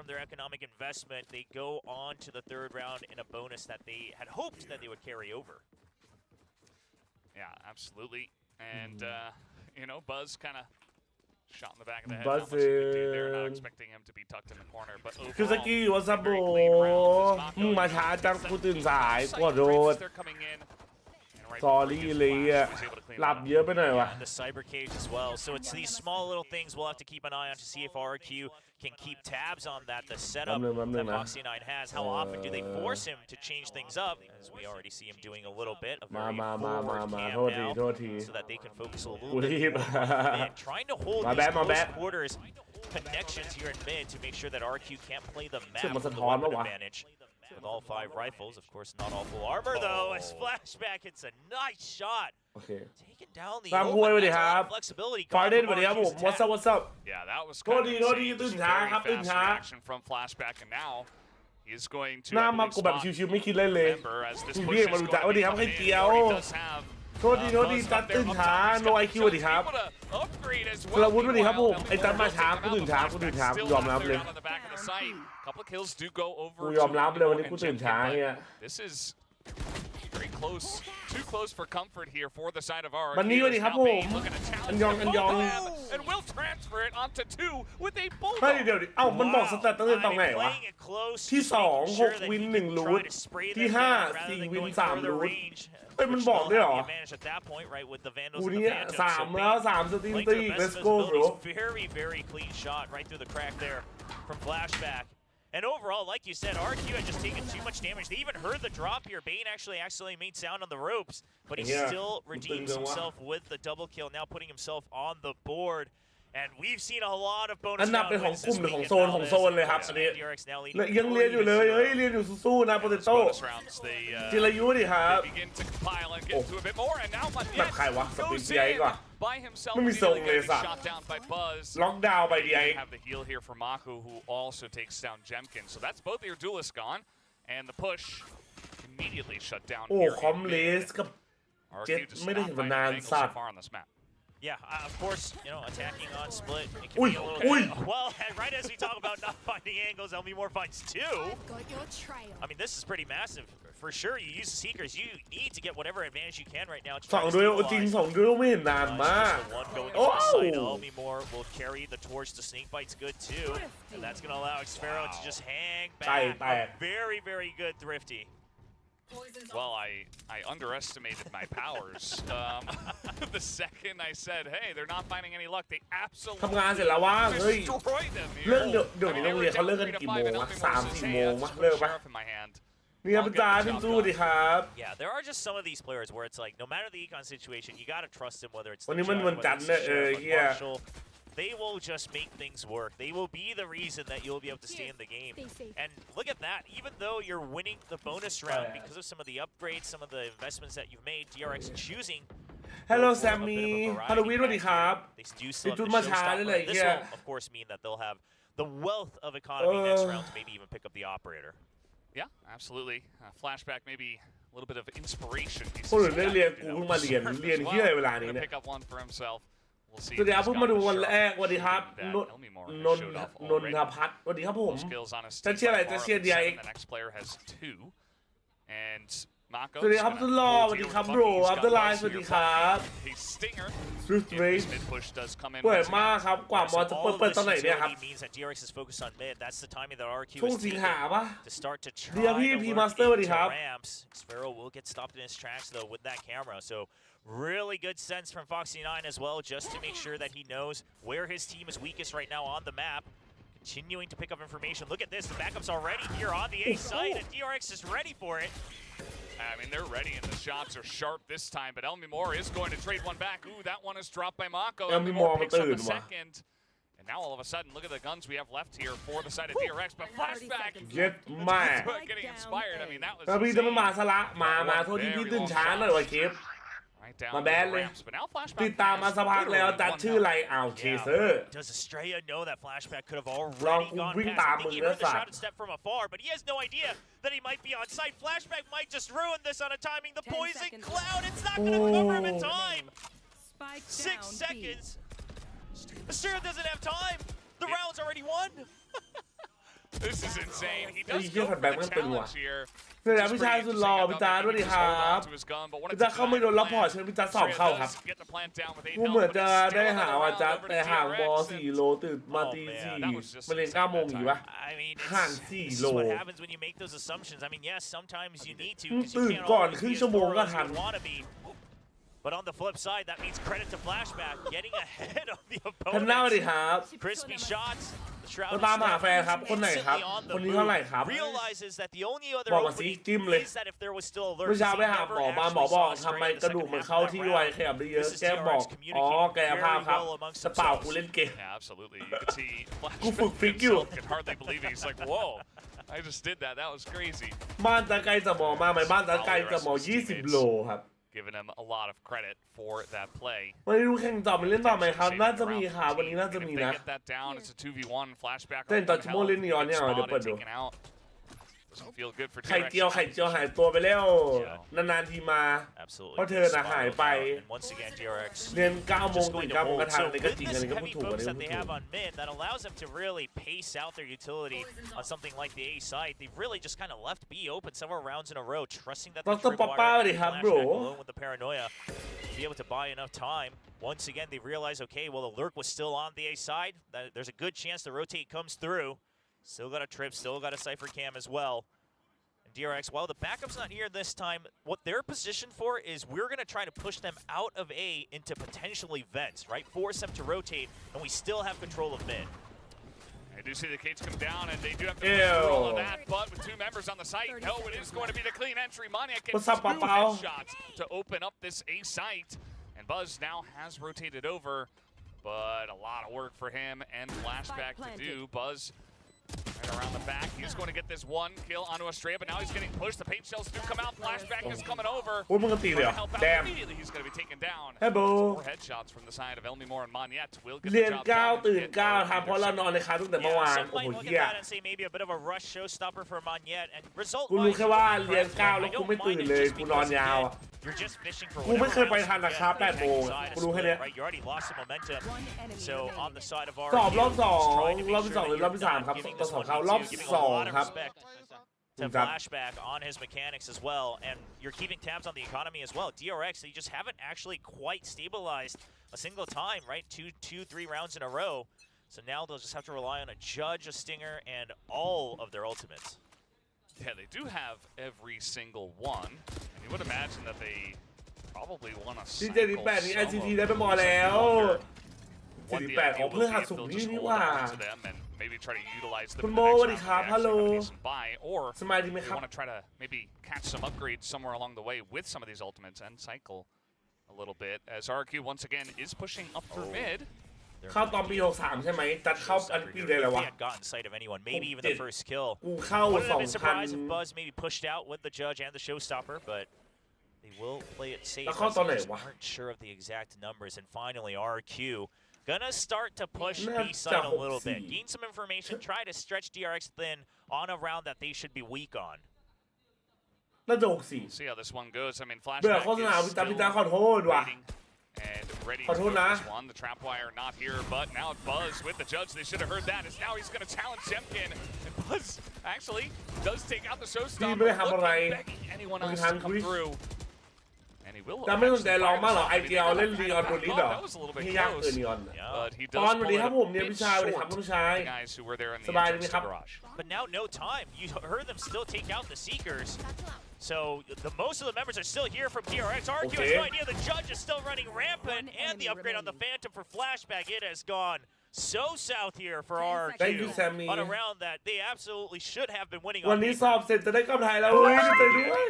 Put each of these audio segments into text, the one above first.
from their economic investment, they go on to the third round in a bonus that they had hoped that they would carry over. Yeah, absolutely. And, Buzz kind of shot in the back of the head. Buzz They're not expecting him to be tucked in the corner. But คือส overall, กี้วอสโบ very clean round. As มึง Mako มาช้าจังกูตื่นสายกว่าโดน They're coming in. And right สอ before he รี่ gets เลย flashed, อ่ะ he was able to clean หลับ that up. เยอะไปหน่อยวะ And the cyber cage as well. So it's these small little things we'll have to keep an eye on to see if RRQ can keep tabs on that. The setup that Foxy9 has. How often do they force him to change things up? As we already see him doing a little bit of very forward camp โทษที now, โทษที so that they can focus a กู little รี bit บ more mid, trying to hold มา these แบทมาแบท close quarters connections here in mid to make sure that RRQ can't play the เชื่อ map มัน with สะ the ท้อนปะ weapon วะ advantage. With all 5 rifles, of course, not all full armor though. As Flashback hits a nice shot. โอเค Taking down the ตามห้วย open. สวัสดี That's ค a รั lot บ of flexibility ฟาร์เดน coming สวัส from ดีครับผม RRQ's what's up what's up Yeah, that was โทษ kind of ทีโทษที insane. ตื่น Just ช้า very ครับตื่น fast ช้า reaction from Flashback, and now he's going to หน้า I มา believe, กูแบบ spot ชิวๆไม่คิดเลยเลย Member as this พี่ push มา is ดู going จัก to สวัส be ดีครับ coming ให้ in. เกียว He does have โทษทีโทษทีจัดตื่นช้า no IQ สวัสดีครับ able to upgrade as ส well. ลาวุธสวัสดีครับผม Meanwhile, ไอ้จัดมาช้า Elmore กูตื่นช้ากูตื่นช้า still กูยอมรับ not เลย cleared out on the back of the site. Couple of kills do go over กู to ยอมรับเลยวันนี้ Elmore กู and ตื่นช้า Jemkin, เนี่ย but this is very close, too close for comfort here for the side of RRQ. วันนี้สวัสดีครับ Now ผม Bane looking to challenge อันยอง the อันยอง Bulldog and will transfer it onto 2 with a เฮ้ย bulldog. เดี๋ยวดิเอ้ามันบอกสแตทตั้งแต่ตรงไหนวะ Playing it close, ที่ just สอง making ห sure ก that วิน he หนึ่ง can รูท try to spray ที่ them ห้า down rather สี่ than วิน going สาม further รูท range, เฮ้ยมัน which บอก they'll ด้วยเหร have อ the advantage at that point, right, with the Vandals กู and the เนี่ย Phantoms. สาม So แล้ว Bane สามสตรีม playing ตี to อี the ก best let's of go his bro abilities. Very, very clean shot right through the crack there from Flashback. And overall, like you said, RQ had just taken too much damage. They even heard the drop here. Bane actually accidentally made sound on the ropes, but he Yeah. still redeems himself with the double kill, now putting himself on the board. And we've seen a lot of อั bonus นดับ round เป็นของ wins กลุ่ม this หรือของ week โซน in ของ Valdez. โซนเลยครับอันนี้ DRX now และ leading ยังเรียนอยู่เลย 3-0. เฮ้ยเรียนอยู่สู้ๆนะโปเตโต้ Bonus rounds, they จิรายุดิครับ begin to compile and get into a bit more, and now แบบใครวะ Matias สปิน goes ซีไอ in ก่อน by himself, ไม่มีทรง immediately เลย getting สัตว์ shot down by Buzz. ล็อกดาวน์ไปดีไอ Have the heal here for Mako, who also takes down Jemkin. So that's both of your duelists gone, and the push immediately shut down โอ้ here คอม in เล mid. สกับ RRQ Jet just ไม่ได้ not เห็นมา finding นาน angles สั so ตว์ far on this map. Yeah, of course, attacking on split, it can Ui, be a little ui. bit. Well, right as we talk about not finding angles, Elmore finds 2. Got your trail. I mean, this is pretty massive. For sure, you use the Seekers. You need to get whatever advantage you can right now to ส try อง to ด้วยจริง stabilize. สองด้วยไม่เห็นนานมาก Just the one going Oh. to the side. Elmore will carry the torch. The snake bite's good too, and that's going to allow Xfero to just hang back. Bye. Very, very good Thrifty. Well, I underestimated my powers. The second I said, hey, they're not finding any luck, they ทำงานเสร็จแล้วว่า absolutely เฮ้ย destroyed them เรื่อง here. เดี๋ยวนี้โรงเรียนเขาเลิกกันกี่โมงวะสามสี่โมงวะเลิกปะ Sheriff in my hand. นี่ครับอาจารย์สู้ๆดิครับ Yeah, there are just some of these players where it's like, no matter the econ situation, you got to trust them, whether it's the วันนี้มัน judge, วัน whether จันท it's ร์ the เนี่ย sheriff, เฮีย Marshall. They will just make things work. They will be the reason that you'll be able to stay in the game. Stay safe. And look at that. Even though you're winning the bonus round because of some of the upgrades, some of the investments that you've made, DRX choosing. Hello for a bit of a Sammy variety ฮัลโหลวินสวัสดีครับ They do still have จุด the มาช้า showstopper. เลย This เฮีย will, of course, mean that they'll have the wealth of economy next round to maybe even pick up the operator. Yeah, absolutely. Flashback, maybe a little bit of inspiration. คนอื่นได้เรียนกูเพิ่งมาเรียนเฮียเวลานี้ Gonna เนี่ย pick up one for himself. We'll see. สวัสดีครับเพิ่งมาดูวันแรกสวัสดีครับ That น Elmore น has น showed off น already. ทพัฒน์สวัสดีครับผม Skills on his จะ team เชียร์อะไร by จะ far เชียร์ of DRX seven. The next player has 2. And Mako. สวัสดีครับสุดหล่อสวัสดีครับโบรอัพเดอร์ไลน์สวัสดีครับ A stinger. Swift If Race this mid push does come in เปิด once มาก again. ครับกว่ามอ So จะ all เปิด of เปิด this ตอนไหนเนี่ยครับ utility means that DRX is focused on mid. That's the timing that RRQ ช่วง is สิง taking หาปะ to start to try เดี๋ยวพี่ toพี่ work มาสเตอร์สวัสดี into ครับ ramps. Xfero will get stopped in his tracks though with that camera. So really good sense from Foxy9 as well, just to make sure that he knows where his team is weakest right now on the map. Continuing to pick up information. Look at this, the backup's already here on the A site, and DRX is ready for it. I mean, they're ready, and the shots are sharp this time, but Elmore is going to trade one back. Ooh, that one is dropped by Mako. Elmore Picks up aตื่นว่ะ second. And now all of a sudden, look at the guns we have left here for the side of DRX, but Flashback เย็ดแม่ getting inspired. I mean, that was แล้วพี่จะไม่มา insane. ซะละมาโทษที่พี่ตื่นช้าหน่อยวะคลิป Right down มา to แบ the นเลย ramps, but now Flashback ติดตามมาสักพักแล้วจัดชื่ออะไรอ้าวเคเซอร์ Does Estrella know that Flashback could have ลอง already กู gone วิ่ง past? ตาม I มึ think ง he นะ heard the สัต shot ว์ and step from afar, but he has no idea that he might be on site. Flashback might just ruin this on a timing. The 10 poison seconds. cloud, it's not going to recover him in Oh. time. Spike 6 down, B. seconds. Estrella doesn't have time. The round's already won. This is insane. He ไอ้ does เหี้ย go ผั for ดแบง the ค์มันตึงว่ะ challenge here. สวัสดีครับพี่ชายสุดหล่อพี่จ๊าสวัสดีครับพี่จ๊าเข้าไม่โดนรับพอร์ตเชิญพี่จ๊าสอบเข้าครับกูเหมือนจะได้หาว่าจ๊าแต่ห่างบอ4 โลตื่นมาตี 4มาเรียน9 โมงอีกวะ I mean, Hang it's, si, this is lo. what happens when you make those assumptions. I mean, yes, sometimes you need to because youตื่น can't ก่อน always ครึ่ง be as ชั่วโมง thorough ก็ as ทัน you want to be. But on the flip side, that means credit to Flashback, getting ahead of the ท่านหน้าสวัสดี opponent. ครับ Crispy shots. The Shroud มาตามหาแฟนครับคนไหนครับ instantly on the คนนี้เท่าไหร่ครับ move. Realizes that the only other บอกมาสิ opening จิ้มเลย is that if there was still alert. เมื่อเช้าไปหา He หมอ never มาหมอ actually บอก saw ทำไม straight in กระ the ดูก second มัน half เข้า of that ที่ไว round. ขยับได้เยอะ This is แกบอก DRX อ๋อกายภาพครับ very well amongst จะเปล่า themselves. กูเล่นเกม Yeah, absolutely. You could seeกูฝึก Flashback ฟิกอยู่ himself could hardly believe it. He's like, whoa, I just did that. That was crazy. บ้านตาไกลจะหมอมาไหมบ้านตาไกลจะหมอ20 โลครับ Giving him a lot of credit for that play. วันนี้ดูแข่งต่อไปเล่นต่อไหมครับน่าจะมีครับวันนี้น่าจะมี If they นะ get that down, it's a 2v1 Flashback. เล่นต่อชั่วโมงเล่นนีออนเนี่ยเดี๋ยวเปิดดู Taken out. Doesn't feel good for ไข่เจียว DRX. ไข่เจียวหายตัวไปแล้วนานๆทีมา Absolutely. เพราะเธอน่ะหายไป And once again, DRX เรียน9 โมง just ตื่น going to 9 โมง hold. กระทัน So เลยก็ with จริง this อะไรก็พูด heavy ถูกอะไร focus ก็ that พูด they ถูก have on mid, that allows them to really pace out their utility on something like the A side. They've really just kind of left B open several rounds in a row, trusting that the Dr. Tripwire Papa, and they have, Flashback bro. alone with the paranoia be able to buy enough time. Once again, they realize, okay, well, the lurk was still on the A side. That there's a good chance the rotate comes through. Still got a trip, still got a Cypher Cam as well. And DRX, while the backup's not here this time, what they're positioned for is we're going to try to push them out of A into potentially vents, right? Force them to rotate, and we still have control of mid. I do see the Kates come down, and they do have to push through all of Ew. that, but with 2 members on the site, no, it is going to be the clean entry. Maniac gets What's up, 2 Pao? headshots to open up this A site, and Buzz now has rotated over, but a lot of work for him and Flashback to do. Buzz right around the back. He's going to get this 1 kill onto Estrella, but now he's getting pushed. The paint shells do come out. Flashback is coming over. โอ้ยมึงกันตีเลยเหร Trying อ to help out แดม immediately. He's going to be taken down. เฮ้ยโบ 4 headshots from the side of Elmimore and Monyet will get เรีย the น job 9 done. ตื่น Get 9ทำเพราะเรานอนในคาตั้งแต่เมื่อวาน some โอ้ might โห look เหี้ย at that and say maybe a bit of a rush showstopper for Monyet, and result กูรู้ wise, แค่ว่าเรียน9แล้วกูไม่ตื่นเลยกูนอนยาวอ่ะ you're just fishing for กูไม่ whatever เคยไป else ทัน you นะครับ get 8 โมง inside a กูรู้แค่ split, เนี้ย right? You already lost some momentum. So on the side of RRQ, สอบรอบ 2 trying to make รอบที่ sure 2 หรือ that รอบที่ you're 3 ครับ giving ต่อ this สอง one เขา to รอบ giving a lot 2 of ครับ respect to ครับ Flashback on his mechanics as well, and you're keeping tabs on the economy as well. DRX, they just haven't actually quite stabilized a single time, right? 3 rounds in a row. So now they'll just have to rely on a Judge, a Stinger, and all of their ultimates. Yeah, they do have every single one, and you would imagine that they probably want to ที่ cycle 78นี้ some ICT of ได้ไปหมดแล้ว what the 78 idea อ๋อ will เพื่อ be หัด if สุก they'll นี่ just นี่ hold ว่า on to them and maybe try to utilize them คุ in ณ the โม next สวัสดี round ครับ when they ฮัลโหล actually get some buy, or สบายดีไหม they ครับ want to try to maybe catch some upgrades somewhere along the way with some of these ultimates and cycle a little bit as RRQ once again is pushing up through mid. เข้าตอนปี 63 ใช่ไหมจัดเข้าอันปีเลยแล้ว If วะ they had gotten sight of anyone, maybe even the first kill. กูเข้า Wouldn't have been surprised if 2,000 Buzz maybe pushed out with the Judge and the Showstopper, but they will play it safe. แล้วเข้าตอนไหน They just วะ aren't sure of the exact numbers. And finally, RRQ gonna start to push น่า B จะ side a little bit. 64 Gain some information, try to stretch DRX thin on a round that they should be weak on. น่าจะ64 See how this one goes. I mean, เบื่อ Flashback โฆษณา is พี่ตา still พี่ตาขอโทษว่ะ waiting and ready to ขอโทษ go นะ for this one. The trapwire not here, but now Buzz with the Judge. They should have heard that. As now he's going to challenge Jemkin, and Buzz actually does take out the พี่ showstopper, ไม่ได้ทำอะไร looking, begging anyone มึง else ทัน to คุ come ย through. And he will จะไม่สนใจ eventually ลอง fire มากเหรอ this ไอ off. I mean, เจียว they เล่น got ลี that ออน back ตัวนี้ up. เหรอ That was a little bit ที่ยากเกิน close. ลีออน Yeah. But he ต does อนวัน pull นี้ it ครับ a ผมเนี่ย bit พี่ชายสวัสดีครับ short. คุณชาย The guys who were there in the สบายดี entrance ไหมครับ garage. But now no time. You heard them still take out the Seekers. So most of the members are still here from DRX. RRQ has Okay. no idea the Judge is still running rampant, and the upgrade on the Phantom for Flashback. It has gone so south here for Thank you, RRQ Sammy. on a round that they absolutely should have been winning วัน on นี้ paper. สอบเสร็จจะได้กำไรแล้วเฮ้ยดีใจด้วย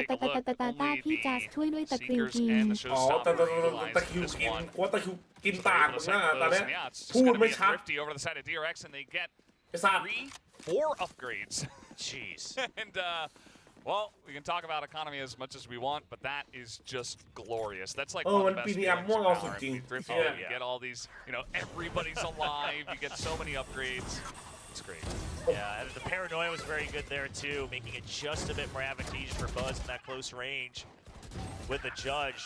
Take a look. ตา Only พี่จัส the ช่วยด้วยตะคริว Seekers กิน and the อ๋อ showstopper ตะ utilized คิว this กิน one. กูว่าตะคิวกิน So ปาก they're มึ able ง to นะ cycle ตอน those, เนี้ย and yeah, it's just พูด gonna ไม่ be ชัด Thrifty over the side of DRX, and they get ไอ้สัตว์ 4 upgrades. Jeez. And well, we can talk about economy as much as we want, but that is just glorious. That's like เออ one มั of น the ปี best นี้ feelings ม่วงเอา about สุดจริง RRQ Thrifty. เชี่ย You get all these, everybody's alive. You get so many upgrades. It's great. Yeah, and the paranoia was very good there too, making it just a bit more advantageous for Buzz in that close range with the Judge.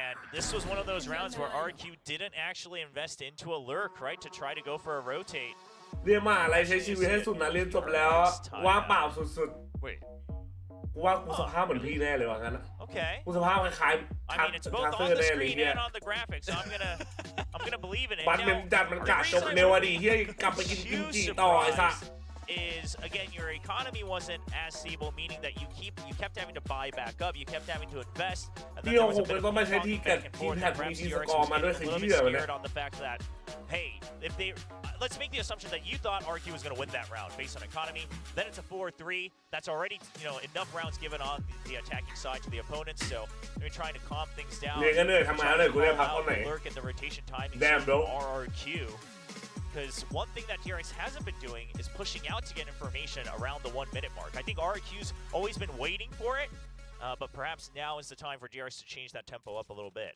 And this was one of those rounds where RQ didn't actually invest into a lurk, right, to try to go for a rotate. เรียนมหาลัยใช้ชีวิตให้สุดนะเรียนจบแล้วว่างเปล่าสุด Wait. ๆกูว่ากูสภาพเหมือนพี่แน่เลยว่างั้นนะ Okay. กูสภาพคล้ายๆ I ทั mean, it's both เซอ on ร์ the แน่เลย screen เนี่ย and on the graphics, so I'm gonna believe in it. บัตรมันจัดมันกะจบเร็วอะดิเฮียกลับไปกินกิมจิต่อไอ้สัส is again your economy wasn't as stable, meaning that you kept having to buy back up, you kept having to invest. And then พี่ there โอ้ was โห a bit มัน of ต้องมาใช้ ping ที่ pong แกะ back and ที่ forth, แพท and มี perhaps ที DRX สกอ was ร์มาด้วย getting คือ a little เหี้ bit ยเลย scared on the fact that, hey, if they, let's make the assumption that you thought RQ was going to win that round based on economy. Then it's a 4-3. That's already enough rounds given on the attacking side to the opponents. So they're trying to calm things down. เรียนกันเหนื่อยทำงานเลยกูได้พักตอนไหน Lurk at the rotation timing Damn, bro. RRQ. Because one thing that DRX hasn't been doing is pushing out to get information around the 1 minute mark. I think RRQ's always been waiting for it, but perhaps now is the time for DRX to change that tempo up a little bit.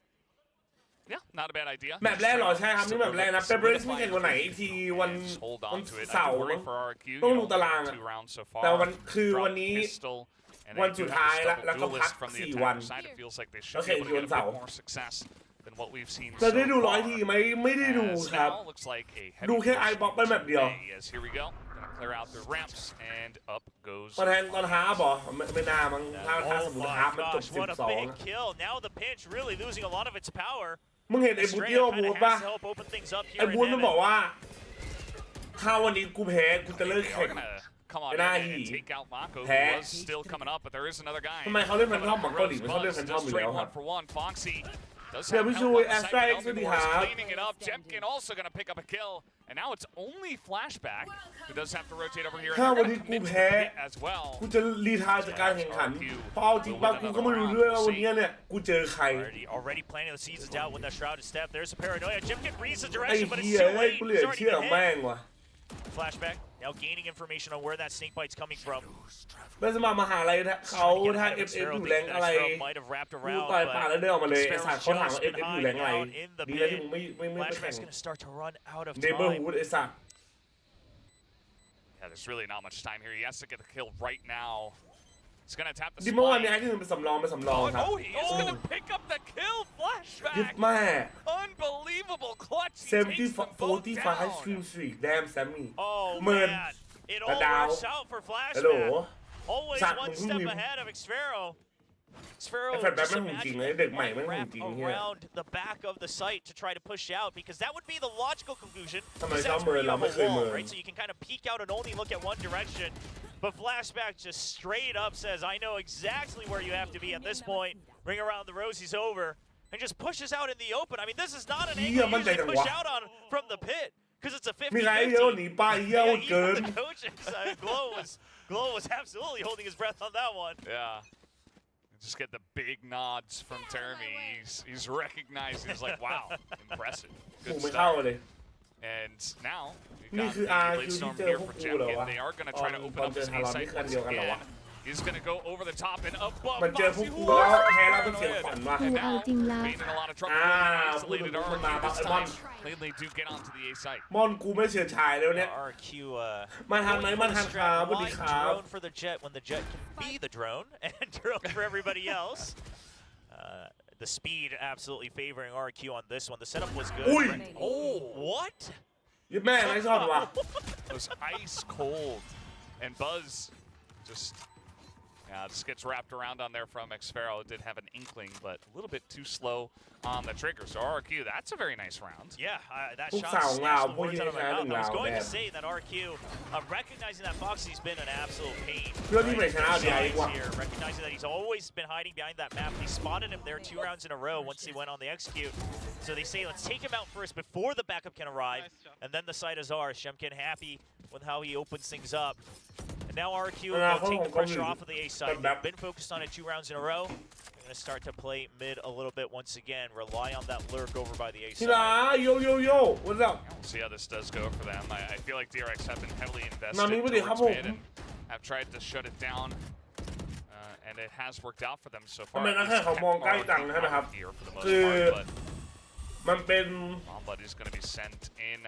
Yeah, not a bad idea. แมปแรกเหรอใช่ครับนี่แมปแรกนะเปเปอร์ไม่แข่งวันไหนอีกทีวัน Just hold วัน on to it. เสา I ร์ do worry มั้ง for RRQ. ต้องดูตารางอะ 2 rounds so far. แต่วันคือ Drop วันนี้ pistol, and วัน they สุ do ด have ท้าย this ละ double แล้วก็ duelist พัก from the 4 วัน attacker side. It feels like they โอ should เค be able to วัน get a เสา bit ร์ more success than what we've seen จะ so ได้ดู100 far. ทีไหมไม่ได้ดู As ครับ now looks like a heavy ดูแค่ไอ push บ็อกไปแบบเดียว Yes, here we go. Gonna clear out the ramps and up goes. ตอนแทนตอนฮาร์บเหรอไม่น่ามั้งถ้าสมมติ Oh ฮาร์บ my มันจบ gosh, what a 12 big อะ kill. Now the pinch really losing a lot of its power. มึงเห็นไอ้บูติโอ Estrella บู kind ธ of ป่ะ has to help open things up ไอ้ here บูธ in มันบอก Heaven. ว่า ถ้าวันนี้กูแพ้กูจะเลิก They แข่ are ง gonna come on Cái in này and thì take out Mako, who thế. was still coming up, but there is another guy. ทำไมเขาเล่นแฟนทอม Coming ของ up เกาหลี Rose ไม่เขาเล่น Buzz แฟนทอม does อยู่แล้ว trade ครับ one for one. Foxy does เดี๋ยว have พี่ help ชู on the แอส side, ไตร but สวัสดี Elmore ค is รับ cleaning it up. Jemkin also gonna pick up a kill, and now it's only Flashback who does have to rotate over here. And ถ้า they're วัน gonna นี้กู commit to แพ้ the hit as well. กูจะรีไทายจากการแข่งขันเพราะเอาจริงป่ะกูก็ไม่รู้ด้วยว่าวันนี้เนี่ยกูเจอใคร Already planting the seeds out with that shrouded step. There's a paranoia. Jimkin reads the ไอ้ direction, but เหี้ it's ย too ไอ้ late. กูเหลือ He's already เชื่อ been แม่ง hit. ว่ะ Flashback now gaining information on where that snake bite's coming from. แล้วสมัครมหาลัยเขาถ้า FF อยู่แรงอะไร might have wrapped กู around, ต่อยป่าแล้วเดินออกมาเลย but ไอ้สัตว์เขาถามว่า FF อยู่แรงอะไรดีแล้วที่มึงไม่ไปแข่ง Flashback's gonna start to run out of เนเบอร์ time. ฮูดไอ้สัตว์ Yeah, there's really not much time here. He has to get the kill right now. He's gonna tap the ดิเมื่อวานนี้ spike. ไอ้ที่มันเป็นสำรองครับ Oh, he is gonna pick up the kill. ยิบ Flashback. แม่ Unbelievable clutch. He 70 takes them both 45 down. stream streak แดมแซมมี่ Oh หมื่น man, it กระ all ดาว works out for ฮัลโหล Flashback. Always Sạc one cũng step nhiều. ahead of Xfero. Xfero ไอ้แฟนแบ็ค just ไม่ของจริง imagine เลยเด็กใหม่ might ไม่ของ wrap จริงเนี่ย around the back of the site to try to push out because that would be the logical conclusion. ทำไม Because ชอบ that's เมิ where น you เรา have ไม่ a เคยเมิ wall, น right? So you can kind of peek out and only look at one direction. But Flashback just straight up says, I know exactly where you have to be at this point. Ring around the rosies over and just pushes out in the open. I mean, this is not an angle you usually push out on from the pit because it's a 50-50. มีใครเยอะหนีไปเยอะเกิน Even the coaches, Glow was absolutely holding his breath on that one. Yeah. Just get the big nods from Termi. He's recognized. He's like, wow, impressive. กู Good ไม่เข้า stuff. เลย And now we've นี่ got คือ the RQ late ที่ storm เจอ here พวก for กูเหรอ Jemkin. วะ They are going to try to ต open อน up เจอ this ฮา A รามิ site คัน once เดียวกันเหรอวะ again. He's going to go over the top and above มันเจอพวก Foxy, กู who แล้ว was แพ้แล้วต้องเสียขวัญว่ะ And เอา now จริงละ being in a lot of trouble. Ah, Isolatedพูดถึง RRQ มา this ไอ้บอล time. They do get onto the A site. มอนกูไม่เฉิดฉายแล้วเนี่ย RQ มาทันไหม going มา for ทั the นครับ strap. สวัสดี Why ครับ drone for the jet when the jet can be the drone and drone for everybody else? The speed absolutely favoring RQ on this one. The setup was good. Ui. Oh, what? ยิบแม่ไรช็อตว่ะ It was ice cold. And Buzz just gets wrapped around on there from Xfero. Did have an inkling, but a little bit too slow on the trigger. So RRQ, that's a very nice round. Yeah, that ทุก shot สาว snatched งาว the พวก words ยี่ out of my แพ้หนึ่ mouth. ง I ลา was ว going แด to ม say that RQ, recognizing that Foxy's been an absolute pain. เรื่องที่ไหนชนะเอาดีไอ้วะ Here, recognizing that he's always been hiding behind that map. They spotted him there 2 rounds in a row once he went on the execute. So they say, let's take him out first before the backup can arrive. And then the site is ours. Shemkin happy with how he opens things up. And now RQ will take the pressure off of the A side. They've been focused on it 2 rounds in a row. They're going to start to play mid a little bit once again. Rely on that lurk over by the A ที side. ลาโยโยโย่ what's up We'll see how this does go for them. I feel like DRX have been heavily invested Nami, what do you towards have mid open? and have tried to shut it down. And it has worked out for them so ทำ far. ไมนัก At แข่ง least เขามองใกล้ kept จังใช่ไหมครับ RRQ here for the most คือ part, but มันเป็น Bombud is going to be sent in.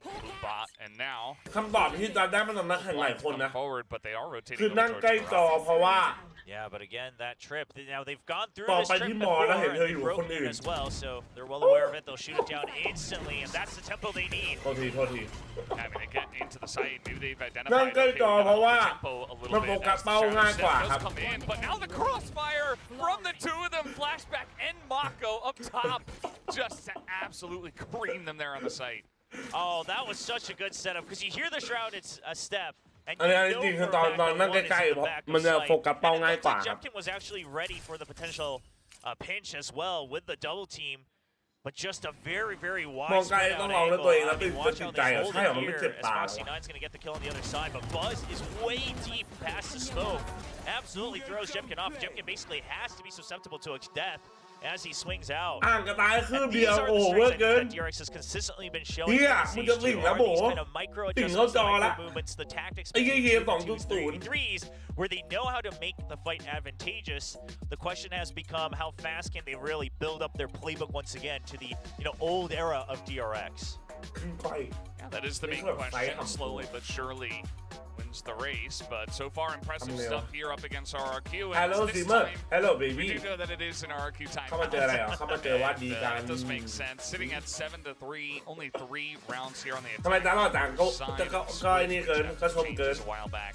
Blue bot, and now คำตอบที่จะได้มาจากนักแข่งหลายคนนะ forward, but they are rotating คือ over นั่ง towards ใกล้จอ garage. เพราะว่า Yeah, but again, that trip. Now they've gone through ต่อ this ไป trip ที่ before มอแล้วเห็น and เธออ they ยู่กับคน broke อื่ in น as well, so they're well aware of it. They'll shoot it down instantly, and that's the tempo they need. โทษทีโทษที Having to get into the site, maybe they've นั่ง identified ใกล้ okay, จอ we เพ gotta ราะ up ว่า the tempo a มัน little โฟ bit กัส as เป้า Shadow ง่าย Step กว่า does ครับ come in, but now the crossfire from the two of them, Flashback and Mako up top, just to absolutely cream them there on the site. Oh, that was such a good setup because you hear the shroud, it's a step. And อัน you นี้ know จริงคือ for ต a อน fact ตอน that นั่ง one is ใกล้ in ๆ the เพราะ back of มันจะ sight. โฟกัสเป้า And it ง่าย looks กว่า like ครับ Jepkin was actually ready for the potential pinch as well with the double team. But just a very, very มอง wide ไกล spread ต้อ out งลองด้วย angle. ตัวเองแล้ว I ตื่ mean, น watch ตื่ how นใจ they อ่ะ hold ใช่เหรอ it มันไม่ here เจ็บ as ตา Foxy 9's going to get the kill on the other side. But Buzz is way deep past the smoke. Absolutely throws Jepkin off. Jepkin basically has to be susceptible to its death as he swings out. อ่างกระต่ายคืบ And เดี these ยว are โอ้ the โหเวอ strengths ร์เกิน that DRX has consistently been showing. เฮีย in มึง Stage จะวิ่ง 2 แล้ว are โบ these kind of micro ติ่งเข้า adjustments, จ the อละ micro movements, the tactics ไอ้เหี้ย between เกม tier 2s, 2.0 tier 3s, where they know how to make the fight advantageous. The question has become how fast can they really build up their playbook once again to the old era of DRX. ขึ้นไป Yeah, that is the main This looks question. like- Slowly but surely wins the race, but so far impressive Unreal. stuff here up against RRQ. And Hello this Zimmer time, Hello we baby do know that it is an RRQ time. เข้ามาเจออะไรเหรอเข้ามาเจอว่าดีกัน It does make sense. Sitting at 7-3, only 3 rounds here on the ทำไม attack. จ้าเราจังก็ Side ก็ of ก็ไอ้นี่เกิน Split ก็ชม changes เกิน a while back.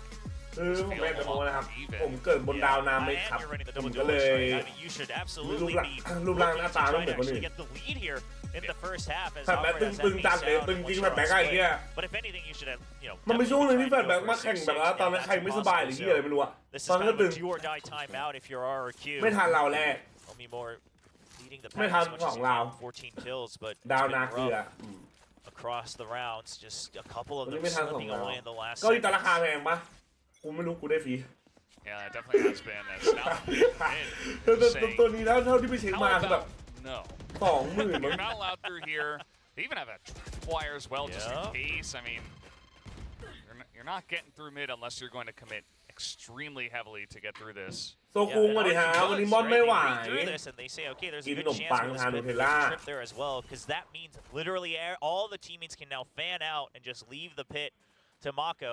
คือผมไม่แต่โมนะครับ ผมเกิดบนดาวน้ำไหม And ครับ you're running the ผม double ก็เล duels, ย right? I mean, you should absolutely be รูปร่าง looking หน้า to ตา try ต้องเหมื to อนคน actually อื่น get the lead here in the first half as แฟนแบ็ค Alvarez has ตึง me ๆจัดเลย sound ตึงจริง which แฟนแบ็ค are ไอ้เหี้ย split. But if anything, you should have, มันมีช่วงหนึ่งที่แฟน definitely แบ็ค try to มา go แข่ง for แบบว่า 6-6. ตอนนั้น Yeah, ใคร that's ไม่สบายหรือ impossible. ที่อะไรไม่รู้อะ This is ตอน kind ก็ of ตึ a ง do or die timeout if you're RRQ. ไม่ทันเราแรก Omi more leading the ไม่ pack ทัน as much ส as อง he เรา can, 14 kills, but ดาว it's นา been เกลือ rough across the rounds. Just a couple of วัน them นี้ไม่ทันของ slipping เรา away in the last ก็อีตารา seconds. คาแพงปะกูไม่รู้กูได้ฟรี Yeah, it definitely has been. It's now ตัว just saying, ตัวนี้เท่าที่ไปเช็ค how มาคือแบบ about no? 20,000 มั้ง You're not allowed through here. They even have a wire as well, just in Yeah. case. I mean, you're not getting through mid unless you're going to commit extremely heavily to get through this. โซคุงสวัสดีฮะวันนี้มอนไม่ไหว They read through this and they say, okay, there's a good Ginom chance pang we'll han split Nutella. the trip there as well, because that means literally all the teammates can now fan out and just leave the pit to Mako.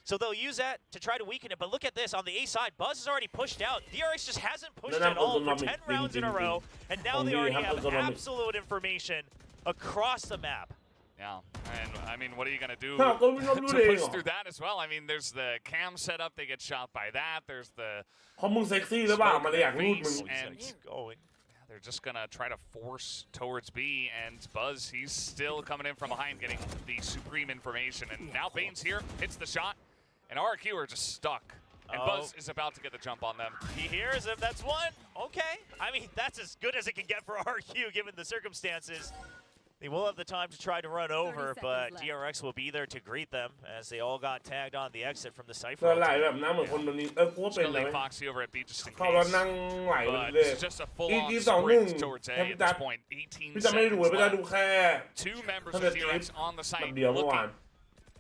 So they'll use that to try to weaken it. But look at this on the A side, Buzz is already pushed out. DRX just hasn't pushed at all for 10 rounds in a row, and now they already have absolute information across the map. Yeah, and I mean, what are you going to do ถ้าก็ไม่ต้องรู้ to เอง push เหรอ through that as well? I mean, there's the cam setup, they get shot by that. There's the เพราะมึงเซ็กซี่หรือเปล่ามันเลยอยากรูดมึง Oh, he's And- gonna keep going. they're just going to try to force towards B, and Buzz, he's still coming in from behind, getting the supreme information. And now Bane's here, hits the shot, and RRQ are just stuck. And Buzz is about to get the jump on them. He hears him. That's one. Okay. I mean, that's as good as it can get for RQ given the circumstances. They will have the time to try to run over, but DRX will be there to greet them as they all got tagged on the exit from the เดิน Cypher. ไหลแบบน้ำเหมือนคนโดนนี้กูว่า Just เป็น going to นะ leave Foxy over at B just in เขาเรา case. นั่งไหลไป But เรื่อย it's just a full-on EG sprint 2-1 towards A ให้ at พี่จัด this point. 18 พี่จะไม่ได้ดู seconds พี่จะดู left. แค่ Two members ถ้า of จะที DRX on the แบบ site เดียวเมื่อวาน looking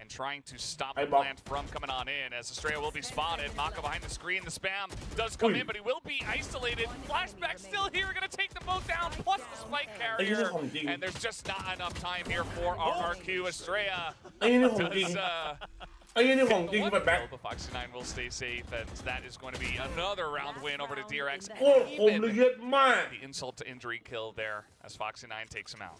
and trying to stop Hey, the Bob. plant from coming on in. As Estrella will be spotted. Maka behind the screen. The spam does come Ui. in, but he will be isolated. Flashback still here, going to take them both down, plus the spike ไอ้นี่ carrier. ของจริง And there's just not enough time here for RRQ. Estrella ไอ้นี่ของจริง does ไอ้นี่ของจริง one แบบแบ็ค kill, but Foxy 9 will stay safe, and that is going to be another round win over to DRX. โคตรคมเลยเยอะมาก The insult to injury kill there as Foxy 9 takes him out.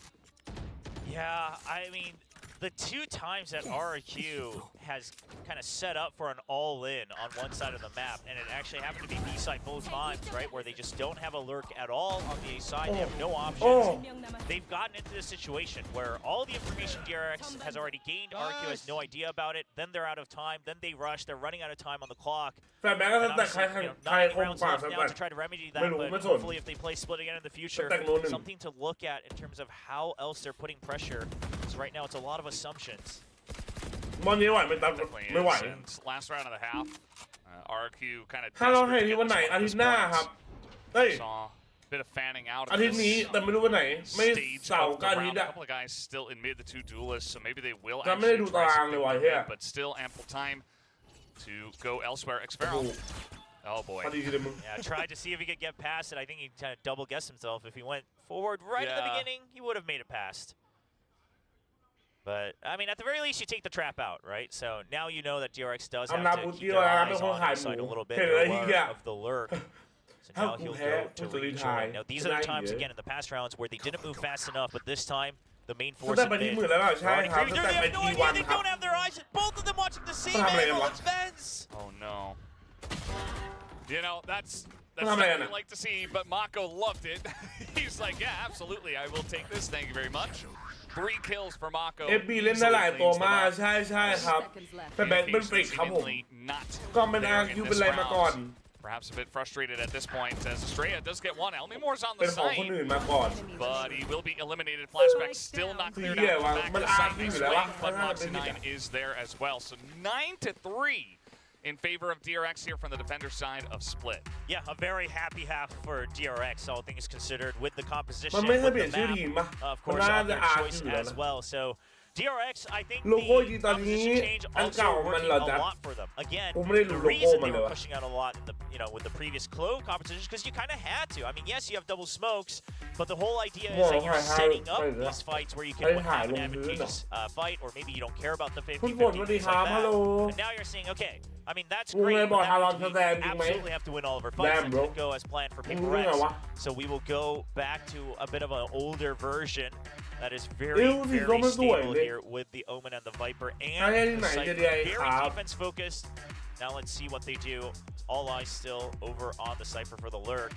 Yeah, I mean, the two times that RRQ has kind of set up for an all-in on one side of the map, and it actually happened to be B side both times, right, where they just don't have a lurk at all on the A side. They have no options. They've gotten into this situation where all the information DRX has already gained, RRQ has no idea about it. Then they're out of time. Then they rush. They're running out of time on the clock. แฟนแบ็คก็ And แต่ใคร obviously, ใคร 9 คม rounds กว่า left แฟน now แบ็ค to try to remedy ไม่ that, รู้ but ไม่สน hopefully if they play split again in the future, แต่โน่นหนึ่ง something to look at in terms of how else they're putting pressure. Because right now it's a lot of assumptions. มอนนี้ไหวไม่ตัด Definitely ไม่ไหว is. And last round of the half, RRQ kind of ถ้าเราเห็นที่วันไหนอาทิตย์หน้าครับเฮ้ย saw a bit of fanning out อา of ทิตย์นี้ this แต่ไม่รู้วันไหน ไม่ stage เสาร์ of ก็ the อาทิต round. ย์ A อะ couple of guys still in mid, the two duelists, so maybe they will จะไม่ได้ actually ดู try ตาราง something เลยว่ะ with เฮีย it, but still ample time to go elsewhere. โอ้ Xferro. โห Oh boy. พอดีเลยมึง Yeah, tried to see if he could get past it. I think he kind of double guessed himself. If he went forward right at the Yeah. beginning, he would have made it past. But I mean, at the very least, you take the trap out, right? So now you know that DRX does have ทำนา to บุ keep เดียว their นะ eyes เป็นคน on ขาย the หมู side a little bit. เห็น They're เลยที่ aware of the lurk. So now he'll go to rejoin. Now these are the times again in the past rounds where they didn't move fast enough, but this time the main เขา force ได้ of ไปที่ mid หมื่นแล้วเหรอใช่ครับ They ตั้งแต่ไป have no ทีวั idea. น They ครับ don't have their eyes. Both of them watching the same What happened angle. again, It's Benz. Oh no. You know, that's What something happened we again? like to see, but Mako loved it. He's like, yeah, absolutely, I will take this. Thank you very much. 3 kills for Mako. เอฟบีเล่นได้หลายตัวมากใช่ใช่ครับ Seconds left. แต่แบงค์เป็นฟริกครับผม Not ก็เป็น there RRQ in เป็น this ไรมาก่อน round. Perhaps a bit frustrated at this point as Estrella does get one. Elmimore's on เป็ the นของคน side, อื่นมาก่อน but he will be eliminated. Flashback still not cleared out from back Man, to side. RRQ Nice อยู่แล้ว wing, วะ but มันน่าจะเป็น Foxy 9 is there as well. So 9-3 in favor of DRX here from the defender side of Split. Yeah, a very happy half for DRX, all things considered, with the composition, มันไม่เคย with เปลี่ย the นชื่อ map, ทีมปะ of มัน course, น่า on จะ their อาร์ choice อยู่แล้ว as นะ well. So DRX, I think โลโก้จริ the งตอนนี้ composition change อันเก่า also มันเหรอ working จ๊ะ a lot for them. Again, ผมไม่ได้ the ดูโลโก้ reason มัน they เลย were ว่ะ pushing out a lot in the, with the previous Clo competitions because you kind of had to. I mean, yes, you have double smokes, but the whole idea is that you're setting up these fights where you can have an advantageous fight, or maybe you don't care about the 50-50 คุณฝนสวัสดี things ครั like บ that. ฮัลโหล And now you're saying, okay, I mean, that's มึง great. เลย But บอก that ฮารอน means ส we แตนจริงไหม absolutely have to win all of our fights. Damn, That bro. didn't go as planned for มึง Paper รู้ไง X. วะ So we will go back to a bit of an older version that is เอ้ very, ยสีส้ม very มันสวย stable เลย here with the Omen and the Viper ใช่ and ที่ the ไหน Cypher. จะได้ Very ครับ defense focused. Now let's see what they do. All eyes still over on the Cypher for the lurk.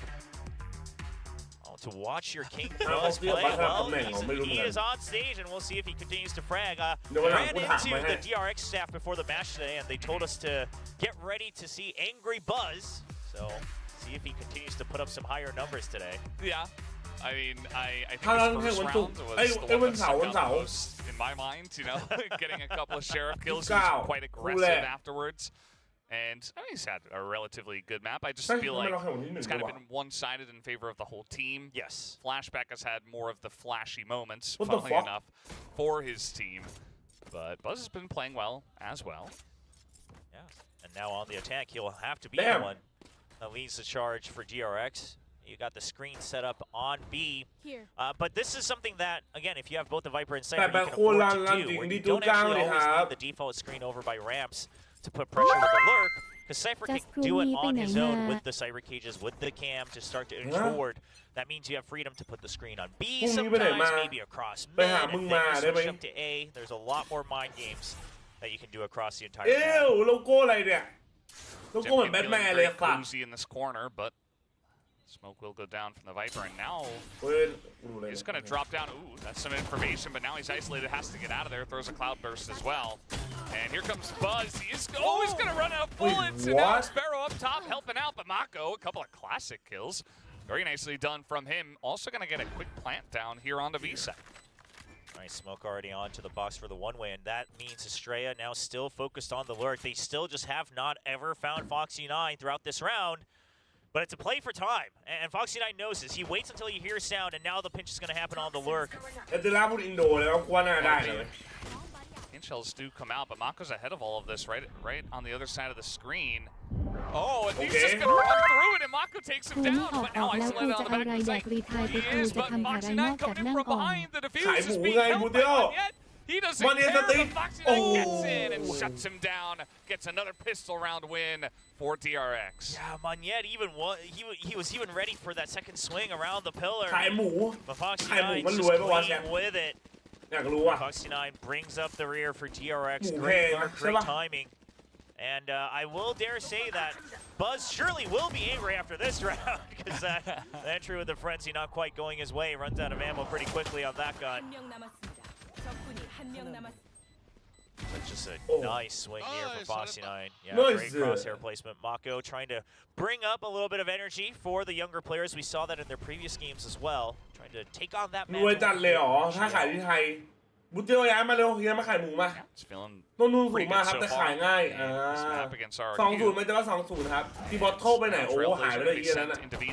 Oh, to watch your King Buzz play, well, he is on stage, and we'll see if he continues to frag. Ran into the DRX staff before the match today, and they told us to get ready to see angry Buzz. So see if he continues to put up some higher numbers today. Yeah. I mean, I think ถ้าเรา his แข่ง first วันศุก round ร์ was เอ้ย the วั one น that เสาร์ stuck วัน out เสา the ร์ most in my mind, you know, getting a couple of sheriff kills. He เก้า was quite คู่แร aggressive ก afterwards. And I mean, he's had a relatively good map. I just เฮ้ย feel ทำไม like เราแข่งวันที่หนึ่ง it's kind of วะ been one-sided in favor of the whole team. Yes. Flashback has had more of the flashy moments, What the funnily fuck? enough, for his team. But Buzz has been playing well as well. Yeah. And now on the attack, he'll have to be Damn. the one that leads the charge for DRX. You got the screen set up on B. Here. But this is something that, again, if you have both the Viper and แต่ Cypher, แบ you บ can โค afford ลัน to ลัน do. จริง Where ดี you ดู don't จ้าง actually เลย always ครับ need the default screen over by ramps to put pressure with the lurk, because Cypher can do it on his own with the Cypher cages, with the cam to start to inch forward. That means you have freedom to put the screen on B พรุ่งนี้ไปไหน sometimes, มา maybe across ไป mid, หามึง and มา then ได้ you ไหม switch up to A. There's a lot more mind games that you can do across the entire เอ้ว map. โลโก้อะไรเนี่ย โล Jim โก้เหมือนแบท feeling แมนเลย very ครับ cozy in this corner, but smoke will go down from the Viper, and now เฮ้ยดูเลย he's going to drop down. Ooh, that's some information, but now he's isolated, has to get out of there, throws a cloud burst as well. And here comes Buzz. He's going to run out of bullets, and now what? Sparrow up top helping out, but Mako, a couple of classic kills. Very nicely done from him. Also going to get a quick plant down here onto VCT. Nice smoke already onto the box for the one-way, and that means Estrella now still focused on the lurk. They still just have not ever found Foxy 9 throughout this round, but it's a play for time, and Foxy 9 knows this. He waits until he hears sound, and now the pinch is going to happen on the lurk. เอเดล่าพูดอินโดเลยว่าว่าน่าได้เลย Shells do come out, but Mako's ahead of all of this, right on the other side of the screen. Oh, and he's just going to run through it, and Mako takes him กูไม่ down. ออก But อ now อกแล้ว isolated กู on จะ the เอา back ไร of the แด site. กรีไทายไป He กู is, จะ but ทำภาระ Foxy นอก 9 จาก coming in นั่ง from ออก behind. The defuse ขาย is หมู being ไง held มู by เดียว Yet. He doesn't มันเอ care, สติ but Foxy โอ้ 9 gets in and shuts him down. Gets another pistol round win for DRX. Yeah, Magnet even he was even ready for that second swing around the pillar. ขายหมู But Foxy ขายหมู 9 มัน just รวยปะวะแชม clean ป์ with it. อยากรู้อ่ะ Foxy 9 brings up the rear for DRX. หมู Great แพง lurk, ใช่ great ปะ timing. And I will dare say that Buzz surely will be angry after this round, because the entry with the frenzy not quite going his way. Runs out of ammo pretty quickly on that gun. 한 명 남았습니다. 적군이 한 명 남았습니다. But just a Oh. nice swing here from Foxy 9. Yeah, Nice. great crosshair placement. Mako trying to bring up a little bit of energy for the younger players. We saw that in their previous games as well. Trying to take on that รวยจัด mantle. เลยเหรอ ถ้าขายที่ไทย บุตเตียวย้ายมาเร็วย้ายมาขายหมูมา Yeah, it's feeling ต้นทุนสู pretty งมาก good ครับ so แต่ far. ขายง่าย This map against 20 RRQ. ไม่แต่ว่า20ครับที่บอทเทิลไปไหน โอ้หายไปเลย Trailblazers อีก will แล้ว be นะ sent into B.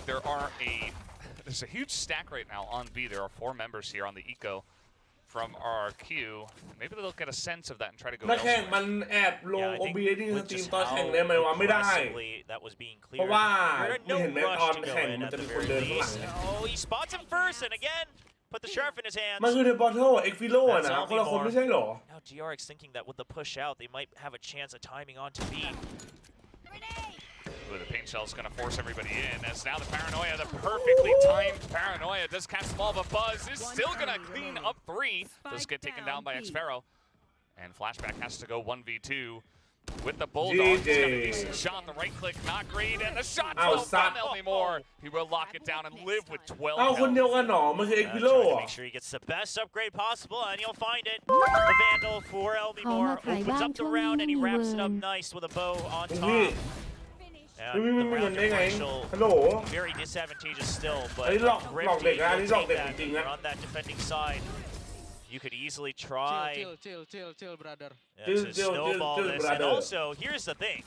There's a huge stack right now on B. There are 4 members here on the eco from RRQ. Maybe they'll get a sense of that and try to go นักแข่ง elsewhere. มันแอบลง Yeah, I โอ think บีที่ส with ตรีม just ตอน how แข่งได้ไหมวะไม่ได้ aggressively that was being เพราะ cleared. ว่า There's ไม่ no เห็นแมต rush ตอน to go แข่ง in มัน at จะ the มีคน very เดินข้างหลัง least. Oh, he spots him first, and again, put the sheriff in his hands. มันคือเดบอทเทิลเอ็กฟิโลนะคนละคนไม่ใช่หรอ Now DRX thinking that with the push out, they might have a chance of timing on to B. Ooh, the paint shell's going to force everybody in as now the paranoia, the perfectly timed paranoia does catch the ball, but Buzz is still going to clean up 3. Does get taken down by Xpharaoh. And Flashback has to go 1v2 with the Bulldog. He's got a decent shot, the right click, not great, and the shot won't come anymore. He will lock it down and live with 12 เอาคนเดียวกันหรอมันคือเอ็กฟิโล Trying to อ่ะ make sure he gets the best upgrade possible, and you'll find it. The Vandal for Elmimore opens up the round, and he wraps it up nice with a bow on พี่ top. ไม่ And มี the เงิน round ได้ไง differential ฮัลโหล very disadvantageous still, but อันนี้หลอก Grifty เด็กนะอัน will นี้หลอก take เด็ก that. จริงๆนะ You're on that defending side. You could easily try chill, brother. to Chill, snowball chill, this. And brother. also, here's the thing,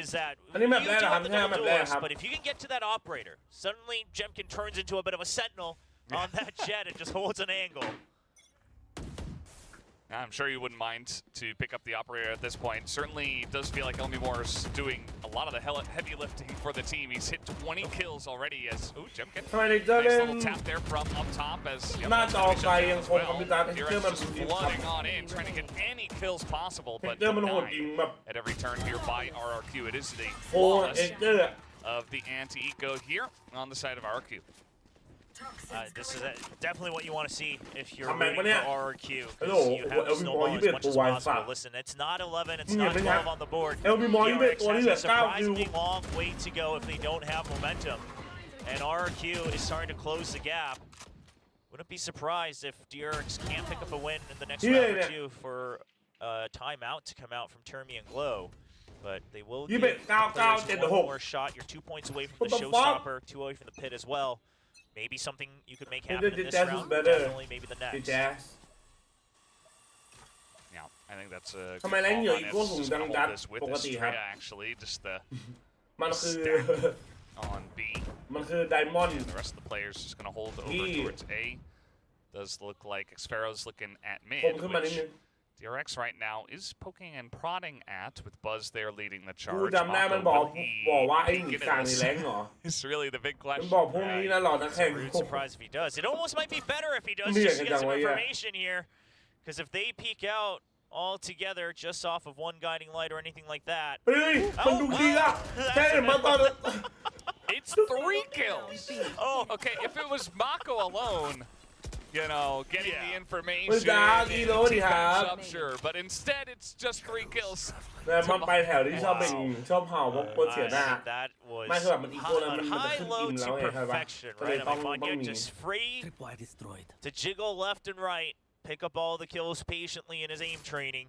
is that you อันนี้แมป do แรก have นะครับ the แค่แม double ปแรก doors, ครับ but if you can get to that operator, suddenly Jemkin turns into a bit of a sentinel on that jet and just holds an angle. I'm sure you wouldn't mind to pick up the operator at this point. Certainly does feel like Elmimore is doing a lot of the heavy lifting for the team. He's hit 20 kills already as, ooh, Jemkin. ทำไมเด็กจะ Nice เล่น little tap there from up top as หน้าจอไกลยังคง well. คอมพิวเตอร์เอ็กเกอร์ DRX มัน just flooding on in, trying to get any kills possible, เอ็ก but เกอร์มันโหด denied จริงแบบ at every turn here by RRQ. It is the โอ้เอ็ flawless กเกอร์ of the anti-eco here on the side of RRQ. This is definitely what you want to see if you're Come back, rooting man. for RRQ. ฮัลโหล Because you have to Elmimore snowball ยี่ as สิบ much ตั as วไว possible. สัตว์ Listen, it's not 11, it's มึงเห็น not ไหมครับ 12 on the board. Elmimore ยี่สิบ DRX ตัวนี่ has เหลื a อ9 คิว surprisingly long way to go if they don't have momentum. And RRQ is starting to close the gap. Wouldn't be surprised if DRX can't pick up a win in the next round or two for a timeout to come out from Termi and Glow. But they will give players one more shot. You're 2 points away from the showstopper, 2 away from the pit as well. Maybe something you could make happen in this JJaz is round. better. Definitely, maybe the next. JJaz Yeah, I think that's a ทำไมแรงเหยื่อ good อี call โก้ on it. สูง Just จัง gonna จัด hold this with ปกติครับ Estrella, actually, just the มันคือ on B. มันคือไดมอนด์ The rest of the players just gonna hold over Yeah. towards A. Does look like Xpharaoh's looking at คม mid, ขึ้นมานิด which นึง DRX right now is poking and prodding at, with Buzz there leading the กู charge. จำได้มัน Mako, บอก will he ว่าไอ้ห peek นี into กลางใน this? แรงเหรอ It's really the big มัน question. บอกพวกนี้นะหลอดนักแข่ง Rude surprise if he does. It almost might be better if he does Yeah, just to get some yeah. information here. Because if they peek out all together just off of one guiding light or anything like that, เฮ้ยมันดูดีอะแค่เห็นมาตอน It's 3 kills. Oh, okay. If it was Mako alone, you know, getting the information, up, sure. But instead, it's just 3 kills. แต่มันไปแถวที่ชอบเป็นชอบเห่าเพราะกลัวเสียหน้า that was ไม่คือแบบมันอีโก้แล้วมันจะ high ขึ้น low อินแล้ว to ไงใช่ปะ perfection, ก็เลย right? I ต้อง mean, ต้อง Vanya มี just free Tripwire destroyed. to jiggle left and right, pick up all the kills patiently in his aim training.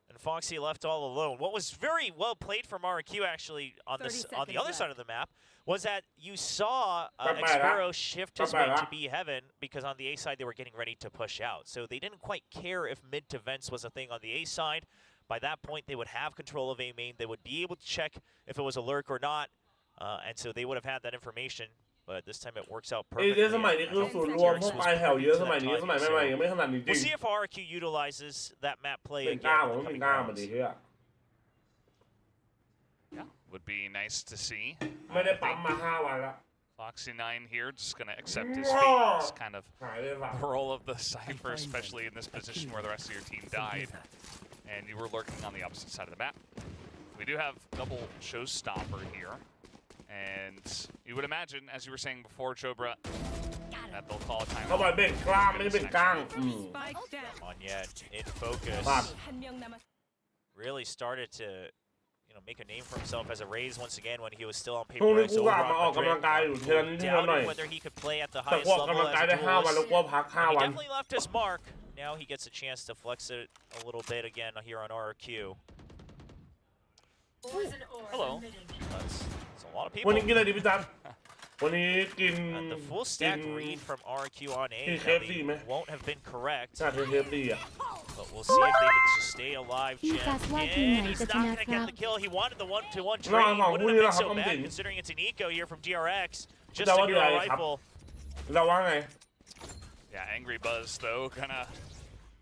And Foxy left all alone. What was very well played from RRQ actually on the 30 other seconds side of the map was that you saw Right, Xpharaoh shift his way right. to B heaven because on the A side they were getting ready to push out. So they didn't quite care if mid to vents was a thing on the A side. By that point, they would have control of A main. They would be able to check if it was a lurk or not. And so they would have had that information. But this time it works out เอ้ย perfectly. สมัยนี้คือศูนย์รวมพวกปลายแถวเยอะสมัยนี้สมัยใหม่ๆยังไม่ขนาดนี้จริ We'll ง see if RRQ utilizes that map play เป็น again กล้า in ผม the เป็น coming กล้ามา rounds. ดิเฮีย Yeah, would be nice to see. ไม่ได้ปั๊มมา5 วันละ Foxy 9 here, just gonna accept his fate. It's kind of หายเลยว่ะ the role of the Cypher, especially in this position where the rest of your team died, and you were lurking on the opposite side of the map. We do have double showstopper here, and you would imagine, as you were saying before, Chobra, that they'll call a เขาบอก timeout. เบ่งกล้ามไม่ได้เบ่งก้าง Spike down. On yet in focus. Bob. 한 명 남았. Really started to make a name for himself as a Raise once again when he was still on พรุ่ง paper นี้ race กู over กลับมาออก on กำลัง Madrid. กายอยู่เทีละนิดทีละหน่อย Doubted whether he could play at the แต่ highest กูออก level กำลัง as กาย a ได้5 วันแล้ว duelist. กูพัก He 5 วัน definitely left his mark. Now he gets a chance to flex it a little bit again here on RRQ. Hello. That's a lot of วัน people. นี้กินอะไรดีพี่จันวันนี้กิน The full stack read from RRQ on A Hey, now KFC, they man. won't have been correct, ชาติเทปดีอ่ะ but we'll see if they can just stay alive. He Jim. does what he And knows he's that not he going to get knows the kill. He wanted the 1-to-1 No, trade. no, Wouldn't we have been don't so have bad something. considering it's an eco here from DRX. Just That a would be hero nice, rifle. เราว่าไง Yeah, Angry Buzz, though, gonna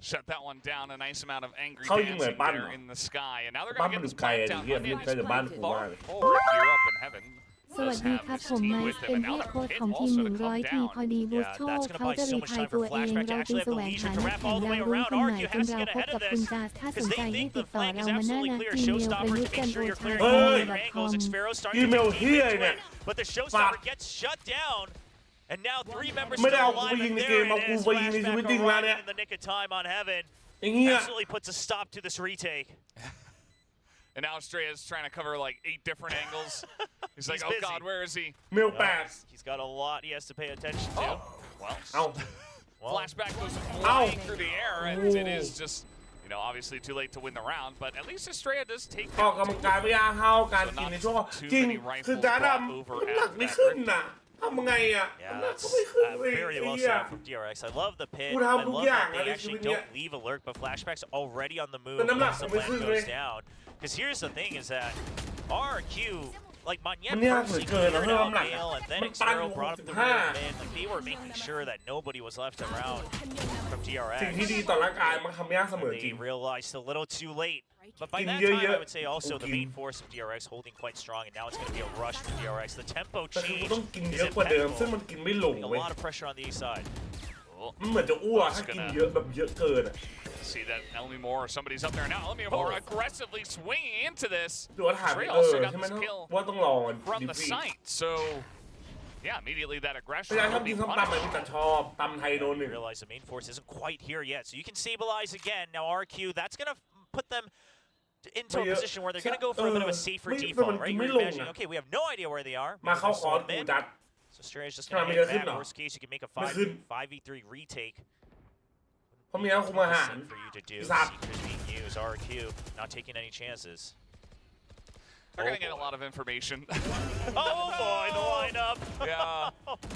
shut that one down. A nice amount of angry How you dancing gonna ban there him? in the sky. And now they're บ้าน gonna มัน get ดู this ไกล plant อ่ะ down. เฮีย Onion มันใกล้จากบ้านกู far มากเลย forward here up in heaven. สวัสดีครับผมไมค์เป็นเฮดโค้ชของทีม100 ทีพอดีบูสโชคเขาจะรีไทยตัวเองเราจึงแสวงหานักแข่งดาวรุ่งคนใหม่จนเราพบกับคุณจาสถ้าสนใจให้ติดต่อเรามาหน้านัดอีเมลประยุทธ์กันโอชา อีเมลเฮียเนี่ย But the showstopper gets shut down. And now 3 members ไม่ได้ still เอากูไป alive ยิง and ในเก there มเอา it กู is. ไปยิงในชีวิตจริง Flashback แล้วเนี่ย arriving in the nick of time on Heaven. อย่างเงี้ย Absolutely puts a stop to this retake. And now Australia's trying to cover like 8 different angles. He's like, He's oh busy. God, where is he? เมลแปด He's got a lot he has to pay attention to. Well, เอา Flashback goes flying through the air, and it is just, you know, obviously too late to win the round, but at least Australia does take ออกกำลังกายไม่ยากเท่าการกินในช่วงจริงคือจ้าดำน้ำหนักไม่ขึ้นน่ะทำไงอ่ะ Yeah, น้ำหนัก that's ก็ไม่ขึ้นเลย very ไอ้ well เหี้ย set from DRX. I love the pit. Good I how love good that yeah, they at actually least we don't leave alert, but Flashback's already on the move But I'm not once the gonna plan listen, goes right? down. Because here's the thing is that RRQ, like Magnet มันยากเหลือ purposely เกิน cleared นะเพิ่ม out น้ำหนัก Gale, and then มันตัน Xero อยู่ brought up the 65 rear mid. Like they were making sure that nobody was left around from สิ่งที่ DRX. ดีต่อร่างกายมันทำยากเสมอ And จริ they ง realized a little too late. But by Give that you time, your- I would say also the main okay. force of DRX holding quite strong, and now it's going to be a rush for DRX. The tempo แต่คือกู change ต้องกิน is เยอะกว่าเดิม ซึ่ง impeccable. มันกินไม่ลง Putting a เว้ย lot of pressure on the east side. Oh, มันเหมือนจะอ้วกถ้ากินเยอะแบบเยอะเกินอ่ะ see that Elmi Moore, somebody's up there now. Elmi Moore aggressively swinging into this. ดูว่าถาม Trey เออ also got ใช่ไหม this kill ว่าต้องลองอ่ะ from ดิ the ฟี site, so yeah, immediately that พ aggression ยายาม will ทำ be กินส้มตำแบบที่ punished. จันชอบตำไทยโดนหนึ่ง Realize the main force isn't quite here yet, so you can stabilize again. Now RQ, that's going to put them into a position where they're going to go for a bit of a safer default, right? You're imagining, okay, we have no idea where they are. มาเข้าคอร์ส Mid. กูจัด So Australia's just going to Come on, head Miguel, back. no. Worst case, you can make a Miguel. 5v3 retake. เพราะมีแล้วคุมอาหาร Something for you to do. Stop. Seekers being used. RQ not taking any chances. They're going to get a lot of information. Oh boy, the lineup. Yeah,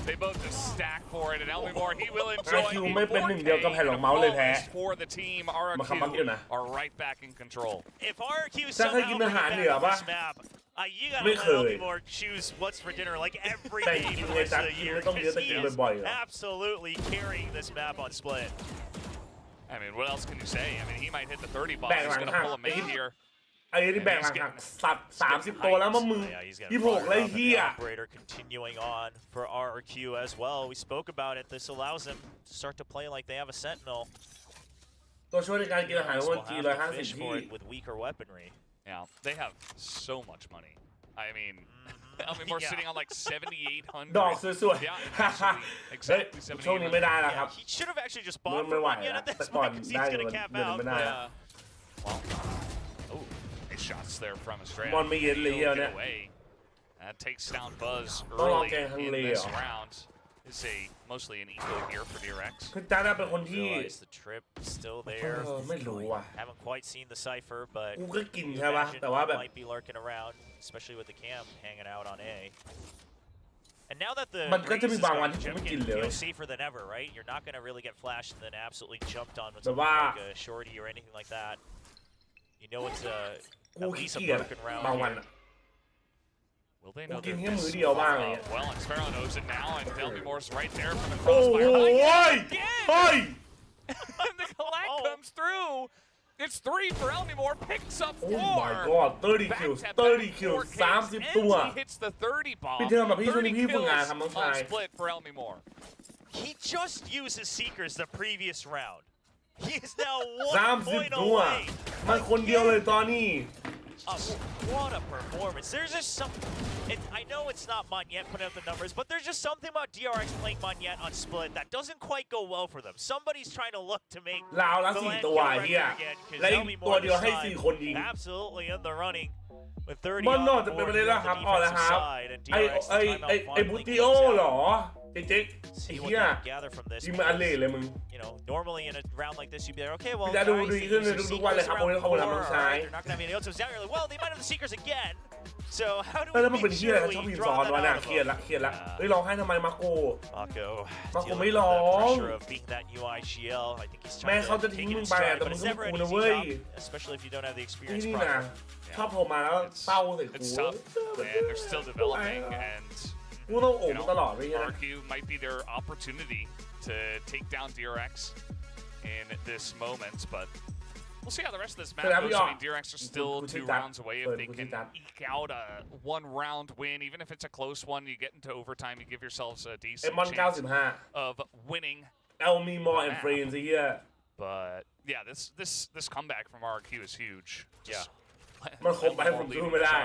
they both just stack for it, and Elmi Moore, he will enjoy RRQ a ไม่เป็นหนึ่งเดียวกับแผ่นรองเมาส์เลยแพ้ bonus for the team. มาคัมบักอยู่นะ RRQ are right back in control. If RQ จะเคย somehow กิน bring อาหาร it เหนือ back ปะ on this map, you gotta ไม่ let เคย Elmore choose what's for dinner like every แต่ day กิน for the ไง rest จั of ด the กิน year ไม่ต้องเยอะ because แต่ he กิน is บ่อยๆเหรอ absolutely carrying this map on Split. I mean, what else can you say? I mean, he might hit the 30 ball. Bang, He's going to bang, pull a main bang. here. ไอ้ที่แบ่งหลังหักสัตว์30 ตัวแล้วมั้งมึง Yeah, he's ยี่ gonna หก fire เลย up, and เฮี the ย operator continuing on for RRQ as well. We spoke about it. This allows them to start to play like they have a sentinel. ตัวช่วยในการกินอาหาร Else วัน will จี have to 150 fish ที่ for it with weaker weaponry. Yeah, they have so much money. I mean, Elmi Moore Yeah. sitting on like 7,800. ดอกสวย Yeah, ๆ actually, เฮ้ย exactly ช่วงนี้ไม่ 7,800. ได้แล้วครับ He should have actually just ไม่ bought ไม่ for ไหว one yet แล้ว at แต่ this ก่อน point because ได้ he's เดี๋ยว going to cap เดี๋ยว out. ไม่ได้ Yeah. Well, oh, nice shots there from Australia. บอลไม่เย็นเลยเฮีย Get เนี่ย away. That takes down Buzz Don't early lock in in Hungary, this oh. round. It's mostly an eco here for DRX. คือจ้าได้เป็นคนที่ Realize the trip is still เอ there. อไม่รู้ว่ะ Haven't quite seen the cipher, but กูก็กิน you ใช่ปะ imagine แต่ว่าแบบ might be lurking around, especially with the cam hanging out on A. And now that the มันก็จะมี Breeze has บางวัน gone ที่กูไม่ Jemkin, กินเลย you know, safer than ever, right? You're not going to really get flashed and then absolutely jumped on with แต่ something ว่า like a shorty or anything like that. You know it's กู at ขี้ least a เกียจ broken round บางวัน here. อะ Will they กู know กิน they're แค่มื้อ this เดียวบ้าง far อะไร out? เงี้ย Well, and Sparrow knows it now, and Delby Moore's right there from the โอ้โห crossfire. เฮ้ย And the collect comes through. It's 3 for Elmi Moore, picks up 4. Oh my god 30 kills 30 kills 30 ตัว He hits the 30 ball. พี่เทอมแบบพี่ช่วงนี้ 30 พี่ฝึกงาน kills ครับน้อง on ชาย split for Elmi Moore. He just used his Seekers the previous round. He is now 1 point 30 ตัว away. มันคนเดียวเลยตอนนี้ What a performance. There's just some... I know it's not Magnet putting up the numbers, but there's just something about DRX playing Magnet on Split that doesn't quite go well for them. Somebody's trying to look to make ลาวละ the 4 land ตัว kill เฮีย record again, และ because อีก Elmi ตัว Moore เดียว this ให้ time 4 คนยิง absolutely in the running with 30 มัน on น the อกจะเป็น board ไปได้ here แล้ว on ครับ the ออกแล้ว defensive ครับ side, and ไอ้ DRX ไอ้ timeout ไอ้ finally บูติ comes โอ out. เหรอไอ้เจ๊กไอ้ See what เหี้ย you can gather from this. ยิงมาอันเล่เลยมึง You know, normally in a round like this, you'd be like, okay, well, พี่จะดู guys, ดี they ขึ้น use เลย their ทุกๆวันเลย Seekers ครับ around เขา the ทำน้อง core, ชาย right? They're not going to have any else. So now you're like, well, they might have the Seekers again. So how do แล้ว we มันเป็น make เฮียอะไร sure ชอบ we พิมพ์ draw ซ้อน that วะน่ะ out of เครียด them? ละเครียดละเฮ้ยร้องไห้ทำไมมาโก Mako มาโก dealing ไม่ with ร้อ the ง pressure of being that UI GL. I think he's แม้ trying เขา to จะ take ทิ้ง it มึ in งไป stride, แต่ but มึง it's ก็ never กู an นะ easy เว้ย job, especially if you don't have the ที่ experience นี่ prior. นะชอบโทรมาแล้วเศร้าใส่กู It's tough, and they're still developing, and กูต้องโอบ you know, ตลอดไม่ใช่ไหม RQ might be their opportunity to take down DRX in this moment, but We'll see how the rest of this map But goes. yeah. I mean, DRX are still 2 rounds away if they can eke out a 1-round win. Even if it's a close one, you get into overtime, you give yourselves a decent chance of winning. Elmore and Friends here. But yeah, this comeback from RRQ is huge. Yeah. มันคงไปผมสู้ไม่ได้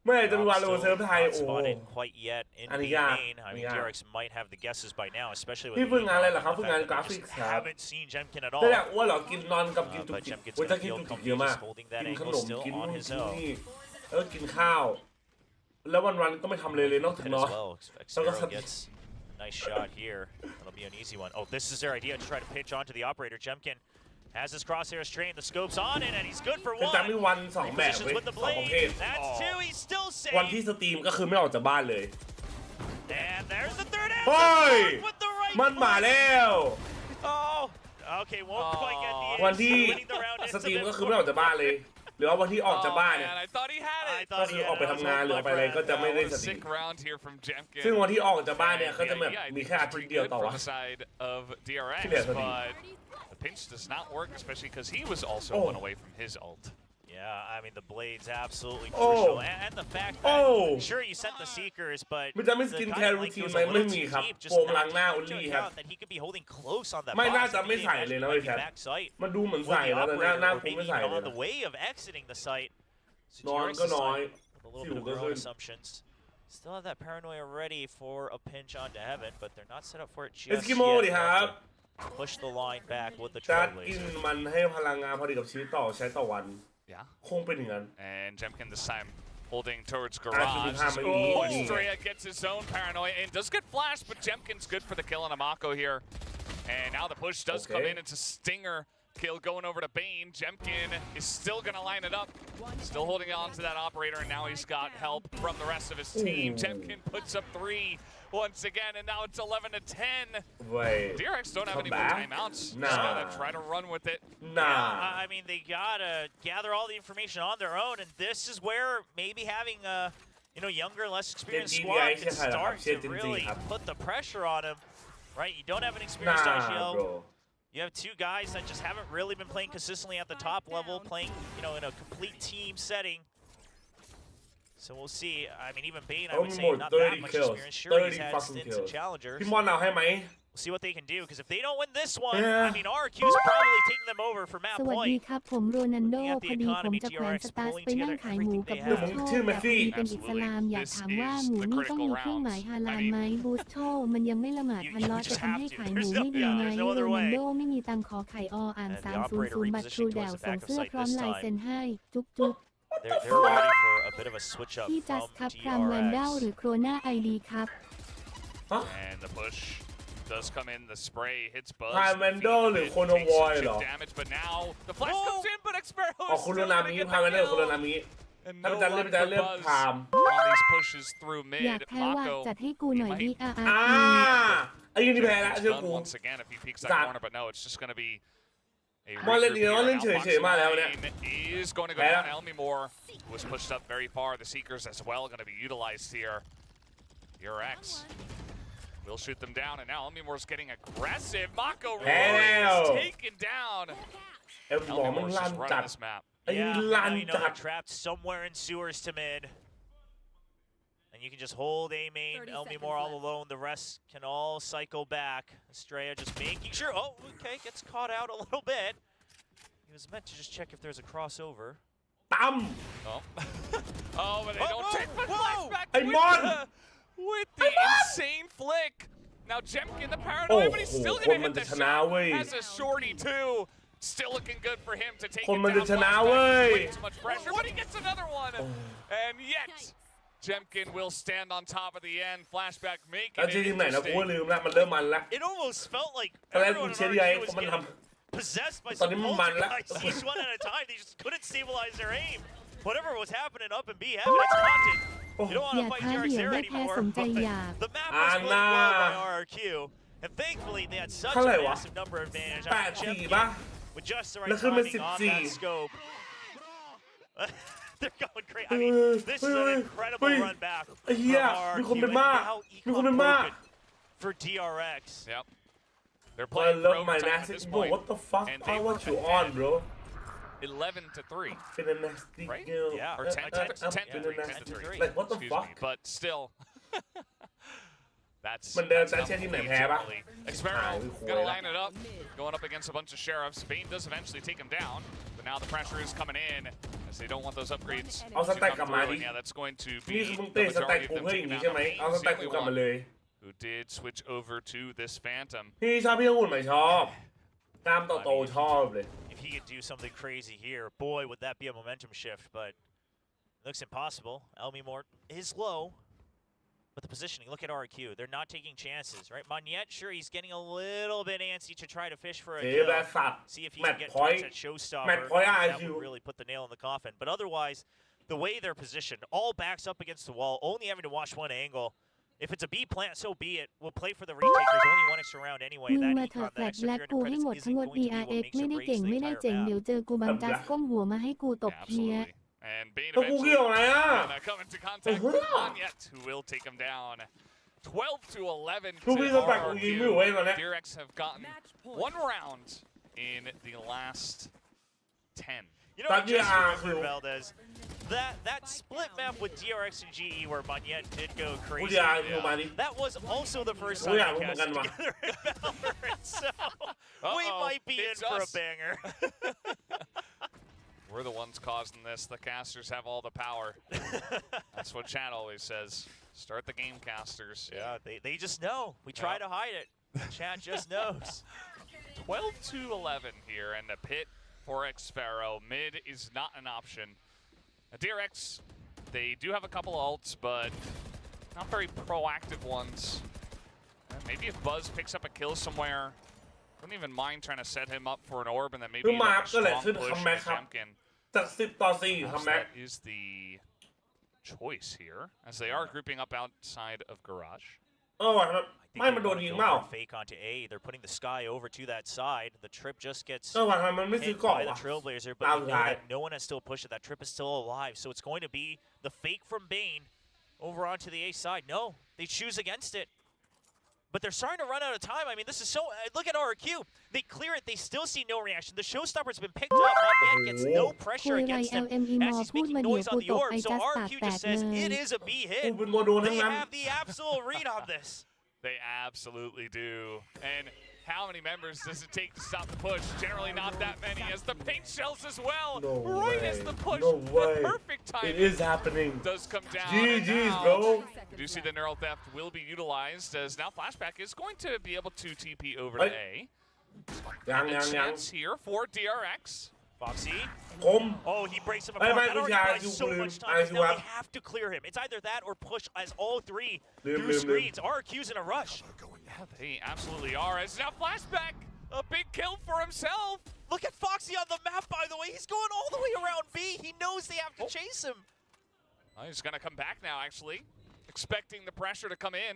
เมื่อไหร่จะมีวันโรเซิร์ฟไทย Not โอ้ spotted quite yet in อัน B นี้ยาก main. I อัน mean, นี้ยาก DRX might have the guesses by now, especially with พี่ฝึกงานอะไรเหรอครับฝึกงานกราฟิกครับ haven't seen Jemkin at แต่ all. แหละว่าเหรอกินนอนกับกินจุก But จิก Jemkin's โอ้ยถ้า gonna กิน feel จุกจิก comfy เยอะมาก just holding that กินข angle นม still กิน on นู่น his กิน own. นี่แล้วกินข้าวแล้ววันๆก็ไม่ทำเลยต้องถึง Hit นอน as well. แล้วก็ Xero gets a nice shot here. That'll be an easy one. Oh, this is their idea to try to pitch onto the operator. Jemkin has his crosshairs trained. The scope's on it, and he's good for แต่ one. จะมีวันสองแบบ Repositions เว้ย with the สองประเภท blade. That's two. He's still วันที่ safe. สตรีมก็คือไม่ออกจากบ้านเลย And there's the third เฮ้ย answer with the right มันมาแล้ว Oh, okay, won't quite get the ace. วันที่ Winning the round ส is ตรี a ม bit ก็คือไม่ออกจากบ้านเลย หรือว่าวันที่ออกจากบ้านเนี่ย I thought he had I it. ก็ thought คื he อ had ออกไป it. I ทำ was งานหรือออกไปอะไร holding ก็ my จะไม่ได้ What ส a ตรีม sick round here from Jemkin. ซึ่งวันที่ออกจากบ้านเนี่ยก็จะแบบ Yeah, I มี think แค่อา it's ทิต pretty ย์เดียว good ต่อ from วัน the side of DRX, Yeah, so but the pinch does not work, especially because he was also Oh. one away from his ult. Yeah, I mean, the blade's absolutely Oh. crucial. And the fact that, Oh. sure, you sent the Seekers, but มันจะไม่ส the กิน guy แคร์ like รู he ทีน was ไหม a ไม่ little มี too ครับ deep, just โกงล้างหน้า not อุล taking ลี่ into ครับ account that he could be holding close on that ไม่ box. น่า And จะ he ไม่ may ใส่เลย actually นะ might เว้ย be แคท back site มันดูเหมือน with ใส่ the แล้วแต่หน้า operator, หน้า or คุ้ม maybe ไม่ใส่ even เลย on นะ the way of exiting the site. So นอน DRX ก็ is น้อย with a little สิ bit ว of ก็ their ขึ้ own น assumptions. Still have that paranoia ready for a pinch onto heaven, but they're not set up for it เอส just กิโม yet. ดิครับ Push the line back with the การกิน trailblazer. มันให้พลังงานพอดีกับชีวิตต่อใช้ต่อวัน Yeah. คงเป็นอย่างนั้น And Jemkin this time holding towards Actually, garage. Hammer Oh, Lee. Straya gets his own paranoia and does get flashed, but Jemkin's good for the kill on Amako here. And now the push does come Okay. in. It's a stinger kill going over to Bane. Jemkin is still going to line it up. Still holding on to that operator, and now he's got help from the rest of his team. Ooh. Jemkin puts up 3 once again, and now it's 11-10. เว้ย DRX don't have any more Come back? timeouts. Just Nah. gotta try to run with it. น่า I mean, they gotta gather all the information on their own, and this is where maybe having a younger, less experienced Yeah, squad DRX can had a start shit to in really team. put the pressure on him. Right? You don't have an experienced nah IGL. bro You have 2 guys that just haven't really been playing consistently at the top level, playing in a complete team setting. So we'll see. I mean, even Bane, I would say, Almost not that 30 much kills. experience. Sure, 30 he's had fucking stints and kills. challengers. พี่มอนเอาให้ไหม We'll see what they can do, because if they don't win this one, Yeah. I mean, RRQ is probably taking them over for map สวัสดี point. ครับผมโรนัลโดพอดีผมจะแขวนสตาร์สไปนั่งขายหมูกับบูสโชแต่พอดีเป็นอิสลามอยากถามว่าหมูนี่ต้องมีเครื่องหมายฮาลาลไหมบูสโชมันยังไม่ละหมาดฮัลลอฮ์จะทำให้ขายหมูไม่ดีไหมโรนัลโดไม่มีตังขอไข่ออ่าง300บัตรทรูแดวส่งเสื้อพร้อมลายเซ็นให้จุ๊บจุ๊บ They're ready for a bit of a switch up พี่จัส from ครับพรามแลนด้า DRX. หรือโครนาไอดีครับ And the push does come in. The spray hits Buzz. Pramando Feet หรือ it โคโน takes วอย some เหรอ chip damage, but now the flash comes in, but Expero อ๋อ is คุ still โรนา gonna มิ get พามันเลือก the คุโรนา kill. มิ And ถ้า no เป็นจานเลือก luck เป็นจาน for เลือก Buzz พาม on these pushes through อยาก mid. แพ้ว่า Mako จัดให้กูหน่อยดิ อ่า RRQ ไอ้ยี่นี่แพ้ละ gets เชื่อ done กู once again if he peeks that Stop. corner, but no, it's just gonna be a บอลเล่น regroup ดีนะ here. ว่าเล่น Now เฉ Fox ยๆมากแล้วเนี่ย Nine is going to go แพ้ down. ละ Elmimore was pushed up very far. The Seekers as well going to be utilized here. DRX will shoot them down, and now Elmimore's getting aggressive. Mako Hell. is taken down. เอ็มหมอมึง Elmimore's ลั่น just จั running ด this map. ไอ้ Yeah, นี่ now ลั่น you know จัด they're trapped somewhere in sewers to mid. And you can just hold A main, 30 Elmimore all seconds alone. The rest can all cycle back. Estrella just making sure. Oh, okay, gets caught out a little bit. He was meant to just check if there's a crossover. ตั้ม Oh, oh, but they don't take the whoa. flashback Hey, with Mon. with the insane flick. Now Jemkin the paranoia, but he's still คน gonna มัน hit จะ the ชนะเว้ย shot. Has a shorty too. Still looking good for him to take คน it มัน down. จะชนะ Flashback เว้ย way too much pressure, but he gets another one. And yet, Jemkin will stand on top of the end. Flashback แล้ว making ที่ it ทีมไหนนะกูก็ interesting. ลืมละมันเริ่มมันละ It almost felt like ตอนแรก everyone กู in เชียร์ดีไอ้ RRQ เพ was ราะมันท getting possessed by ตอน some นี้มันมันละ poltergeist, each one at a time. They just couldn't stabilize their aim. Whatever was happening up in B heaven, it's haunted. You don't want อย่า to fight ท้า DRX เดี่ยว there ได้แพ้ anymore. สมใจ but อยาก The map was played well Anna. by RRQ, and thankfully they had such เท่าไหร่ a วะ massive number advantage. แป I ด mean, สี่ Jemkin ป่ะ with just the แล้ว right ขึ้นเป็น timing on 14 that scope. They're going great. I mean, this is an incredible run back ไอ้ from เหี้ย RRQ. มีคนเป็น And มาก now มีคนเป็นมาก Econ broken for DRX. Yep. They're ก็ playing เริ่ for มใหม่ overtime นะ at this บอก point. what the fuck And I they want were you ahead. on bro 11-3. เป็น a nasty Right? girl Yeah. Or 10 to 3. 10 to 3. like what the Excuse fuck me, but still. That's มันเดิน that's แต่เช่น how ที่ไหน we แพ้ปะ generally- Experiment หายไปคุย gonna ละ line it up, going up against a bunch of sheriffs. Bane does eventually take him down, but now the pressure is coming in as they don't want those upgrades เอา to สแต็ก come กลับมา through. ดิ And yeah, that's going to นี่ be คือมึง the เตะสแต็ก majority of กู them เพื่ออย่าง taking นี้ down. ใช่ไหม Bane เอา is ส the แต็ก only กูกลับมา one เลย who did switch over to this Phantom. พี่ชอบพี่องุ่นไหมชอบกล้ามโตๆชอบเลย If he could do something crazy here, boy, would that be a momentum shift, but it looks impossible. Elmi Mort is low, but the positioning, look at RRQ. They're not taking chances, right? Magnet, sure, he's getting a little bit antsy to try to fish for a เซฟ kill. และสัตว์ See if he แม can ตช์ get พอยต์ towards that showstopper. แมตช์พอยต์ That RRQ would really put the nail in the coffin. But otherwise, the way they're positioned, all backs up against the wall, only having to watch one angle. If it's a B plant, so be it. We'll play for the retake. There's only one extra round anyway. มึง That มาเถ econ, อะแฟล that ช extra แบล็ก period กู of ให้หมด presence ทั้งหมด isn't going to be what DRX makes ไม่ or ได้ breaks เก่ง the ไม่ได้ entire เจ๋ง map. เดี๋ยวเจอกูบังจัสก้มหัวมาให้กูตบ Yeah, เพีย absolutely. And Bane แล้วกู eventually เกี่ยวอะไรอ่ะ gonna come into contact with Magnet, who will take him down. 12-11 to ลูกพี่สแต็กกูยิงไม่อยู่ RRQ. เว้ยตอนเนี้ย DRX have gotten one round in the last 10. You know, I just Yeah. remembered, Valdez, that split map with DRX and GE where Magnet did go กู crazy. อยากดูมาดิ That was also the first Oh, time yeah, we we're casted gonna- together in Valorant, so we Uh-oh, might be in it's for a us. banger. We're the ones causing this. The casters have all the power. That's what Chad always says. Start the game, casters. Yeah, they just know. We try Yeah. to hide it. Chat just knows. 12-11 here, and the pit for Xfero. Mid is not an option. DRX, they do have a couple ults, but not very proactive ones. Maybe if Buzz picks up a kill somewhere, wouldn't even mind trying to set him up for an orb, and then maybe Good like map, a good, strong good push comeback, and huh? Temkin. จาก10-4 Perhaps คัมแบ็ก that is the choice here, as they are grouping up outside of Garage. เออว่ะ I think ไม่ they มันโดน wanna ยิง go เปล่า for a fake onto A. They're putting the sky over to that side. The trip just gets เออว่ะทำไมมันไม่ซื้อ hit เกาะ by the วะ Trailblazer, but we know that no one has still pushed it. That trip is still alive, so it's going to be the fake from Bane over onto the A side. No, they choose against it. But they're starting to run out of time. I mean, this is so... look at RRQ. They clear it. They still see no reaction. The showstopper's been picked up. Magnet gets no คุ pressure ยไร against him LME ม as อ he's พูด making มาเดี๋ยว noise กู on the ตบ orb. ไอ้ So จัสปาก RRQ แต just กเล says ย it is a B กู hit. เป็นโมโดนทั้ง They นั้น have the absolute read on this. They absolutely do. And how many members does it take to stop the push? Generally not that many, as the pink shells as well. No right way. as the push, No way. the perfect It timing is happening does come down. GG's And now, bro we do see the neural theft will be utilized, as now Flashback is going to be able to TP over to A. ยัง A ยัง chance here for DRX. Foxy. คม Oh, he breaks him Hey, apart. man, That already yeah, buys you so blew much him. time. I Now they see have to clear him. It's either that or push as all three Lim, through lim, screens. RRQ's in a rush. Yeah, they absolutely are. As now Flashback, a big kill for himself. Look at Foxy on the map, by the way. He's going all the way around B. He knows they have to chase him. Oh, he's going to come back now, actually. Expecting the pressure to come in.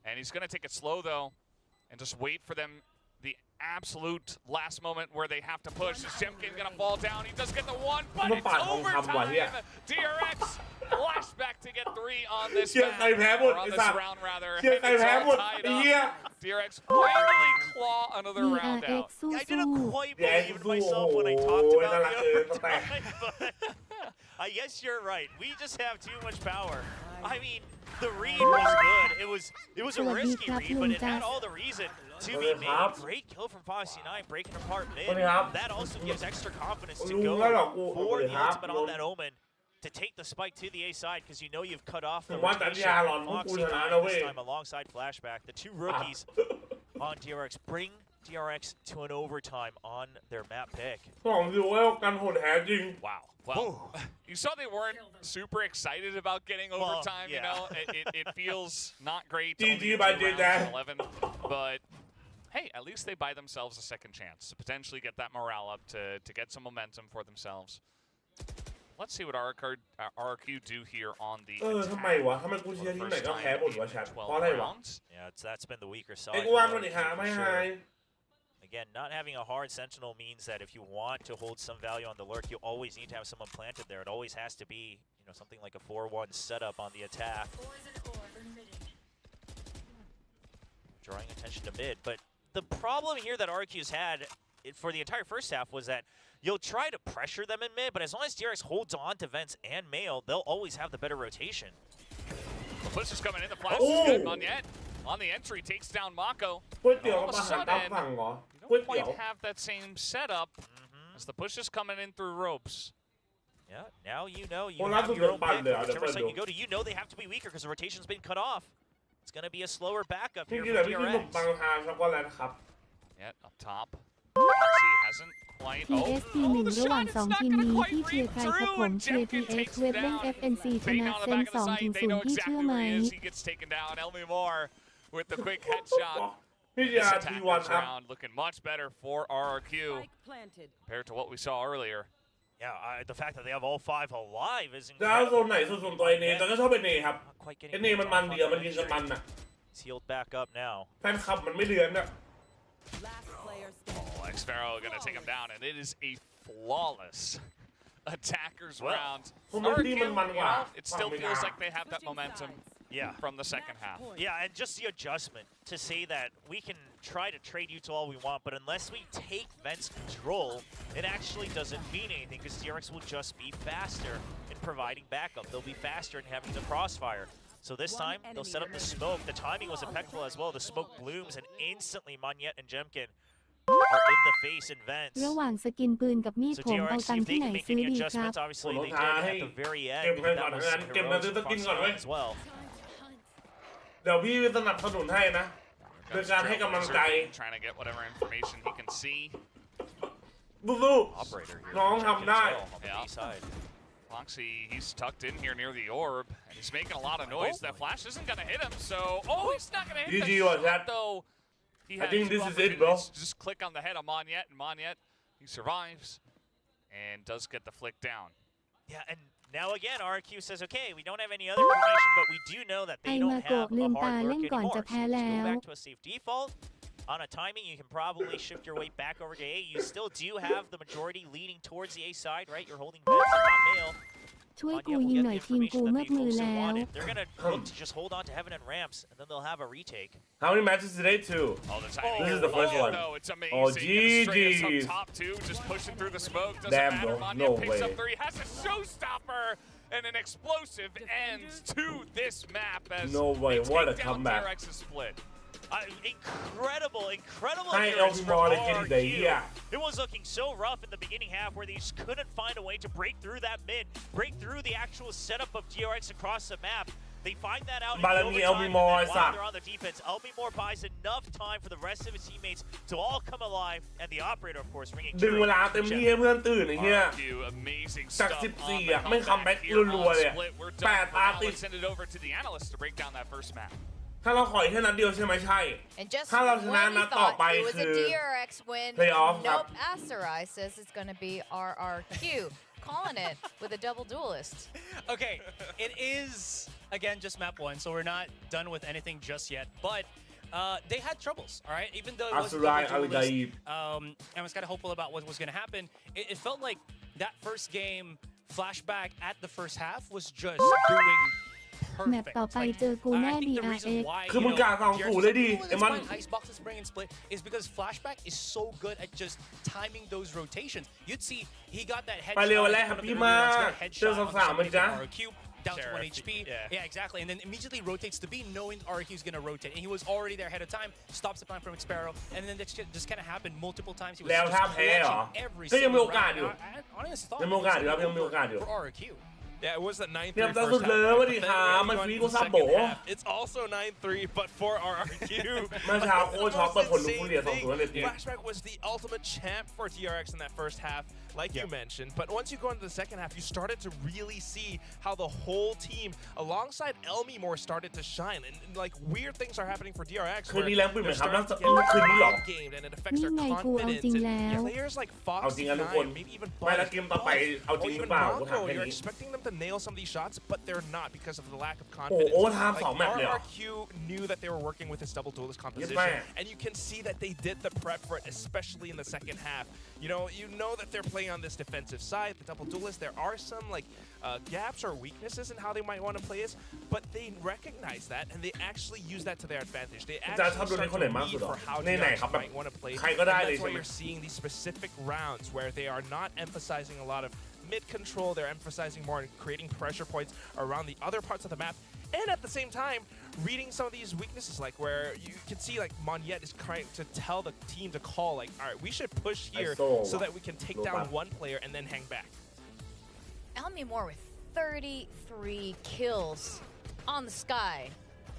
And he's going to take it slow, though, and just wait for them the absolute last moment where they have to push. Is Jemkin going to fall down? He does get the one, but Nó it's phản không hầm vào here. overtime. DRX Flashback to get 3 on this เชียร์ใคร map, แพ้หมด or on ไอ้ this สัตว์ round, rather. เชียร์ And ใคร it's แพ้ all หมด tied ไอ้เหี้ย up. DRX finally claw another round DRX out. สู้ I didn't สู้ quite Yeah, believe in it's myself when I cool. talked Oh, about I the like it. overtime, but I guess you're right. We just have too much power. I mean, the read was good. It was a risky read, but it had all the reason to be made. Great kill from Foxy 9, breaking apart mid. That also gives extra confidence to go for the ultimate on that Omen to take the spike to the A side, because you know you've cut off the rotation from Foxy 9 this time alongside Flashback. The two rookies on DRX bring DRX to an overtime on their map pick. ของดูว่ากันโหดแท้จริง Wow. Well, you saw they weren't super excited about getting overtime, yeah. you know? It feels not great. GG only by 2 rounds JJaz. in 11, but hey, at least they buy themselves a second chance to potentially get that morale up, to get some momentum for themselves. Let's see what RRQ do here on the ทำไม attack วะทำไมกูเชียร์ทีมไหน first ก็ time แพ้หมดวะ in แชทเพราะ 12 อะไรวะ rounds. Yeah, that's been the weaker ไอ้ side. กู for ว่างมัน RRQ หา for ไม่ sure. หาย Again, not having a hard sentinel means that if you want to hold some value on the lurk, you always need to have someone planted there. It always has to be, something like a 4-1 setup on the attack. Drawing attention to mid, but the problem here that RRQ's had for the entire first half was that you'll try to pressure them in mid, but as long as DRX holds on to Vents and Mail, they'll always have the better rotation. The push is coming in. The flash is good. Monyet on the entry takes down Mako. ก๋วยเตี๋ยวมาหันตามฝั่งเหรอ You ก๋วย don't เตี๋ยว quite have that same setup as the push is coming in through ropes. Yeah, now you know you Well, have that's your a own good pick. plan there. Whichever side you go to, you know they have to be weaker because the rotation's been cut off. It's going to be a slower backup จริ here งๆแหละ for พี่กินขนมปัง DRX. ทานช็อกโกแลตครับ Yet up top. Foxy hasn't quite. TST 1 ระหว่าง 2 ทีมนี้ที่เชียร์ใครครับผมเชียร์ TX เวทเล่น FNC ชนะเซน 2-0 ที่เชื่อไหม He gets taken down. Elmi Moore with the quick headshot. พี่ This ยา attack ทีวัน this ครับ round looking much better for RRQ Spike planted. compared to what we saw earlier. Yeah, the fact that they have all 5 alive is จะเอาโซน incredible. ไหนโซนตัวเอเนแต่ก็ชอบเป็นเนครับ Not quite เอ getting เนมันมันดีอะมันยิงกับมัน entry. น่ะ He's healed back up now. แฟนคลับมันไม่เดือนน่ะ Last player standing. Oh, X-Sparrow gonna take him down, and it is a flawless attacker's Well, round. ผมเป็น RRQ, ที่มัน you กว่า know, it still feels like they have that Switching momentum sides. Yeah. from the second half. Yeah, and just the adjustment to say that we can try to trade you to all we want, but unless we take Vent's control, it actually doesn't mean anything because DRX will just be faster in providing backup. They'll be faster in having the crossfire. So this time, they'll set up the smoke. The timing was impeccable as well. The smoke blooms, and instantly Monyet and Jemkin are in the face in Vents. ระหว่างสกินปืนกับมีด So ผมเอา DRX, ตัง see ค์ if ที่ they ไหน can make ซื้อ any ดีครับ adjustments. Obviously, they did at the very end. เก็บเงิน But ก่อน that was งั้นเก็บเงินซื้อสกินก่อนเว้ย as well. เดี๋ยวพี่สนับสนุนให้นะโดยการให้กำลังใจ Trying to get whatever information he can see. สู้ Operator here. ๆน้องทำได้ On the B side. Foxy, he's tucked in here near the orb, and he's making a lot of noise. That flash isn't going to hit him, so... Oh, he's not going to hit GG the was shot, that. though. He I had think two this is it, bro. opportunities to just click on the head of Monyet, and Monyet, he survives and does get the flick down. Yeah, and now again, RRQ says, okay, we don't have any other information, but we do know that they don't have a hard work anymore. So let's go back to a safe default. On a timing, you can probably shift your way back over to A. You still do have the majority leaning towards the A side, right? You're holding Vents and not Mail. ช่วย Monyet กู will ยิง get หน่ the อยทีม information กู that มื they ดมือ also แล้ว wanted. They're going to look to just hold on to Heaven and Ramps, and then they'll have a retake. How many matches today too Oh, the timing. This is the first one. No, it's amazing. Oh, Gonna straight us GG's. up top two, just pushing through the smoke. Doesn't Damn, matter. bro. Monyet No picks up way. three, has a showstopper, and an explosive end to this map as No way. they What a take down comeback. DRX's split. Incredible Hey, endurance from Elmore, get it there, RRQ. yeah. It was looking so rough in the beginning half where they just couldn't find a way to break through that mid, break through the actual setup of DRX across the map. They find that out in But I mean, overtime, and Elmore, then while suck. they're on the defense, Elmore buys enough time for the rest of his teammates to all come alive, and the operator, of course, ringing ดึงเวลาเต็มที่ให้เพื่อนตื่นไอ้เหี้ย RRQ, amazing จาก stuff 14 on อ่ะ the ไม่คัมแบ็ก comeback here รั on วๆเลย split. We're แป done ด for ตา now. ติด Let's send it over to the analysts to break down that first map. ถ้าเราขอแค่นัดเดียวใช่ไหมใช่ And just ถ้าเราชนะ when นั we ดต่อ thought ไป it was คื a อ DRX win, playoff ครับ nope, Asterai says it's going to be RRQ. Calling it with a double duelist. Okay, it is, again, just map one, so we're not done with anything just yet. But they had troubles, all right? Even though it was a Asterai double duelist, Al-Ghaib. I was kind of hopeful about what was going to happen. It felt like that first game, Flashback at the first half, was just doing แมป perfect. ต่อไปเจอกูแน่ I think the reason DRX why คือมึงกล้าสองศูนย์เลยดิไอ้มัน Ice boxes bring and split is because Flashback is so good at just timing those rotations. You'd see he got that headshot. ไปเร็ววันแรก in front of happy the rear, มาก got a headshot เจอ on สาวๆมัน somebody จ้ะ from RRQ, down to 1 Sheriff, HP. yeah. Yeah, exactly. And then immediately rotates to B, knowing RRQ is going to rotate. And he was already there ahead of time, stops the plan from Sparrow, and then that just kind of happened multiple times. He was แล้ว just ถ้าแพ้เหรอ clutching every ก็ยังมี single โอกาส round. อยู่ I honestly thought ยัง it มีโอกาส was อยู่ครับยังมีโอกาสอยู่ for RRQ. Yeah, it was at 9-3 Yeah, that's first what half, Lil but then Hả, when mà you go phí into có the sắp second bổ. half, it's also 9-3, but for RRQ. เมื่อเช้าโค้ชช็อปเปิดผลลูก Insane ผู้เรียน thing. 2-0ในทีม Flashback was the ultimate champ for DRX in that first half, like you mentioned. But once you go into the second half, you started to really see how the whole team, alongside Elmi Moore, started to shine. And like weird things are happening for DRX. คืนนี้แรงปืนไหม they're ครับ starting to แล้ว get คืนนี้เหรอ gamed, and it affects their นี่ไงกูเอา confidence. จริงแล้ว And players like เอาจริง Foxy นะทุกคน maybe even ไม่แล้วเกมต่อไปเอาจริง or หรือ even เปล่ากูถาม Mako, แค่ you're นี้ expecting them to nail some of these shots, but they're not because of the lack of โอ้ confidence. โอ้ทำสองแมตช์เลยเหรอ RRQ knew that they were working with this double duelist composition, man. and you can see that they did the prep for it, especially in the second half. You know that they're playing playing on this defensive side, the double duelist, there are some like gaps or weaknesses in how they might want to play this, but they recognize that and they actually use that to their advantage. They actually start to read for how DRX might want to play, and that's why you're seeing these specific rounds where they are not emphasizing a lot of mid control. They're emphasizing more on creating pressure points around the other parts of the map, and at the same time reading some of these weaknesses, like where you can see like Monyet is trying to tell the team to call like, all right, we should push here so that we can take down one player and then hang back. Elmi Moore with 33 kills on the sky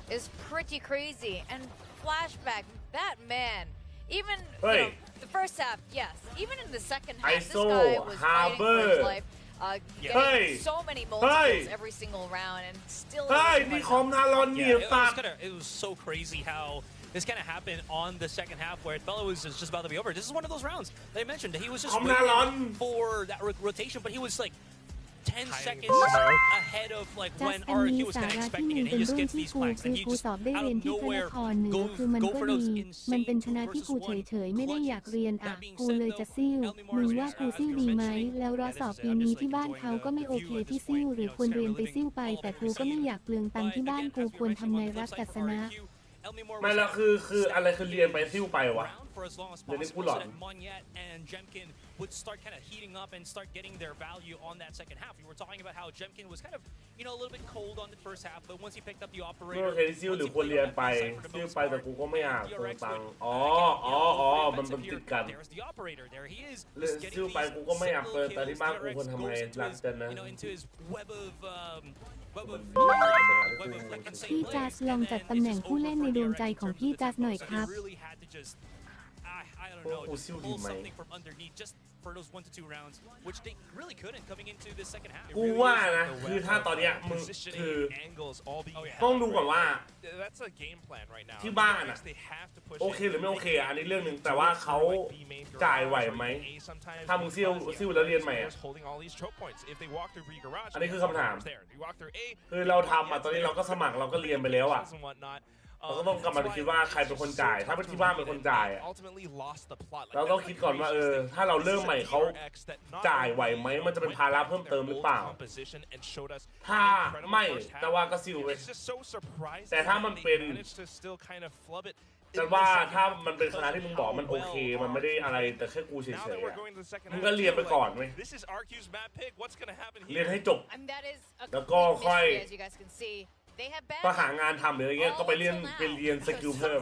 is pretty crazy, and Flashback, that man, even you know, the first half, yes, even in the second half, this guy was fighting for his life, getting so many multiples every single round, and still. It was so crazy how this kind of happened on the second half where it felt it was just about to be over. This is one of those rounds that I mentioned that he was just waiting for that rotation, but he was like 10 seconds ahead of like when RRQ was kind of expecting it. He just gets these flanks and he just out of nowhere go for those insane มันเป็นชนะที่กูเฉยๆไม่ได้อยากเรียนอ่ะกูเลยจะซิ่วมึงว่ากูซิ่วดีไหมแล้วรอสอบปีนี้ที่บ้านเขาก็ไม่โอเคที่ซิ่วหรือควรเรียนไปซิ่วไปแต่กูก็ไม่อยากเปลืองตังค์ที่บ้านกูควรทำไงรักกัศนะไม่แล้วคืออะไรคือเรียนไปซิ่วไปวะเดี๋ยวนี้กูหลอน would start kind of heating up and start getting their value on that second half. We were talking about how Jemkin was kind of, you know, a little bit cold on the first half, but once he picked up the operator, โอเคซิ่วหรือควรเรียนไปซิ่วไปแต่กูก็ไม่อยากเปลืองตังค์มันติดกันซิ่วไปกูก็ไม่อยากเปลืองแต่ที่บ้านกูควรทำไงรักกันนะพี่จัสลองจัดตำแหน่งผู้เล่นในดวงใจของพี่จัสหน่อยครับกูซิ่วดีไหมกูว่านะคือถ้าตอนเนี้ยมึงคือต้องดูก่อนว่าที่บ้านอะโอเคหรือไม่โอเคอันนี้เรื่องหนึ่งแต่ว่าเขาจ่ายไหวไหมถ้ามึงซิ่วแล้วเรียนใหม่อะอันนี้คือคำถามคือเราทำอะตอนนี้เราก็สมัครเราก็เรียนไปแล้วอะเราก็ต้องกลับมาคิดว่าใครเป็นคนจ่ายถ้าเป็นที่บ้านเป็นคนจ่ายเราต้องคิดก่อนว่าถ้าเราเริ่มใหม่เขาจ่ายไหวไหมมันจะเป็นภาระเพิ่มเติมหรือเปล่าถ้าไม่แต่ว่าก็ซิลไปแต่ถ้ามันเป็นแต่ว่าถ้ามันเป็นคณะที่มึงบอกมันโอเคมันไม่ได้อะไรแต่แค่กูเฉยๆมึงก็เรียนไปก่อนไหมเรียนให้จบแล้วก็ค่อยก็หางานทำหรืออะไรเงี้ยก็ไปเรียนสกิลเพิ่ม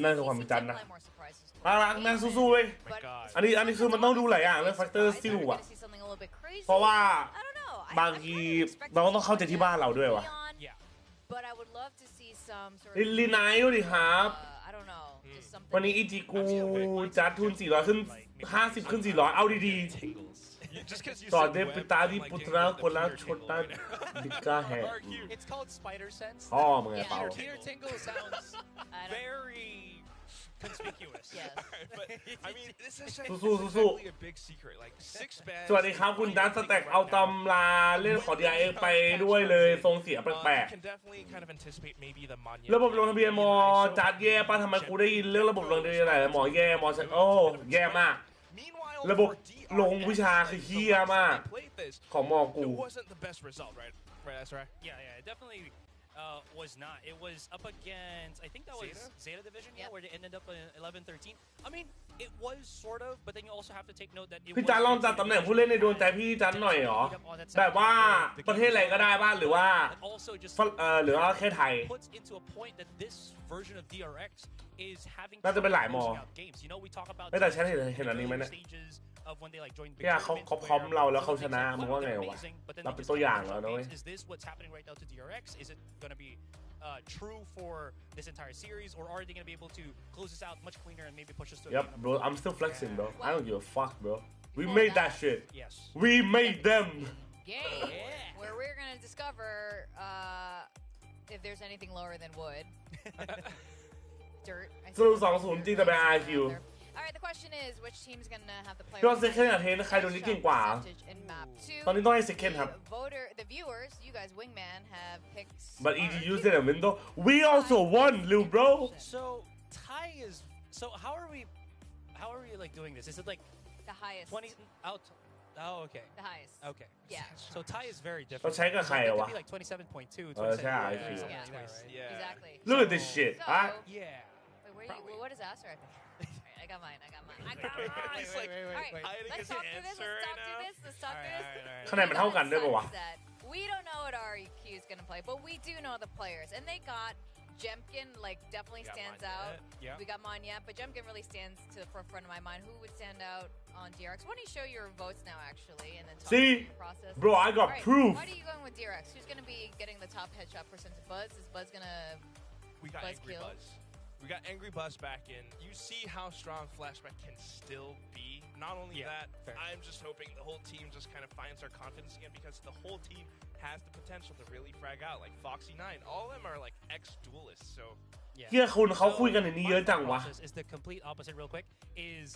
นั่นคือความจันนะรักนั่งสู้ๆเว้ยอันนี้คือมันต้องดูหลายอย่างเรื่องแฟกเตอร์ซิลอะเพราะว่าบางทีเราก็ต้องเข้าใจที่บ้านเราด้วยวะลีไนท์ดิครับวันนี้อีจีกูจัดทุน400ขึ้น50ขึ้น400เอาดีๆสอนเดปิตาดิปุตระคนละชนตันดิกาแฮอ๋อมึงไงเปล่าสู้สวัสดีครับคุณดันสแต็กเอาตำราเล่นขอ DRX ไปด้วยเลยทรงเสียแปลกๆระบบลงทะเบียนมอจัดแย่ป่ะทำไมกูได้ยินเรื่องระบบลงทะเบียนอะไรหมอแย่มอโอ้แย่มากระบบลงวิชาคือเฮี้ยมากของมอกู was not. It was up against, I think that was Zeta Division, where they ended up in 11-13. I mean, it was sort of, but then you also have to take note that it was... พี่จันลองจัดตำแหน่งผู้เล่นในดวงใจพี่จันหน่อยเหรอแบบว่าประเทศอะไรก็ได้บ้างหรือว่าแค่ไทยน่าจะเป็นหลายมอไม่แต่ฉันเห็นอันนี้ไหมเนี่ยเนี่ยเขาพร้อมเราแล้วเขาชนะมึงว่าไงวะเราเป็นตัวอย่างแล้วนะเว้ยtrue for this entire series, or are they going to be able to close this out much cleaner and maybe push us to Yep, bro, I'm still flexing, bro. I don't give a fuck, bro. We made that shit. Yes. We made them. Where we're going to discover if there's anything lower than wood. Dirt. 2-0 จริงแต่เป็น RRQ Alright, the question is which team is going to have the player ก็ second กับ 10 ใครโดนนี้เก่งกว่าตอนนี้ต้องให้ second ครับ The viewers, you guys wingman have picked But EG used it in a window. We also won, little bro. So Thai is So how are we like doing this? Is it like The highest. 20 out? Oh, okay. The highest. Okay. Yeah. So tie is very เขา different. ใช้กับใคร So it วะ could be like 27.2, ใช่ 27.3, I see. something like that, right? Yeah. Exactly. Look at this shit So, huh Yeah. Wait, where Probably. you, what is Aster? Alright, I got mine. I got mine. He's like, Alright, hiding let's his talk through this. answer Let's talk right through now. this. Let's talk through this. คะแนนมันเท่ากันด้วยปะวะ Sunset. We don't know what RRQ is gonna play, but we do know the players, and they got Jemkin. Like definitely got stands Monyet. out. Yeah. We got Monyet, but Jemkin really stands to the forefront of my mind. Who would stand out on DRX? Why don't you show your votes now, actually, and then talk See? through the process? Bro, I got Alright, proof. Why are you going with DRX? Who's gonna be getting the top headshot percentage? Buzz? Is Buzz gonna? We got Buzz Angry kill. Buzz. We got Angry Buzz back in. You see how strong Flashback can still be. Not only Yeah, that, fair. I'm just hoping the whole team just kind of finds their confidence again because the whole team has the potential to really frag out. Like Foxy 9, all of them are like ex-duelists. So Yeah. เฮียคุณเขาคุยกันในนี้เยอะจังวะ Is the complete opposite real quick is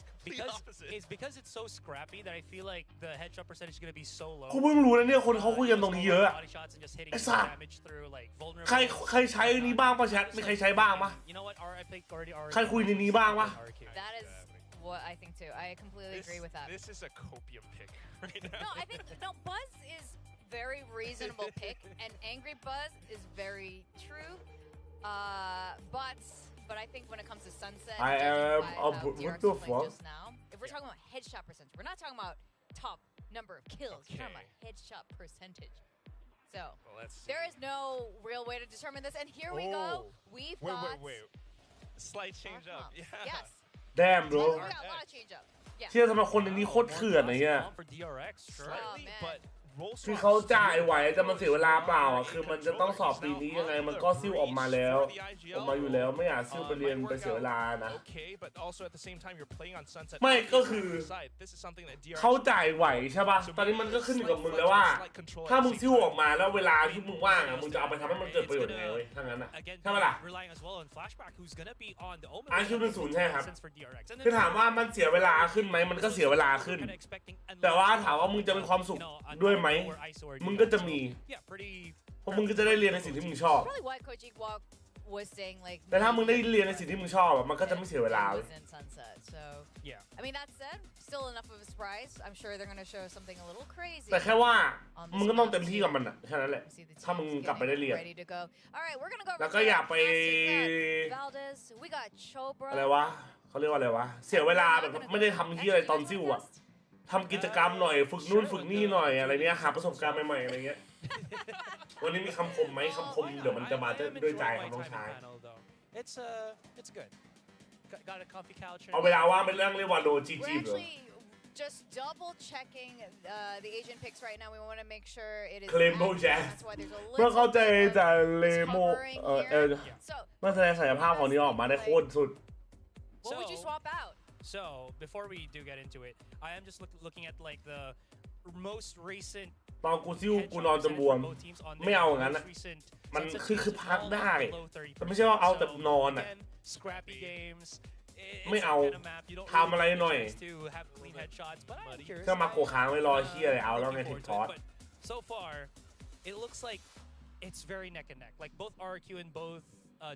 because it's so scrappy that I feel like the headshot percentage is going to be so low. กูเพิ่งรู้นะเนี่ยคนเขาคุยกันตรงนี้เยอะอะ Body shots and just hitting ไอ้สัส damage through like vulnerable. ใครใช้อันนี้บ้างปะแชทมีใครใช้บ้างปะ You know what? I think already ใครคุยในนี้บ้างวะ RRQ. That is what I think too. I completely agree with that. This is a copium pick right now. No, I think Buzz is very reasonable pick, and Angry Buzz is very true. But I think when it comes to Sunset, I judging am by a how what DRX the was playing fuck? just now, if we're talking about headshot percentage, we're not talking about top number of kills. We're talking about headshot percentage. So Well, let's see. there is no real way to determine this, and here we go. Oh. We Wait, fought. Slight change up. Yeah. Yes. Damn We bro got a lot of change up. Yeah. เชื่อทำไมคนในนี้โคตรเถื่อนไอ้เหี้ย For DRX, sure. Slightly, man. but roll คือ swap เขาจ่าย still ไหวแต่มันเสียเวลาเปล่า on อ่ะ a คือมันจะต้องสอบ controller. ปี He's นี้ now ยังไง on มัน the ก็ซิ่วออกมาแล้ว race for the IGL ออกมาอยู่แล้วไม่อยากซิ่วไปเรียน might ไป work เสียเวลา out นะ okay, but also at the same time you're playing on Sunset. ไม่ก็คือ This is something that DRX เขาจ่ายไหวใช่ป่ะ ตอนนี้มันก็ขึ้นอยู่กับมึงแล้วว่า ถ้ามึงซิ่วออกมาแล้วเวลาที่มึงว่างอ่ะมึงจะเอาไปทำให้มันเกิดประโยชน์ยังไงเว้ยถ้างั้นอ่ะ Again, ใช่ป่ะล่ะ relying as well on Flashback, who's gonna be on the Omen. RRQ เป็นศูนย์ใช่ครับ For DRX. And then คือถามว่ามันเสียเวลาขึ้นไหมมันก็เสียเวลาขึ้น kinda expecting a แต่ว่าถามว่ามึงจะมีความสุข you know, a ด้วยไหม lower ISO or มึงก็จะ defense. มี Yeah, pretty. เพราะมึงก็จะได้เรียนในสิ่งที่มึงชอบ Probably why Coach Igwok was saying like. แต่ถ้ามึงได้เรียนในสิ่งที่มึงชอบอ่ะมันก็จะไม่เสียเวลาเว้ย was in Sunset, so Yeah. I mean that said, still enough of a surprise. I'm sure they're gonna show something a little crazy. แต่แค่ว่ามึงก็ต้องเต็มที่กับมันอ่ะแค่นั้นแหละ We see the ถ้ามึง teams กลับไปได้เรียน ready to go. All right, we're gonna go. แล้วก็อย่าไป Valdez. We got Chobra. อะไรวะเขาเรียกว่าอะไรวะเสียเวลาแบบไม่ได้ทำที่อะไรตอนซิ่วอ่ะทำกิจกรรมหน่อยฝึกนู่นฝึกนี่หน่อยอะไรเนี้ยหาประสบการณ์ใหม่ๆอะไรเงี้ยวันนี้มีคำคมไหมคำคมเดี๋ยวมันจะมาด้วยใจครับน้องชาย It's good. Got a comfy couch. เอาเวลาว่างไปเรื่องเรียกว่าโลจี We're จีเหรอ actually just double checking the Asian picks right now. We want to make sure it is. Rainbow accurate. Jazz That's why there's a เมื่อ little เข้าใจ bit of จากเลโม covering here. So เมื่อแสดงศักยภาพของนี้ออกมาได้โคตรสุด what would you swap out? So before we do get into it, I am just looking at like the most recent ตอนกูซิ่วกูนอนจนบวม ไม่เอาอย่างนั้นอะ มันคือพักได้แต่ไม่ใช่ว่าเอาแต่นอนอ่ะ scrappy games ไม่เอาทำอะไรหน่อย เครื่องมาโกค้างไว้รอเชี่ยอะไรเอาแล้วไงถึงทอด So far it looks like it's very neck and neck. Like both RRQ and both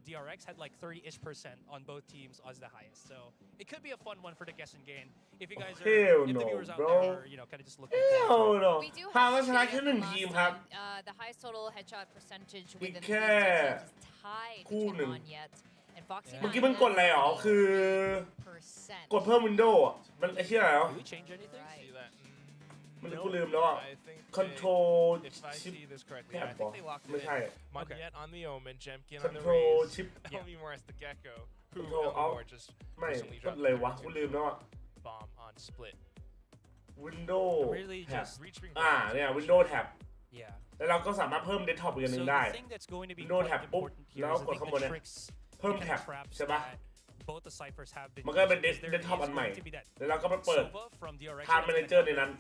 DRX had like 30-ish% on both teams as the highest. So it could be a fun one for the guess and gain. If you guys are, Hell if the no, viewers out bro. there are, you know, kind of just looking โอ้ forward to it. โห We do ทาง have ก็ to ชนะ check แค่หนึ่ง last ทีมครับ time. The highest total headshot percentage อีก within แค่ the is tied คู่ to หนึ่ง Monyet and Foxy เมื่อกี้มันกดอะไรหรอคือกดเพิ่มวินโดว์มันไอ้เชี่ยอะไรหรอ Do we change anything? Right. See that? มันกูลืมแล้วอ่ะ I think Control if I chip see this correctly, tab I think they locked ไม่ it ใช่ in. Monyet on the Omen, Jemkin on the Control Raze, chip Elmimore as the Gecko, who Control Elmimore just ไม่ recently กด dropped อะไรวะ the กูลืมแล้วอ่ะ bomb on Split. วินโดว์ Really แท็บ just Reach ring เนี่ยวินโดว์แท็บ yeah. แล้วเราก็สามารถเพิ่มเดสก์ท็อปอีกอันห So นึ่ง the ได้ thing that's going to be Window quite tab ปุ๊บ important here แล้ว is I กด think ข้างบน the เนี่ย tricks เพิ่ม and แท็บ traps ใช่ปะ that both the ciphers have been มันก็เป็น using, เด is สก์ท็อป there อั is นใหม่ going to be that แล้วเราก็ไปเปิด Sova from DRX ทาร์ม that's แมเน gonna เจอร์ในนั้น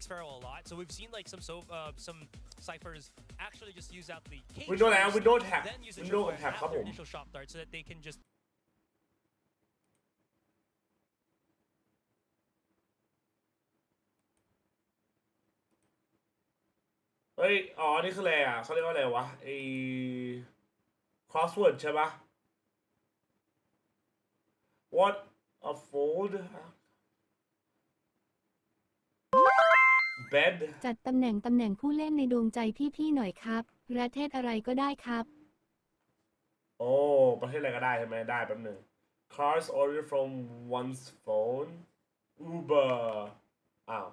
Xferro a lot. So we've seen like some ciphers actually just use out the cage Window แล้ว first, Window tab then use the Window tripwire tab ครับ after ผม initial shot dart so that they can just เฮ้ย อ๋อ นี่คืออะไรอ่ะเขาเรียกว่าอะไรวะไอ้ crossword ใช่ปะ what a fold bed จัดตำแหน่งผู้เล่นในดวงใจพี่ๆหน่อยครับประเทศอะไรก็ได้ครับ โอ้ประเทศอะไรก็ได้ใช่ไหมได้แป๊บหนึ่ง cars ordered from one's phone Uber อ้าว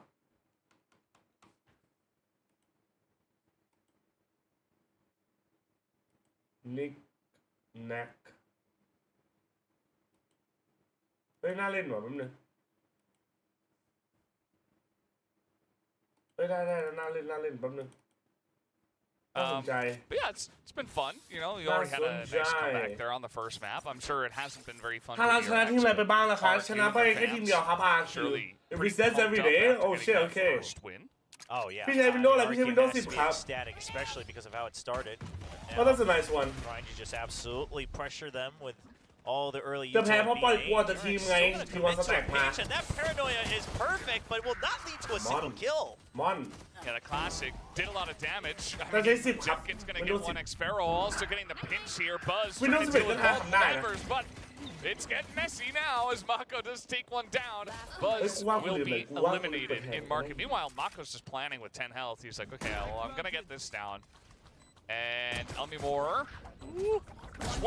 นิกแน็กเฮ้ยน่าเล่นหว่ะแป๊บนึงเฮ้ยได้น่าเล่นแป๊บนึงน่าสนใจ But yeah, it's been fun. You know, you already had a nice comeback there on the first map. I'm sure it hasn't been very fun. ถ้าเราชนะทีมอะไรไปบ้างล่ะครับชนะไปแค่ทีมเดียวครับRRQ It resets every day oh shit okay Oh yeah. พี่ใช้ Windows อะไรพี่ใช้ Windows 10 ครับ Static, especially because of how it started. Oh that's a nice one Trying to just absolutely pressure them with all the early จะแพ้เพราะปล่อยกลัวแต่ทีมไงทีมวันสแต็กมา And that paranoia is perfect, but will not lead to a single kill. มอน Yeah, the classic did a lot of damage. That's a zip, Jipkin's gonna get one X-Sparrow, also getting the pinch here. Buzz trying Windows to deal 10 with ก็ both ทำได้นะ members, but it's getting messy now as Mako does take one down. Buzz will be eliminated in market. Meanwhile, Mako's just planning with 10 health. He's like, okay, well, I'm gonna get this down. And Elmi Moore,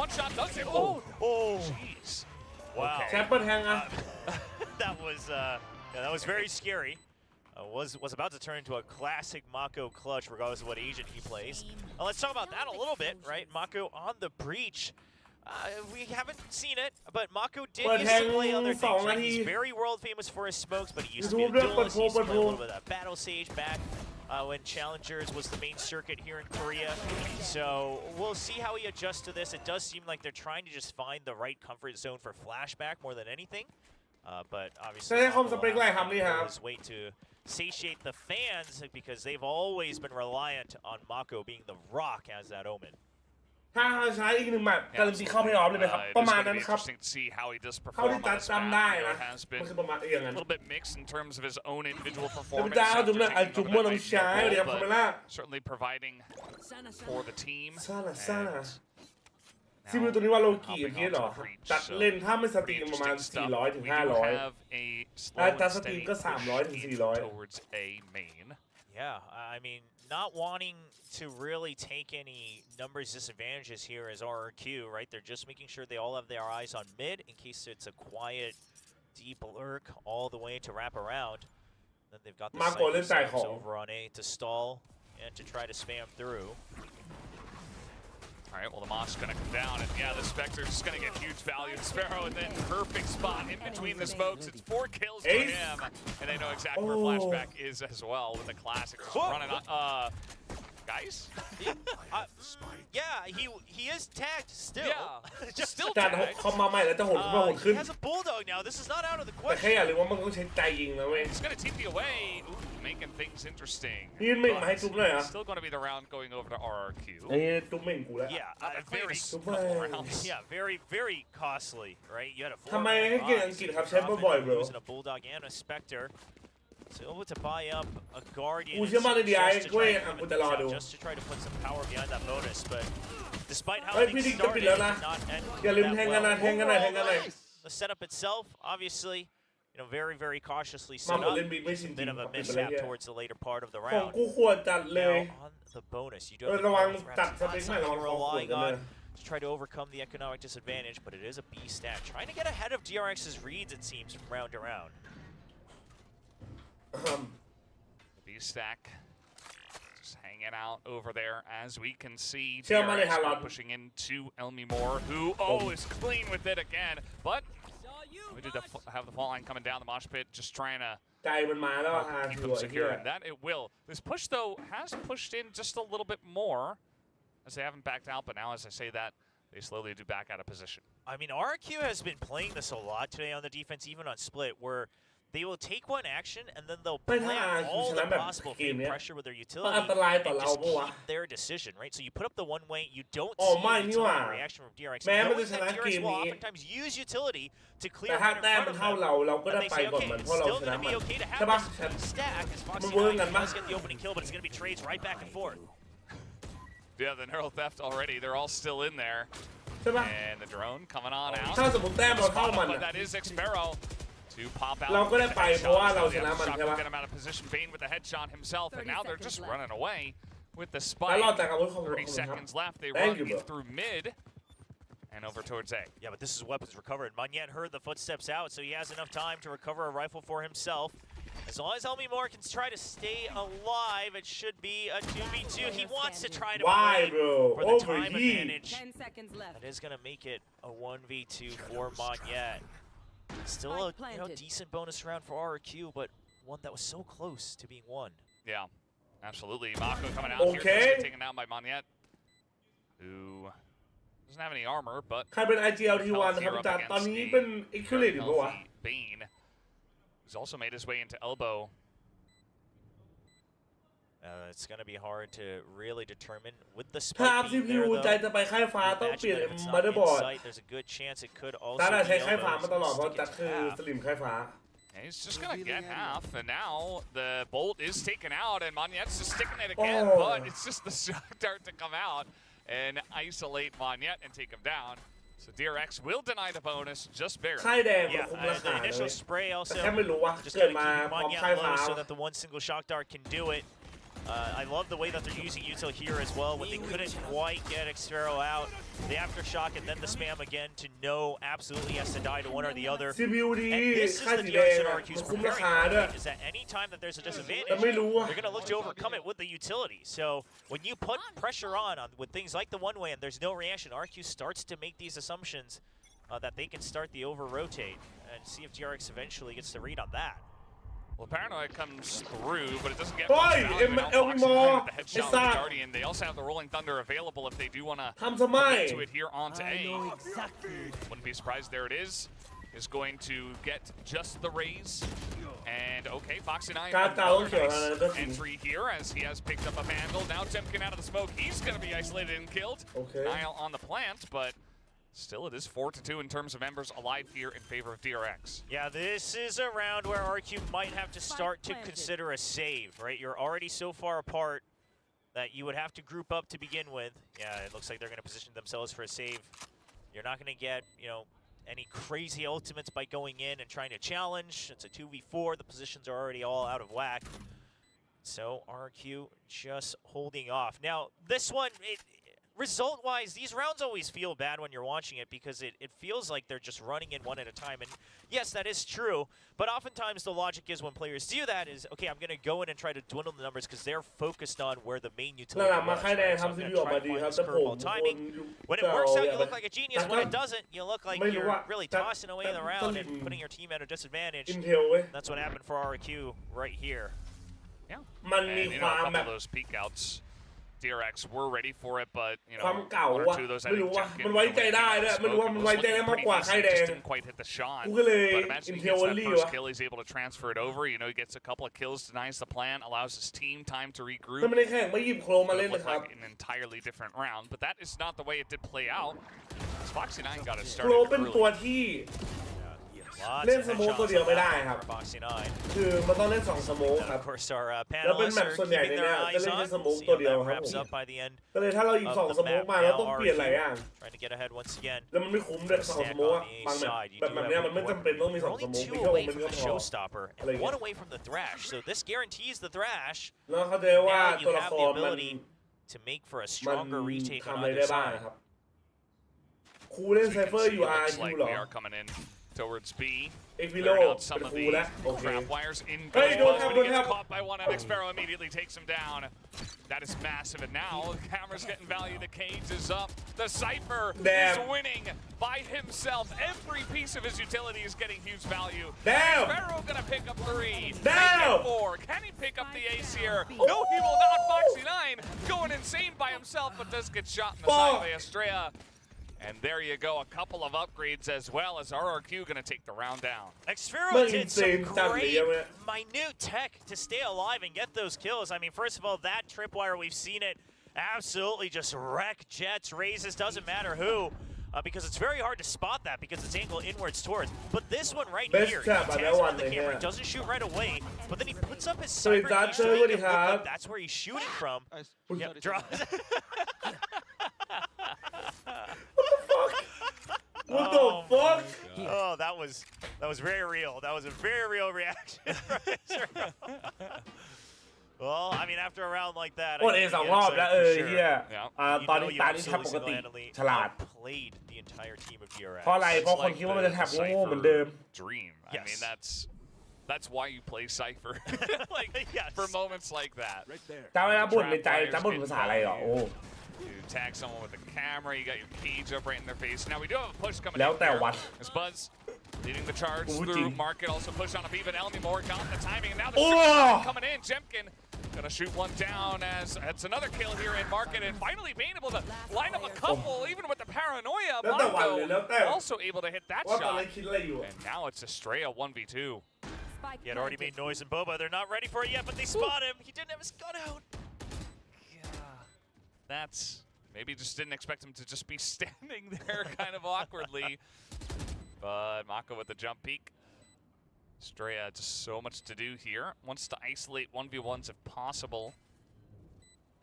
one shot does it. Oh, jeez. Wow. แชมเปิลแทงอ่ะ that was very scary. Was about to turn into a classic Mako clutch regardless of what agent he plays. Let's talk about that a little bit, right? Mako on the breach. We haven't seen it, but Mako did used to play other things. Right? He's very world famous for his smokes, but he used to be a duelist. He used to play a little bit of that Battle Sage back when Challengers was the main circuit here in Korea. So we'll see how he adjusts to this. It does seem like they're trying to just find the right comfort zone for Flashback more than anything. But obviously, his way to satiate the fans because they've always been reliant on Mako being the rock as that omen. ถ้าใช้อีกหนึ่งแบบการันตีเข้าเพลย์ออฟเลยไหมครับประมาณนั้นครับเท่าที่จัดจำได้นะมันคือประมาณอย่างนั้น A little bit mixed in terms of his own individual พี่ performance. จ้าจุ่มเลยจุ่มมั่วน้ำชาเดี๋ยวคอมเมล่า Certainly providing for the team. ซ่าซีวิวตัวนี้ว่าโลกีอย่างนี้เหรอจัดเล่นถ้าไม่สตรีมประมาณ400 ถึง 500ถ้าสตรีมก็300 ถึง 400 Yeah, I mean, not wanting to really take any numbers disadvantages here as RRQ, right? They're just making sure they all have their eyes on mid in case it's a quiet, deep lurk all the way to wrap around. Then they've got the sight over on A to stall and to try to spam through. All right, well, the Moss is going to come down, and yeah, the Spectre's just going to get huge value. Sparrow, and then perfect spot in between the smokes. It's 4 kills for him, and they know exactly where Flashback is as well with the classic. Just running on, guys? Yeah, he is tagged still. Yeah, still การ tagged. เขามาใหม่แล้วจะโหดขึ้นมาโหดขึ้น He has a bulldog now. This is not out of the แต่แค่ question. อย่าลืมว่ามันต้องใช้ใจยิงนะเว้ย It's going to TP away. Ooh, making things interesting. ยื่นเม่งมาให้จุ๊บหน่อยอ่ะ Still going to be the round going over to RRQ. ไอ้จุ๊บเม่งกูแล้ว Yeah, very, very costly, right? You had a ทำไมให้เก่งอังกฤษครับใช้บ่อยๆ bro using a bulldog and a specter. So able to buy up a guardian กูเชื่อมั่นใน DRX เว้ยกูจะรอดู just to try to put some power behind that bonus, but despite how เฮ้ย things พี่ดิ๊กจะปิด started, แล้ว it นะ did not end อย่าลืม that แทงกันนะ well. แทงกันหน่อยแทงกันหน่อย The setup itself, obviously, very, very cautiously มา set หมด up. เล่นบีไม่จริง Bit of a ปิดไปเลย mishap เฮีย towards the later part of the ของ round. กูควรจัดเลย Now on the bonus, you do ระวัง have ตัด to สติ๊กใหม่ระวัง we're ของขวด relying กันเลย on to try to overcome the economic disadvantage, but it is a B stack. Trying to get ahead of DRX's reads, it seems, from round to round. B-Stack just hanging out over there as we can see. DRX pushing into Elmi Moore, who is clean with it again. But we did have the fault line coming down the mosh pit, just trying to ใจมันมาแล้วฮะ keep ส them วยเฮีย secure, and that it will. This push though has pushed in just a little bit more, as they haven't backed out. But now, as I say that, they slowly do back out of position. I mean, RRQ has been playing this a lot today on the defense, even on split, where they will take one action and then they'll plan all the possible fake pressure with their utility and just keep their decision, right? So you put up the one way, you don't see the reaction from DRX. Knowing that DRX will oftentimes use utility to clear แต่ถ้าแต้มมันเท่าเราก็ได้ไปก่อนมันเพราะเราชนะมันใช่ปะมันเวิร์กกันปะ get the opening kill, but it's going to be trades right back and forth. Yeah, the neural theft already. They're all still in there. ใช่ปะ And the drone coming on out. ถ้าสมมติแต้มเราเท่ามัน But that is Xpero to pop out. เราก็ได้ไปเพราะว่าเราชนะมันใช่ปะ Get him out of position. Bane with the headshot himself, and now they're just running away with the แล้ว spike. รอดจากอาวุธของ 30 seconds left. They Thank run you, in bro. through mid and over towards A. Yeah, but this is weapons recovered. Magnet heard the footsteps out, so he has enough time to recover a rifle for himself. As long as Elmi Moore can try to stay alive, it should be a 2v2. He wants to try to Why, play bro? for the Over time here. advantage. 10 seconds left. That is going to make it a 1v2 for Magnet. Still a decent bonus round for RRQ, but one that was so close to being won. Yeah, absolutely. Mako coming out Okay. here, taken down by Magnet, who doesn't have any armor, but ใครเป็น IGLT1 นะครับอาจารย์ตอนนี้เป็น Accurate อยู่ปะวะ Bane, who's also made his way into elbow. It's going to be hard to really determine with the ถ้า spike being CPU there, ใจ though. จะไปค่ายฟ้าต้อง Imagine เปลี่ยน that if it's not motherboard in sight, there's a good chance it could also ตา be ใช้ค่ายฟ้า elbows. มาตลอดเพราะ Stick จัด it คือ half. สลิมค่ายฟ้า And he's just going to get half, and now the bolt is taken out, and Magnet's just sticking it again, but it's just the shock dart to come out and isolate Magnet and take him down. So DRX will deny the bonus, just barely. ค่ายแดงมัน Yeah, คุมราคา the เลย initial spray also แต่แค่ไม่รู้ว่า just เกิด gotta มา keep พร้อม Magnet ค่ายฟ้า low so that the one single shock dart can do it. I love the way that they're using util here as well when they couldn't quite get Xfero out. The aftershock and then the spam again to know absolutely has to die to one or the other. CPU ดี And this is ค่าย the สีแด DRX ง and อะ RRQ's มันคุมรา preparing คา for, ด้วย right, is that any time that there's a แต่ disadvantage, ไม่รู้อะ they're going to look to overcome it with the utility. So when you put pressure on with things like the one-way and there's no reaction, RRQ starts to make these assumptions that they can start the over-rotate and see if DRX eventually gets the read on that. Well, Paranoid comes through, but it doesn't get Boy, much value. And now Elmi Foxy Moore, with the headshot it's with the that. Guardian. They also have the Rolling Thunder available if they do want to ทำสมัย commit to it here onto A. Wouldn't be surprised. There it is going to get just the raise. And okay, Foxy 9, Got that one kill, nice entry here as he has picked up a Vandal. Now Temkin out of the smoke. He's going to be isolated and killed. Okay. Nile on the plant, but still it is 4-2 in terms of members alive here in favor of DRX. Yeah, this is a round where RQ might have to start to consider a save, right? You're already so far apart that you would have to group up to begin with. Yeah, it looks like they're going to position themselves for a save. You're not going to get, any crazy ultimates by going in and trying to challenge. It's a 2v4. The positions are already all out of whack. So RQ just holding off. Now, this one, result-wise, these rounds always feel bad when you're watching it because it feels like they're just running in one at a time. And yes, that is true. But oftentimes the logic is when players do that is, okay, I'm going to go in and try to dwindle the numbers because they're focused on where the main utility หลังๆมา was. ค่ายแดง Right? So I'm ทำ going ซี to พีออก try มา to ดี find ครับ this แต่ผม curveball timing. When it works out, you look like a genius. When it doesn't, you look like you're really tossing away the round and putting your team at a disadvantage. Intel เว้ย That's what happened for RRQ right here. Yeah. มันมี And, ความ a แบ couple บ of those peek outs. DRX were ready for it, but ความเก่า one or อะ two of those ไม่รู้ว่า Temkin มันไว้ใจได้ด้วยไม่รู้ว่ามันไว้ใจได้มากกว่าค่ายแดง just didn't quite hit the shot. กูก็เลย But imagine he Intel gets that only first วะ kill, he's able to transfer it over. He gets a couple of kills, denies the plan, allows his team time to regroup. ถ้าไม่ได้แข่งไม่หยิบโครมาเล่น It นะ looked ครับ like an entirely different round, but that is not the way it did play out. Foxy 9 got it โคร started เป็นตัว early. ที่ Lots เล่น of สโมก headshots ตัวเดียว on ไม่ that ได้ครับ for Foxy 9. คือมันต้องเล่น2สโมก And ครับ of course, our แล้วเป็น panelists แมป are ส่วนใหญ่ keeping ใน their เนี้ยจะ eyes เล่น on. แค่สโมก See ตัว how เดียว that ครับ wraps ผม up by the end ก็เลยถ้าเราหยิบ of 2 the สโมก map. มาเรา Now ต้องเปลี่ยนหลายอย่าง RRQ trying to get ahead once again. แล้วมันไม่คุ้มด้วย2สโมกอะบางแบบเนี้ยมันไม่จำเป็นต้องมี They're 2 ส only โมก two มีแค่วง away มัน from ก็ the พอ showstopper อะไร and เงี้ one ย away from the thrash. So this guarantees the thrash. แล้วเข้าใจว่า Now you ตัวละ have ค the รมัน ability to make for a มัน stronger retake ทำ on อะไร either ได้บ้าง side. ครับครูเล่น So ไซ you เฟ can อร์ see อยู่ it looks RRQ like เหรอ we are coming in towards B. เอ็กวิโล Clearing out เป็ some น of ครู the แล้วโอเค trap wires in. Hey, don't have- But he don't gets have- caught by one, and Xpero immediately takes him down. That is massive, and now the camera's getting value. The cage is up. The Cypher is Damn. winning by himself. Every piece of his utility is getting huge value. Damn. Xpero gonna pick up 3. Damn. 4. Can he pick up the ace here? No, he will not. Foxy 9 going insane by himself, but does get shot in the side by Estrella. And there you go, a couple of upgrades as well as RRQ going to take the round down. Xfero But did some insane stuff, great, yeah. minute tech to stay alive and get those kills. I mean, first of all, that tripwire, we've seen it absolutely just wreck jets, raises, doesn't matter who. Because it's very hard to spot that because it's angled inwards towards. But this one right Best here, he trap on that tags one, on the camera, yeah. doesn't shoot right away, but then he puts up his So cyber that cage to what make he it look like had? that's where he's shooting from. Yep, draws. What the fuck What the fuck Oh, that was very real. That was a very real reaction. Well, I mean, after a round like that, โอ้เอสองรอบแล้วเฮียตอนนี้ตาที่แทบปกติฉลาด played the entire team of DRX. เพราะอะไรเพราะคนคิดว่ามันจะแทบโง่เหมือนเดิม Dream. I mean, that's why you play Cypher. Like for moments like that. จ้าเวลาบ่นในใจจ้าบ่นภาษาอะไรหรอโอ้ You tag someone with a camera, you got your cage up right in their face. Now we do have a push coming แล้วแต่วัด As Buzz leading the charge Ooh, through gee. Market, also push on a beat, but Elmy Moore got the timing, and now the Oh! shot coming in. Jemkin gonna shoot one down as it's another kill here in Market, and finally being able to line up a couple, even with the paranoia. แล้วแต่วันเลยแล้วแต่ Marco also able to hit that ว่าตอน shot. นั้นคิดอะไรอยู่ And now it's Estrella 1v2. He had already made noise in Boba. They're not ready for it yet, but they spot him. He didn't have his gun out. That's maybe just didn't expect him to just be standing there kind of awkwardly. But Mako with the jump peek. Estrella just so much to do here. Wants to isolate 1v1s if possible.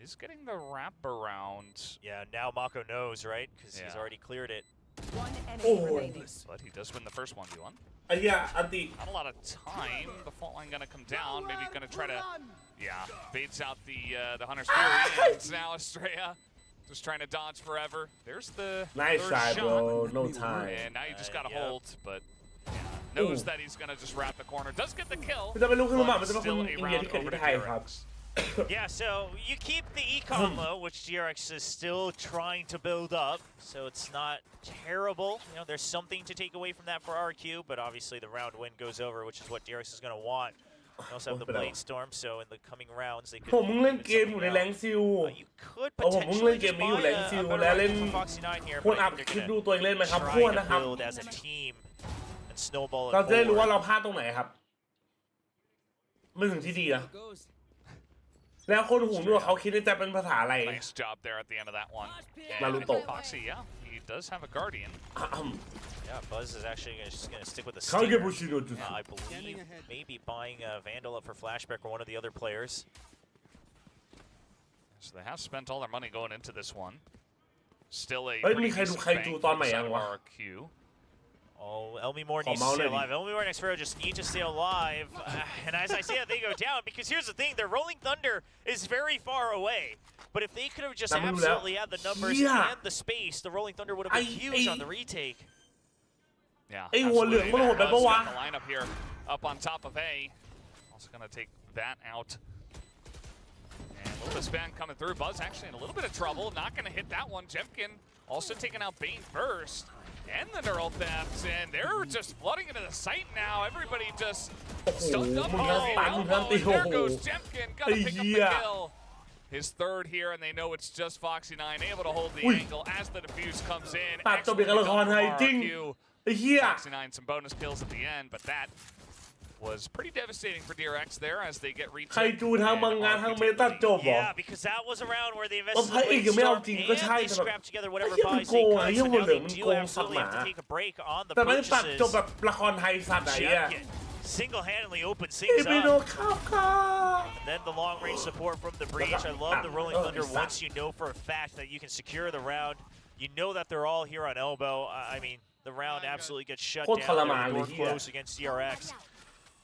Is getting the wrap around. Yeah, now Mako knows, right? Because he's already cleared it. One enemy Oh. remaining. But he does win the first 1v1. ไอ้เหี้ยอันติ Not a lot of time. The fault line gonna come down. Maybe gonna try to, fades out the Hunter's Fury. And it's now Estrella just trying to dodge forever. There's the nice third try shot. bro no time And now you just gotta hold, but knows that he's gonna just wrap the corner. Does get the kill. มันจะเป็นลูกขึ้นมา but มันจะเป็นคน still อิ a นเดีย round ที่เกิด over ที่ to ไทยครับ DRX. Yeah, so you keep the econ low, which DRX is still trying to build up, so it's not terrible. You know, there's something to take away from that for RRQ, but obviously the round win goes over, which is what DRX is going to want. They also have the Blade Storm, so in the coming rounds they could. ผมเพิ่งเล่นเกมอยู่ในแรงซิล You could โอ้ผมเพิ่งเล่น potentially เกม just นี้อยู่ buy แรงซิล a better และเล่น rifle from Foxy 9 here, ควร but อั I พ think คลิป they're ดู going ตัวเองเล่นไหมครับ to ควร try นะ to ครับ build as a team and snowball it เราจะได้รู้ว่า forward. เราพลาดตรงไหนครับไม่ถึงที่ดีนะแล้วคนหูหนวกเขาคิดในใจเป็นภาษาอะไร Nice job there at the end of that one. And Naruto. Foxy, he does have a Guardian. Yeah, Buzz is actually just going to stick with the เขาเก็บ stinger. บูชิโนจุ I believe maybe buying a Vandal up for Flashback or one of the other players. So they have spent all their money going into this one. Still a เฮ้ย pretty มีใครดู decent ใคร bank ดู for ตอน the ใหม่ side ยัง of วะ RRQ. Oh, Elmy Moore Come needs to on, stay Eddie. alive. Elmy Moore and Xfero just need to stay alive. And as I say that, they go down because here's the thing. Their Rolling Thunder is very far away. But if they could have just absolutely had the numbers and the space, the Rolling Thunder would have been huge on the retake. Yeah, ไอ้หัวเหลืองมันโหดไปปะวะ the lineup here up on top of A. Also gonna take that out. And a little bit of spam coming through. Buzz actually in a little bit of trouble. Not gonna hit that one. Jemkin also taking out Bane first. And the neural thefts, and they're just flooding into the site now. Everybody just stunned up here. And there goes Jemkin, gonna pick up the kill. His third here, and they know it's just Foxy 9 able to hold the angle as the defuse comes in. ตัดจบอย่างละครไทยจริง ไอ้เหี้ย Foxy 9 some bonus kills at the end, but that was pretty devastating for DRX there as they get ใคร retaken. ดูทางมังงานทางเมตาจบเหรอ Yeah, because that was a round where they ก็ invested พระเอกยังไม่เอาจริงก็ใช่ and แต่ they แบบ scrapped together whatever ไอ้เหี้ยมัน buys โก they ง could. ไอ้เหี้ย So หัว now เหลือง they มัน do โกงสัตว์ absolutely ห have มา to take a break on the แต่ไม่ได้ตัดจบ purchases. แบบละครไทยสัตว์ไหนอะ Jemkin single-handedly opens ไอ้ things ไม่โด up. นเข้าค่ะ And then the long-range support from the breach. I love the Rolling Thunder once you know for a fact that you can secure the round. You know that they're all here on elbow. I mean, the round absolutely gets shut โคตรทร down. มาน They're เลย door เหี้ย close against DRX.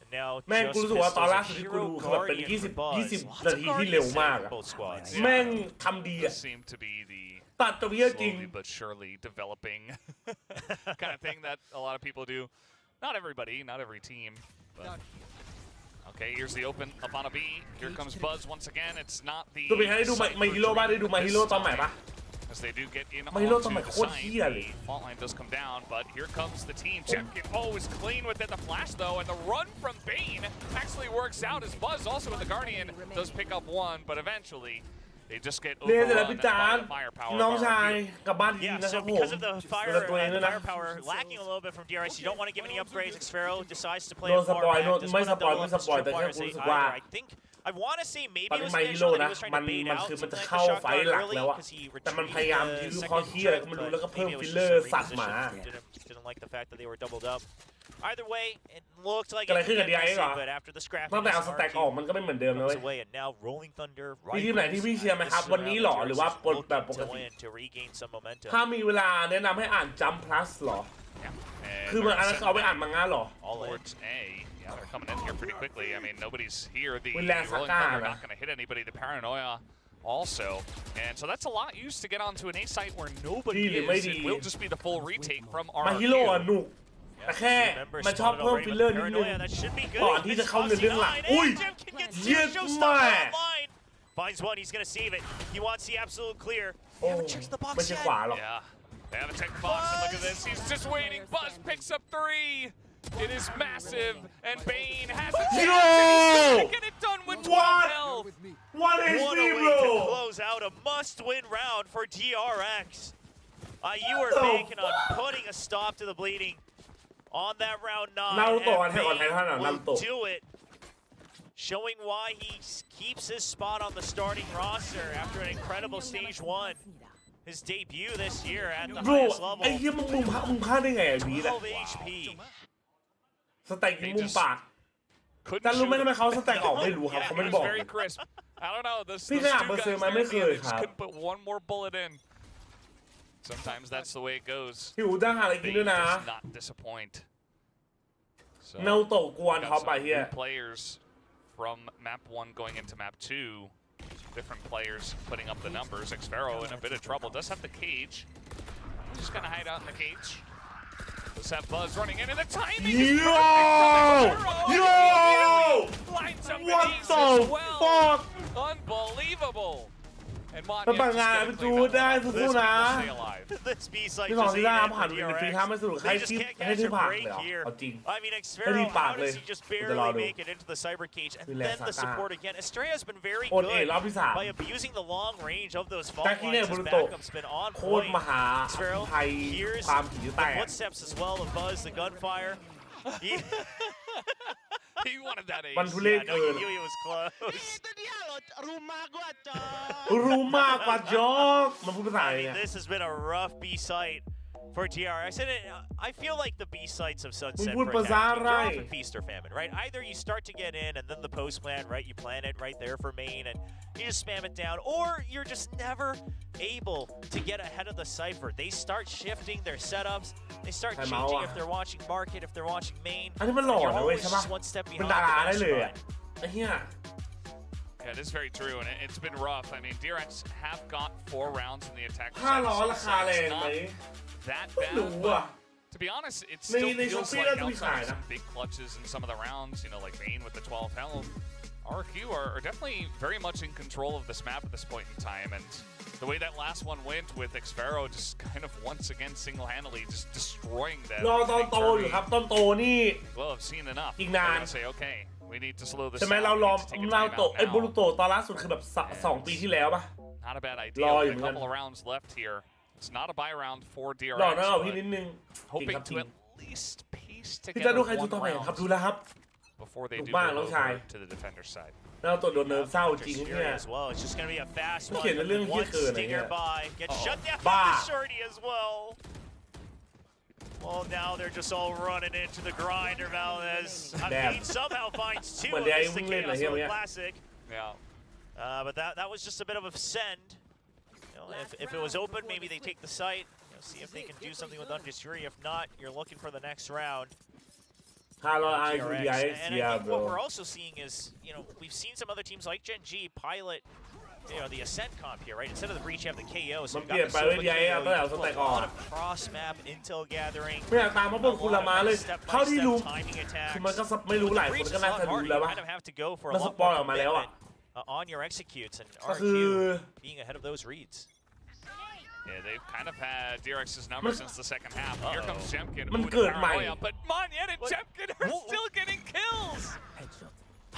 And now แม่ง just กูรู้สึกว่าตอน Pistols, ล่า a สุดที่กู hero ดูคือแบบเป็น guardian for Buzz. 20 นาทีที่เร็วมากอะ Both squads. แม่งทำดีอะ This seemed to be the ตัดจบเหี้ยจริง slowly but surely developing kind of thing that a lot of people do. Not everybody, not every team. But okay, here's the open up on a B. Here comes Buzz once again. It's not the ตัวเป็นใครได้ดูMy Hero บ้างได้ดู My Hero ตอนใหม่ปะ as they do get in My Hero onto ตอนใหม่ the โคตร site. เหี้ยเลย The fault line does come down, but here comes the team. Jemkin, is clean with it. The flash though, and the run from Bane actually works out as Buzz also with the Guardian does pick up one, but eventually they just get เรียนเสร็จแล้ว overrun พี่จาน by the firepower น้อง of ชาย RRQ. กลับบ้านดี Yeah, นะค so รับผม because of the ดูแลตัวเองด้วยนะ firepower lacking a little bit from DRX, you don't want to give any upgrades. Xfero decides to play No a far spoil, back. no, Doesไม่ wanna สปอย double ไม่ up ส his ปอยแต่แค่ tripwires กูรู้สึก either. ว่า I think I want to say maybe ตอน it นี้ was ไมฮิโร่ intentional that นะ he was trying มั to น bait มัน out คือมันจะ something like เข้า the shot ไฟ clock หลัก early แล้วอะ because he แต่มัน retreated พยายาม the ยื้อ second คอเฮีย trip, ก็ไม่รู้ but แล้วก็เพิ่ม maybe it ฟิ was ลเลอ just ร์ some สัตว์หมา reposition. Didn't like the fact that they were doubled up. Either way, it looked like เกิดอะไร it ขึ้น could กับ get DRX messy, เหรอ but after the scrap, ตั้งแต่เอาสแต็กออกมันก็ไม่เหมือนเดิมเลย goes away, and now Rolling Thunder มีทีมไหนที่พี่เชียร์ไหมครับวันนี้หรอหรือว่าแบบปก to ติ win to regain some momentum. ถ้ามีเวลาแนะนำให้อ่านจัมพลัสหรอ คือมันอันนั้นเขาเอาไปอ่านมังงะหรอ All towards A. Yeah, they're coming in here pretty quickly. I mean, nobody's here. The With Rolling Saka, Thunder not going to hit anybody. The Paranoia also. And so that's a lot used to get onto an A site where nobody is. It will just be the full retake from มาฮิโร่อะ RRQ. หนุกแต่แค่มันชอบเพิ่มฟิลเลอร์นิดนึง ก่อนที่จะเข้าเรื่องหลักอุ้ยเยี่ยมมาก Finds one, he's gonna save it. He wants the absolute clear. โอ้ไม่ใช่ขวาหรอก Yeah. They haven't checked the box, and look at this. He's just waiting. Buzz picks up 3. It is massive, and Bane has a chance. Yo! He's going to get it done with 12 health. What What is a way bro to close out a must-win round for DRX. You were banking on putting a stop to the bleeding on that round 9. นารูโตะ and ให้ก่อนไททัน Bane นารู will โตะ do it, showing why he keeps his spot on the starting roster after an incredible stage 1. His debut this year at the โบร highest level. ไอ้เหี้ยมึงพลาดได้ไงไอ้บีดอะ 12 HP. สแต็กยิงมุมปาก Couldn't แต่รู้ไหม shoot ทำไม it. เขาสแต็กออกไม่รู้ครับ Yeah, เขา he ไม่ was บอก very crisp. I don't know. Those พี่ two ข guys นาดเปอร์เซ็นต์มา there, ไม่เคย they ค just รับ couldn't put one more bullet in. Sometimes that's the way it goes. หิวจ้างหาอะไรกิน Bane ด้วยนะ does not disappoint. So, นารูโตะกวน got ท็อป some ไปเฮีย new players from map 1 going into map 2. Different players putting up the numbers. Xfero in a bit of trouble. Does have the cage. He's just gonna hide out in the cage. Does have Buzz running in, and the timing is Yo! perfect from Xfero. Yo! Lines up What an ace the as well. fuck? Unbelievable. And มันปังงานเป็นจูดได้สู้ๆนะ stay alive. This B site ที่สอง just ที่ ate ล่า it ผ่าน for เป็นฟรี DRX. ท้าไม่สนุกให้ They just ที่ can't ให้ catch ที่ a ผ่าน break เลยเหรอ here. เอาจริง I mean, ให้ Xfero, ที่ปาก how เลย does he just กูจะรอ barely ดู make it into the cyber cage? And ดูแล then the ซาก้า support again. Estrella's been very โอนเอ good รอบที่สาม by abusing the long range of those fault จากที่เนี่ย lines. บุ His รุโตะ backup's been on โคตร point. มหา Xfero ภัย hears ความผีแต the ก footsteps as well of Buzz, the gunfire. He wanted that ace. มันทุเรศ Yeah, no, เกิ you น knew he was close. รู้มากกว่าจอกมันพูดภาษา I อะไร mean, เนี่ย this has been a rough B site for DRX, and I feel like the B sites of Sunsetพูดภาษาอะไร they're often feast or famine, right? Either you start to get in, and then the post plan, right? You plan it right there for main, and you just spam it down, or you're just never able to get ahead of the cipher. They start shifting their setups. They start Hey, changing Mao. if they're watching market, if they're watching main. อันนี้มันหล่อ You're นะเว้ย always ใช่ปะ just one step เป็น behind ดารา the ได้ next เลยอะ run. ไอ้เหี้ย Yeah, it is very true, and it's been rough. I mean, DRX have got 4 rounds in the attack. ค่าล้อราคาแรงไหม That ไม่ bad, รู้อ่ะ but to be honest, it ใน still ใน feels ช้อปปี้ like น่าจะมี outside ขาย of นะ some big clutches in some of the rounds, you know, like Bane with the 12 health. RRQ are definitely very much in control of this map at this point in time, and the way that last one went with Xfero just kind of once again single-handedly just destroying them. รอตอนโตอยู่ครับตอนโตนี่ Well, I've seen enough. อีก They're นาน gonna say, okay, we need to slow this ใช่ไหม down. เราลอง We need to take a เรา time โต out ไอ้บุรุ now. โตตอนล่าสุดคือแบบ2 ปีที่แล้วป่ะ Not a bad idea. Rò Withอยู่ a เหมือนกัน couple of rounds left here. It's not a buy round for หล่อ DRX, นะเอาพี่ but นิดนึงจริง hoping ครับจริ to ง at least piece พี่จะ together ดูใครดู one ต่อไปครับ round ดูแล้วครับ before they do ถู go กมากน้องชาย over to the defender side. แล้วตัวโดนเนิร์ฟเศร้าจริง Just เนี่ย fury as well. It's just going to be a fast one. เขียนในเรื่องที่ One เกินอะไร stinger เนี่ย by. Gets shut down by Bah. the shorty as well. Well, now they're just all running into the grinder, Valdez. Damn. He somehow finds 2 But of yeah, this he to won't let Chaos him, with yeah. Classic. Yeah. But that was just a bit of a send. You know, if it was open, maybe they take the site. You know, see if they can do something with Undisfury. If not, you're looking for the next round. 500 ไอคือ DRX And เสีย I think บ what we're also seeing is, you know, we've seen some other teams like Gen G pilot, you know, the Ascent comp here, right? Instead of the breach, you have the KO. So you've got the Silva KO, you do a lot of cross-map intel gathering. ไม่อยากตามเพราะพวกคุณละมาเลยเท่าที่รู้ timing attacks. คือมันก็ไม่รู้หลายคนก็น่าจะรู้แล้ว You ป่ะ kind of have to go for a มันส lot ปอย more ออกมาแล้วอ่ะ commitment on your executes and ก็คือ RRQ being ahead of those reads. Yeah, they've kind of had DRX's number since the second half. Here comes Jemkin. มัน Ooh, the เกิดใหม่ paranoia, but Monyen and Jemkin are still getting kills.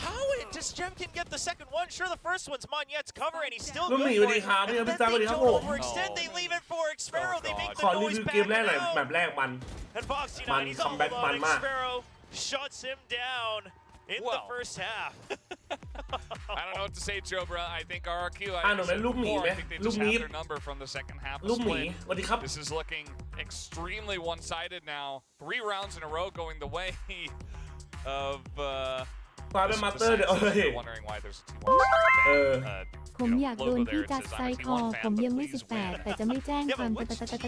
How does Jemkin get the second one? Sure, the first one's Monyet's cover, and he's still ลูก good หมี for สวัสดี it. ครับ And พี่ then พี่จ้าสวัส they ดีครับ don't ผม overextend. They leave it for Xfero. They make ขอ the รี noise วิว back เกมแรกหน่อยแบ down. บแรกมัน And Foxy มัน 9, he's คัม all แบ็กมัน about มาก Xfero. Shuts him down in the Well. first half. I don't know what to say, Jobra. I think RRQ. หนูเป็นลูกหมีไหม I think they ลูก just หมี have their number from the second half. ลูกหมี split. สวัสดีครับ This is looking extremely one-sided now. 3 rounds in a row going the way of. ฟ้าเป็นมาสเตอร์เดี๋ยว Wondering why there's a team. ผมอยากโดนพี่จัดไซคอผมยังไม่18แต่จะไม่แจ้งความไม่ใช่ละ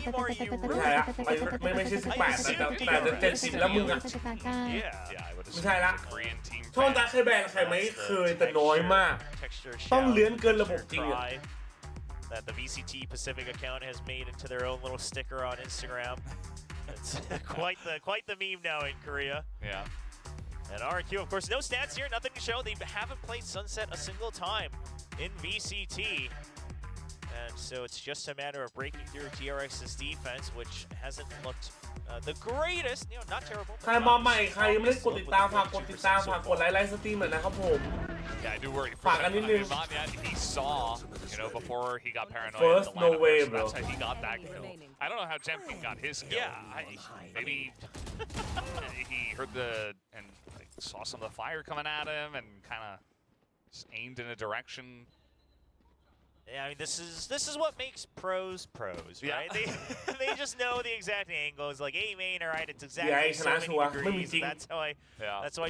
ไม่ใช่18แต่จะ70แล้วมึงอ่ะ ไม่ใช่ละช่องตาเคยแบนใครไหมเคยแต่น้อยมาก ต้องเลื้อนเกินระบบจริงอ่ะ that the VCT Pacific account has made into their own little sticker on Instagram. It's quite the meme now in Korea. Yeah. And RRQ, of course, no stats here, nothing to show. They haven't played Sunset a single time in VCT. And so it's just a matter of breaking through DRX's defense, which hasn't looked the greatest, not terrible. ใครมาใหม่ใครไม่ได้กดติดตามฝากกดติดตามฝากกดไลค์สตรีมหน่อยนะครับผม Yeah, I do worry. He saw, before he got paranoid. First, no way, bro. That's how he got that kill. I don't know how Jemkin got his kill. Yeah, maybe he heard and saw some of the fire coming at him and kind of aimed in a direction. Yeah, I mean, this is what makes pros, right? Yeah. They just know the exact angles, like aim in, all right, it's exactly so many degrees. That's how I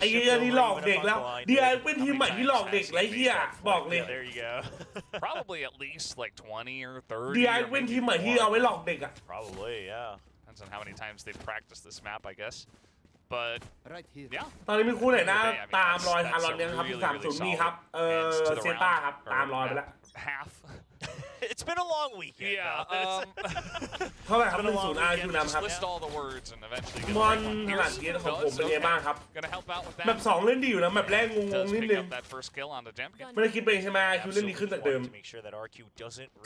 ไอ้เหี้ยนี่หลอกเด็กแล้ว DRX เป็นทีมใหม่ที่หลอกเด็กไรเหี้ยบอกเลย There you go. Probably at least like 20 or 30. DRX เป็นทีมใหม่ที่เอาไว้หลอกเด็กอ่ะ Probably, yeah. Depends on how many times they've practiced this map, I guess. But yeah. ตอนนี้มีคู่ไหนนะตามรอยทารอนเนี่ยครับที่30มีครับเซต้าครับตามรอยไปแล้ว Half. It's been a long weekend. Yeah. เท่าไหร่ครับ1-0 RRQ นำครับ List all the words and eventually. มอนขนาดเกียร์ของผมเป็นไงบ้างครับ Gonna help out with that. แบบ2เล่นดีอยู่นะแบบแรกงงๆนิดนึง That first kill on the Jemkin. ไม่ได้คิดไปเองใช่ไหมคิวเล่นดีขึ้นจากเดิม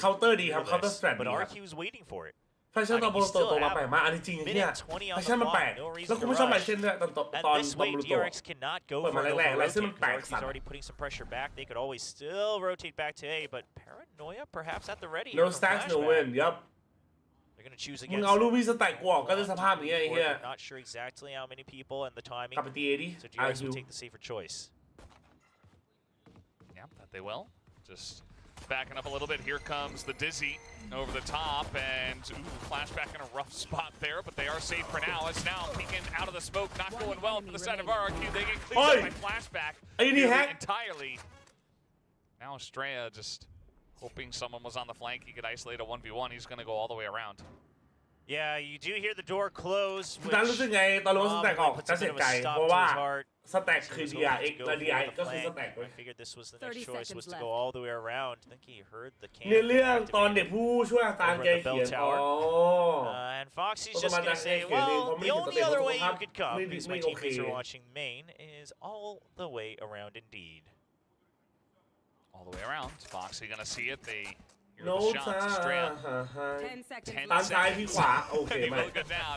เคาน์เตอร์ดีครับเคาน์เตอร์สแตรทดี But ครับ RRQ is waiting for it. แฟชั่นตอนโตมาแปลกมากอันนี้จริงเนี่ยแฟชั่นมันแปลกแล้วกูไม่ชอบลายเส้นด้วยตอน At บอล this ลู rate, โต DRX cannot go for But an my leg, like, overrotate some back because he's already putting some pressure back. They could always still rotate back to A, but Paranoia perhaps at the ready. No stacks, no win. Yup. They're going to choose มึง against เอาลู it. กวิสแต็กกูออกก็จะสภาพนี้ไอ้เหี้ย Not sure exactly how many people and the timing. กลับไปตีเอดิ So DRX will take the safer choice. Yeah, that they will. Just backing up a little bit. Here comes the Dizzy over the top, and Flashback in a rough spot there, but they are safe for now. As now peeking out of the smoke, not going well for the side of RRQ. They get cleaned up by Flashback entirely. Now Estrella just hoping someone was on the flank. He could isolate a 1v1. He's going to go all the way around. Yeah, you do hear the door close. ตอนรู้สึกไงตอนรู้สแต็กออกจะเสียใจเพราะว่าสแต็กคือ DRX และ DRX ก็คือสแต็กเว้ย I figured this was the next choice was to go all the way around. I think he heard the can. เรื่องตอนเด็กผู้ช่วยอาจารย์แกเขียนอ๋อ And Foxy's just going to say, well, the only other way you could come, because my teammates are watching main, is all the way around indeed. All the way around. Foxy going to see it. They hear No the shots. Estrella. 10 seconds ตามซ้ายพี่ขวาโอเค He ไหม will go down.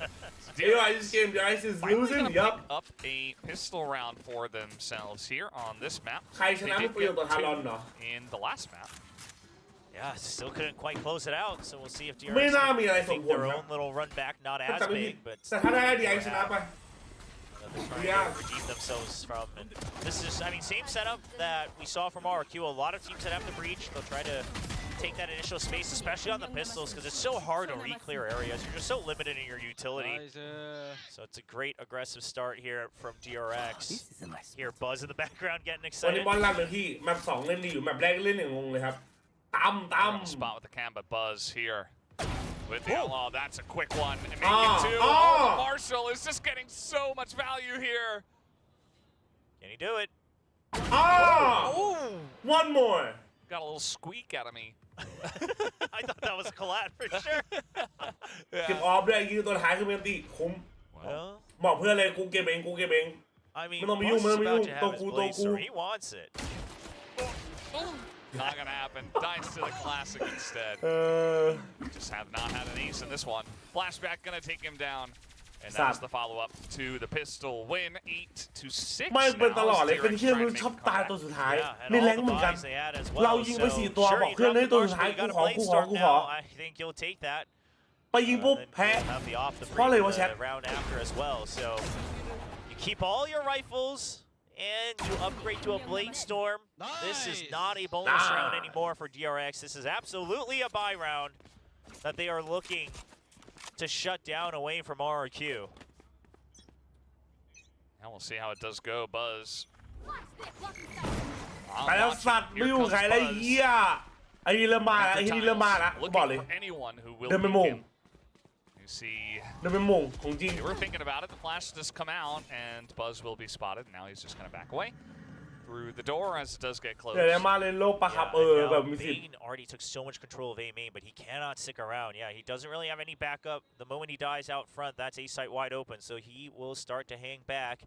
DRX game DRX is losing yup Up a pistol round for themselves here on this map. ใครชนะไม่ประโยชน์ต่อทารอนเหรอ In the last map. Yeah, still couldn't quite close it out, so we'll see if DRX ไม่น่ามีอะไร can ส่ง make ผล their นะ own little run back, not แต่ as ไม่ผิด big, but แต่ถ้าได้ DRX ชนะไป they're trying to redeem themselves from. And this is, I mean, same setup that we saw from RRQ. A lot of teams that have the breach, they'll try to take that initial space, especially on the pistols, because it's so hard to re-clear areas. You're just so limited in your utility. So it's a great aggressive start here from DRX. Hear Buzz in the background getting วันนี้ excited. บอลลันเลยพี่แมป2เล่นดีอยู่แมปแรกเล่นอย่างงงเลยครับตั้ม Spot with the cam, but Buzz here. With the outlaw, that's a quick one. And make Ah, it two. ah. Oh, the Marshall is just getting so much value here. Can he do it? อ้าว Ooh! one more Got a little squeak out of me. I thought that was a collab for sure. เก็บออฟด้วยยิงตัวท้ายคือเมนตีคุ้ม Well, บอกเพื่อนเลยกูเก็บเอง I mean,ไม่ต้อง Buzz ยุ่ง is ไม่ต้อง about to ยุ่ have ง his ตัว blaze, กู so he wants it. Not gonna happen. Dies to the classic instead. Just have not had an ace in this one. Flashback gonna take him down. And that's the follow-up to the pistol win, 8-6. ไม่เป็นตลอดเลยเป็นเชื่อมันชอบตายตัวสุดท้ายในแรงเหมือนกันเรายิงไป4ตัวบอกเพื่อนให้ตัวสุดท้ายกูขอ I think you'll take that. ไปยิงปุ๊บแพ้ Have the off the เพราะอะไรวะแชท round after as well. So you keep all your rifles And you upgrade to a Blade Storm. This is not a bonus round anymore for DRX. This is absolutely a buy round that they are looking to shut down away from RRQ. And we'll see how it does go. Buzz. ไปแล้วสัตว์ไม่อยู่ใครเลยเฮียไอ้นี่เริ่มมาแล้วไอ้นี่เริ่มมาแล้วบอกเลย เดินไปมง You see, เดินไปมงของจริง they were thinking about it. The flash just come out, and Buzz will be spotted. Now he's just going to back away through the door as it does get closed. เดี๋ยวมาเลยโลกปะครับแบบมีสิทธิ์ Bane already took so much control of A main, but he cannot stick around. Yeah, he doesn't really have any backup. The moment he dies out front, that's A site wide open, so he will start to hang back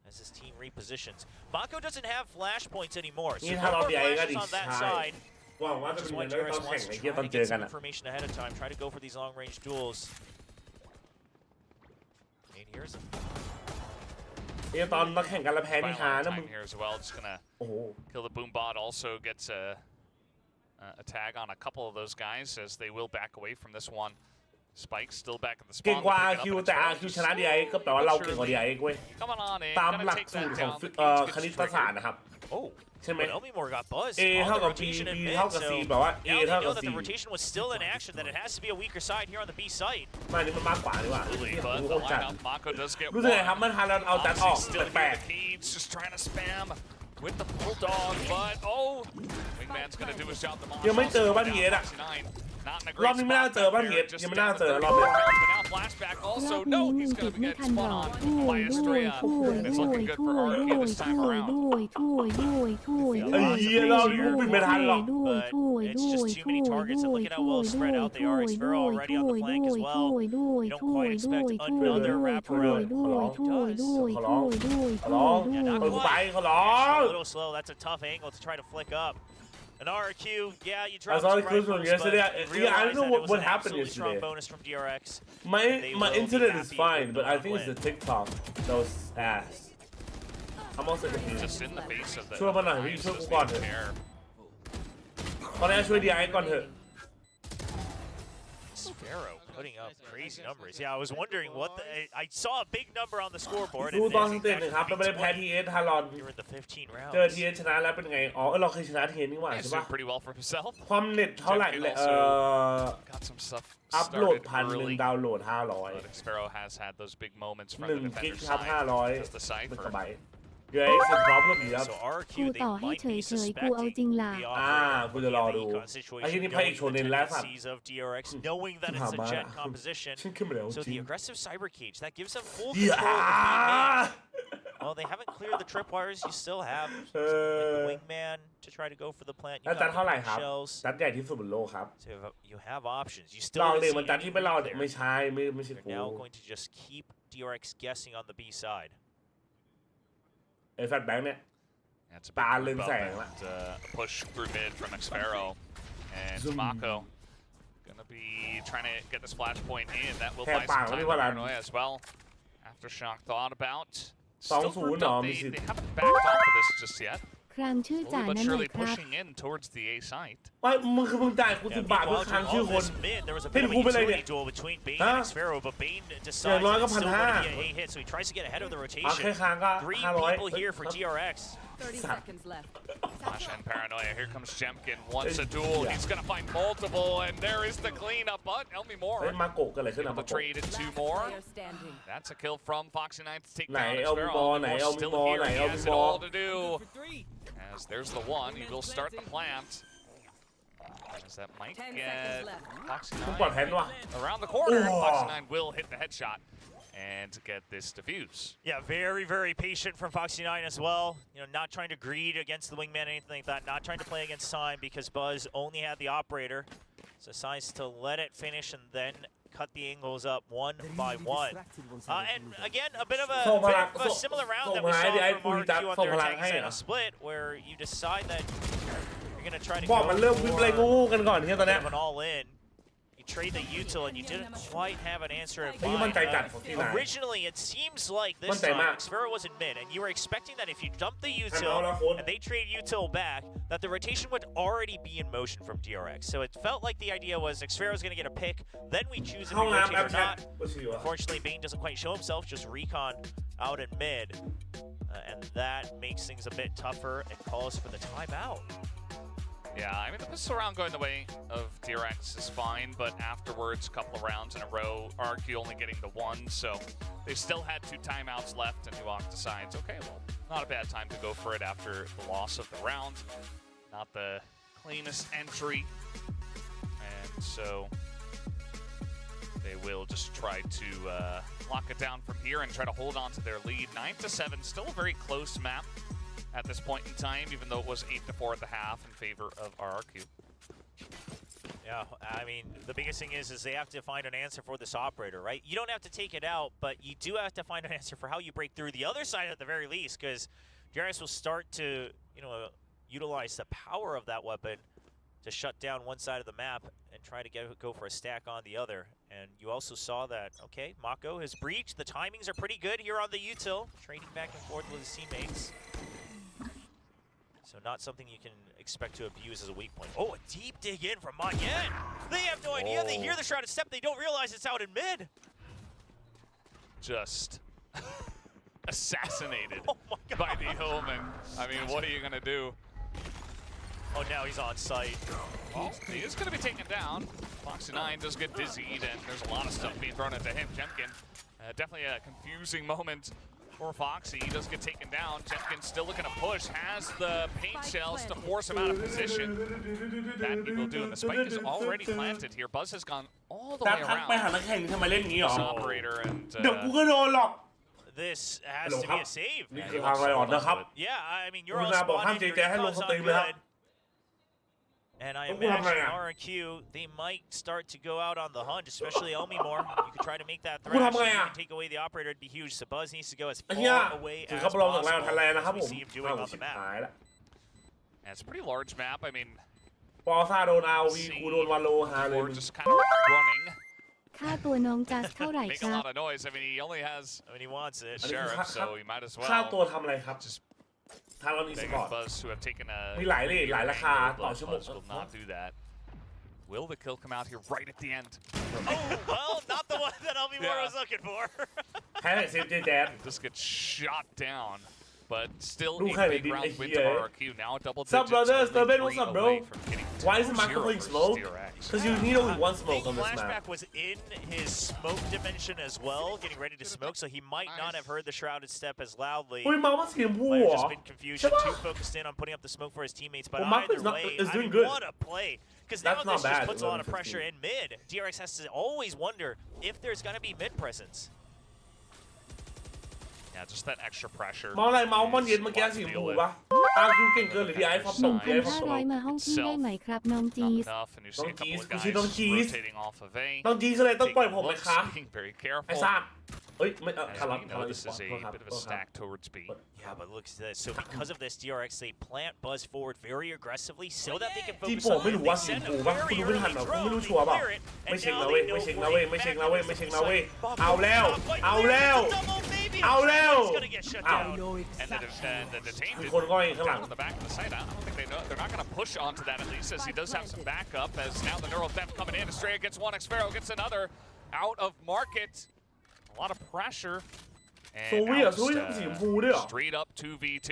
as his team repositions. Mako doesn't have flash points anymore, so no more flashes on that side. หวังว่าจะ Which is เป็น why เรื่องตอน DRX แข่ง wants ไอ้ to เหี้ย try ตอน to เจ get อกัน some อะ information ahead of time, try to go for these long-range duels. And here's him. เหี้ยตอนแข่งกันแล้วแพ้นี่ฮานะมึง Time here as well. Just gonna โอ้โห kill the boom bot. Also gets a tag on a couple of those guys as they will back away from this one. Spike still back at the เก่ง spawn. กว่า They'll pick it up RQ and แต่ throw. RQ ชนะ DRX ก็แปลว่าเราเก่งกว่า DRX เว้ย Coming on in. ตาม Gonna หลัก take สูต that รของ down. คณิตศาสตร์นะครับ Oh, ใช่ไหม but Elmimore got buzzed. A on เท่า the กับ B rotation in B mid, เท่ากับ so C แบบว่า A now they เท่า know กับ that C the rotation was still in action, that it has to be a weaker side here on the B site. ไมานี่มันมากกว่าดีกว่า Absolutely, เหี้ย but กู the โคตรจัด lineup, Mako does get รู้สึกไงครับ one. มันทานแล้วเอาจัดออก Obviously still แปล here, ก the Cage just trying to spam with the bulldog, but Wingman's gonna do his job. The Monster ยังไม่เจอบ้าน down เฮดอะ 69. Not in a รอบ great นี้ไม่น่า spot เจอ back บ้าน there, เฮด just ยังไม่ down น่า at เจอ the รอบนี้ third round, but now Flashback รอบ also นี้ no, มึง he's ติด gonna ไม่ get ทันหร spun อก on ช่วย by ด้วย Estrella. ช่วย It's ด้วย looking good ช่ for วย RRQ ด้วย this ช่ time วย around. ด้วยช่วยด้วยช่วยด้วย ไอ้เหี้ยเราไม่เป็นทันหรอก ด้วย But ช่วย it's ด้วย just too ช่ many วย targets, and ด้วย look at how well spread out they are. Xvero already on the flank as well. ช่วยด้วย You don't ช่วย quite ด้วย expect ช่วย another ด้วย wraparound. ช่วยด้วยช่วยด้วยช่วยด้วย ขอ ช่ ร้ ว อง ย Yeah, ด้วย not เปิดกูไป quite. ขอร้อง A little slow. That's a tough angle to try to flick up. An RRQ, yeah, you I dropped saw some the clips from rifles, but yesterday. you Yeah, I don't realize know that it was what an happened absolutely strong yesterday. bonus from DRX. My They my will be internet is happy fine, with but the I think it's the win. TikTok that was ass. I'm also confused. Just in the face of the ช่วยมาหน่อยพี่ Lions ช่วยกู just ก่อน need เถ to อะ care. ตอนนี้ช่วย DRX ก่อนเถอะ Sparrow putting up crazy numbers. Yeah, I was wondering what the... I saw a big number on the scoreboard. ดู and ตอน I ส think เตจ that หนึ่งครับ could เราไม่ได้ be แพ้ 20. ทีเอสทารอน You're in the 15 rounds. เจอทีเอสชนะแล้วเป็นไง อ๋อเราเคยชนะทีเอสนี่หว่า He's ใช่ doing ปะ pretty well for himself. ความเน็ตเท่าไหร่เลย Got some stuff อัพโหลด started 1,000 early. ดาวน์โหลด But Sparrow has had those big moments from 500 the 1 กิก defender's ครับ side. Just the 500 cipher. กบDRX เป็นพร้อมแบบนี้ครับ So กู RRQ, they ต่อให้ might เฉ be ยๆกูเอาจริง suspecting ล่ะ the กูจะรอดู situation, ไอ้ที่นี่พระเอกโช knowing เน้น the แล้วสัตว์ tendencies of DRX, knowing that it's a jet composition. ฉันขึ้นมาแล้ว So จริ the ง aggressive cyber cage, that gives them full อย่า control of the B main. Well, they haven't cleared the tripwires. You still have the wingman to try to go for the plant. You แล้วจัด got เท่าไหร่ the ครับ shells. จัดใหญ่ที่สุดบนโลกครับ So you have options. You ล still อง haven't เลย seen มันจัด any ที่ไม่รอ move ด there. ไม่ใช่ไม่ใช่ They're กู now going to just keep DRX guessing on the B side. ไอ้แฟตแบงค์เนี่ย That's a big Tà group lên up sàn and, push through mid from Xvero. And Zoom. Mako gonna be trying to get this flashpoint in. That will Kẹp buy some bảng time đi to qua lần. Paranoia as well. Aftershock thought about. 2-0 Still grouped เหรอ up. มีสิท They ธิ์ haven't backed off of this just yet. ครามชื่อจ๋า Slowly but นั่นหน่อย surely ครับ pushing in towards the A site. ว่ามึงคือมึงจ่ายกู Yeah, 10 บาทเพื่อ meanwhile, ค้าง during ชื่อ all คน this mid, there was a Thế bit of a thì cũng bên đây utility nè. duel between Bane Hả? and Xvero, but Bane decides Rồi, nói it's có still phần going to ha. be a hit, so he tries to get ahead of the เอาแค่ rotation. ค้างก็ Three 500 people here for DRX. 30 Sat. seconds left. Flash and Paranoia. Here comes Jemkin. Wants a duel. Yeah. He's gonna find multiple, and there is the cleanup. But เฮ้ย Moore มาโกะกันเลยขึ้น able มา to โกะ trade it two Last more. player standing. That's a kill from Foxy Knight to take ไหน down เอามี Xvero. มอไหน Moore เอามี still มอ here. ไหน He เอามี has ม it อ all to do. As there's the one. He will start the plant. As that might 10 get seconds left. Foxy กูปลอดแพน Knight ว่ะ around the corner. Oh. Foxy Knight will hit the headshot and get this defuse. Yeah, very, very patient from Foxy 9 as well. You know, not trying to greed against the wingman or anything like that. Not trying to play against Sign because Buzz only had the operator. So decides to let it finish and then cut the angles up one by one. And again, a bit of a similar round that we saw from RRQ on their attacking side of split, where you decide that you're going to try to บอก go มันเริ่มวิบอะไร for งูๆกันก่อนที่ตอน a เนี้ bit ย of an all-in. You trade the util and you didn't quite have an answer at ไอ้นี่มันใจจัดของที่ไหน Originally, it seems like thisมั่นใจมาก time Xvero was in mid, and you were expecting that if you dump the เอา util ละคน and they trade util back, that the rotation would already be in motion from DRX. So it felt like the idea was Xvero is going to get a pick, then we choose if ห้อง we น้ำ rotate แอป or แชท not. กูชิวอะ Unfortunately, Bane doesn't quite show himself, just recon out in mid. and that makes things a bit tougher and calls for the timeout. Yeah, I mean, the pistol round going the way of DRX is fine, but afterwards, a couple of rounds in a row, RRQ only getting the one, so they still had 2 timeouts left, and Nuok decides, okay, well, not a bad time to go for it after the loss of the round. Not the cleanest entry, and so they will just try to lock it down from here and try to hold on to their lead. 9-7, still a very close map at this point in time, even though it was 8-4 at the half in favor of RRQ. Yeah, I mean, the biggest thing is they have to find an answer for this operator, right? You don't have to take it out, but you do have to find an answer for how you break through the other side at the very least, because DRX will start to, utilize the power of that weapon to shut down one side of the map and try to go for a stack on the other. And you also saw that, okay, Mako has breached. The timings are pretty good here on the util, trading back and forth with his teammates. So not something you can expect to abuse as a weak point. Oh, a deep dig in from Mayen. They have no idea. They hear the shrouded step. They don't realize it's out in mid. Just assassinated by the Omen. I mean, what are you going to do? Oh, now he's on site. Well, he is going to be taken down. Foxy9 does get dizzied, and there's a lot of stuff being thrown into him. Jemkin, definitely a confusing moment for Foxy. He does get taken down. Jemkin still looking to push, has the paint shells to force him out of position. That he will do, and the spike is already planted here. Buzz has gone all the way around. This operator and this has to be a save. Yeah, I mean, you're all spotted. Buzz on good. And I imagine RRQ, they might start to go out on the hunt, especially Elmimore. You could try to make that thrash. You can take away the operator, it'd be huge. So Buzz needs to go as far away as possible as we see him doing on the map. And it's a pretty large map. I mean, ปอซ่าโดนเอาวีกูโดนวาโลหาเลย we're just kind of running. ค่าตัวน้องจัสเท่าไหร่ค Make a รับ lot of noise. I mean, he only has he wants it. Sheriff, so he might as well. ค่าตัวทำอะไรครับ ทางเราอีสปอร์ต Buzz who have taken a มีหลายเลทหลายราคาต่อชั่วโมง Buzz will not do that. Will the kill come out here right at the end? Oh, well, not the one that Elmimore was looking for. แพ้แต่เซฟเจแจ๊ด Just gets shot down. But still Look a at big it, round win to yeah. RRQ. Now a double Sup, digits. brothers? Only What's 3 up, bro? away from getting Why is 2-0 Marco playing versus smoke? DRX. Because you need only one smoke on this map. Flashback was in his smoke dimension as well, getting ready to smoke, so he might not have heard the shrouded step as loudly. อุ้ยมาว่าสีชมพู Might เหร have อ just been confusion, too focused in on putting up the smoke for his teammates. But Well, Marco either is not- way, is I doing mean, good. what a play. Because now That's not this just bad, puts a lot of 11-15. pressure in mid. DRX has to always wonder if there's going to be mid presence. Yeah, just that extra pressure. เมาอะไรเมามันเย็นเมื่อกี้สีชมพูปะอาร์คิวเก่งเกินหรือดีไอฟอปตกดีไอฟอปตก 1,500 มาห้องพี่ได้ไหมครับน้องจี Not ส enough, and you see a couple of guys น้องจีส rotating off of A. ต้องจีก็เลยต้องปล่อยผมไหม Taking คะ looks, being very ไอ้ careful. ซ่าเฮ้ยไม่ As คาร์ล we คาร์ล know, อี this สปอร์ is ต a โทษครับ bit of โท a ษครับ stack towards B. Yeah, but look at this. So because of this, DRX, they plant Buzz forward very aggressively so that they can จี focus โป่ on ไม่ it. รู้ They ว่าสีช send ม a พูปะ very คุณรู้ไม่ทัน early หรอคุณ drone, ไม่รู้ they ชัวร์เปล่า clear it, ไม่ and เช็ค now นะ they เว้ย know ไม่เช็คนะ we're เว้ย getting ไม่เช็ค back นะเว้ย to ไม่ this เช็คนะเว้ย site. เอาแล้ว เอาแล้ว Double maybe. เอาแล้ว It's gonna get shut อ้าว down. And the detained มีคนก้อยข้างหลัง down on the back of the site. I don't think they know. They're not going to push onto that at least, as he does have some backup. As now the neural theft coming in. Estrella gets one. Xfero gets another. Out of market. A lot of pressure. โซ And วี่ now อะโซวี่ just, ทำสีชมพูด้วยเหรอ straight up 2v2.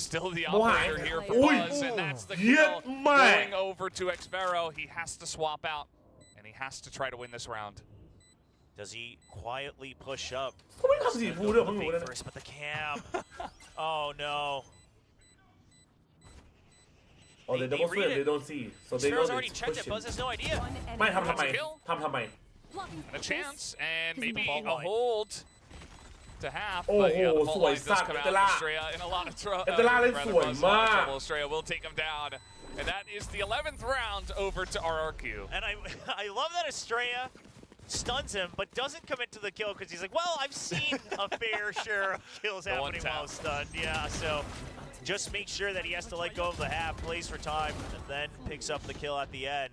Still the โมหาย operator here for อุ้ย Buzz, and that's the เย็ด kill. แม่ Going over to Xfero. He has to swap out, and he has to try to win this round. Does he quietly push up? เขาไม่ทำสีชมพูด้วยเพิ่งรู้นะ First, but the cam. Oh no. Oh, they double flip, they don't see. So they know Sparrow's it's already checked it. pushing. Buzz has no idea. ไม่ทำทำไมทำทำไม And a chance, and maybe Ball a line. hold to half. Oh, But yeah, the so fault line I does suck. come out. Estrella. Estrella in a lot of trouble. Estrella lenสวยมาก Estrella will take him down. And that is the 11th round over to RRQ. And I love that Estrella stuns him, but doesn't commit to the kill because he's like, well, I've seen a fair share of kills The one happening tap. while stunned. Yeah, so just make sure that he has to let go of the half, plays for time, and then picks up the kill at the end.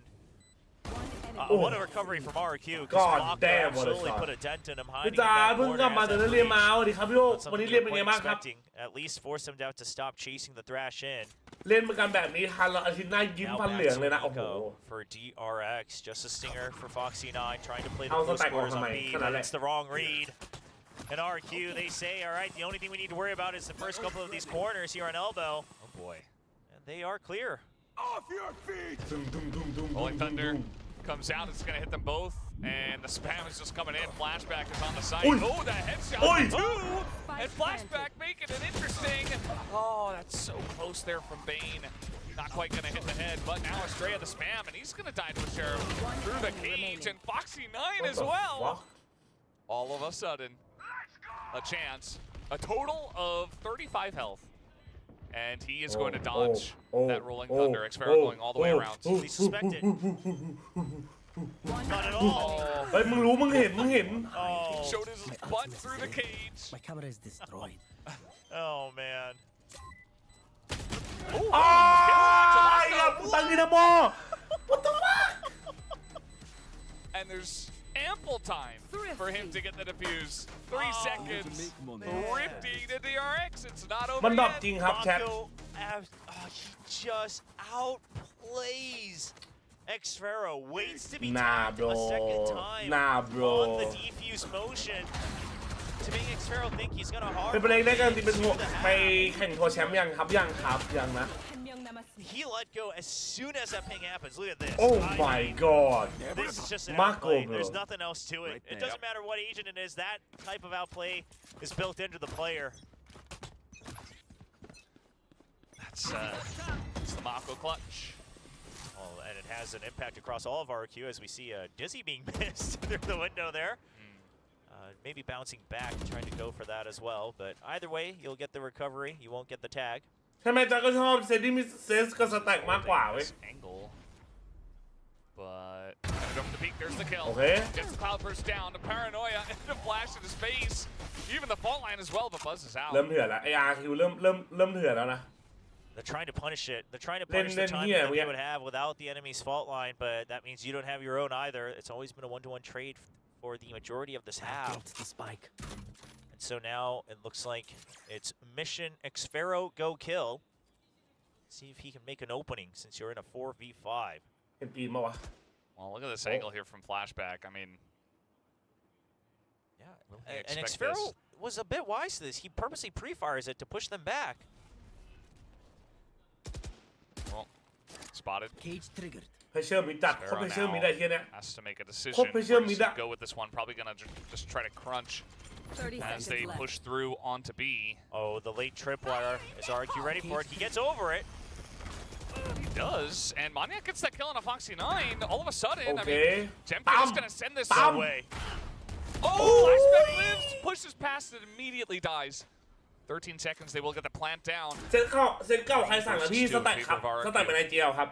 What a recovery from RRQ, because God Mako damn, what a absolutely shot. put a dent in him, พี่ hiding in จ๋า that เพิ่งกลับ corner มา as จาก that นักเรียนมา lead. สวัสดีครับพี่โย Not วัน something นี้ you เรียน were เป็นไง quite บ้างครับ expecting. At least force him to have to stop chasing the thrash in. เล่นกันแบบนี้ทันแล้วอาทิตย์หน้ายิ้ม Now ฟัน back เหลืองเลยนะ to โอ้โห Miko for DRX. Just a stinger for Foxy9, trying to play the How's the close back quarters on on my- B, can I but let- it's the wrong read. And RRQ, they say, all right, the only thing we need to worry about is the first couple of these corners here on elbow. Oh boy. And they are clear. Off your feet! Rolling Thunder comes out, it's gonna hit them both, and the spam is just coming in. Flashback is on the site. Oy. Oh, the headshot Oy. too! And Flashback making it interesting. Oh, that's so close there from Bane. Not quite gonna hit the head, but now Estrella the spam, and he's gonna die to a sheriff through the cage, and Foxy9 as well. Fuck? All of a sudden, a chance, a total of 35 health. And he is going to dodge that Rolling Thunder. Xfero going all the way around. We suspect it. Not at all. เฮ้ยมึงรู้มึงเห็น Oh. Showed his butt through the cage. My camera is destroyed. Oh, man. อ้ายอย่าตั้งดินาโม What the fuck And there's ample time for him to get the defuse. 3 seconds. Rifting the DRX. It's not over มันดรอป yet. จริงครับแชท He just outplays Xfero. Waits to be Nah, tapped a second bro. time Nah, bro. on the defuse motion to make Xfero think he's gonna เป็น hard. ไปได้กันที่เป็นหัวไปแข่งทัวร์แชมป์ยังครับยังนะ He let go as soon as that ping happens. Look at this. Oh I my mean, god This is just an Marco, outplay. bro. There's nothing else to it. It doesn't matter what agent it is. That type of outplay is built into the player. That's the Mako clutch. Oh, and it has an impact across all of RRQ as we see Dizzy being missed through the window there. Maybe bouncing back, trying to go for that as well. But either way, you'll get the recovery. You won't get the tag. ใช่ไหมจ๊ะก็ชอบเซนที่มีเซสกับสแต็กมากกว่าเว้ย This angle. But gonna go for the peak. There's the kill. Okay. Gets the cloud burst down. The paranoia and the flash in his face. Even the fault line as well, but Buzz is out. เริ่มเถื่อนแล้วไออาร์คิวเริ่มเถื่อนแล้วนะ They're trying to punish it. They're trying to punish the time that they would have without the enemy's fault line, but that means you don't have your own either. It's always been a one-to-one trade for the majority of this half. The spike. And so now it looks like it's mission Xfero go kill. See if he can make an opening since you're in a 4v5. เห็นปีนมาวะ Well, look at this angle here from Flashback. I mean, Yeah, and Xfero was a bit wise to this. He purposely pre-fires it to push them back. well, spotted. Cage triggered. เพเชอร์มิดจัดโคตรเพเชอร์มิดได้เฮียเนี่ย Has to make a decision. Hope Where Bishop does he Mida- go with this one? Probably gonna just try to crunch 30 as seconds they left. push through onto B. Oh, the late tripwire. Is RRQ ready for it? He gets over it. He does, and Maniac gets that kill on a Foxy9. All of a sudden, I Okay. mean, Jemka is gonna send this Bam. away. Oh, Flashback lives, pushes past it, immediately dies. 13 seconds, they will get the plant down. เซตเก่าใครสั่งนะพี่สแต็กครับสแต็กเป็นไอเจียวครับ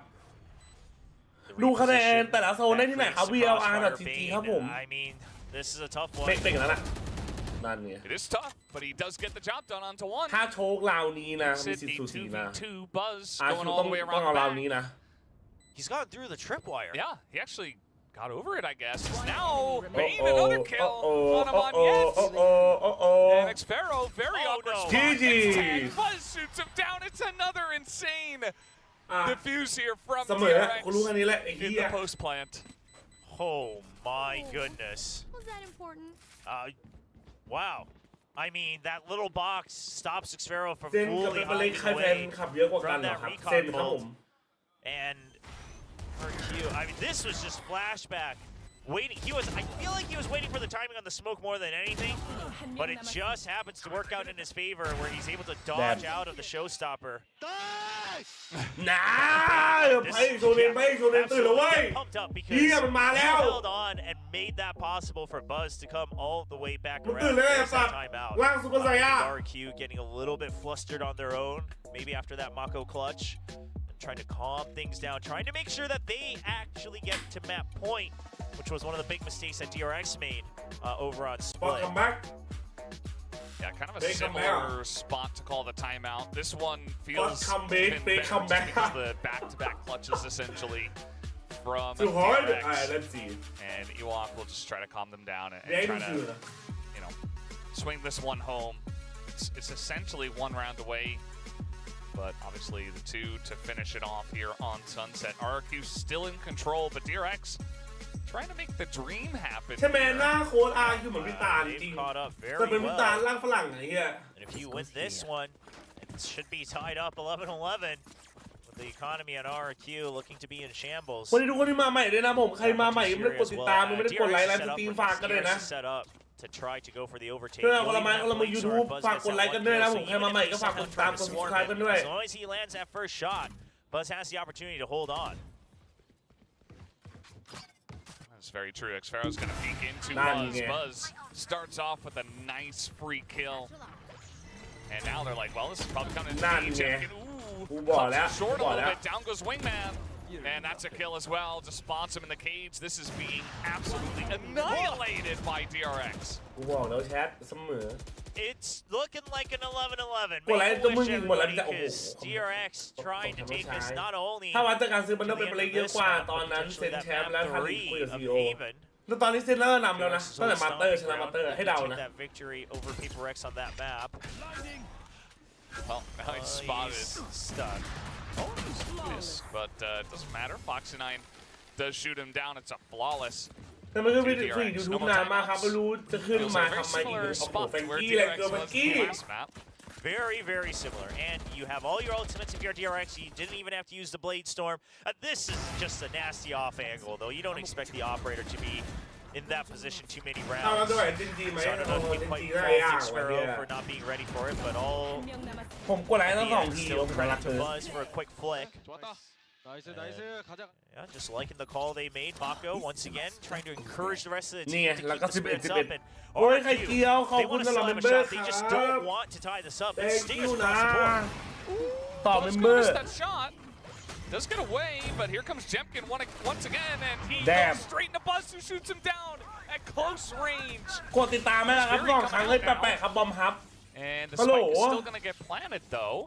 ดูคะแนนแต่ละโซนได้ที่ไหนครับ VLR.GG ครับผม I mean, this is a tough one. เป็นอย่างนั้นแหละนั่นไง It is tough, but he does get the job done onto one. ถ้าโชคราวนี้นะมี It's สิทธิ์สูสีนะ 2v2 Buzz อาร์ going คิว all ต้อง the way ต้อง around เอา the ราว back. นี้นะ He's gone through the tripwire. Yeah, he actually got over it, I guess. Now, Bane another kill on a Maniac. And Xfero, very awkward spot. GG's. And Buzz shoots him down. It's another insane อ่ะ defuse here from เสมอ DRX กูรู้แค่นี้แหละไอ้เหี้ in ย the post plant. Oh my goodness. Was that important? Wow. I mean, that little box stops Xfero from เซนกับ fully เป็นเล็ก hiding ใครแฟน away ขับเยอะกว่ากัน from เหรอ that ครับ recon เซนครับผม bolt. And RRQ, I mean, this was just flashback. Waiting, I feel like he was waiting for the timing on the smoke more than anything, but it just happens to work out in his favor where he's able to dodge out of the showstopper. น้าไปโชเนนตื่นแล้วเว้ย Get pumped up because เหี้ยมันมาแล้ว he held on and made that possible for Buzz to come all the way back มึง around. ตื่นแล้วไอ้ There's สั that ตว์ timeout. ล่างซุปเปอร์ไซย่า RRQ getting a little bit flustered on their own, maybe after that Mako clutch, and trying to calm things down, trying to make sure that they actually get to map point, which was one of the big mistakes that DRX made over on บอล Split. คัมแบ็ก Yeah, kind of a Big similar comeback. spot to call the timeout. This one feels comeback, even big better comeback. because the back-to-back clutches essentially from too hard DRX. let's see And Ewok will just try to calm them down and ได้ try ดูชื่อ to, นะ you know, swing this one home. It's essentially one round away, but obviously the two to finish it off here on Sunset. RRQ still in control, but DRX trying to make the dream happen. ใช่ไหมหน้าโค้ดอาร์คือเหมือนพิตาจริง caught up แต่เป็น very พิตา well. ล่างฝรั่งไอ้เหี้ย And if you win this one, it should be tied up 11-11. With the economy on RRQ looking to be in shambles. วันนี้ทุกคนที่มาใหม่ด้วยนะผมใครมาใหม่ไม่ได้กดติดตามไม่ได้กดไลค์ไลฟ์สตรีมฝากกันด้วยนะ set up to try to go for the overtake. เพื่อนคนละมา YouTube ฝากกดไลค์กันด้วยนะผมใครมาใหม่ก็ฝากกดติดตามกด subscribe กันด้วย As long as he lands that first shot, Buzz has the opportunity to hold on. That's very true. Xfero's going to peek into Buzz. Buzz starts off with a nice free kill. And now they're like, well, this is probably coming to be short a little bit. Down goes Wingman. And that's a kill as well. Just spawns him in the cage. This is being absolutely annihilated by DRX. กูบอกแล้วแชทเสมอ It's looking like an 11-11. กดไลค์ต้องมึงยิงหมดแล้วจะโอ้โห DRX trying to take this not only ถ้าวัดจากการซื้อมันต้องเป็นเปลเยอะกว่าตอนนั้นเซ็นแชมป์แล้วทันคุยกับซีโอแล้วตอนนี้เซ็นเลอร์นำแล้วนะตั้งแต่มาสเตอร์ชนะมาสเตอร์ให้เดานะ that victory over Paper X on that map. Well, now he's spotted. Stuck. But it doesn't matter. Foxy9 does shoot him down. It's a flawless. แต่มันก็ไม่ได้คุยยูทูบนานมากครับไม่รู้จะขึ้นมาทำไมอีกโอ้โหแฟงกี้เลยเกินแฟงกี้ Very, very similar. And you have all your ultimates if you're DRX. You didn't even have to use the Blade Storm. This is just a nasty off angle, though. You don't expect the operator to be in that position too many rounds. So I don't know if you quite fault Xfero for not being ready for it, but all ผมกดไลค์ทั้งสองทีผมรักเธอ Buzz for a quick flick. Yeah, just liking the call they made. Mako once again trying to encourage the rest of the team to keep the spirits up. And RRQ, they want to slam a shot. They just don't want to tie this up. It stays across the board. ต่อเมมเบอร์ that shot. Does get away, but here comes Jemkin once again, and he Damn. goes straight into Buzz, who shoots him down at close range. กดติดตามไหมล่ะครับสองครั้งเลยแปะๆครับบอมครับ And the spike is still going to get planted, though.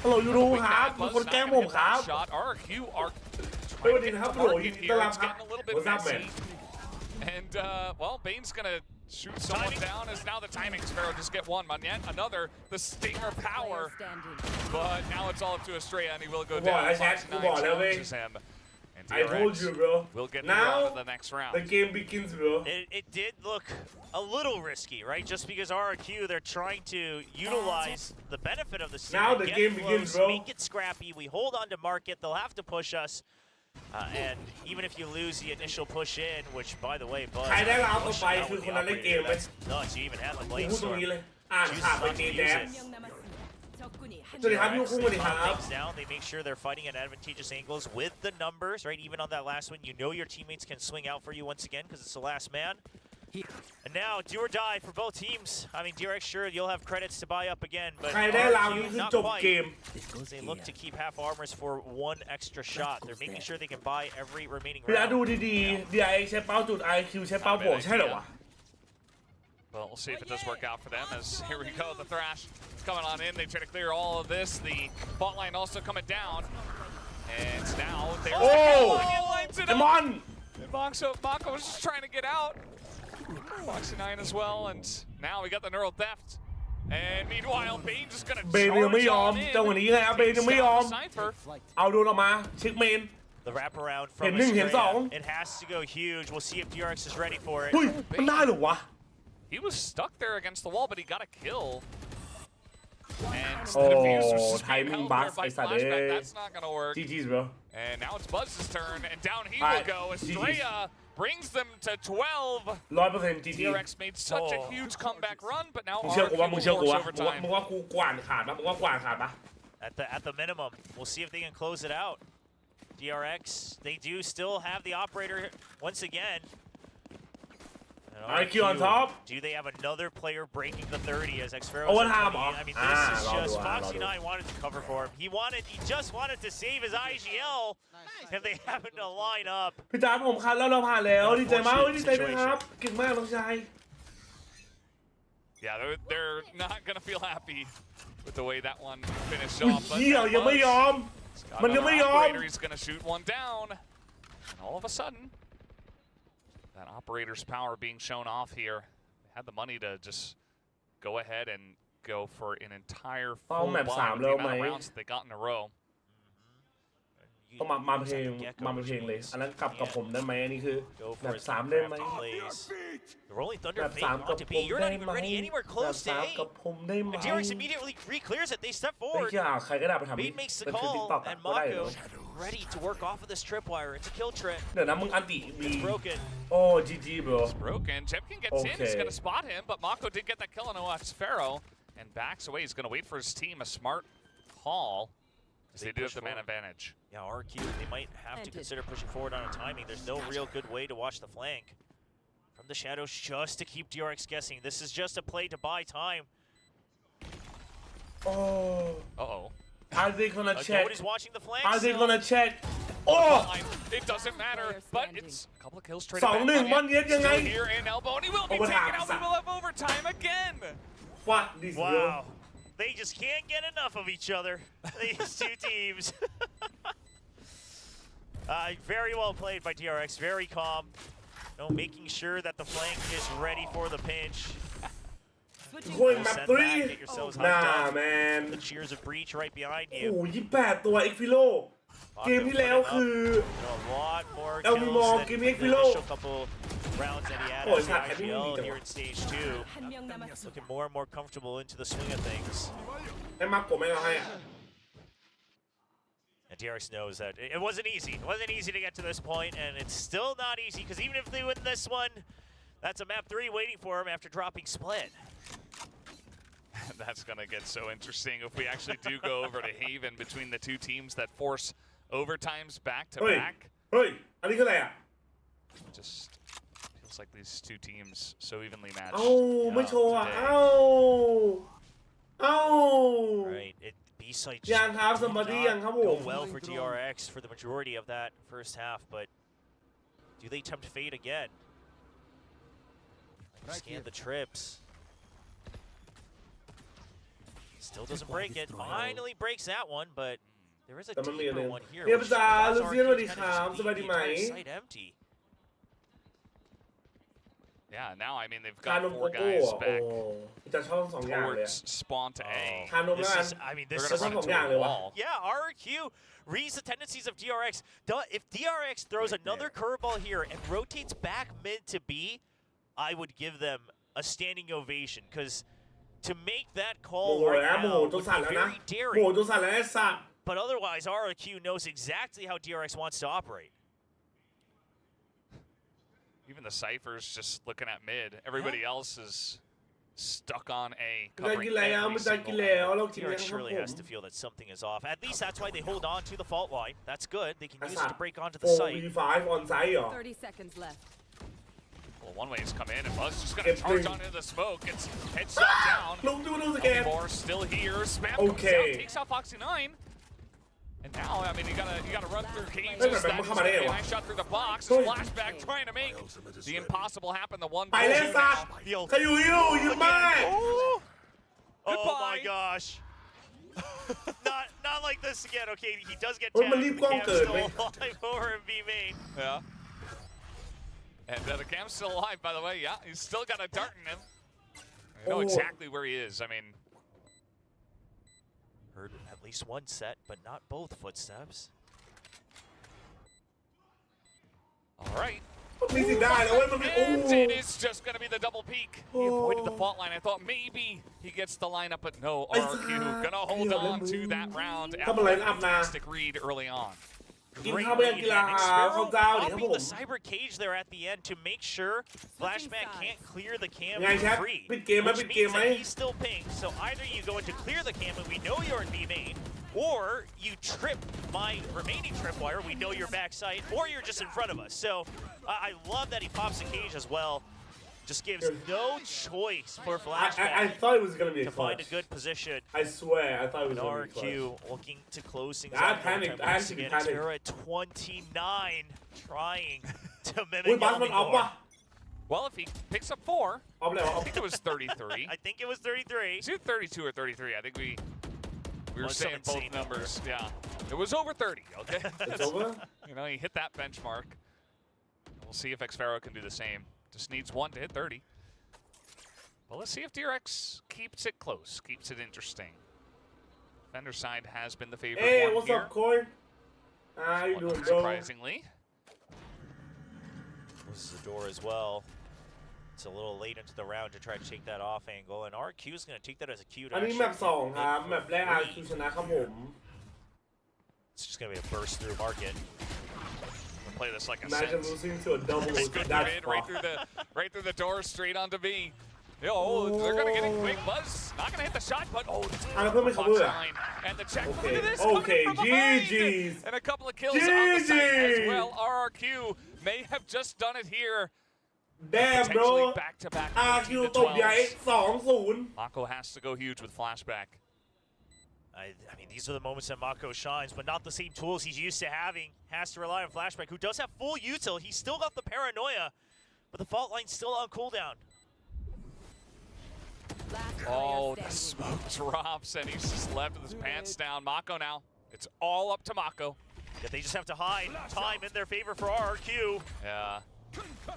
ฮัลโหลยูทูบครับมีคนแกล้งผมครับ Shot. RRQ are สวัสดีครับโหลยินดีต้อนรับครับ What's up man And well, Bane's going to shoot someone down as now the timing Xfero just get one, but yet another, the Stinger power. But now it's all up to Estrella, and he will go down. Foxy9 challenges him. And I told you bro we'll get now to the next round. the game begins bro It did look a little risky, right? Just because RRQ, they're trying to utilize the benefit of the season. Now the game begins, bro. Make it scrappy. We hold on to market. They'll have to push us. And even if you lose the initial push in, which by the way, Buzz, ใครได้ราวต่อไปคือคนนั้นเล่นเกมไหม nuts. You even had the ผม Blade พูดตรง Storm. นี้เลยอ่านข่าวไป Chooses not to use JJaz it. สวัสดีครับพี่คุ้งสวัสดีครับ Things down. They make sure they're fighting at advantageous angles with the numbers, right? Even on that last one, you know your teammates can swing out for you once again because it's the last man. And now, do or die for both teams. I mean, DRX, sure, you'll have credits to buy up again, but ใครได้ราวนี้ RRQ, คือ not จบเก quite. ม They look to keep half armors for one extra shot. They're making sure they can buy every remaining พี่อาดู round. ดีๆ DRX ใช้เป้าจุด IQ ใช้เป้าบวกใช่เหรอวะ Well, we'll see if it does work out for them as here we go. The Thrash is coming on in. They try to clear all of this. The bot line also coming down. And now there's the kill. He lines it ไอ้ม up. อน And Mako was just trying to get out. Foxy9 as well. And now we got the neural theft. And meanwhile, Bane just going to เบนยังไม่ยอม charge จังหวะ on นี้ in. ไงเบนยังไม่ยอม Cypher. เอาโดนออกมาเช็คเมน The wraparound from เห็นหนึ่งเห็นสอง Estrella. It has to go huge. We'll see if DRX is ready for it. เฮ้ยมันได้เหรอวะ He was stuck there against the wall, but he got a kill. And Oh, the defuse was just being timing held box, there by I said Flashback. it. That's not going to work. GG's bro And now it's Buzz's turn, and down he Alright, will go. Estrella brings them to 12. 100% GG DRX made such a huge comeback run, but now มึงเชื่อกูว่า RRQ มึงเชื่อกู will ว่า force มึง overtime. ว่ากูกวานขาดปะมึงว่ากวานขาดปะ At the minimum, we'll see if they can close it out. DRX, they do still have the operator once again. And RRQ on top. Do they have another player breaking the 30 as Xfero? Overtime, I mean, this is I'll just do it, I'll do Foxy9 wanted to cover for him. He just wanted to save his IGL, and they happen to line up. พี่จ๋าผมคันแล้วเราผ่านแล้วดีใจมากดีใจนะครับเก่งมากน้องชาย Yeah, they're not going to feel happy with the way that one finished อุ้ย off. But เหี้ยยังไม่ยอม got มันยัง another ไม่ยอม operator. He's going to shoot one down. And all of a sudden, that operator's power being shown off here. They had the money to just go ahead and go for an entire full เป้าแมป block 3 with แล้ the วไหม amount of rounds that they got in a row. ต้องมาเพลงเลยอันนั้นกับผมได้ไหมอันนี้คือแบบ3ได้ไหม The Rolling Thunder แบบ fake 3กับ onto ผ B. ม You're ได้ not even ไหม ready anywhere แบบ close to 3 A. กับผมได้ไหม And DRX immediately re-clears it. They step ไม่ forward. อยากใครก็ได้ไปทำ Bait makes the เป็นคือ call, ติ๊กต็อก and ก็ได้เหร Mako อ ready to work off of this tripwire. It's a kill trip. เดี๋ยวนะมึงอันติมี It's broken. โอ้ GG bro It's broken. Chepkin gets in. He's Okay. going to spot him, but Mako did get that kill on Pharaoh and backs away. He's going to wait for his team. A smart call. They do have the man advantage. Yeah, RRQ, they might have to consider pushing forward on a timing. There's no real good way to watch the flank. From the shadows just to keep DRX guessing. This is just a play to buy time. Oh. Uh-oh. Are they gonna check? Nobody's watching the flank. Are they so- gonna check? Oh! It doesn't matter, but it's a couple of kills straight 2-1 มันเย็ดยังไง Still here in elbow, and he will be taken out. We will have overtime again. Fuck this bro Wow. They just can't get enough of each other. These two teams. Very well played by DRX. Very calm. Making sure that the flank is ready for the pinch. Going map Send 3 back, get yourselves hyped Nah up. man The cheers of breach right behind โอ้ you. โห28 ตัว X Filo เกมที่แล้วคือ A lot more El kills Mimo, than give me the Xfilo. initial couple rounds that he had Oh, as it's the not heavy IGL meter. here in stage 2. Looking more and more comfortable into the swing of things. ให้มาโกะไม่เอาให้อะ And DRX knows that it wasn't easy. It wasn't easy to get to this point, and it's still not easy because even if they win this one, that's a map 3 waiting for him after dropping Split. That's going to get so interesting if we actually do go over to Haven between the two teams that force overtimes back to เฮ้ย back. เฮ้ยอันนี้คืออะไรอ่ะ Just feels like these two teams so evenly matched. เอ้าไม่โชว์อ่ะ today. เอ้าเอ้า Right. B-side ยังครับ did somebody not ยังครับผ go ม well for DRX for the majority of that first half, but do they tempt fate again? Scan the trips. Still doesn't break it. Finally breaks that one, but there is a แต่มันมีอะไร deeper one here. เรียบ which ร้อย allows ลูเซียนสวัส RRQ ดี to ค kind รั of บ just สบาย leave ดี the ไหม entire site empty. Yeah, now I mean they've คา got นมโก four โก้ guys โอ้ back จะชอบทั้งสองอย่างเลย towards spawn to A. คานม This แล้วกัน is, I mean, They're this gonna is run That's into not a bad, wall. yeah, RRQ reads the tendencies of DRX. If DRX throws another curveball here and rotates back mid to B, I would give them a standing ovation because to make that โม call โห right แล้วโม now โห would จน be สั่นแล้วนะ very โมโห daring. จนสั่นแล้วไอ้สัตว์ But otherwise, RRQ knows exactly how DRX wants to operate. Even the Cypher's just looking at mid. Everybody else is stuck on A, ไม่ได้ covering กินแล้ว every ไม่ได้กิน single แล้ว angle. เรากินแล้ว DRX ครับ surely ผม has to feel that something is off. At least that's why they hold on to the fault line. That's good. They can ไอ้ use สั it ต to ว์ break onto โอ้ the site. V5 on site เหรอ 30 seconds left. Well, one way has come in, and Buzz just going to It's charge been- on into the smoke. It's headshot down. ลุงดูสแกน More still here. Spam Okay. comes out, takes out Foxy 9. And now, I mean, you gotta run through Keynes. Hey, but That come is on, gonna be a hey, nice shot through the box. Hey. Flashback trying to make the impossible happen. The one ไปเลยสัตว์ใครอยู่อยู่มาก Oh Goodbye. my gosh. not like this again. Okay, he does get เฮ้ย tagged. มันรีบ The กล้อง cam's เกิน still ไหม alive over in B main. Yeah. And the cam's still alive, by the way. Yeah, he's still got a dart in him. I know Oh. exactly where he is. I mean, Heard at least one set, but not both footsteps. all right. มีสิทธิ์ได้แล้วเว้ยมันมีโอ้ And it is just going to be the double peek. He avoided the fault line. I thought maybe he gets the lineup, but no. RRQ going to hold on to that round after a fantastic read early on. กิน Great ข้าวไปยัง lead กีฬา and ข้าว Sparrow เจ้าดิครับ popping ผม the cyber cage there at the end to make sure Flashback can't clear the cam ไงแชท free. ปิดเกมไหม Which ปิดเกม means ไหม that he's still pinged. So either you go in to clear the cam and we know you're in B main, or you trip my remaining tripwire, we know you're backside, or you're just in front of us. So I love that he pops the cage as well. Just gives no choice for I Flashback thought it was gonna be a to find a clutch good position. I swear I thought it was And gonna be a clutch RRQ looking to close things I out. panicked. I actually Again, panicked. Xterra at 29, trying to อุ้ย mimic บัสมันออฟ Elmore. ป่ะ Well, if he picks up 4, ออฟแล้วออ I ฟ think it was 33. I think it was 33. Is it 32 or 33? I think we were Well, saying both insane numbers. Yeah. It was over 30, okay? It's over You know, he hit that benchmark. We'll see if Xfaro can do the same. Just needs 1 to hit 30. Well, let's see if DRX keeps it close, keeps it interesting. Fender side has been the favorite Hey one what's here. up Corey surprisingly. Closes the door as well. It's a little late into the round to try to take that off angle, and RRQ is going to take that as a cue to อันนี้แมป2ครับแมปแรก RRQ ชนะครับผม It's just going to be a burst through market. We'll play this like a Imagine sense. losing to a double. Good That's mid right through the door, straight onto B. Yo, they're gonna get it quick. Buzz not gonna hit the shot, but and the check. Okay. Look at this. Okay, GG's. And a couple of kills on the side as well. RRQ may have just done it here. Damn, bro. Back to back. RRQ ตบใหญ่ 2-0. Mako has to go huge with flashback. I mean, these are the moments that Mako shines, but not the same tools he's used to having. Has to rely on Flashback, who does have full util. He's still got the paranoia, but the fault line's still on cooldown. Oh, the smoke drops, and he's just left with his pants down. Mako now. It's all up to Mako. Yet they just have to hide time in their favor for RRQ. Yeah.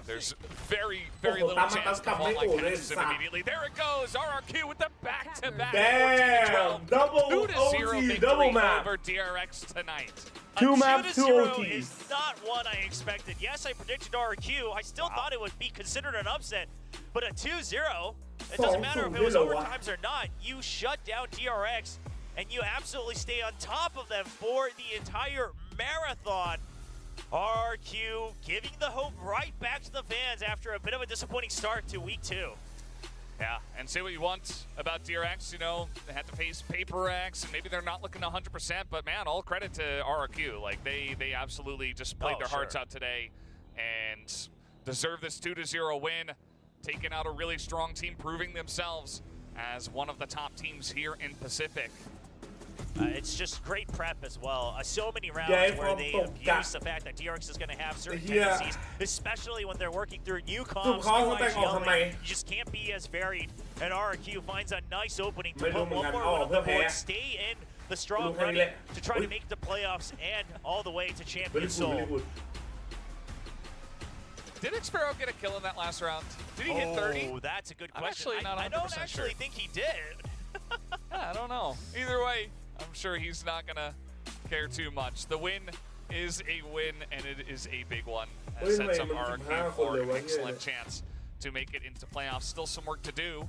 There's very little chance the fault line catches him immediately. There it goes. RRQ with the back-to-back 14-12. 2-0 victory over DRX tonight. 2-0 is not one I expected. Yes, I predicted RRQ. I still thought it would be considered an upset. But a 2-0, it doesn't matter if it was overtimes or not. You shut down DRX, and you absolutely stay on top of them for the entire marathon. RRQ giving the hope right back to the fans after a bit of a disappointing start to week 2. Yeah, and say what you want about DRX, you know, they had to face Paper X, and maybe they're not looking 100%, but man, all credit to RRQ. Like, they absolutely just played their hearts out today and deserve this 2-0 win, taking out a really strong team, proving themselves as one of the top teams here in Pacific. It's just great prep as well. So many rounds where they abuse the fact that DRX is going to have certain tendencies, especially when they're working through new comms, you just can't be as varied. And RRQ finds a nice opening to put one more win on the board, stay in the strong running to try to make the playoffs and all the way to Champion Soul. Did Xparrow get a kill in that last round? Did he hit 30? Oh, that's a good question. I don't actually think he did. Yeah, I don't know. Either way, I'm sure he's not going to care too much. The win is a win, and it is a big one. It sets up RRQ for an excellent chance to make it into playoffs. Still some work to do,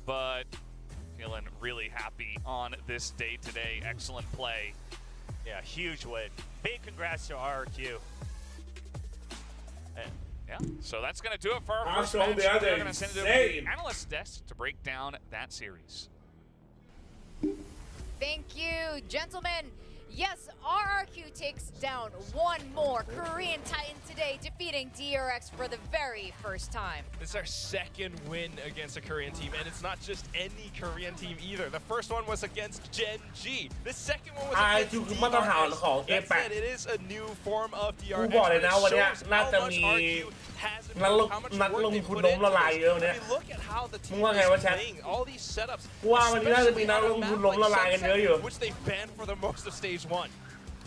but feeling really happy on this day today. Excellent play. Yeah, huge win. Big congrats to RRQ. Yeah, so that's going to do it for our first match. We're going to send it over to the analyst desk to break down that series. Thank you, gentlemen. Yes, RRQ takes down one more Korean Titan today, defeating DRX for the very first time. This is our second win against a Korean team, and it's not just any Korean team either. The first one was against Gen G. The second one was against DRX. That said, it is a new form of DRX, but it shows how much RRQ has and how much work they put into it. I mean, look at how the team is playing, all these setups, especially on a map like which they banned for the most of stage 1.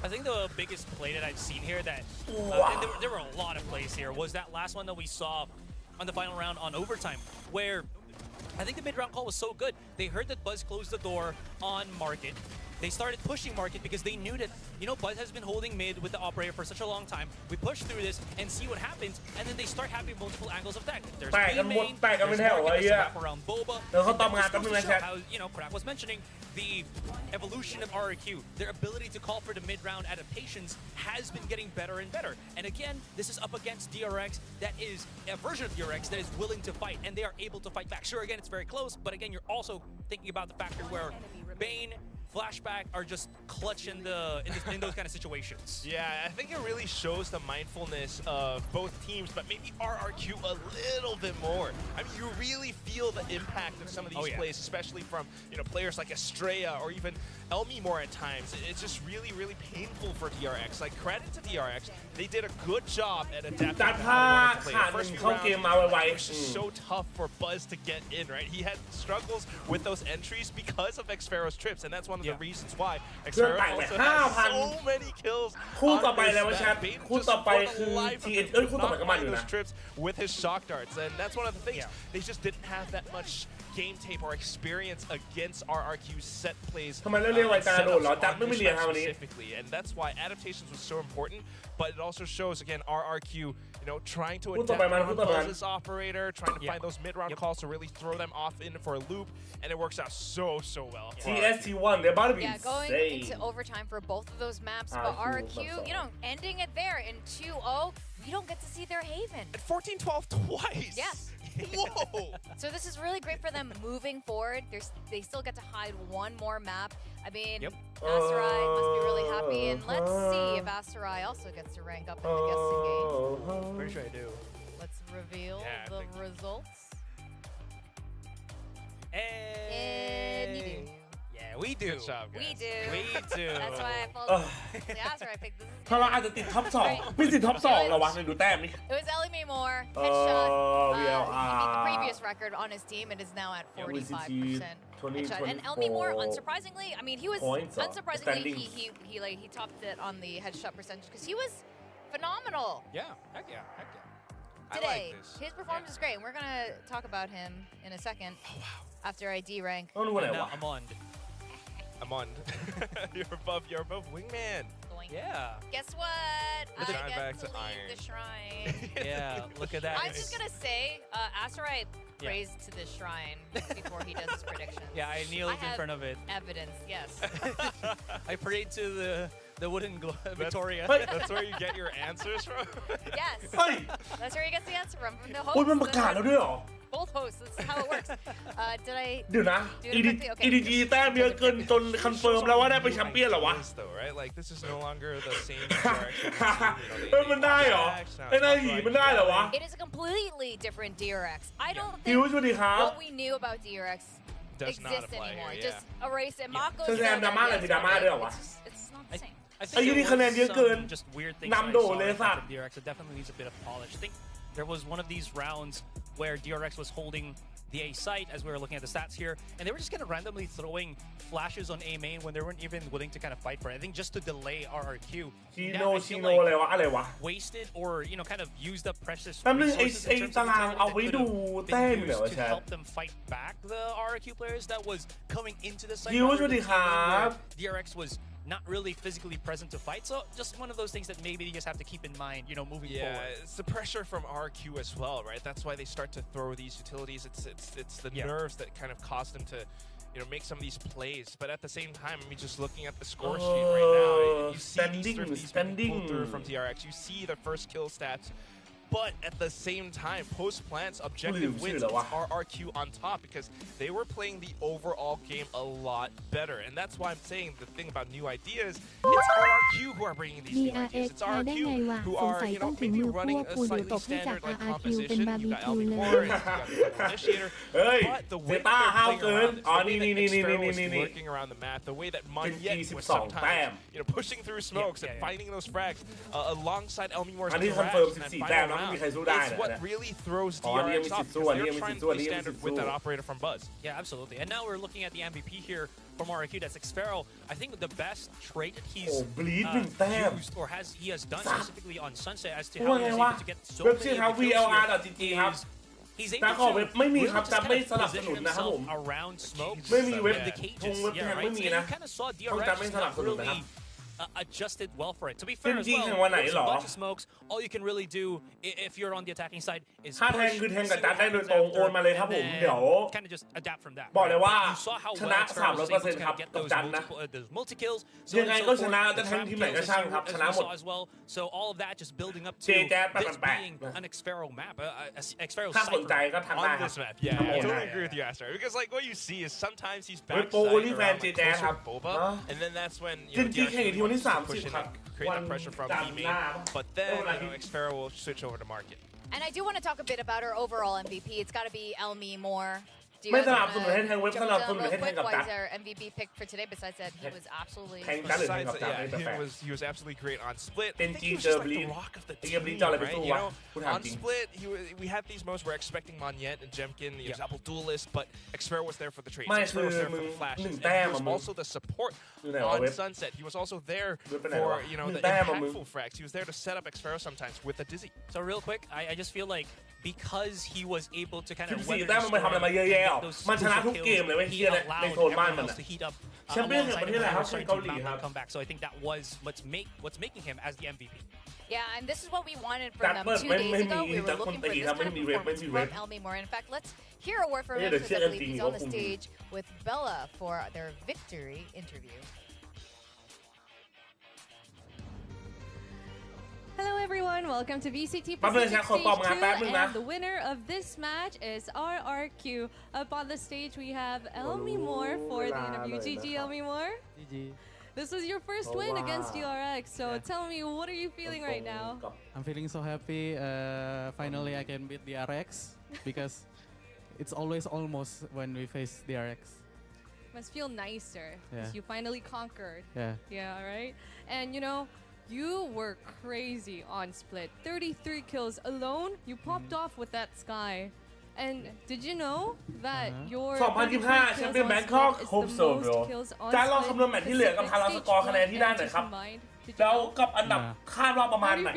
I think the biggest play that I've seen here that, and there were a lot of plays here, was that last one that we saw on the final round on overtime, where I think the mid-round call was so good. They heard that Buzz closed the door on Market. They started pushing Market because they knew that, you know, Buzz has been holding mid with the operator for such a long time. We push through this and see what happens, and then they start having multiple angles of attack. There's B-main, there's Market, there's wrap around Boba. How, you know, Crack was mentioning, the evolution of RRQ, their ability to call for the mid-round adaptations has been getting better and better. And again, this is up against DRX that is a version of DRX that is willing to fight, and they are able to fight back. Sure, again, it's very close, but again, you're also thinking about the factor where Bane, Flashback are just clutch in those kind of situations. Yeah, I think it really shows the mindfulness of both teams, but maybe RRQ a little bit more. I mean, you really feel the impact of some of these plays, especially from, you know, players like Estrella or even Elmi more at times. It's just really painful for DRX. Like, credit to DRX, they did a good job at adapting how they wanted to play. The first few rounds was just so tough for Buzz to get in, right? He had struggles with those entries because of Xparrow's trips, and that's one of the reasons why Xparrow also has so many kills on this map. Bane just for the life of him could not find those trips with his shock darts, and that's one of the things. They just didn't have that much game tape or experience against RRQ's set plays. ทำไมเล่น เรียกว่าการโดดเหรอจัดไม่เรียนครับวันนี้ specifically, and that's why adaptations was so important. But it also shows again RRQ, trying to adapt around Buzz's operator, trying to find those mid-round calls to really throw them off in for a loop, and it works out so well. TST1, they're about to be going insane. into overtime for both of those maps, but RRQ, ending it there in 2-0. You don't get to see their haven. At 14-12 twice. Yes. Whoa. So this is really great for them moving forward. They still get to hide one more map. I mean, Asterai must be really happy, and let's see if Asterai also gets to rank up in the guessing game. Pretty sure I do. Let's reveal the results. And you do. Yeah, we do. Good job, guys. We do. We do. That's why I felt the Asterai pick. This is ถ้าเราอาจจะติดท็อป2ไม่ติดท็อป2เหรอวะดูแต้มนี่ It was Ellie Moore, headshot. He beat the VLR. previous record on his team. It is now at 45% headshot. And Ellie Moore, unsurprisingly, I mean, he was unsurprisingly he topped it on the headshot percentage because he was phenomenal Yeah, heck yeah. today. I like this. His performance is great, and we're gonna talk about him in a second after I D-rank. ต้องรู้อะไร Now วะ I'm on. You're above wingman. Yeah. Guess what? I With the get back to to leave iron. the shrine. Yeah, look at that. I'm just gonna say, Asterai prays to the shrine before he does his predictions. Yeah, I kneeled in have front of it. Evidence, yes. I prayed to the wooden Victoria. That's where you get your answers from? Yes. เฮ้ย That's where he gets the answer from the โอ้ย host. มันประกาศแล้วด้วยเหรอ Both hosts. That's how it works. Did I? เดี๋ยวนะ Do it quickly? Okay. EDG แต้มเยอะเกินจนคอนเฟิร์มแล้วว่าได้เป็นแชมเปี้ยนเหรอวะ Though, right? Like this is no longer the same direction. เฮ้ยมันได้เหรอไอ้หน้าหีมันได้เหรอวะ It is a completely different DRX. I don't ฮิว think สวัสดีครับ what we knew about DRX Does not exists apply anymore. here, Just erase it. Mako. แสดงดราม่าอะไรมีดราม่าด้วยเหรอวะ It's not the same. I Are you there theคะแนน was เยอะเกิน some just weird things นำ I โด saw ดเลย in สัตว์ DRX. It definitely needs a bit of polish. I think there was one of these rounds where DRX was holding the A site as we were looking at the stats here, and they were just kind of randomly throwing flashes on A main when they weren't even willing to kind of fight for it. I think just to delay RRQ. ชิ That, โน I ชิ feel โน like อะไรวะอะไรวะ wasted or kind of used up precious แป๊บนึงไอ้ resources ไอ้ in terms of ตาราง material เอา that ไว้ could ดู have แต้ม been เหรอ used to แชท help them fight back the RRQ players that was coming into the site. ฮิวสวัสดีครับ DRX was not really physically present to fight, so just one of those things that maybe you just have to keep in mind, moving forward. Yeah, it's the pressure from RQ as well, right? That's why they start to throw these utilities. It's the nerves that kind of cause them to, make some of these plays. But at the same time, I mean, just looking at the score sheet right now, you see these being pulled through from DRX. You see the first kill stats. But at the same time, post-plant's objective wins RRQ on top because they were playing the overall game a lot better. And that's why I'm saying the thing about new ideas, it's RRQ who are bringing these new ideas. It's RRQ who are, maybe running a slightly standard like composition. You got Elmi Moore, you got the Initiator. เฮ้ย But the เซ way ต้า that ห้าว they're เกิ playing น around อ๋อ this, นี่ the way นี่ that นี่ Xpero นี่ was นี่ working around the map, the way that Monyet was 12 sometimes, แต้ม pushing through smokes and finding those frags alongside Elmi Moore's อันนี้คอน trash เฟิร์ม in that 14 แต้ม final แล้วไม่ round. มีใครสู้ได้ It's นะ what really throws Oh, and DRX the off M62, because and the they're trying to M62, be and the standard with that M62. operator from Buzz. Yeah, absolutely. And now we're looking at the MVP here from RRQ. That's Xpero. I think the best trait that he's โอ้บลีดหนึ่งแต้ม used or he has done specifically on Sunset as to ว่า how he ไง was วะ able to get so เว็บ many ชื่อครับ of the kills here VLR.GG ครับ is he's แต่ able ขอเว็บ to ไม่มี really ครับ just จะ kind ไม่ of สนับสนุน position นะครับผม himself around smoke ไม่มีเว็บ in the ธ cages. งเว็บ Yeah, แทง right. ไม่มี So นะ you kind of saw ต้องการไม่ DRX สนับ not สนุนนะครับ really adjusted well for it. To be fair as จริงๆ well, แข่งวันไหน there's เหร a อ bunch of smokes. All you can really do if you're on the attacking side is ถ้าแทง push, คือแทง see กับ what จัดได้โดย happens ตรง after, โอนมาเลยครับผม and เดี๋ยว then kind of just adapt from that. บอกเลยว่า You saw how ช well นะ Xpero was able to 300% ครับ kind of get กับ those จันนะ those multi-kills. So ยังไง on and ก็ so ช forth. นะ The จะทั้ง trap ทีมไหน kills ก็ as ช่าง you- ครับ as ชนะ we หมด saw as well. So all of that just building up to JJaz this 888 being an Xpero map, Xpero ถ้าสนใจ cipher. ก็ทำได้ On ครับ this map, yeah, I totally agree with you, Aster. Because like what you see is sometimes he's เฮ้ย backside โปร around นี่แฟน like JJaz closer ครับ to Boba, เนอะ and then that's when จริงๆแข่งอยู่ที่วันที่ push 30 in ครับ and create วัน that pressure from จัน B ทร์ main. หน้า But then Xpero will switch over to market. And I do want to talk a bit about our overall MVP. It's got to be Elmi Moore. Do you ไม่ guys สนับ wanna สนุนให้แทงเว็บ jump สนับ into ส that นุน real ให้แทง quick? กับ Why จัด is our MVP pick for today? Besides that, he was absolutely แทงจัดหรือแทง Besides กับ that, จัด yeah, นี่แต่แปลก he was absolutely great on split. I NG think he was เจอ just like bleed the rock of the ไอ้ team, บลีดจะอะไรไป right? สู้ You วะ know, กูถาม on จริง split, we had these moments where expecting Monyet and Jemkin, he was double duelist, but Xpero was there for the trades. ไม่ Xpero was there คือ for the flashes. หนึ่ง And แต้ม he อะ was มึง also the support อยู่ไหนวะ on เว็บ Sunset. He was also there เว็บไปไหน for วะ the หนึ่งแต้มอะมึง impactful frags. He was there to set up Xpero sometimes with a dizzy. So real quick, I just feel like because he was able to kind of 14 แต้มมันไปทำอะไรมาเยอะแยะหรอ มันชนะทุกเกมเลยเว้ยเหี้ยเนี่ยในโซนบ้านมันอะ to heat up แชมเปี้ยนแห่งประเทศอะไรครับ starting เกา to หลี mount ครับ that comeback. So I think that was what's making him as the MVP. Yeah, and this is what we wanted from That them was 2 when- days when ago. we- We were that looking for company, this that kind of when we read- performance when we from read. Elmi Moore. In fact, let's hear a word from Yeah, him the because I chicken believe thing he's is on the awesome. stage with Bella for their victory interview. Hello everyone, welcome to VCT แป๊บนึง Pacific ขอตอบงาน Stage แป๊บนึง 2 นะ and the winner of this match is RRQ. Up on the stage we have Elmi Moore for the interview. GG Elmi Moore. GG. This was your first win against DRX, so tell me what are you feeling right now? I'm feeling so happy. Finally, I can beat DRX because it's always almost when we face DRX. Must feel nicer Yeah. because you finally conquered. Yeah. Yeah, right? And you know, you were crazy on split. 33 kills alone. You popped off with that sky. And did you know that your 2025 แชมเปี้ยนแบงคอกโฮมโซนโรจานลองคำนวณแมตช์ที่เหลือกับทางเราสกอร์คะแนนที่ได้หน่อยครับ แล้วกับอันดับคาดว่าประมาณไหน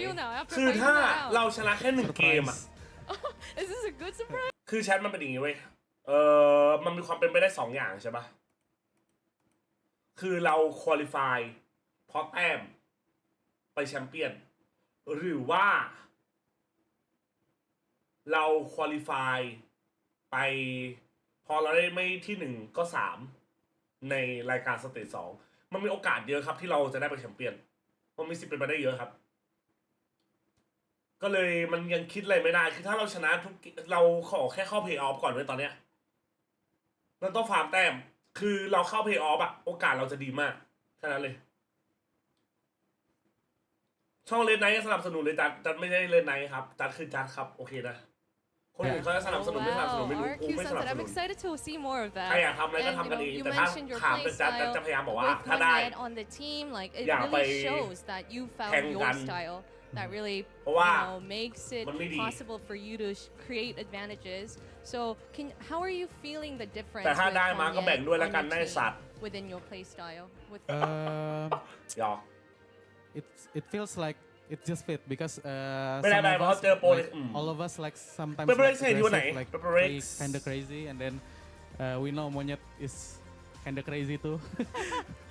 คือถ้าเราชนะแค่1เกมอ่ะ Is this a good surprise? คือแชทมันเป็นอย่างงี้เว้ย มันมีความเป็นไปได้2อย่างใช่ปะคือเราควอลิฟายเพราะแต้มไปแชมเปี้ยน หรือว่าเราควอลิฟายไปพอเราได้ไม่ที่1ก็3ในรายการสเตจ2มันมีโอกาสเยอะครับที่เราจะได้ไปแชมเปี้ยนมันมีสิทธิ์เป็นไปได้เยอะครับ ก็เลยมันยังคิดอะไรไม่ได้คือถ้าเราชนะทุกเราขอแค่เข้าเพย์ออฟก่อนเลยตอนเนี้ยเราต้องฟาร์มแต้มคือเราเข้าเพย์ออฟอะโอกาสเราจะดีมากแค่นั้นเลยช่องเลนไนท์สนับสนุนเลยจัดไม่ได้เลนไนท์ครับจัดคือจัดครับโอเคนะคนอื่นเขาจะสนับสนุนไม่สนับสนุนไม่รู้ RRQ กูไม่สนับ sunset. สนุ I'm น excited to see more of that. ใครอยากทำอะไรก็ทำกันเอง you แต่ถ้า mentioned your ถาม play เป็นจัดจะพยายามบอกว่า with ถ้า one ได้ man on the team, like it อย่าไป really shows that you found แข่ง your กัน style that really เพราะว่า makes it มันไม่ดี possible for you to create advantages. So how are you feeling the difference แต่ถ้า with ได้มา Kanye ก็แบ่งด้วยแล้วกัน on your ได้ team สัตว์ within your play style? With หยอก It feels like it just fit because ไม่ได้ some ไม่ of เพราะ us, เจอโปร like, all of us like sometimes Pepper like X เห็นอยู่ไหน aggressive, like Pepper play X kind of crazy and then we know Monyet is kind of crazy too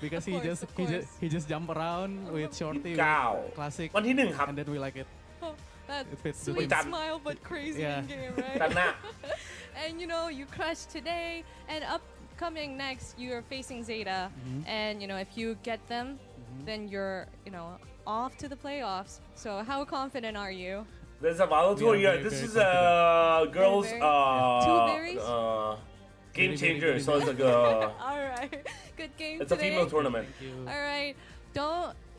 because Of course. he just jump around with shorty 9 with classic วันที่1ครับ and then we like it. that It fits the sweet game. smile but crazy Yeah. in game, จัน right? หน้า And you know, you crushed today, and upcoming next, you're facing Zeta. And you know, if you get them, then you're, you know, off to the playoffs. So how confident are you? There's a Valor tour We are here. very, This very is a girls Two berries? Game Very, changer. very, So it's like All right, good game it's a today. female tournament. Thank you. All right,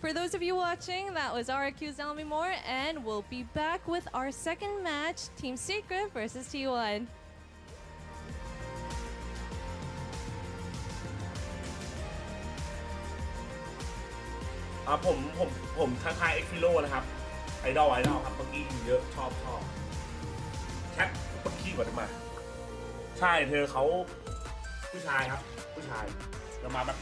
for those of you watching, that was RRQ's Elmi Moore, and we'll be back with our second match, Team Secret versus T1. ผมทักทายเอ็กฟิโลนะครับไอดอลครับเมื่อกี้อยู่เยอะชอบแคทคนขี้กว่าจะมาใช่เธอเขาผู้ชายครับผู้ชายจะมาแบบ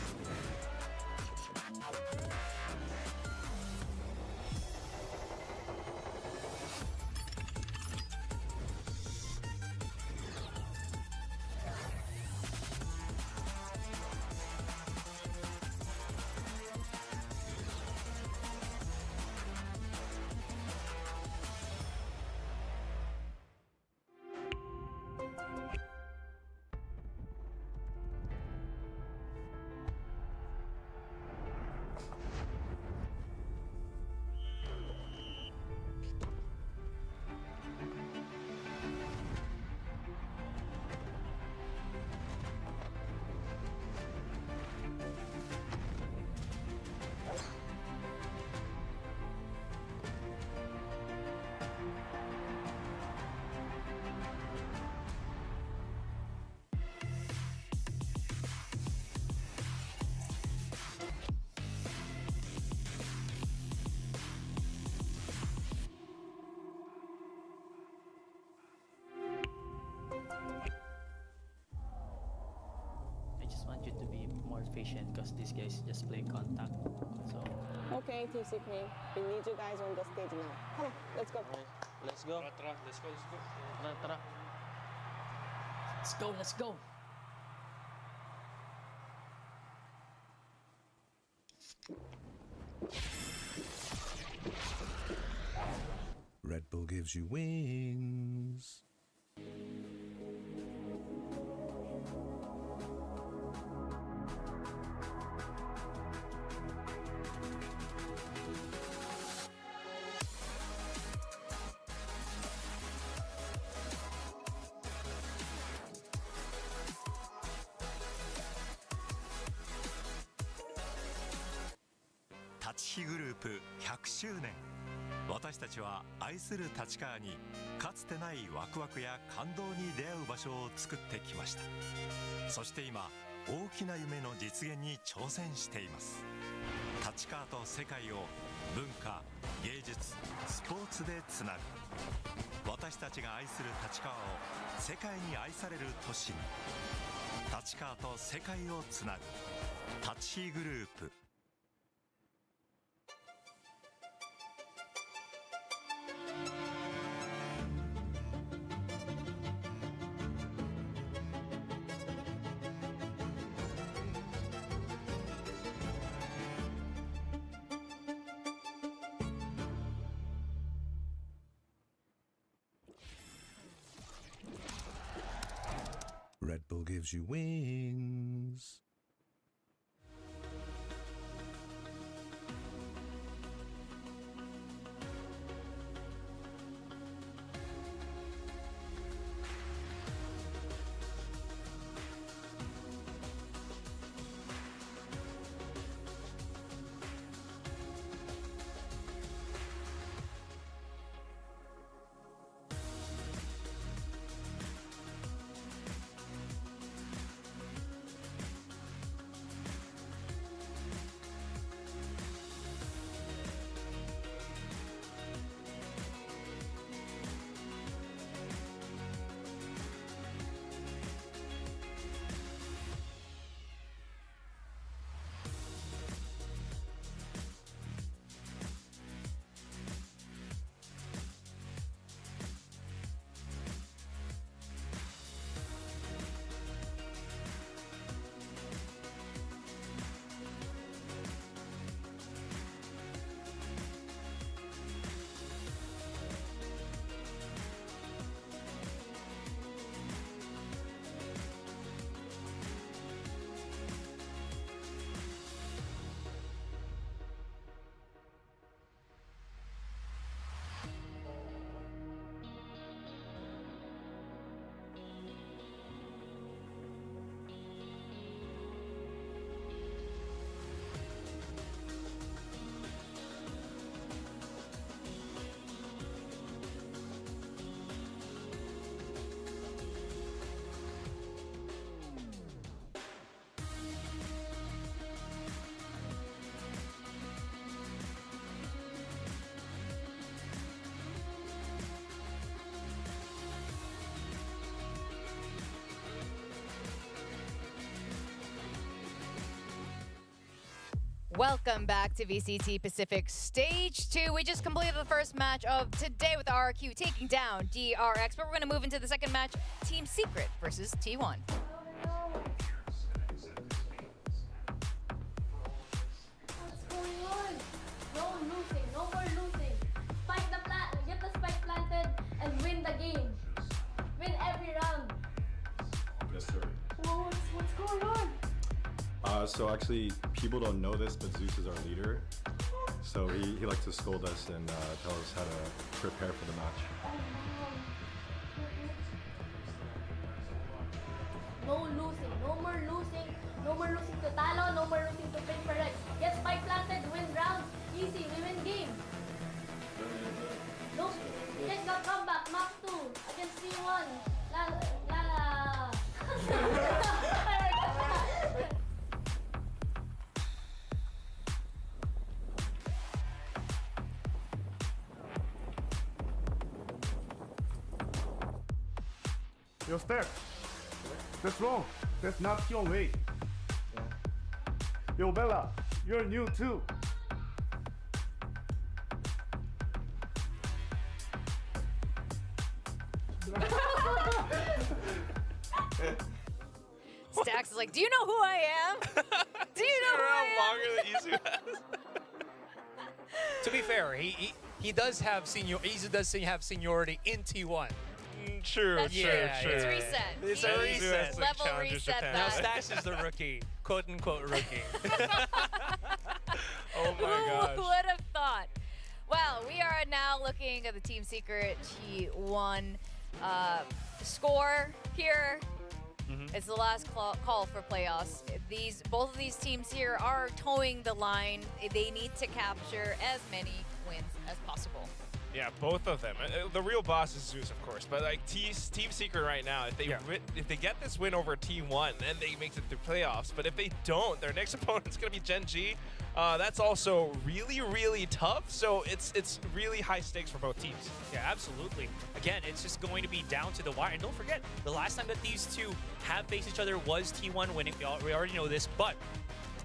patient because these guys just play contact. So okay, Team Secret, we need you guys on the stage now. Come on, let's go. let's go. Let's go. Red Bull gives you wings. Tachiグループ100周年。私たちは愛する立川にかつてないワクワクや感動に出会う場所を作ってきました。そして今大きな夢の実現に挑戦しています。立川と世界を文化、芸術、スポーツでつなぐ。私たちが愛する立川を世界に愛される都市に。立川と世界をつなぐ立ちグループ。Red Bull gives you wings. Welcome back to VCT Pacific Stage 2. We just completed the first match of today with RRQ taking down DRX, but we're going to move into the second match, Team Secret versus T1. What's going on? No losing, no more losing. Spike the plant, get the spike planted and win the game. Win every round. Yes, sir. What's going on? So actually, people don't know this, but Zeus is our leader. So he likes to scold us and tell us how to prepare for the match. No losing, no more losing, no more losing to Talo, no more losing to Pink Rex. Get spike planted, win rounds, easy, we win game. No, you guys got comeback, map 2, against C1. Lala. Yo, Steph. That's wrong. That's not your way. Yo, Bella, you're new too. Stax is like, do you know who I am? Do you know who I am? Longer than Izu has. To be fair, he does have Izu does have seniority in T1. True, That's true, true. true. It's reset. It's a reset. Level reset Now that. Stax is the rookie, quote unquote rookie. Oh my gosh. Who would have thought? Well, we are now looking at the Team Secret T1 score here. It's the last call for playoffs. Both of these teams here are towing the line. They need to capture as many wins as possible. Yeah, both of them. The real boss is Zeus, of course. But like Team Secret right now, if they get this win over T1, then they make it through playoffs. But if they don't, their next opponent's gonna be Gen G. That's also really, really tough. So it's really high stakes for both teams. Yeah, absolutely. Again, it's just going to be down to the wire. And don't forget, the last time that these two have faced each other was T1 winning. We already know this, but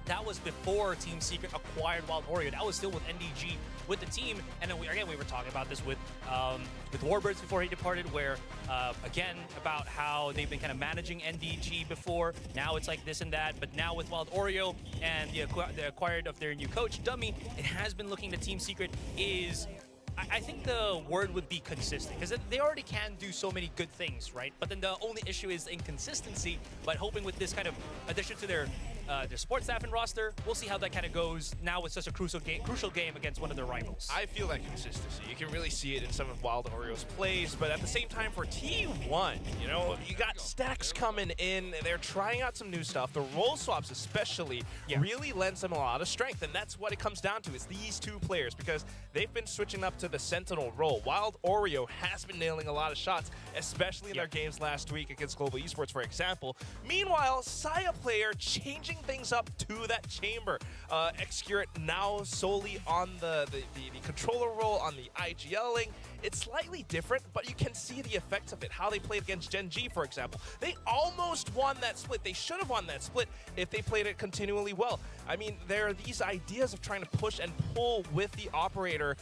that was before Team Secret acquired Wild Oreo. That was still with NDG with the team. And then we were talking about this with Warbirds before he departed, where again about how they've been kind of managing NDG before. Now it's like this and that, but now with Wild Oreo and the acquired of their new coach Dummy, it has been looking. The Team Secret is. I think the word would be consistent, because they already can do so many good things, right? But then the only issue is inconsistency. But hoping with this kind of addition to their support staff and roster, we'll see how that kind of goes now with such a crucial game against one of their rivals. I feel that consistency. You can really see it in some of Wild Oreo's plays, but at the same time for T1, you know, you got Stacks coming in. They're trying out some new stuff. The role swaps especially really lends them a lot of strength, and that's what it comes down to. It's these two players, because they've been switching up to the Sentinel role. Wild Oreo has been nailing a lot of shots, especially in their games last week against Global Esports, for example. Meanwhile, Saya player changing things up to that chamber. Xcurate now solely on the controller role, on the IGLing. It's slightly different, but you can see the effects of it. How they played against Gen G, for example. They almost won that split. They should have won that split if they played it continually well. I mean, there are these ideas of trying to push and pull with the operator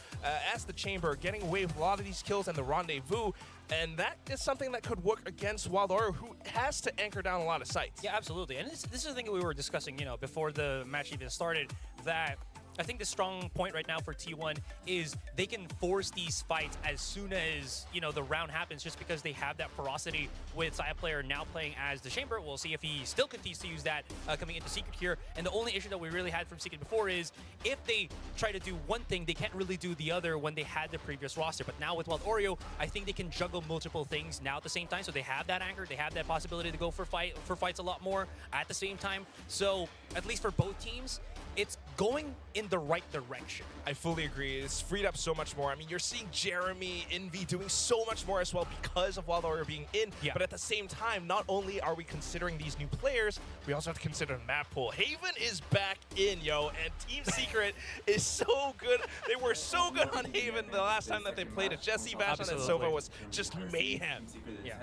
as the chamber, getting away with a lot of these kills and the rendezvous. And that is something that could work against Wild Oreo, who has to anchor down a lot of sites. Yeah, absolutely. And this is the thing that we were discussing, you know, before the match even started, that I think the strong point right now for T1 is they can force these fights as soon as, you know, the round happens, just because they have that ferocity with Saya player now playing as the chamber. We'll see if he still continues to use that coming into Secret here. And the only issue that we really had from Secret before is if they try to do one thing, they can't really do the other when they had the previous roster. But now with Wild Oreo, I think they can juggle multiple things now at the same time. So they have that anchor, they have that possibility to go for fights a lot more at the same time. So at least for both teams, it's going in the right direction. I fully agree. It's freed up so much more. I mean, you're seeing Jeremy, Envy doing so much more as well because of Wild Oreo being in. Yeah. But at the same time, not only are we considering these new players, we also have to consider the map pool. Haven is back in, yo, and Team Secret is so good. They were so good on Haven the last time that they played it. Jesse, Bashan, and Sova was just mayhem. Yeah.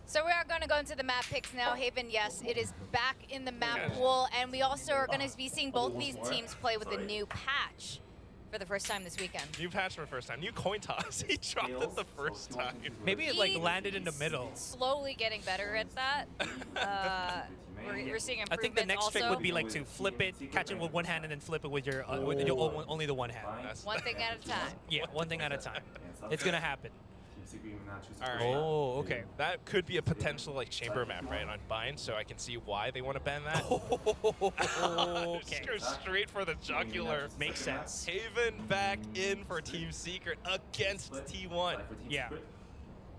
So we are going to go into the map picks now. Haven, yes, it is back in the map pool, and we also are going to be seeing both these teams play with a new patch for the first time this weekend. New patch for the first time. New coin toss. He dropped it the first time. Maybe it like landed in the middle. Slowly getting better at that. We're seeing improvements. I think the next also. trick would be like to flip it, catch it with one hand, and then flip it with your only the one hand. One thing at a time. Yeah, one thing at a time. It's gonna happen. All right. Oh, okay. That could be a potential like chamber map, right, on Bind, so I can see why they want to ban that. Okay. Just go straight for the jugular. Makes sense. Haven back in for Team Secret against T1. Yeah.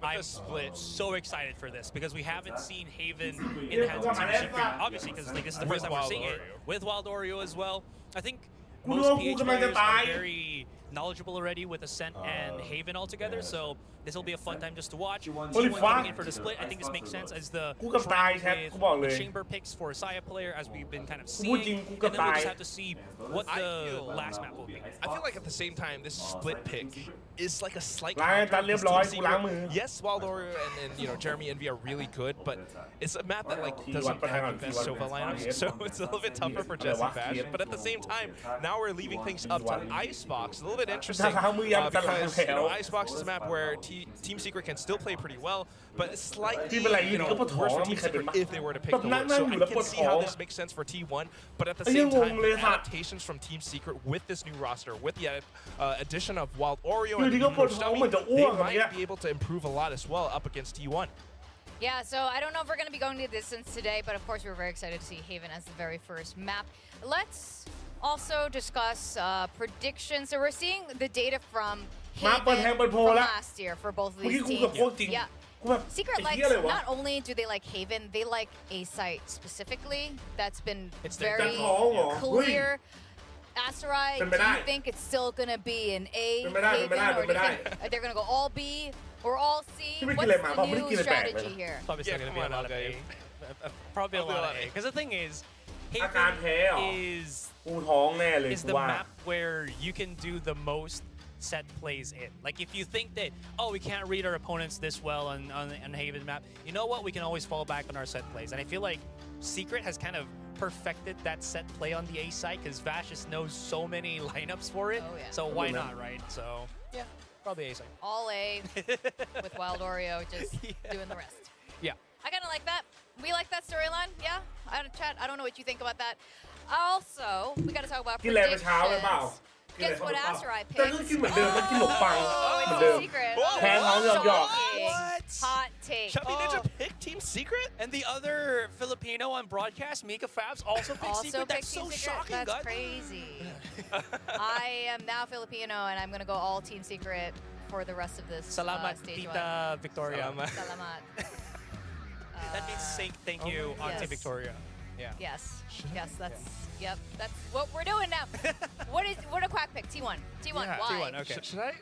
I'm so excited for this because we haven't seen Haven in the hands of Team Secret, obviously, because like, this is the first time we're seeing it with Wild Oreo as well. I think most PH players are very knowledgeable already with Ascent and Haven all together, so this will be a fun time just to watch. T1 coming in for the split, I think this makes sense as the chamber picks for a Saya player, as we've been kind of seeing, and then we'll just have to see what the last map will be. I feel like at the same time, this split pick is like a slight Yes, Wild Oreo and you know Jeremy and Envy are really good, but it's a map that like doesn't have the best Sova lineups, so it's a little bit tougher for Jesse Bash. But at the same time, now we're leaving things up to Icebox. A little little bit interesting because Icebox is a map where Team Secret can still play pretty well, but slightly worse for Team Secret if they were to pick the Lord. So I can see how this makes sense for T1, but at the same time, adaptations from Team Secret with this new roster, with the addition of Wild Oreo and they might be able to improve a lot as well up against T1. Yeah, so I don't know if we're going to be going to the distance today, but of course we're very excited to see Haven as the very first map. Let's also discuss predictions. So we're seeing the data from Haven from last year for both of these teams. Yeah. Secret likes, not only do they like Haven, they like A site specifically. That's been very clear. Asteroid, do you think it's still going to be an A Haven, or do you think they're going to go all B or all C? What's the new strategy here? Probably still going to be a lot of A. Probably a lot of A. Because the thing is, Haven is the map where you can do the most set plays in. Like if you think that, oh, we can't read our opponents this well on Haven map, you know what? We can always fall back on our set plays. And I feel like Secret has kind of perfected that set play on the A side because Vash just knows so many lineups for it. So why not, right? So yeah, probably A side. All A with Wild Oreo just doing the rest. Yeah. I kind of like that. We like that storyline. Yeah. Chat, I don't know what you think about that. Also, we got to talk about predictions. Guess what Asteroid picked? Oh, it's a secret. Hot take. Chubby Ninja picked Team Secret? And the other Filipino on broadcast, Mika Fabs, also picked Secret? That's so shocking, That's crazy. I am now Filipino, and I'm going to go all Team Secret for the rest of this Salamat, stage Tita one. Victoria. Salamat. That means say thank you, Auntie Victoria. Yeah. Yes. Yep. That's what we're doing now. What a quack pick? T1. Why? T1. Okay. Should I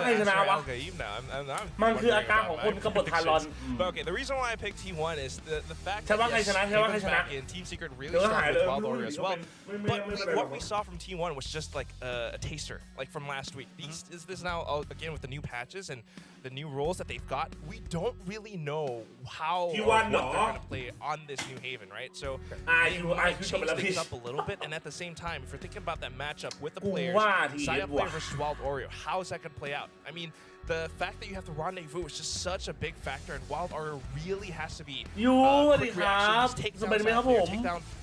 listen to Asteroid Algaib now? But okay, the reason why I picked T1 is the fact that Haven's back in Team Secret really started with Wild Oreo as well. But what we saw from T1 was just like a taster, like from last week. This is now again with the new patches and the new rules that they've got. We don't really know how or what they're going to play on this new Haven, right? So they might change things up a little bit, and at the same time, if you're thinking about that matchup with the players, side-up player versus Wild Oreo, how is that going to play out? I mean, the fact that you have to rendezvous is just such a big factor, and Wild Oreo really has to be quick reactions, take down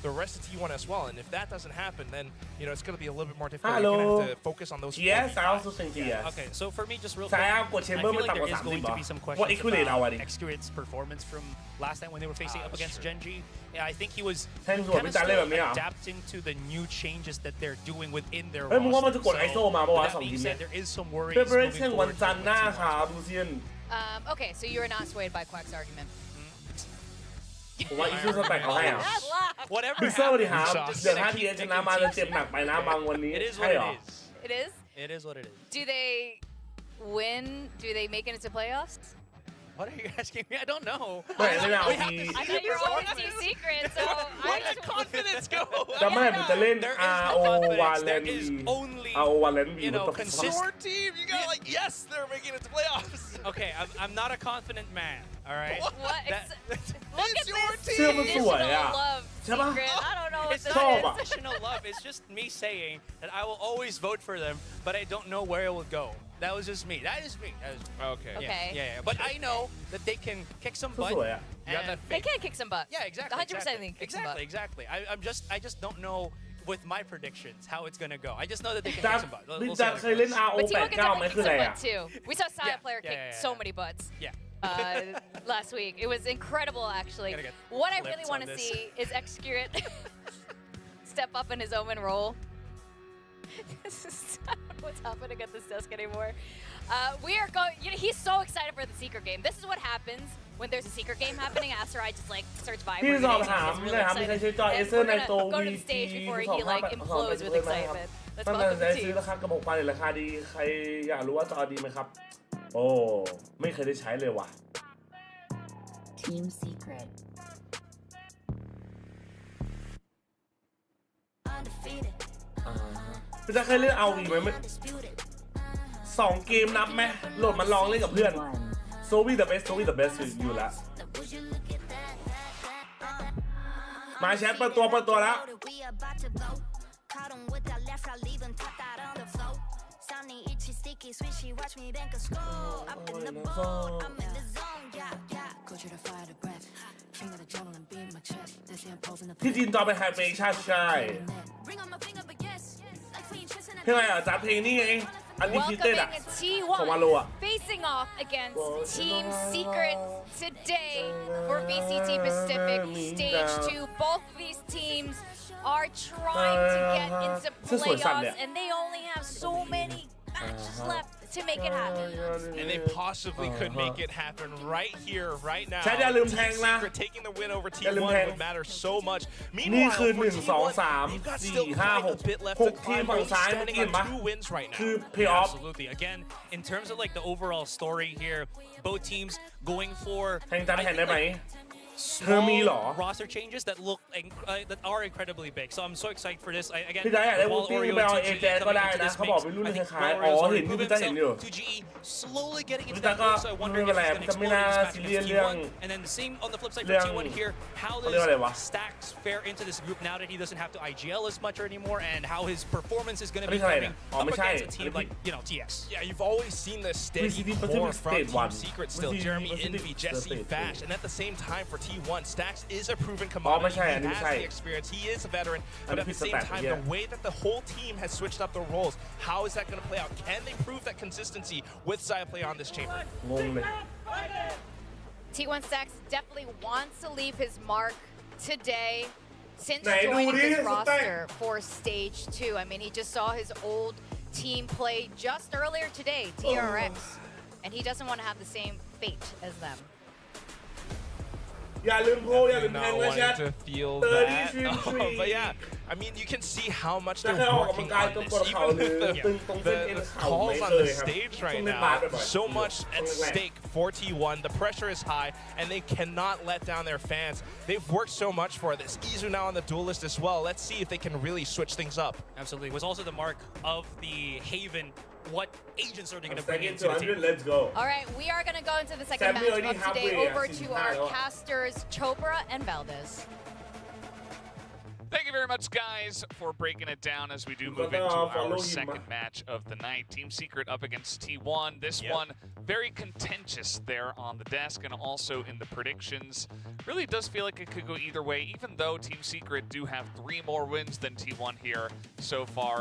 the rest of T1 as well. And if that doesn't happen, then it's going to be a little bit more difficult. You're going to have to focus on those. Yes, I also think yes. Okay, so for me, just real quick, I feel like there is going to be some questions about Xcurit's performance from last time when they were facing up against Genji. Yeah, I think he was kind of still adapting to the new changes that they're doing within their roster. So, that being said, there is some worries moving forward. Okay, so you are not swayed by Quack's argument. ผมว่าอีซูสแต็กเขาให้อ่ะ Whatever บิ๊กเซอร์สวัสดีครับเดี๋ยวถ้าทีเอชนะมาจะเจ็บหนักไปนะบางวันนี้ใช่เหรอ It is? It is what it is. Do they win? Do they make it into playoffs? What are you asking me? I don't know. I thought you were always Team Secret, so where did confidence go? จะไม่ผมจะเล่น RO วาเลน RO วาเลน Your team, you got like yes, they're making it to playoffs. Okay, I'm not a confident man. All right. What? Look at this. เสื้อมันสวยอ่ะ ใช่ปะ I don't know what it's this not is. additional love. It's just me saying that I will always vote for them, but I don't know where it will go. That was just me. That is me. Okay. Yeah. But I know that they can kick some butt. They can kick some butt. Yeah, exactly. 100% they can kick some butt. Exactly. I just don't know with my predictions how it's gonna go. I just know that they can kick some butt. บิ๊กจัดเคยเล่น RO 89ไหมคืออะไรอ่ะ We saw Side player kick so many butts. Yeah. Last week. It was incredible, actually. What I really want to see is Xcurit step up in his Omen role. I don't know what's happening at this desk anymore. We are going. He's so excited for the secret game. This is what happens when there's a secret game happening. Asteroid just like starts vibrating. He's really excited. And we're gonna go to the stage before he like implodes with excitement. Let's welcome the team. ราคากระบอกปลาราคาดีใครอยากรู้ว่าจอดีไหมครับโอ้ไม่เคยได้ใช้เลยว่ะ Team Secretพี่จะเคยเล่นเอาอีกไหม2 เกมนับไหมโหลดมาลองเล่นกับเพื่อนโซวี่ the best อยู่แล้วมาแชทเปิดตัวแล้ว ที่จีนต่อไปไฮเมชั่นใช่เพลงอะไรอ่ะจ๊ะเพลงนี้ไงอันนี้คิดเต้นอ่ะ ของวาโลอ่ะ facing off against Team Secret today for VCT Pacific Stage 2. Both of these teams are trying to get into playoffs, and they only have so many matches left to make it happen. And they possibly could make it happen right here, right now. ใช่อย่าลืมแทงนะ Secret taking the win over T1 would matter so much. นี่คือ Meanwhile, 1 2 3 4 5 6 6 ทีมฝั่งซ้ายเมื่อกี้เห็นปะ 2 wins right now. คือ play off Absolutely. Again, in terms of like the overall story here, both teams going for แทงจันแทงได้ไหม small roster changes that look that are incredibly big. So I'm so excited for this. Again, พี่จ๊ะอยากได้วู while ตี้ Oreo ไป and เอา 2G เอเจก็ coming ได้ into นะ this เขาบอก mix, เป็นรุ่น I ค think ล้าย Oreo ๆอ๋อ has already เห็นที่ proven พี่จ๊ะเห็นอยู่ himself. 2G slowly getting into พี่จ๊ะ that ก็ move, so I wonder if ไม่ it's เป็นไร going to พี่จ๊ะไม่ explode น่า in this match ซี against เรียสเรื่อง T1. And then the same on the flip side เรื่ for อง T1 here. How เขาเรียกว่าอะไรวะ does Stacks fare into this group now that he doesn't have to IGL as much anymore, and how his performance is going to อัน be นี้เท่าไหร่ coming เนี่ยอ๋อ up ไม่ใช่ against a team like TX. Yeah, you've always seen the steady VCT core Pacific from Stage Team 1 Secret still. Jeremy, Envy, Jesse, Stage Vash, and at the same time for T1, Stacks is a proven อ๋อไม่ commodity. ใช่ He อันนี้ไม่ has ใช่ the experience. He is a veteran, อัน but นี้ at ผิ the ดส same แตท time, เนี่ย the way that the whole team has switched up their roles, how is that going to play out? Can they prove that consistency with Xayah play on this chamber? งงเลย T1 Stacks definitely wants to leave his mark today since ไหนดู joining ดิ this สเต็ก roster for Stage 2. I mean, he just saw his old team play just earlier today, DRX, and he doesn't want to have the same fate as them. อย่าลืมโพลอย่าลืมแทง Not นะแชท wanting to feel 30 that. stream Oh, but yeah, I mean, you can see how much จะ they're แค่ออกกำลัง working กาย on ตรง this. กดเข่า Even หรือ with ตึงตรงเส้นเอ็น the เข่าไม่ calls on เค the ยครับ stage ช่ว right งเล่นบาส now, บ่อย so much ช่ว at งแรก stake for T1. The pressure is high, and they cannot let down their fans. They've worked so much for this. Izu now on the duelist as well. Let's see if they can really switch things up. Absolutely. It was also the mark of the Haven. What agents are they going to bring Second into the team? 200 let's go All right, we are going to go into the second Sammy match already of today. halfway, Over season to our 5 แล้ว casters, Chopra and Valdez. Thank you very much, guys, for breaking it down as we do move gotta into follow our him. second match of the night. Team Secret up against T1. This one very contentious there on the desk and also in the predictions. Really does feel like it could go either way, even though Team Secret do have 3 more wins than T1 here so far.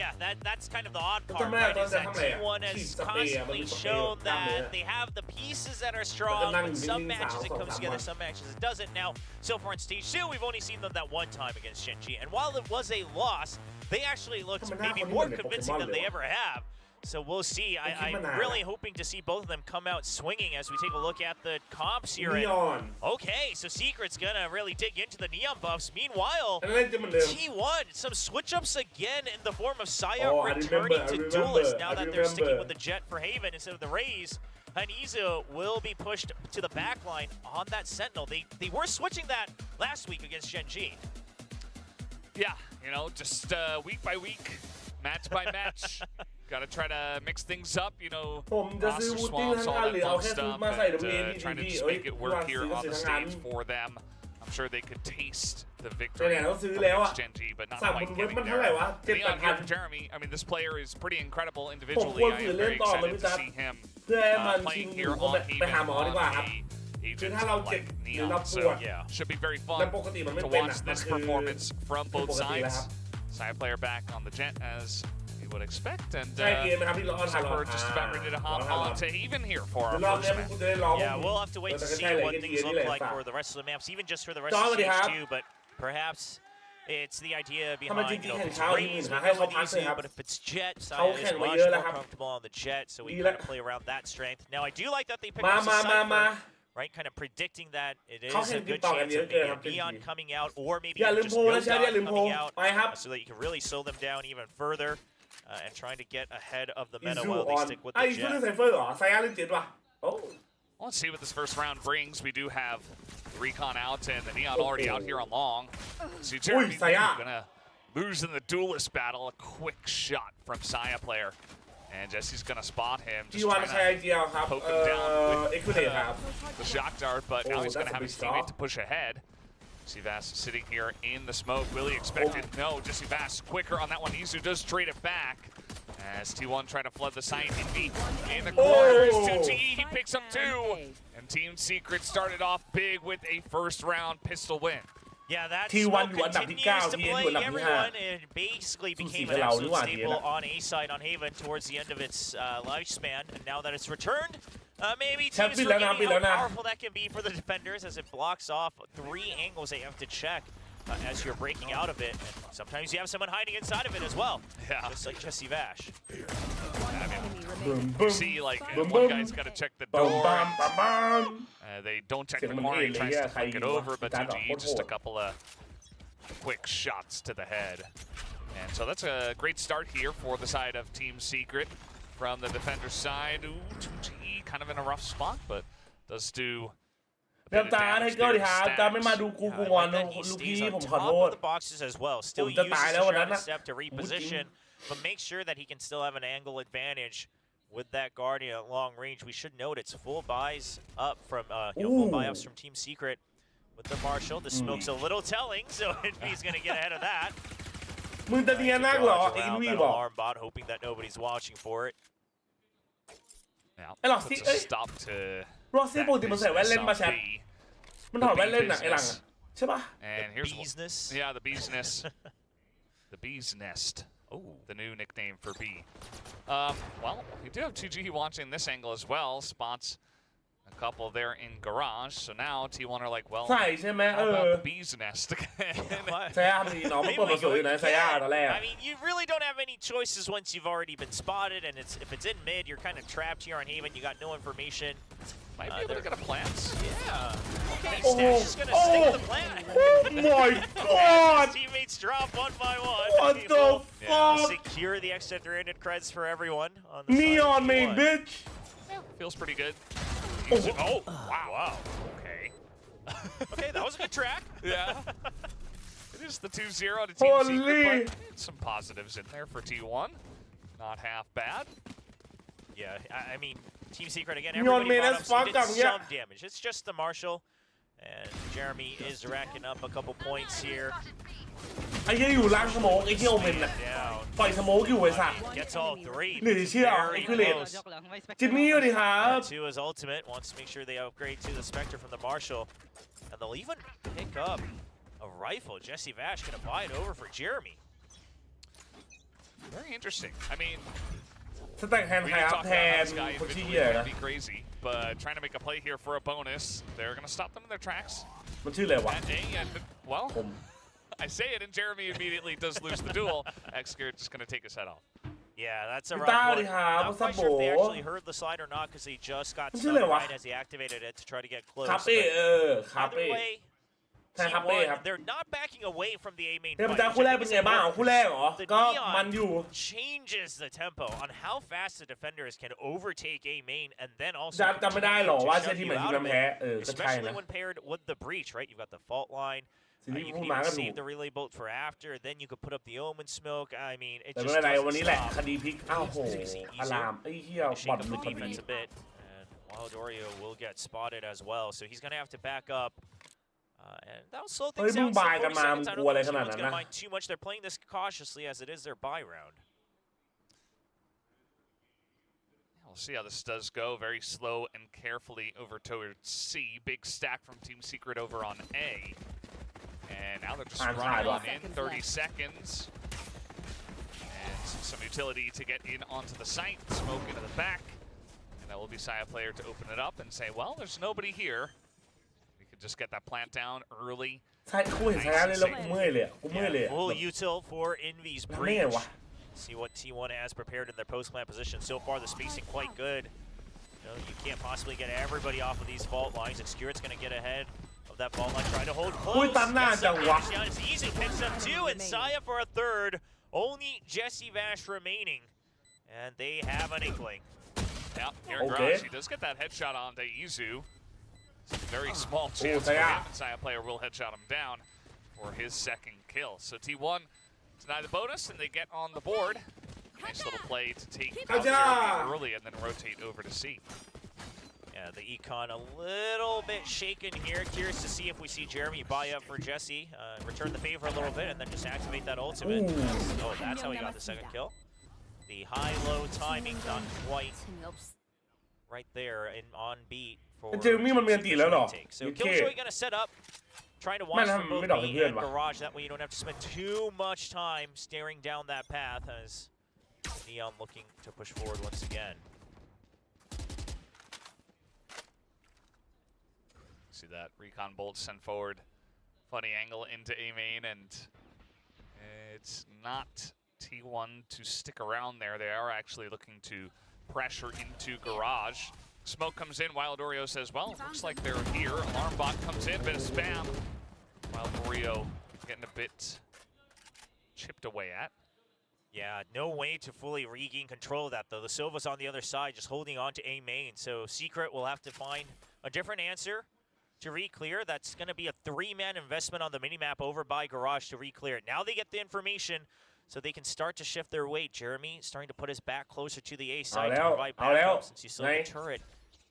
Yeah, that's kind of the odd part, right? Is that T1 has constantly shown that they have the pieces that are strong. When some matches it comes together, some matches it doesn't. Now, so far in Stage 2, we've only seen them that one time against Shenji, and while it was a loss, they actually looked maybe more convincing than they ever have. So we'll see. I'm really hoping to see both of them come out swinging as we take a look at the comps here. Neon. Okay, so Secret's gonna really dig into the Neon buffs. Meanwhile, T1, some switch-ups again in the form of Xayah returning to Duelist now that they're sticking with the Jet for Haven instead of the Raze. And Izu will be pushed to the back line on that Sentinel. They were switching that last week against Shenji. Yeah, you know, just week by week, match by match. Got to try to mix things up, you know, roster swaps, all that fun stuff, and trying to just make it work here on the stage for them. I'm sure they could taste the victory against Genji, but not quite getting there. Leon here for Jeremy. I mean, this player is pretty incredible individually. I am very excited to see him playing here on Haven on the agents like Neon. So, yeah, should be very fun to watch this performance from both sides. Side player back on the Jet as you would expect, and we're just about ready to hop on to Haven here for our first match. Yeah, we'll have to wait to see what things look like for the rest of the maps, even just for the rest of Stage 2, but perhaps it's the idea behind, you know, if it's Raze, we go with Izu, but if it's Jet, Xayah is much more comfortable on the Jet, so we kind of play around that strength. Now, I do like that they picked up the Cypher, right, kind of predicting that it is a good chance of maybe a Neon coming out, or maybe just no Dot coming out, so that you can really slow them down even further. And trying to get ahead of the meta while they stick with the Jet. Let's see what this first round brings. We do have the Recon out and the Neon already out here on long. See Jeremy gonna lose in the duelist battle. A quick shot from Xayah player. And Jesse's gonna spot him. Just trying to poke him down with the shock dart, but now he's gonna have his teammate to push ahead. JJaz sitting here in the smoke. Willie expected no. Jesse Vass quicker on that one. Izu does trade it back. As T1 try to flood the site, Envy in the corners, 2G, he picks up 2. And Team Secret started off big with a first round pistol win. Yeah, that T1 smoke อยู่อันดับที่ continues to 9 play อยู่อันดับที่ everyone. It basically สู้สี became กับ an เราดี absolute กว่าที staple นะ on A side on Haven towards the end of its lifespan. And now that it's returned, maybe แชมป์ teams ปิดแล้วนะ forgetting ปิดแล้ว how นะ powerful that can be for the defenders as it blocks off 3 angles they have to check as you're breaking out of it. And sometimes you have someone hiding inside of it as well. Yeah. Just like Jesse Vash. You see, like, one guy's got to check the door. They don't check the corner, he tries to flick it over, but TG just a couple of quick shots to the head. And so that's a great start here for the side of Team Secret. From the defender's side, 2G kind of in a rough spot, but does do เริ่มตาให้เกิดครับตาไม่มาดูกูงอนลูกพี่ผมขอโทษ the boxes as well. Still ผมจะ uses ตาย the แล้ววันนั้น shrouded นะ step to reposition, but make sure that he can still have an angle advantage with that Guardian at long range. We should note it's full buys up from full buy ups from Team Secret with the Marshall. The smoke's a little telling, so Envy's gonna get ahead of that. มึงจะเนียนนักเหรอ Dodge ไอ้ around วิ that บอก alarm bot, hoping that nobody's watching for it. Now, ไอ้หลอก puts เอ้ a ย stop to รอซี่ปกติมันใส่แว่นเล่นมาแชท มันถอดแว่นเล่นน่ะไอ้หลังอะใช่ปะ And here's Beesness. Yeah, the Bee's Nest. The Bee's Nest. Oh, the new nickname for B. Well, we do have 2G watching this angle as well. Spots a couple there in garage. So now T1 are like, well, ใส่ใช่ไหม how about the Bee's Nest again? ใส่ย่าพอดีน้องมันเปิดมาสวยอยู่นะใส่ย่าตอนแรก I mean, you really don't have any choices once you've already been spotted, and if it's in mid, you're kind of trapped here on Haven. You got no information. Might be able to get a plant. Yeah. Okay, Stash is gonna stick to the plant. Oh my god! His teammates drop one by one. What the fuck? Secure the extra 300 creds for everyone on the Neon side main of T1. bitch! Yeah, feels pretty good. Oh, wow. Okay. Okay, that was a good track. Yeah. It is the 2-0 to Team Secret, but some positives in there for T1. Not half bad. Yeah, I mean, Team Secret again, Neon everybody main brought as up, so fuck he did up, yeah. some damage. It's just the Marshall, and Jeremy is racking up a couple points here. ไอ้เหี้ยอยู่ล่างสโมกไอ้เหี้ยโอเมนน่ะ Down. ปล่อยสโมกอยู่ไอ้สัตว์ Gets all 3. เหลือเชื่อไอ้ Very คือเลด close. จิมมี่สวัสดีครับ To his ultimate, wants to make sure they upgrade to the Spectre from the Marshall. And they'll even pick up a rifle. Jesse Vash gonna buy it over for Jeremy. Very interesting. I mean, สแต็กแฮนด์ we ไฮ can อัพ talk แท about how น this guy คนที่ individually เหี้ย can นะ be crazy, but trying to make a play here for a bonus, they're gonna stop them in their tracks. มันชื่ออะไรวะ And A, and well, I say it, and Jeremy immediately does lose the duel. Xgear just gonna take his head off. Yeah, that's a Good rough daddy, one. huh? Not What's quite up, sure if they boy? actually heard the slide or not because he just got What's stunned it, right what? as he activated it to try to get close. คาเป้คา Either เป้ way, ใช่คาเป้ครับ T1, they're not backing away from the A main เทพ fight. เจ้า which คู่ I แรก think เป็น is ไงบ้าง important. คู่แรกเหรอ The ก็ Neon มันอยู่ changes the tempo on how fast the defenders can overtake A main and then also จำไม่ได้หรอ continue ว่า to เชื่อ shove ที่ you เหมือนที่ out มัน of แพ้ it, ก็ใช่ especially นะ when paired with the breach, right? You've got the fault line. สิ่งที่ You พูด can มา even ก็ถูก save the relay bolt for after. Then you could put up the omen smoke. I mean, it แต่ just ไม่เป็นไร วัน doesn't นี้แหละ stop. คดีพลิก อ้าวโหอารามไอ้เหี้ย Shake บอด up หลุด the พอดี defense a bit, and Wild Oreo will get spotted as well. So he's gonna have to back up, and that'll slow เฮ้ย things มึง down. บายกัน So มา 40 มึง seconds. I กลัว don't อะไร think ขนาด T1's นั้น gonna นะ mind too much. They're playing this cautiously as it is their buy round. We'll see how this does go. Very slow and carefully over towards C. Big stack from Team Secret over on A. And now they're just running on in 30 seconds. And some utility to get in onto the site. Smoke into the back. And that will be Saya player to open it up and say, well, there's nobody here. We could just get that plant down early. ใช่กูเห็นใช้เลยแล้วกูเมื่อยเลยอะกูเมื่อยเลยอะ Full util for Envy's ทำได้ไง breach. วะ See what T1 has prepared in their post-plant position. So far, the spacing quite good. You can't possibly get everybody off of these fault lines. Excurit's going to get ahead of that fault line, try to hold close. อุ้ยตันหน้าจังวะ It's easy, picks up 2, and Saya for a third. Only Jesse Vash remaining, and they have an inkling. Yep, here in garage, he does get that headshot on Daizu. Very small chance for him, and Saya player will headshot him down for his second kill. So T1 deny the bonus, and they get on the board. Nice little play to take out Jeremy early and then rotate over to C. Yeah, the econ a little bit shaken here. Curious to see if we see Jeremy buy up for Jesse, return the favor a little bit, and then just activate that ultimate. Oh, that's how he got the second kill. The high-low timing not quite right there and on beat for เจมี่มันมีอันตีแล้วเหรอ So Killjoy gonna set up, trying to watch from both B and Garage. That way you don't have to spend too much time staring down that path as Neon looking to push forward once again. See that recon bolt sent forward, funny angle into A main, and it's not T1 to stick around there. They are actually looking to pressure into Garage. Smoke comes in, Wild Oreo says, well, looks like they're here. Alarm bot comes in, bit of spam. Wild Oreo getting a bit chipped away at. Yeah, no way to fully regain control of that, though. The Silva's on the other side, just holding on to A main. So Secret will have to find a different answer to re-clear. That's going to be a 3-man investment on the minimap over by Garage to re-clear it. Now they get the information, so they can start to shift their weight. Jeremy starting to put his back closer to the A side to provide backup since you saw the turret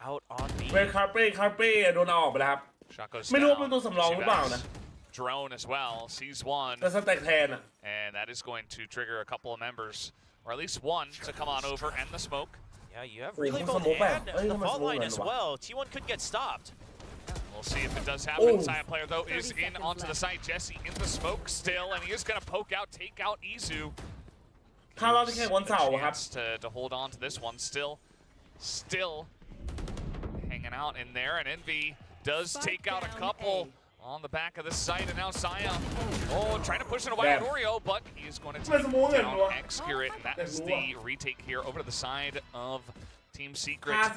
out on B. เว้ยคาเป้โดนเอาออกไปแล้วครับ Shot goes ไม่รู้ว่า down. เป็นตัวสำรองหรือเปล่านะ Drone as well, sees one. แต่สแต็กแทนอ่ะ And that is going to trigger a couple of members, or at least one, to come on over and the smoke. Yeah, you have really both and the fault line as well. T1 could get stopped. We'll see if it does happen. The Sion player, though, is in onto the site. Jesse in the smoke still, and he is going to poke out, take out Izu. ถ้าเราจะแข่งวันเสาร์ครับ To hold on to this one, still hanging out in there, and Envy does take out a couple on the back of the site, and now Sion, trying to push it away at Oreo, but he is going to take down X-Curate, and that is the retake here over to the side of Team Secret. Yeah,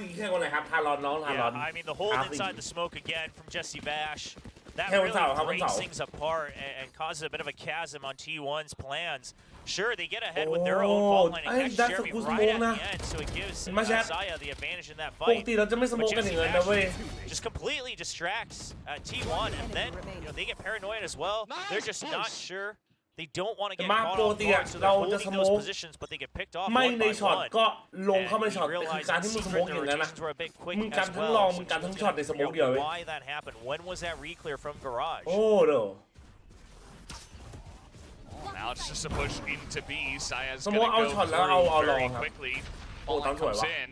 I mean, the hold inside the smoke again from Jesse Bash. That really breaks things apart and causes a bit of a chasm on T1's plans. Sure, they get ahead with their own fault line and catch Jeremy right at the end, so it gives Zaya the advantage in that fight. But Jesse Bash just completely distracts T1, and then they get paranoid as well. They're just not sure. They don't want to get caught off guard, so they're holding those positions, but they get picked off ไม่ one ใน by ช็อต one. ก็ลงเข้ามาในช็อต And คือ realized การที่ that มึงสโม Secret กอย่างนั้นนะ rotations were a bit quick มึงกัน as ทั้ง well. ลอง So มึงกันทั้ง T1's ช็อต gonna ในสโมก figure เดียว out เลย why that happened. When was that re-clear from Garage? โอ้เด้อ Now it's just a push into B. Saya's สโม going กเอา to ช็อต go แล้วเอาล through อง very ครับ quickly. โอ้ตั้ง Ball สวย comes ว่ะ in,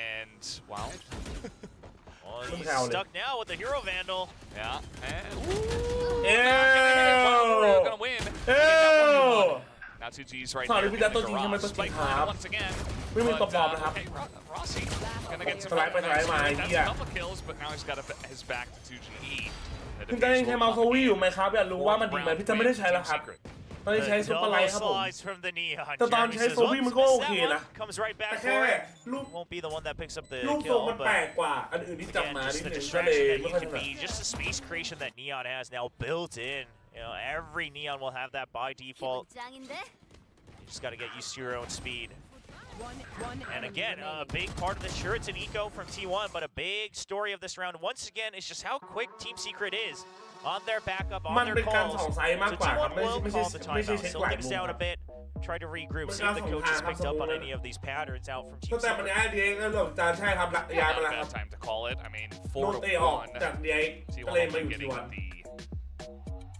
and wow. Well, he's stuck now with the Hero Vandal. Yeah. And Ew. gonna win. Ew. Now 2G's right สอน there. พี่จัดตัวจริงทำไมตัวจริงครับ Once again. ไม่มีตัวปลอมนะครับ Okay, Rossi gonna get some สไลด์ไปสไลด์มาไอ้ That's เหี้ย a couple kills, but now he's got his back to 2GE. คุณจะยังใช้เมาส์โซวี่อยู่ไหมครับอยากรู้ว่ามันดีไหมพี่จะไม่ได้ใช้แล้วครับตอนนี้ใช้ซุปเปอร์ไลท์ครับผม from the Neon. แต่ตอนใช้โซวี่มันก็โอเคนะ Comes right แต่ back แค่ for it. รูป Won't be the one that picks up the รูปทรง kill, มันแปล but กกว่าอันอื่นที่จับ again, มา just นิด the นึงก็เลย distraction that ไม่ he ค่อยถ can นัด be, just the space creation that Neon has now built in. Every Neon will have that by default. You just got to get used to your own speed. And again, a big part of this, sure, it's an eco from T1, but a big story of this round, once again, is just how quick Team Secret is on their backup, on their calls. So T1 will call the timeout, slow things down a bit, try to regroup, see if the coaches picked up on any of these patterns out from Team ตั้งแต่มัน Secret. ย้ายดีเองแล้วหลบจานใช่ครับย้ายมา Not แล้ว a ครับ bad time to call it. I mean, โดนเตะออก 4-1. จากย้ายก็เลยมาอยู่ getting ที่วัน the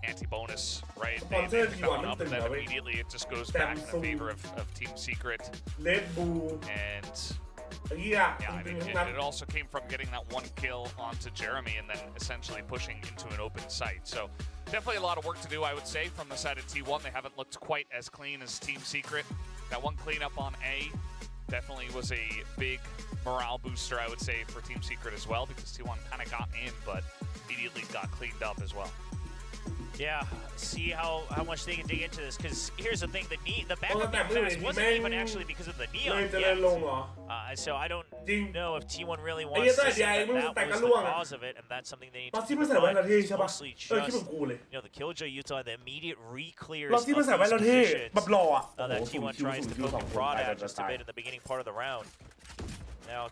anti-bonus, right? Sponsor They T1 come up, and then immediately it just goes back in favor of Team Secret. เลดบู And ไอ้เหี้ย yeah, I จริ mean, งๆทั้งนั้น it also came from getting that one kill onto Jeremy and then essentially pushing into an open site. So definitely a lot of work to do, I would say, from the side of T1. They haven't looked quite as clean as Team Secret. That one cleanup on A definitely was a big morale booster, I would say, for Team Secret as well, because T1 kind of got in, but immediately got cleaned up as well. Yeah, see how much they can dig into this, because here's the thing, the backup being fast wasn't even actually because of the Neon yet. So I don't know if T1 really wants to say that was the cause of it, and that's something they need to do. Mostly just, the Killjoy Utah, the immediate re-clears of these positions that T1 tries to poke and prod at just a bit in the beginning part of the round. Now,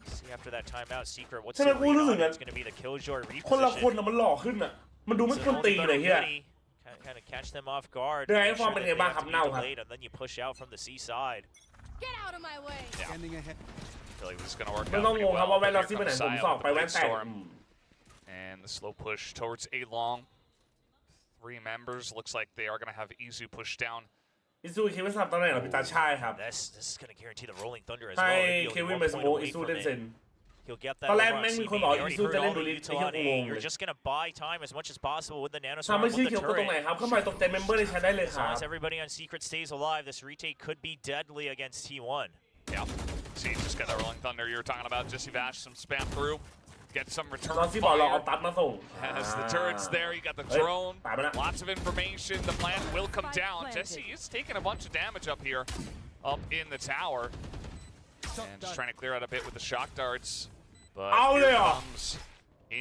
see after that timeout, Secret, what's the read on it? It's going to be the Killjoy คนละคน reposition. น่ะมันหล่อขึ้นอ่ะมันดูไม่คนตีเลยเฮีย Kind of catch them off guard. Yeah, make if I'm sure in that here they back have to up be now, delayed, and then you push out from the C side. Get out of my way. Yeah. Standing ahead. I feel like this is going to work ไม่ out ต้อง pretty งงครับ well. ว่าแว่น But เรา here ที่ไปไหน comes ผม Saya สอบ with ไป the แว่น Blade แตก Storm. And the slow push towards A long. 3 members. Looks like they are going to have Izu pushed down อิซูเควินสลับตำแหน่งเหรอพี่ตาใช่ครับ This is going to guarantee the rolling thunder as ให้ well. เควินไปสโมกอิซูเล่นเซน He'll get that ตอนแรก over on แม่งมี CB. คนบอก They อิ already ซู heard จะเล่น all ดู the ลิ util ไอ้ on เหี้ย A. งงเล You're ย just going to buy time as much as possible with the ถ้า nanoswarm ไม่ with ชื่อ the เคียวก็ตรงไหน turret. ครับเข้ามาตรงเต็มเมมเบอร์ในแชทได้เลยค As รั long บ as everybody on Secret stays alive, this retake could be deadly against T1. Yeah. See, just got that rolling thunder you were talking about. Jesse Vash, some spam through. Get some return ตอนที่บอกเราเอา fire. ตัดมาส่ง As the turret's there, you got the เฮ้ย drone. ตายไปแล้ว Lots of information. The plant will come down. Jesse is taking a bunch of damage up here, up in the tower. And just trying to clear out a bit with the shock darts. But here comes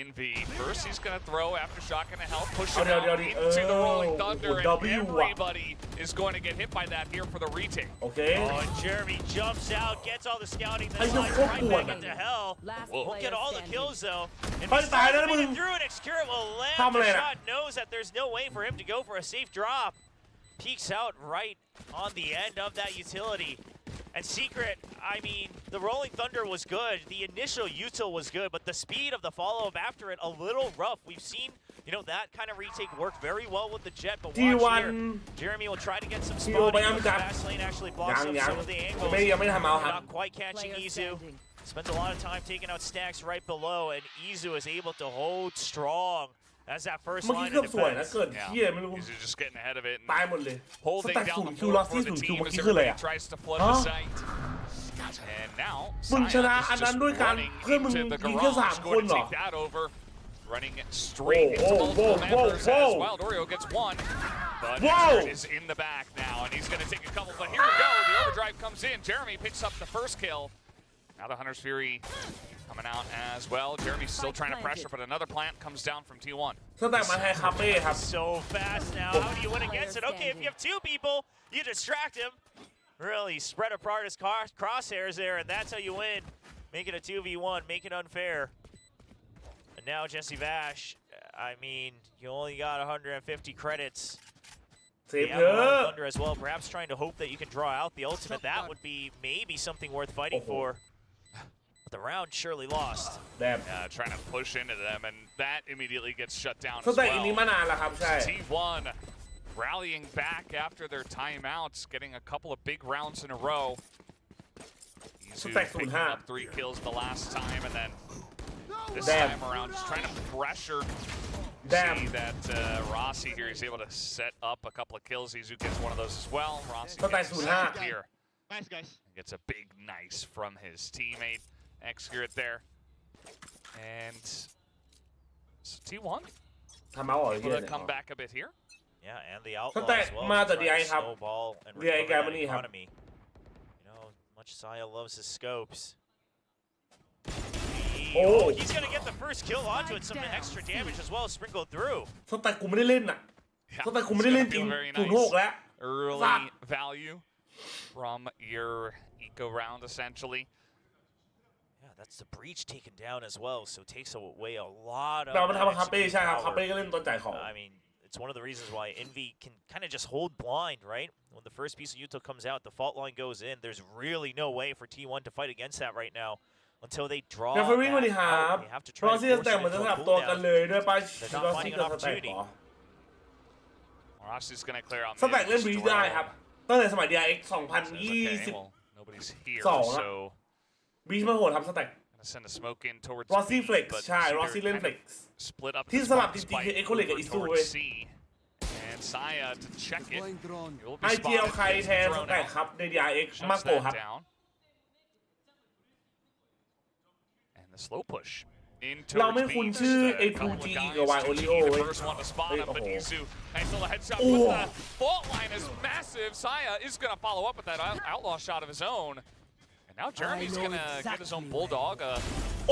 Envy. First, he's going to throw after shock and a help. Push him out into the rolling thunder. And everybody is going to get hit by that here for the retake. Okay. Oh, and Jeremy jumps out, gets all the scouting. Then slides right back into hell. Won't get all the kills, though. And he's making it through, and Excurate will land the shot. Knows that there's no way for him to go for a safe drop. Peeks out right on the end of that utility. And Secret, I mean, the Rolling Thunder was good. The initial util was good, but the speed of the follow-up after it, a little rough. We've seen, you know, that kind of retake work very well with the Jet, but watch here. Jeremy will try to get some spotting. Fast lane actually blocks up some of the angles. Not quite catching Izu. Spends a lot of time taking out stacks right below, and Izu is able to hold strong. As that first line of defense. He's just getting ahead of it. ตายหมดเลย Holding สแต็ก down ศูน the ย์คิว fort ลอส for ที่ the ศูนย์คิว team เมื่อ as กี้คืออะไร everybody อ่ะ tries to flood ฮะ the site. And now มึงชนะ Sion อัน is นั้น just ด้วยการ running เพื่อนมึง into the ยิงแค่ garage, 3 คน going เหร to อ take that over. Running straight into multiple members as Wild Oreo gets one. But Hector is in the back now, and he's going to take a couple. But here we go. The overdrive comes in. Jeremy picks up the first kill. Now the Hunter's Fury coming out as well. Jeremy's still trying to pressure, but another plant comes down from T1. สแต็กมาให้คาเฟ่ครับ So fast now. How do you win against it? Okay, if you have 2 people, you distract him. Really spread apart his crosshairs there, and that's how you win. Make it a 2v1, make it unfair. And now Jesse Vash, I mean, you only got 150 credits. Save Rolling Thunder as well. Perhaps trying to hope that you can draw out the ultimate. That would be maybe something worth fighting for. But the round surely lost. Trying to push into them, and that immediately gets shut down ส as แต็กอันนี้ well. มานานแล้วครับใช่ T1 rallying back after their timeouts, getting a couple of big rounds in a row. Izu picking up 3 kills the last time, and then this time around just trying to pressure. See that Rossi here is able to set up a couple of kills. Izu gets one of those as well. Rossi gets a second here. Nice, guys. Gets a big nice from his teammate. Excurate there. And so T1 able to come back a bit here. Yeah, and the outlaw as well. มาจาก DRX ครับ Snowball and DRX recover that มานี่ครับ economy. You know, much Saya loves his scopes. Oh, he's gonna get the first kill onto it. Some extra damage as well sprinkled through. สแต็กกูไม่ได้เล่นน่ะสแต็กกูไม่ได้เล่นจริง06แล้ว Early value from your eco round, essentially. Yeah, that's the breach taken down as well, so it takes away a lot of เรามาทำคาเฟ่ execute ใช่ครับ power. คาเฟ่ก็เล่นตอนจ่ายของ I mean, it's one of the reasons why Envy can kind of just hold blind, right? When the first piece of util comes out, the fault line goes in. There's really no way for T1 to fight against that right now until they draw เรฟเฟอร์ริ่งสวัสดีค that รับ out. They have to รอ try ซี่ and สแต็ก force เหมือ it นจะ into สลับ a ตัวกัน cooldown. เลยด้วยป่ะ They're รอ not ซี่ finding กับ an สแต็ก opportunity. เหรอ Rossi's going to clear out สแต็ก mid. เล่นบรีชได้ครับตั้งแต่สมัย DRX Okay, well, nobody's here, 2022 so บรีชมาโหดทำสแต็ก gonna send a smoke in towards รอซี่ B, เฟล็ก but ใช่ รอ Seeker ซี่เล่น kind เฟล็ก of split up ที่ the สลับ spot จริง spike ๆคือเอ็กโคลิกกับ over อิซู towards เว้ย C. And Saya to check it. You'll ไอ be เจียว spotted. ใคร Takes แท the นส drone แต็ก out. ครับใน DRX มา Shuts โกครับ that down. And the slow push. In เรา towards ไม่ B. คุ้นชื่อ Just a A2G couple of กับ guys. วายโอริโอ The เว้ย first one to spot เฮ้ย him, โอ้ but โห Izu, nice little headshot. Oh. But the fault line is massive. Saya is going to follow up with that outlaw shot of his own. And now Jeremy's going to get his own bulldog.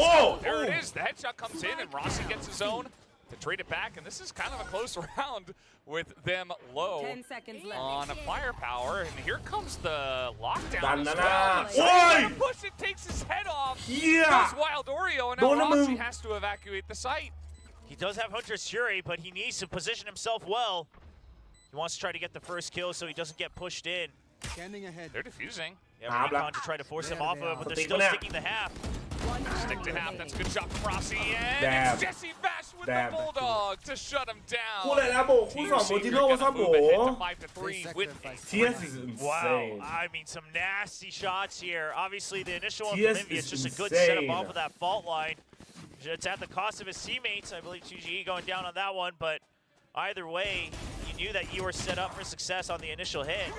Oh! There it is. The headshot comes in, and Rossi gets his own to trade it back. And this is kind of a close round with them low 10 seconds left. on firepower. And here comes the lockdown Dun, as dun, well. dun. Oi! Push it, takes his head off. Yeah! Goes Wild Oreo, and now Don't Rossi move. has to evacuate the site. He does have Hunter's Fury, but he needs to position himself well. He wants to try to get the first kill so he doesn't get pushed in. Scanning ahead. They're defusing. Yeah, Recon to try to force him off of it, but they're still sticking the half. Stick to half. That's a good shot from Rossi. And Damn. it's Jesse Bash with Damn. the Bulldog to shut him down. คู่เลยนะโบคู่สองโบจิโน่ซะโบ with TS is Wow, insane I mean some nasty shots here. Obviously the initial one TS from Envy is is just a good insane. setup off of that fault line. It's at the cost of his teammates. I believe 2GE going down on that one, but either way, you knew that you were set up for success on the initial hit.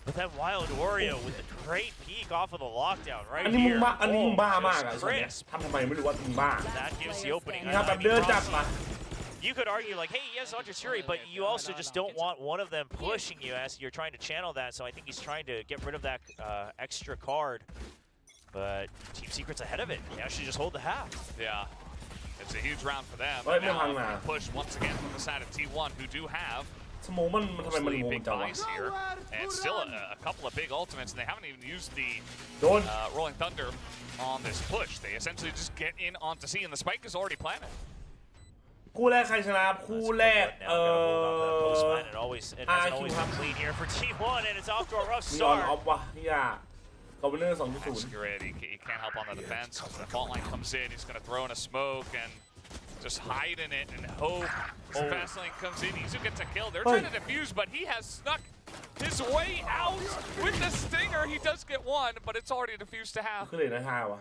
But then Wild Oreo with a great peek off of the lockdown right อันนี้มึง here. บ้าอันนี้มึงบ้ามากอะ just crisp. ทำไมไม่รู้ว่ามึงบ้า That gives the opening. นี่ครับแบบเดินจับมา You could argue like, hey, he has Onjasuri, but you also just don't want one of them pushing you as you're trying to channel that. So I think he's trying to get rid of that extra card. But Team Secret's ahead of it. They actually just hold the half. Yeah, it's a huge round for them. Right Now, behind push once again from the side of T1, who do have สโมมันทำไมมัน mostly งง big จังวะ buys here, and still a couple of big ultimates, and they haven't even used the Don't. Rolling Thunder on this push. They essentially just get in onto C, and the spike is already planted. คู่แรกใครชนะคู่แรกPostman, it hasn't always been clean here for T1, and it's off to a rough มีออน start. ออฟวะเฮียคอมเบเนอร์ Masquerade, he can't help on the defense. Once the fault line comes in, he's going to throw in a smoke and just hide in it and hope the fast lane comes in. Izu gets a kill. They're trying to defuse, but he has snuck his way out with the stinger. He does get one, but it's already diffused to half. คือเลยนะฮาวะ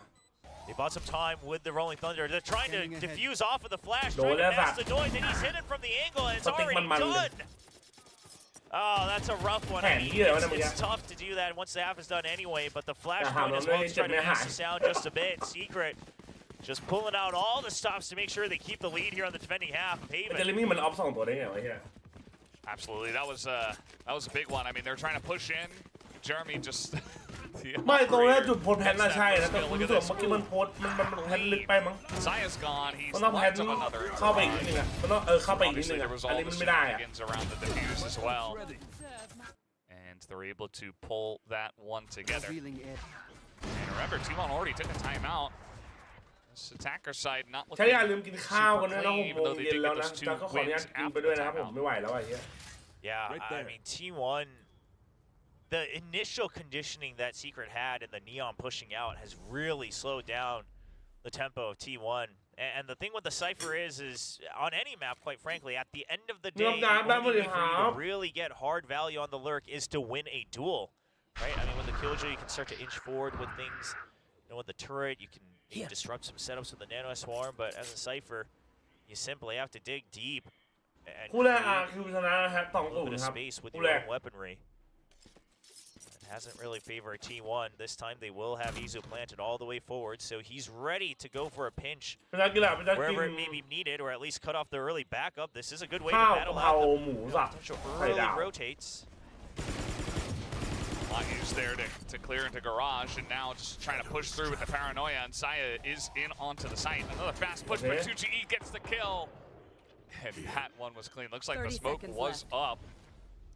They bought some time with the Rolling Thunder. They're trying to diffuse off of the flash, No, trying to that's mask not- the noise, and he's hidden from the angle, and it's Something already man-man. done. Oh, that's a rough one. I mean, it's tough to do that once the half is done anyway, but the flash point as well is trying to mask the sound just a bit. Secret just pulling out all the stops to make sure they keep the lead here on the defending half of เจ Haven. ลิมี่มันออฟ2ตัวได้ไงวะเฮีย Absolutely, that was a big one. I mean, they're trying to push in. Jeremy just ไม่ตรงนี้จุดโพลแพนน่าใช่นะแต่คุณรู้สึกว่าเมื่อกี้มันโพลมันแพนลึกไปมั้ง Saya's gone. He's มันต้องแพน left of another. เข้าไปอีกนิดนึงอะมันต้องเข้าไปอีกนิดนึ Obviously, ง there อะ was อัน all นี้ the มันไม่ได้อะ shenanigans around the defuse as well, and they're able to pull that one together. And remember, T1 already took a timeout. This attacker side not ใช่ looking อย่าลืมกินข้าวกันด้วยนะ super 6 clean, โม even ง though they เย็น did แล้ว get นะ those จา two ก็ขออนุญา wins ตกิน after ไปด้วย the นะครับผม timeout. ไม่ไหวแล้วไอ้เหี้ย Yeah, I mean, T1, the initial conditioning that Secret had and the Neon pushing out has really slowed down the tempo of T1. And the thing with the Cypher is on any map, quite frankly, at the end of the day, the only way for you to really get hard value on the lurk is to win a duel, right? I mean, with the Killjoy, you can start to inch forward with things. You know, with the turret, you can disrupt some setups with the Nano Swarm, but as a Cypher, you simply have to dig deep and คู่แรก create RRQ ชนะนะครับ a little bit 2-0 of ครับ space with คู่ your แรก own weaponry. It hasn't really favored T1. This time they will have Izu planted all the way forward, so he's ready to go for a pinch เป็นนักกีฬาเป็นนัก wherever กิ it น may be needed, or at least cut off the early backup. This is a good way ข้า to ว battle กะเพรา out the หมูสับ potential ไข่ early ดาว rotates. A lot used there to clear into garage, and now just trying to push through with the paranoia, and Saya is in onto the site. Another fast push, but 2GE gets the kill. And that one was clean. Looks like the smoke was up.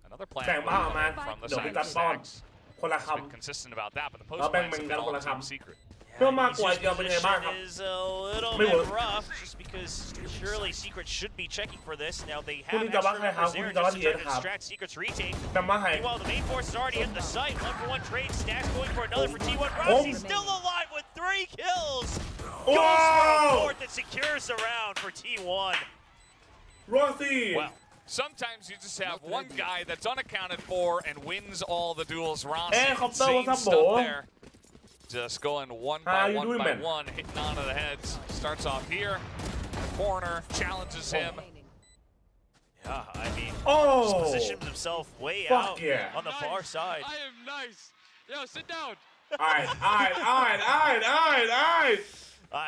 Another plan แต่งบ้ามา from the เดี๋ยวไป side จั of ดป้อน Stacks. คนละ He's ค been consistent about that, but the เรา post แบ่ง plans เป็น have กัน been คน all ละค Team Secret. ำเพื่อมากกว่าจะเป็นไงบ้างครับ Is a littleไม่ bit เวิร์ก rough, just because surely Secret should be checking for this. Now they คู่ have นี้จะว่า extra ใครครับ numbers คู่ there นี้จะว่า just เที to ย try น to ครับ distract Secret's retake. แต่ว่าใคร Meanwhile, the main force has already hit the site. 1-for-1 trade. Stacks going for another for T1. Rossi still alive with 3 kills. Goes for a fourth that secures the round for T1. โรซี่ Well, sometimes you just have one guy that's unaccounted for and wins all the duels. Rossi, Hey, Copter, what's insane up, stuff bro? there. Just going one How by you one doing, by man? one, hitting onto the heads. Starts off here, the corner, challenges him. Yeah, I mean, Oh. just positions himself way Fuck out yeah. on the far side. I am nice. Yo, sit down. อ้าย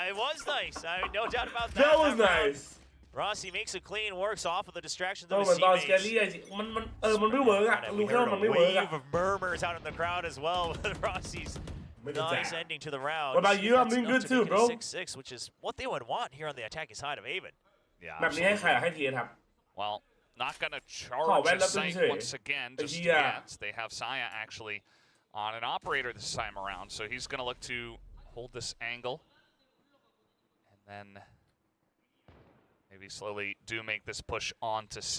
It was nice. I mean, no doubt about that. That was That round, nice Rossi makes it clean, works off of the distractions ก็ of เหมือน his ตอนส teammates. แกลลี่มันมันไม่เวิร์กอะ And รู้ we แค่ว่า heard มัน a ไม่เวิร์กอะ wave of murmurs out in the crowd as well with Rossi's nice ending to the round. What about you? I'm doing good too, bro. 6-6, which is what they would want here on the attacking side of Haven. Yeah, แบบนี้ให้ใครให้เทียนครับ Well, not going to Oh, charge well, a that's site insane. once again, just Yeah. yet. They have Saya actually on an operator this time around, so he's going to look to hold this angle. And then maybe slowly do make this push on to C.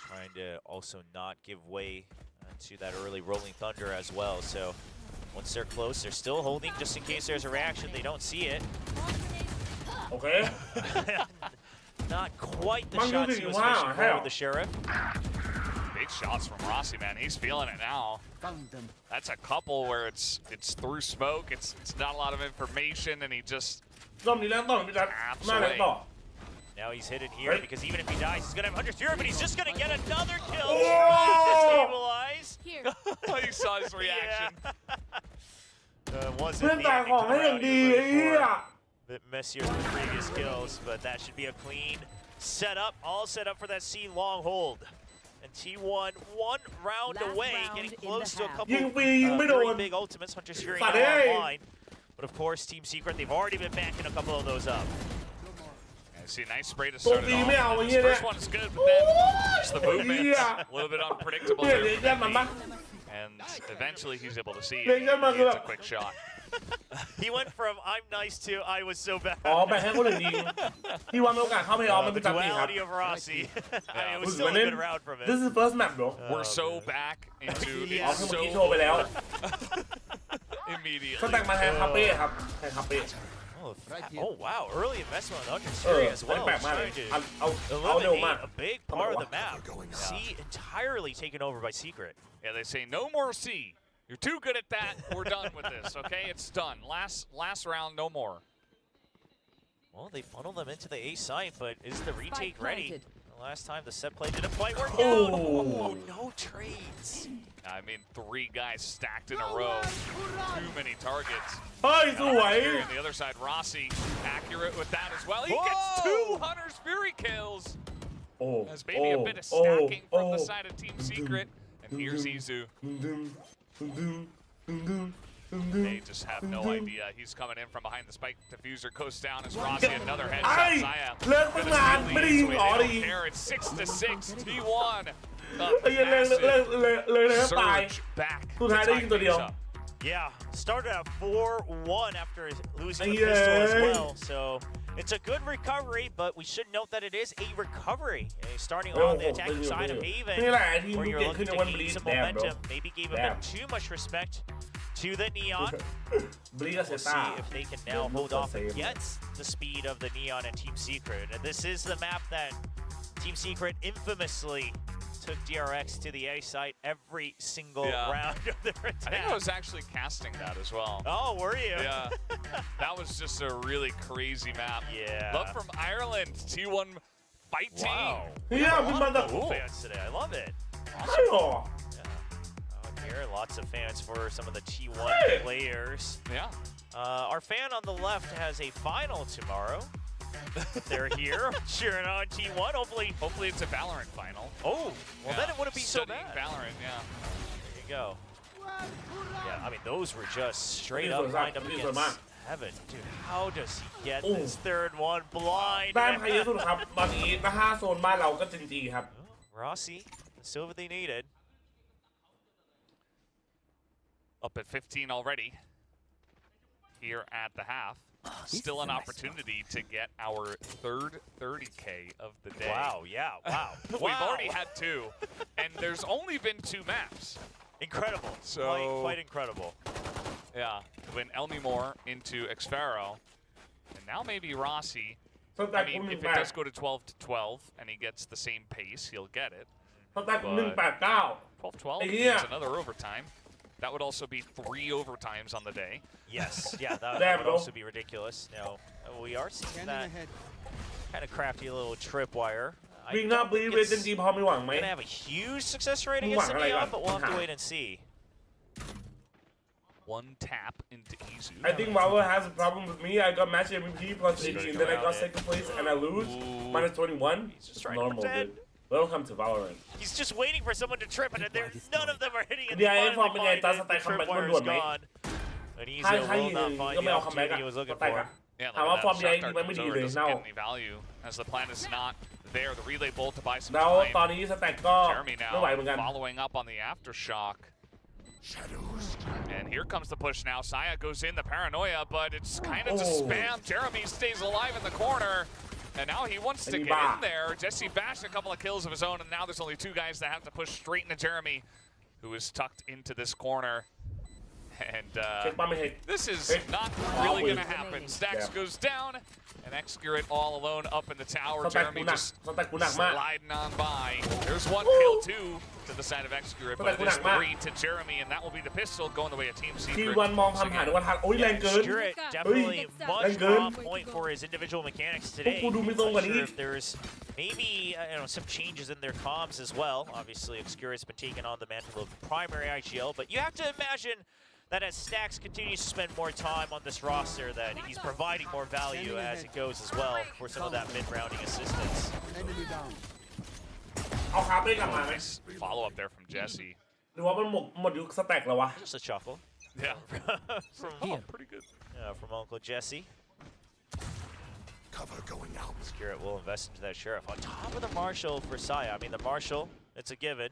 Trying to also not give way to that early Rolling Thunder as well. So Once they're close, they're still holding just in case there's a reaction. They don't see it. Okay. Not quite the shots he was fishing for with the Sheriff. Big shots from Rossi, man. He's feeling it now. That's a couple where it's through smoke. It's not a lot of information, and he just absolutely. Now he's hidden here because even if he dies, he's gonna have 100 Fury, but he's just gonna get another kill. Stabilize. Here. He saw his reaction. Wasn't the acting around he was looking for. A bit messier than the previous kills, but that should be a clean setup. All set up for that C long hold. And T1 one round away, getting close to a couple very big ultimates. Hunter's Fury now online. But of course, Team Secret, they've already been backing a couple of those up. I see a nice spray to start it off. This first one is good, but then just the movement, a little bit unpredictable there. And eventually he's able to see it. It's a quick shot. He went from I'm nice to I was so bad. อ๋อไปให้คนอื่นยิงที่ว่ามีโอกาสเข้าไปออมมัน The เป็นจับตีครับ duality of Rossi. It was still a good round from it. This is the first map bro We're so back into อ๋อคือเมื่อกี้โชว์ไปแล้ว immediately. สแต็กมาแทนคาเป้ครับแทนคาเป้ Oh wow, early investment on Hunter's Fury as well. Trying to eliminate a big part of the map. C entirely taken over by Secret. Yeah, they say no more C. You're too good at that. We're done with this, okay? It's done. Last round, no more. Well, they funnel them into the A site, but is the retake ready? The last time the set play didn't quite work out. Oh, no trades. I mean, 3 guys stacked in a row. Too many targets. Hey, on the other side, Rossi accurate with that as well. He gets 2 Hunter's Fury kills. There's maybe a bit of stacking from the side of Team Secret. And here's Izu. They just have no idea. He's coming in from behind the spike diffuser. Goes down as Rossi. Another headshot. Saya. It's 6-6. T1. Surge back. Yeah, started at 4-1 after losing the pistol as well. So it's a good recovery, but we should note that it is a recovery. Starting on the attacking side of Haven, where you're looking to gain some momentum. Maybe gave a bit too much respect to the Neon. We'll see if they can now hold off against the speed of the Neon and Team Secret. And this is the map that Team Secret infamously took DRX to the A site every single round of their attack. I think I was actually casting that as well. Oh, were you? Yeah. That was just a really crazy map. Yeah. Love from Ireland. T1 fight team. Wow. Fans today. I love it. Awesome. Here, lots of fans for some of the T1 players. Yeah. Our fan on the left has a final tomorrow. They're here cheering on T1. Hopefully it's a Valorant final. Oh, well then it wouldn't be so bad. Valorant, yeah. There you go. Yeah, I mean those were just straight up lined up against Heaven. Dude, how does he get this third one blind? แต้มใครเยอะสุดครับตอนนี้ถ้า5โซนบ้านเราก็จริงๆครับ Rossi, the silver they needed. Up at 15 already. Here at the half. Still an opportunity to get our third 30K of the day. Wow, yeah, wow. We've already had 2, and there's only been 2 maps. Incredible. So quite incredible. Yeah, when Elmimore into Xfaro, and now maybe Rossi. I mean, if it does go to 12-12 and he gets the same pace, he'll get it. 12-12 means another overtime. That would also be 3 overtimes on the day. Yes, yeah, that would also be ridiculous. Now, we are seeing that kind of crafty little tripwire. I don't think it's going to have a huge success rate against the Neon, but we'll have to wait and see. 1 tap into Izu. I think Valor has a problem with me. I got match MVP plus 18, then I got second place and I lose minus 21. He's just trying normal, to pretend. Dude. Welcome to Valorant. He's just waiting for someone to trip, and none of them are hitting it. DRX The tripwire is gone. And Izu will not find the opportunity he was looking for. Yeah, any value as the plan is not there. The relay bolt to buy some time. Jeremy now following up on the aftershock. And here comes the push now. Saya goes in the paranoia, but it's kind of just spam. Jeremy stays alive in the corner. And now he wants to get in there. Jesse bashed a couple of kills of his own, and now there's only 2 guys that have to push straight into Jeremy, who is tucked into this corner. And this is not really going to happen. Stacks goes down, and Excurate all alone up in the tower. Jeremy just sliding on by. There's one kill, too, to the side of Excurate, but it is 3 to Jeremy, and that will be the pistol going the way of Team Secret. T1 มองคำผ่านว่าทันโอ้ยแรงเกิน Excurate definitely much more on point for his individual mechanics today. Not sure if there's maybe some changes in their comms as well. Obviously, Excurate's been taking on the mantle of primary IGL, but you have to imagine that as Stacks continues to spend more time on this roster, that he's providing more value as it goes as well for some of that mid-rounding assistance. เอาคาเฟ่กลับมาไหม Follow up there from Jesse. หรือว่ามันหมดยุคสแต็กแล้ววะ Just a chuckle. Yeah. From pretty good. Yeah, from Uncle Jesse. Cover going out. Skirmishes will invest into that Sheriff on top of the Marshal for Saya. I mean, the Marshal, it's a given,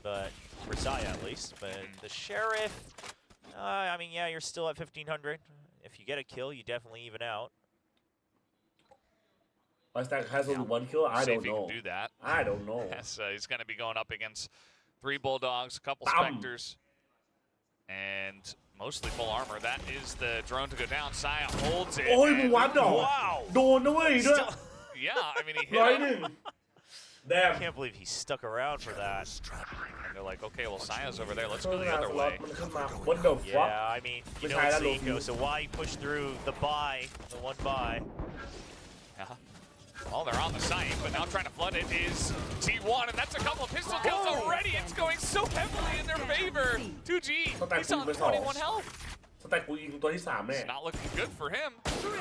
but for Saya at least. But the Sheriff, I mean, yeah, you're still at 1,500. If you get a kill, you definitely even out. Stack has only 1 kill. I don't know. Can do that. I don't know. Yes, he's going to be going up against 3 Bulldogs, a couple Spectres, and mostly full armor. That is the drone to go down. Saya holds it. โอ้ยมึงวัดเหรอ Wow. โดนนะเว้ยด้วย Yeah, I mean, he hit him. Damn. I can't believe he stuck around for that. And they're like, okay, well, Saya's over there. Let's go the other way. What the fuck? Yeah, I mean, you know it's Seiko, so why push through the buy, the one buy? Yeah. Well, they're on the site, but now trying to flood it is T1, and that's a couple of pistol kills already. It's going so heavily in their favor. 2G, he's on 21 health. สแต็กกูยิงตัวที่3แน่ It's not looking good for him.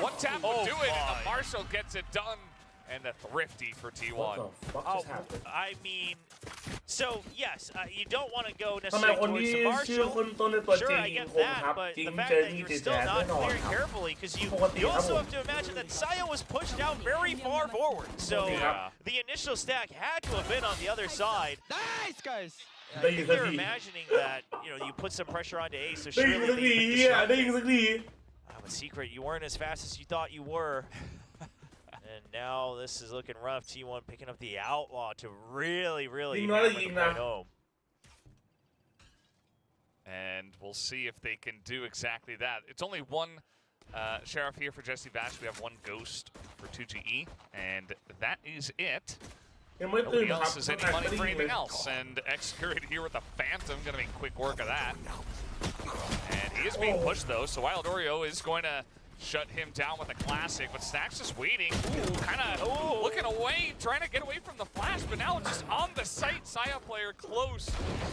One tap will do it, and the Marshal gets it done. And the thrifty for T1. What the fuck just happened? I mean, so yes, you don't want to go necessarily towards the Marshal. Sure, I get that, but the fact that you're still not clearing carefully, because you also have to imagine that Saya was pushed out very far forward. So the initial stack had to have been on the other side. Nice, guys. I think they're imagining that you put some pressure onto Ace, so surely they could disrupt. But Secret, you weren't as fast as you thought you were. And now this is looking rough. T1 picking up the Outlaw to really hammer the point home. And we'll see if they can do exactly that. It's only one Sheriff here for Jesse Bash. We have 1 Ghost for 2GE, and that is it. Nobody else has any money for anything else. And Excurate here with the Phantom, gonna make quick work of that. And he is being pushed though, so Wild Oreo is going to shut him down with a classic, but Stack's just waiting, kind of looking away, trying to get away from the flash, but now just on the site, Saya player close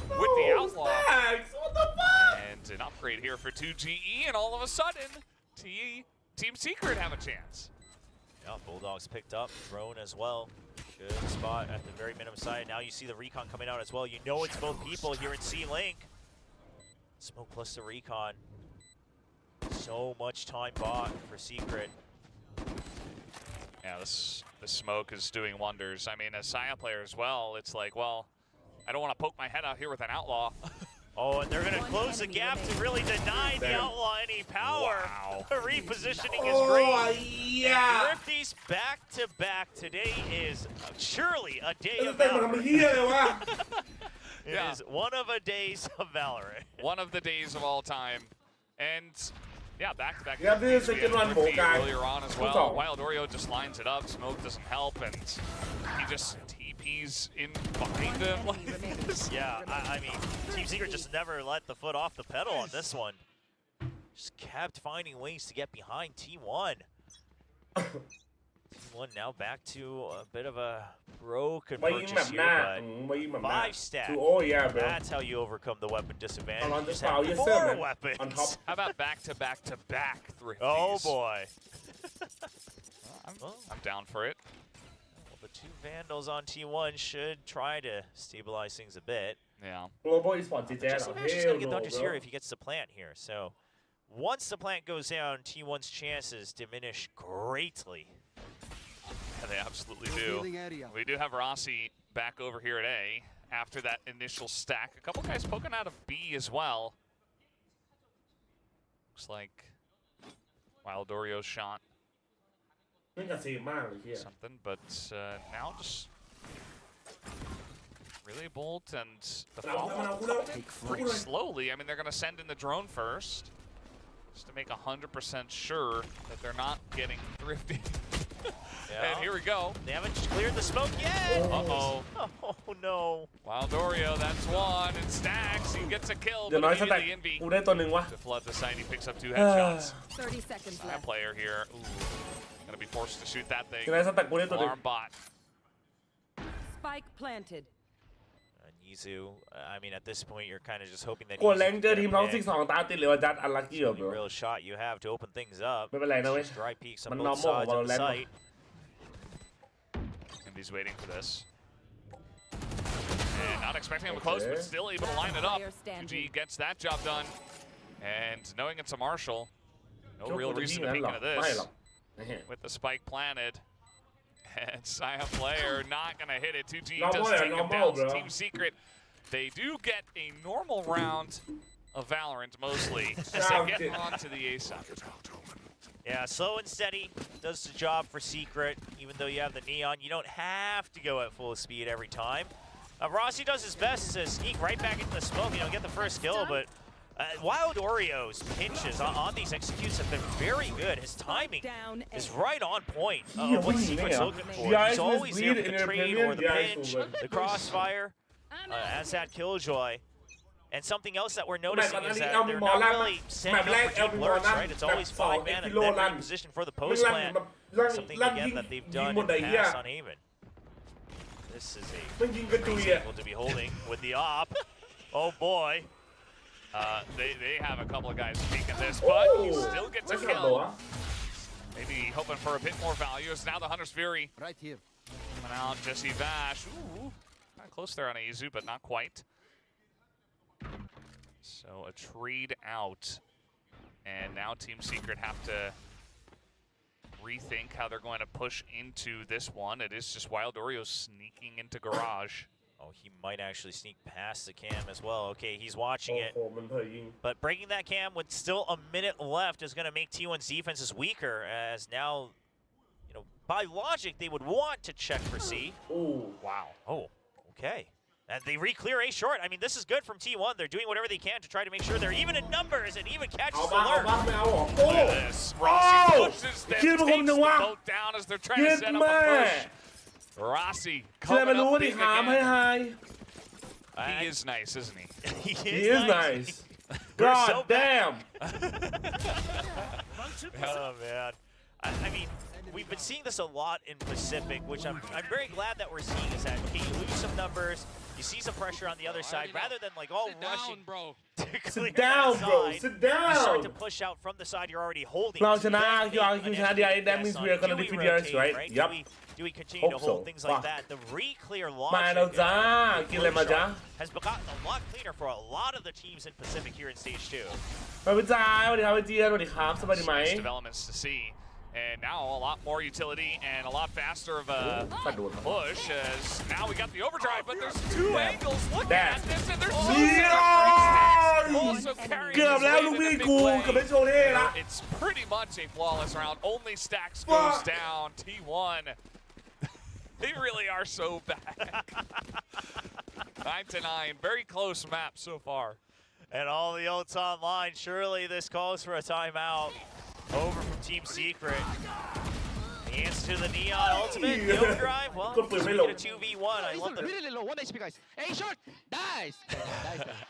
with the Outlaw. Stacks, what the fuck? And an upgrade here for 2GE, and all of a sudden, Team Secret have a chance. Yeah, Bulldogs picked up, drone as well. Good spot at the very minimum side. Now you see the recon coming out as well. You know it's both people here in C-Link. Smoke plus the recon. So much time bought for Secret. Yeah, the smoke is doing wonders. I mean, as Saya player as well, it's like, well, I don't want to poke my head out here with an Outlaw. Oh, and they're going to close the gap to really deny the Outlaw any power. Wow. The repositioning is great. Yeah. And Thrifty's back-to-back. Today is surely a day of Valorant. It is one of a days of Valorant. One of the days of all time. And yeah, back-to-back. Yeah, this is second one earlier on as well. Wild Oreo just lines it up. Smoke doesn't help, and he just TPs in behind him. Yeah, I mean, Team Secret just never let the foot off the pedal on this one. Just kept finding ways to get behind T1. T1 now back to a bit of a broken purchase here, but 5 stack. Oh yeah, bro. That's how you overcome the weapon disadvantage. On Just have 4 weapons. On top. How about back-to-back thrifties? Oh boy. I'm down for it. Well, the 2 Vandals on T1 should try to stabilize things a bit. Yeah. Global esports Just gonna get Thunders here if he gets the plant here. So once the plant goes down, T1's chances diminish greatly. Yeah, they absolutely do. We do have Rossi back over here at A after that initial stack. A couple guys poking out of B as well. Looks like Wild Orio's shot. Something, but now just Relay bolt and the follow pretty slowly. I mean, they're going to send in the drone first, just to make 100% sure that they're not getting thrifty. And here we go. They haven't cleared the smoke yet. Uh-oh. Oh no. Wild Oreo, that's one. And Stacks, he gets a kill, but immediately Envy to flood the site. He picks up 2 headshots. 30 seconds That left. player here, gonna be forced to shoot that thing. สแต็กกูได้ตัวหนึ่ง Alarm bot. Spike planted. Yizu, I mean, at this point, you're kind of just hoping that กดแรงเจอทีมท็อกซิก2ตาติดเลยว่าจัดอันลัคกี้เหรอ real shot you have to open things up. ไม่เป็นไรนะเว้ย Just dry peeks on มัน both normal ของ sides of the Valorant site. And he's waiting for this. And not expecting him close, but still able to line it up. GG gets that job done. And knowing it's a Marshall, no real reason to peek into this. With the spike planted. And Sia player not going to hit it. 2G does take him down. Team Secret, they do get a normal round of Valorant mostly as they get onto the A side. Yeah, slow and steady does the job for Secret. Even though you have the Neon, you don't have to go at full speed every time. Rossi does his best to sneak right back into the smoke, get the first kill, but Wild Oreo's pinches on these executes have been very good. His timing is right on point of what Secret's looking for. He's always there for the trade or the pinch, the crossfire, as that Killjoy. And something else that we're noticing is that they're not really sending up for deep lurks, right? It's always 5-man and then they're in position for the post plant. Something again that they've done in the past on Haven. This is a crazy angle to be holding with the op. Oh boy. They have a couple of guys peeking this, but he still gets a kill. Maybe hoping for a bit more value. It's now the Hunter's Fury. Right here. Coming out, Jesse Vash. Ooh, kind of close there on Aizu, but not quite. So a trade out. And now Team Secret have to rethink how they're going to push into this one. It is just Wild Oreo sneaking into Garage. Oh, he might actually sneak past the cam as well. Okay, he's watching it. But breaking that cam with still a minute left is going to make T1's defenses weaker, as now, by logic, they would want to check for C. Oh, wow. Oh, okay. And they re-clear A short. I mean, this is good from T1. They're doing whatever they can to try to make sure they're even in numbers and even catches the lurk. Look at this. Rossi pushes them, takes the boat down as they're trying to set up a push. Rossi coming up big again. He is nice, isn't he? He is nice. God damn. Oh, man. I mean, we've been seeing this a lot in Pacific, which I'm very glad that we're seeing, is that, okay, you lose some numbers, you see some pressure on the other side, rather than like all rushing to clear that side, sit down. You start to push out from the side you're already holding. เราชนะRRQ ชนะ DRX that means we are gonna defeat DRX, right? Yup. Do we continue to hold things like that? The re-clear logic มาแล้วจ้ากินอะไรมาจ๊ะ has gotten a lot cleaner for a lot of the teams in Pacific here in Stage 2. สวัสดีจ้าสวัสดีครับพี่เจียนสวัสดีครับสบายดีไหม Developments to see. And now a lot more utility and a lot faster of a push, as now we got the overdrive, but there's 2 angles. Look at this, and there's also carrying It's pretty much a flawless round. Only Stacks goes down. T1. They really are so bad. 9-9. Very close map so far. And all the ults online. Surely this calls for a timeout. Over from Team Secret. The answer to the Neon ultimate, the overdrive. Well, just make it a 2v1. I love the... Really low, 1 HP guys. A short, dies.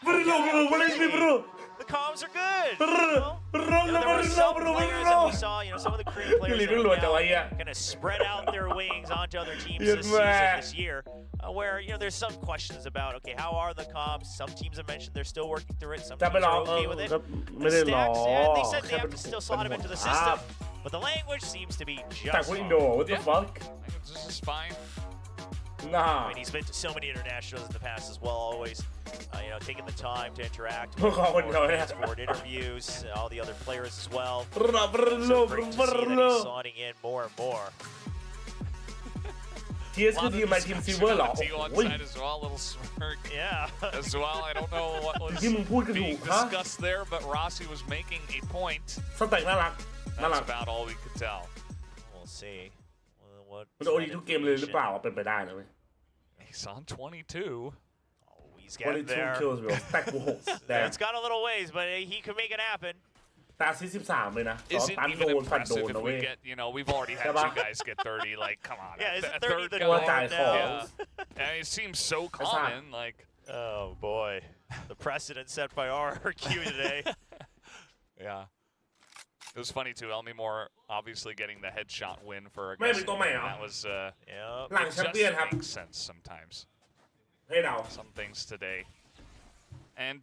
Very low, bro. 1 HP, bro. The comms are good. There were some players that we saw, some of the Korean players that are going to spread out their wings onto other teams this season, this year, where, there's some questions about, okay, how are the comms? Some teams have mentioned they're still working through it. Some teams are okay with it. Stacks, they said they have to still slot him into the system. But the language seems to be just fine. What the fuck? This is fine. Nah. I mean, he's been to so many internationals in the past as well, always, taking the time to interact with interviews, all the other players as well. So great to see that he's slotting in more and more. TS คือทีมอะไรทีมซิลเวอร์เหรอ T1 as well, a little smirk. Yeah. As well, I don't know what was being discussed there, but Rossi was making a point. สแต็กน่ารัก That's about all we could tell. We'll see. มันโอดีทุกเกมเลยหรือเปล่าเป็นไปได้นะเว้ย He's on 22. he's getting there. kills bro แตกกู6แดง It's got a little ways, but he could make it happen. แต่อาซิ13เลยนะ Is ตัน it โด even นฟันโด impressive น if นะเว้ we ย get, you know, we've already had two guys get 30, like, come on. Yeah, is a it 30 the What norm I now? call. Yeah. And it seems so common, like. Oh boy, the precedent set by RRQ today. Yeah. It was funny too. Elmi Moore obviously getting the headshot win for a ไม่มีตัวใหม่เหรอ that was หลัง it แชมเปี้ยน just ครับ makes sense sometimes. ให้เดา Some things today. And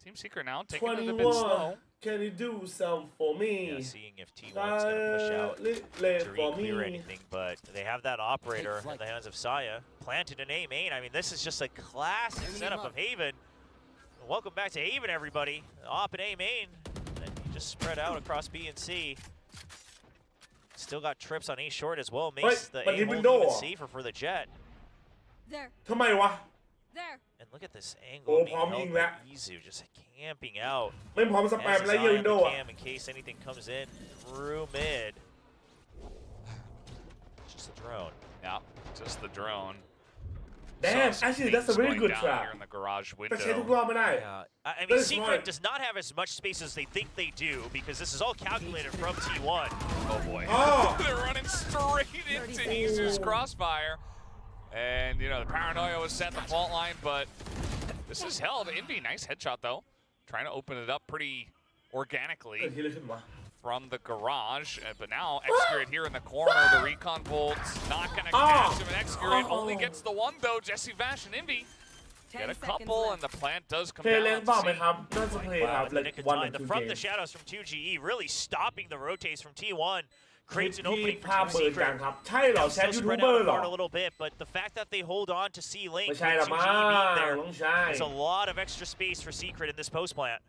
Team Secret now taking it a bit slow. 21 can you do some for me Yeah, seeing if T1's going to push out to re-clear anything, but they have that operator in the hands of Saya. Planted in A main. I mean, this is just a classic setup of Haven. Welcome back to Haven, everybody. Op in A main. And you just spread out across B and C. Still got trips on A short as well. Makes the A hold even safer for the Jet. There. ทำไมวะ There. And look at this angle Oh, being palming held by that. Izu, just camping out. ไม่พร้อมสแปม Has และ his ยื eye น on โด the อ่ะ cam in case anything comes in through mid. Just a drone. Yeah, just the drone. Damn, Saw some actually, that's a things very going good down trap. here in the garage แต่ใช้ทุก window. รอบไม่ได้ Yeah, I mean, Very Secret smart. does not have as much space as they think they do because this is all calculated from T1. Oh boy. Oh. They're running straight into Izu's crossfire. And, you know, the paranoia was set the fault line, but this is held. Envy, nice headshot, though. Trying to open it up pretty organically เกิดที่อะไรขึ้นวะ from the garage. But now, Excurate here in the corner. The recon bolts not going to catch him. And Excurate only gets the one, though. Jesse Vash and Envy get a couple, and the plant does come เพลย์ down. เล่น to เปล่าไหม see. ครับน่าจะเพลย์ครับ Wow, in the nick of one time. and The two from the game shadows from 2GE really stopping the rotates from T1. คลิป Creates an ที่ opening ภาพ for เบิ Team ร์นกัน Secret. ครับ ใช่เหรอ Now แชท still ยูทูบ spread เบอ out ร์เหรอ apart a little bit, but the fact that they hold on to C link ไม่ with ใช่ละมั้ 2GE being ง there, ต้องใช่ there's a lot of extra space for Secret in this post plant.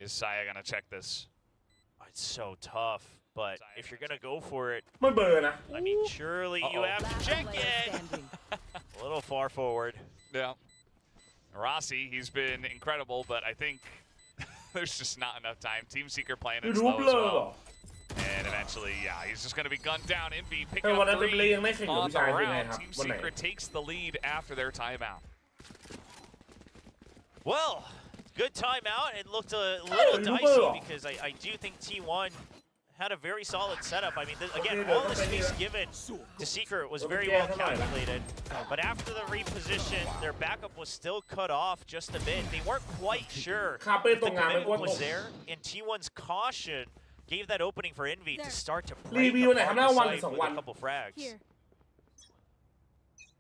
Is Saya going to check this? It's so tough, but if you're gonna go for it, ไม่เบิร์นนะ I mean, surely you have to check it. A little far forward. Yeah. Rossi, he's been incredible, but I think there's just not enough time. Team Secret playing ยู it ทูบ slow เล as ยเหรอ well. And eventually, yeah, he's just going to be gunned down. Envy แต่ picking วัน up นั้นเป็นเพลย์ three ยังไม่แข่งกับ on ผู้ the ชายเป็นไง round. ครับ Team วันไหน Secret takes the lead after their timeout. Well, good timeout. It looked a little dicey because I do think T1 had a very solid setup. I mean, again, all the space given to Secret was very well calculated. But after the reposition, their backup was still cut off just a bit. They weren't quite sure if the commitment was there, and T1's caution gave that opening for Envy to start to break apart the site with a couple frags.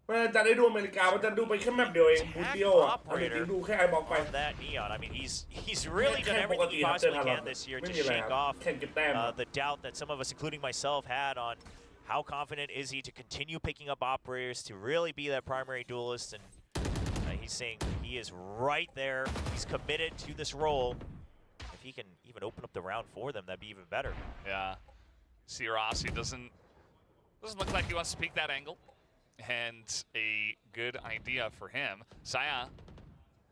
มันจะได้ดูอเมริกามันจะดูไปแค่แมปเดียวเองบูทเดียวอ่ะอเมริกาดูแค่ไอ้บล็อกไป On that Neon, I mean, he's really done everything he possibly can this year to shake off the doubt that some of us, including myself, had on how confident is he to continue picking up operators to really be that primary duelist. And he's saying he is right there. He's committed to this role. If he can even open up the round for them, that'd be even better. Yeah. See, Rossi doesn't look like he wants to peek that angle. And a good idea for him. Saya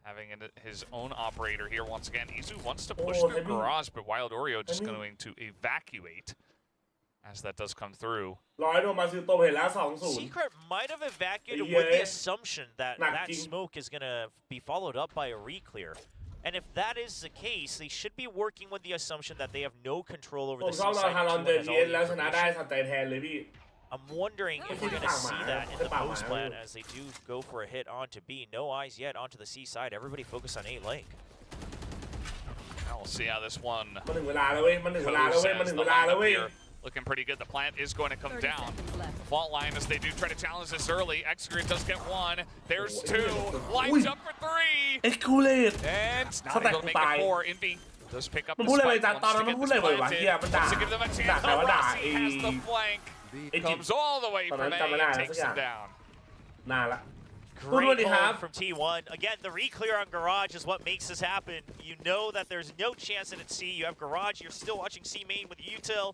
having his own operator here once again. Izu wants to push through garage, but Wild Oreo just going to evacuate as that does come through. ร้อยโดนมาซื้อโตเห็นแล้ว 2-0 Secret might have evacuated with the assumption that that smoke is going to be followed up by a re-clear. And if that is the case, they should be working with the assumption that they have no control over ผม the ชอบ C เรา side. ฮารอนเดินเยสแล้วชนะได้สับใจแทนเลยพี่ I'm wondering if we're going to see that in the post plan as they do go for a hit onto B. No eyes yet onto the C side. Everybody focus on A link. Now we'll see how this one มันถึงเวลาแล้วเว้ยมันถึงเวลาแล้วเว้ยมันถึงเวลาแล้วเว้ย looking pretty good. The plant is going to come down. The fault line as they do try to challenge this early. Excurate does get one. There's two. Lines up for three. Excurate. And not able to make it four. Envy does pick up the มันพูดอะไรไป spike. จานตอนนั้นมันพูดอะไรบ่อยวะเฮียมันด่า Wants to give them a ด่า chance. ใครว่าด่า Rossi has the flank. Comes all the way from A and takes him down. นานละ Great hold from T1. Again, the re-clear on Garage is what makes this happen. You know that there's no chance that it's C. You have Garage. You're still watching C main with Util.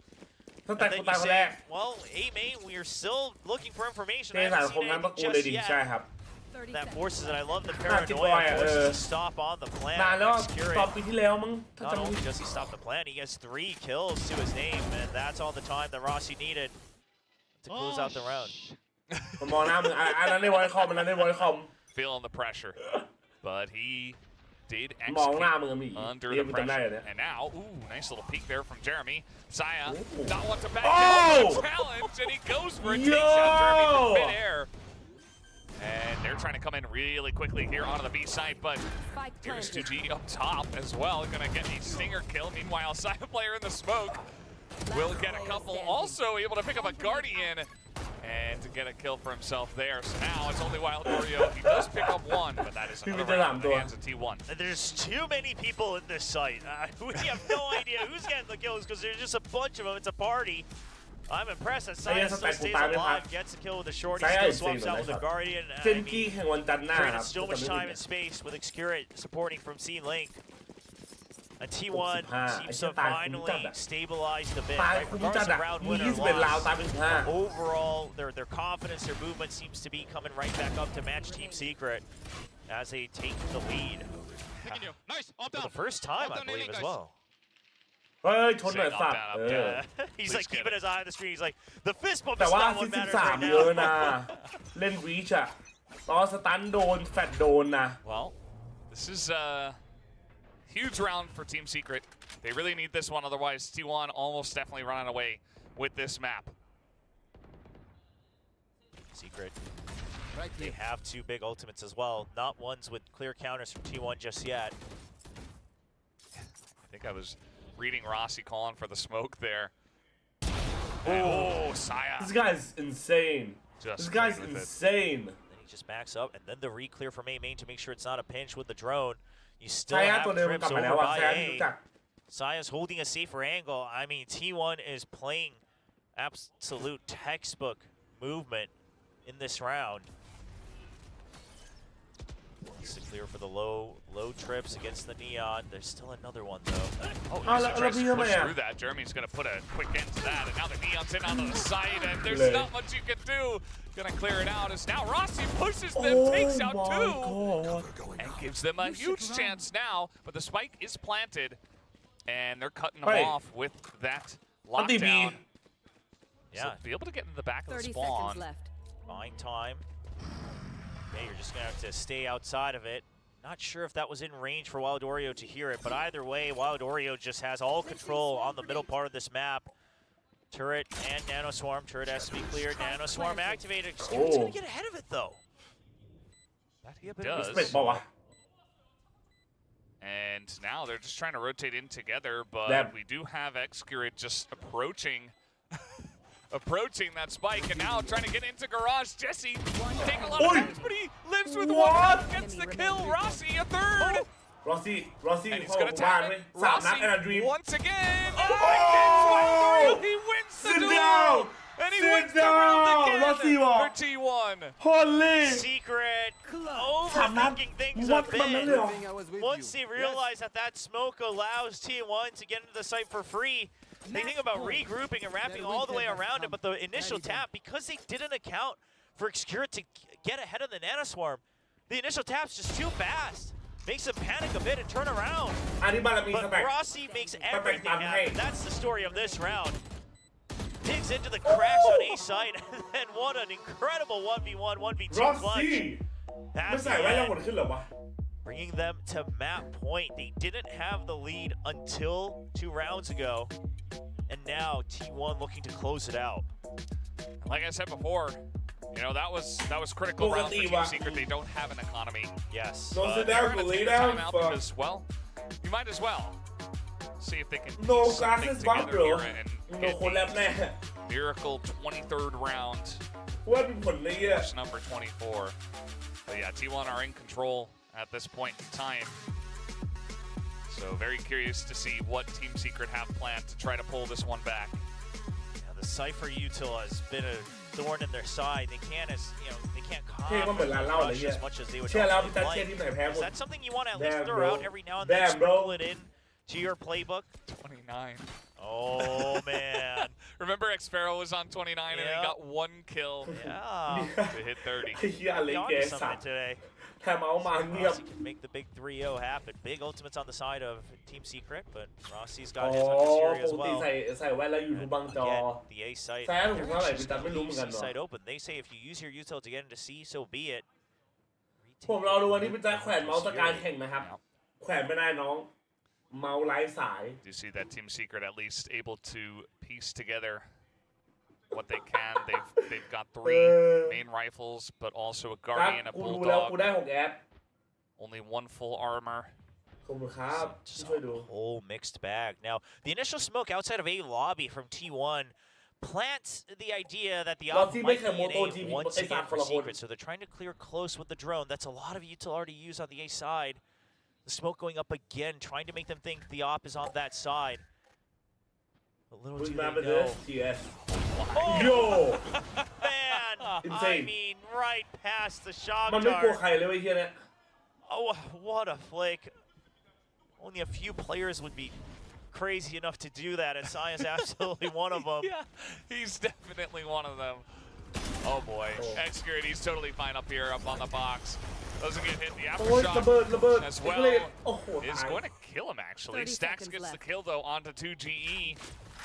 And then you say, well, A main, we are still looking for information. I haven't seen anything just yet. That forces it. I love the paranoia. Forces a stop on the plan. นานแล้วตอนปีที่แล้วมั้ง Not only does he stop the plan, he gets 3 kills to his name, and that's all the time that Rossi needed to close out the round. มันมองหน้ามึงอันนั้นในวอยคอมอันนั้นในวอยคอม feeling the pressure, but he did มองหน้า execute มึงมี under เรีย the กมันจำได้เลย pressure. เนี่ย And now, ooh, nice little peek there from Jeremy. Saya not want to back Oh! down the challenge, and he goes for it. Takes out Jeremy from midair. And they're trying to come in really quickly here onto the B side, but here's 2G up top as well. Gonna get a stinger kill. Meanwhile, Saya player in the smoke will get a couple. Also able to pick up a Guardian and to get a kill for himself there. So now it's only Wild Oreo. He does pick up one, but that is another round in the hands of T1. There's too many people in this site. We have no idea who's getting the kills because there's just a bunch of them. It's a party. I'm impressed that Saya still stays alive, gets a kill with a shorty, still swaps out with a Guardian. เซนกี้แห่งวันจันทร์หน้าครับ so much time and space with Xcurit supporting from C-Link. And T1 seems to finally stabilize the bit. Right? Regardless of round win or loss, overall, their confidence, their movement seems to be coming right back up to match Team Secret as they take the lead. For the first time, I believe, as well. เฮ้ยชนหน่อยสัตว์ He's like keeping his eye on the screen. He's like, the fist bump แต่ is ว่า not what matters right 13เยอะนะ now. เล่นรีชอะตอนสตันโดนแฟดโดนนะ Well, this is a huge round for Team Secret. They really need this one, otherwise T1 almost definitely running away with this map. Secret. They have two big ultimates as well. Not ones with clear counters from T1 just yet. I think I was reading Rossi calling for the smoke there. Oh, Saya. This guy's insane. This guy's insane. Then he just backs up, and then the re-clear from A main to make sure it's not a pinch with the drone. You still have trips over by A. Saya's holding a safer angle. I mean, T1 is playing absolute textbook movement in this round. It's clear for the low trips against the Neon. There's still another one though. Oh, he tries to push through that. Jeremy's gonna put a quick end to that, and now the Neon's in onto the side, and there's not much you can do. Gonna clear it out as now Rossi pushes them, takes out two, and gives them a huge chance now. But the spike is planted, and they're cutting them off with that lockdown. Yeah, so be able to get in the back of the spawn. Buying time. Yeah, you're just going to have to stay outside of it. Not sure if that was in range for Wild Oreo to hear it, but either way, Wild Oreo just has all control on the middle part of this map. Turret and Nano Swarm. Turret has to be cleared. Nano Swarm activated. Xcurit's going to get ahead of it, though. That he does. And now they're just trying to rotate in together, but we do have Xcurit just approaching that spike, and now trying to get into Garage. Jesse taking a lot of damage, but he lives with one, gets the kill. Rossi a third. Rossi, and he's gonna tap it. Rossi once again. Oh! He wins the duel, and he wins the round again for T1. Holy Secret overthinking things a bit. Once they realize that smoke allows T1 to get into the site for free, they think about regrouping and wrapping all the way around it, but the initial tap, because they didn't account for Xcurit to get ahead of the Nano Swarm, the initial tap's just too fast. Makes them panic a bit and turn around. But Rossi makes everything happen. That's the story of this round. Digs into the cracks on A side, and then what an incredible 1v1, 1v2 clutch. Bringing them to map point. They didn't have the lead until 2 rounds ago, and now T1 looking to close it out. Like I said before, you know, that was critical round for Team Secret. They don't have an economy. Yes. But they're going to take a timeout because, well, you might as well see if they can piece something together here and get a miracle 23rd round. Push number 24. But yeah, T1 are in control at this point in time. So very curious to see what Team Secret have planned to try to pull this one back. Yeah, the Cypher util has been a thorn in their side. They can't rush as much as they would normally like. Is that something you want to at least throw out every now and then, sprinkle it in to your playbook? 29. Oh, man. Remember Xpharaoh was on 29 and he got 1 kill to hit 30. Be onto something today. Rossi can make the big 3-0 happen. Big ultimates on the side of Team Secret, but Rossi's got his on Fury as well. Again, the A site, C site open. They say if you use your util to get into C, so be it. ผมรอดูวันนี้เป็นจะแขวนเมาส์สการแข่งนะครับแขวนไม่ได้น้องเมาส์ไร้สาย You see that Team Secret at least able to piece together what they can. They've got 3 main rifles, but also a Guardian, a Bulldog. Only 1 full armor. Just a whole mixed bag. Now, the initial smoke outside of A lobby from T1 plants the idea that the op might be in A once again for Secret, so they're trying to clear close with the drone. That's a lot of util already used on the A side. The smoke going up again, trying to make them think the op is on that side. A little do they know. Oh, yo! Man! Insane. I mean, right past the shock dart. Oh, what a flake. Only a few players would be crazy enough to do that, and Sai is absolutely one of them. Yeah, he's definitely one of them. Oh boy, X-Grid, he's totally fine up here, up on the box. Doesn't get hit. The aftershock as well is going to kill him, actually. Stax gets the kill, though, onto 2GE.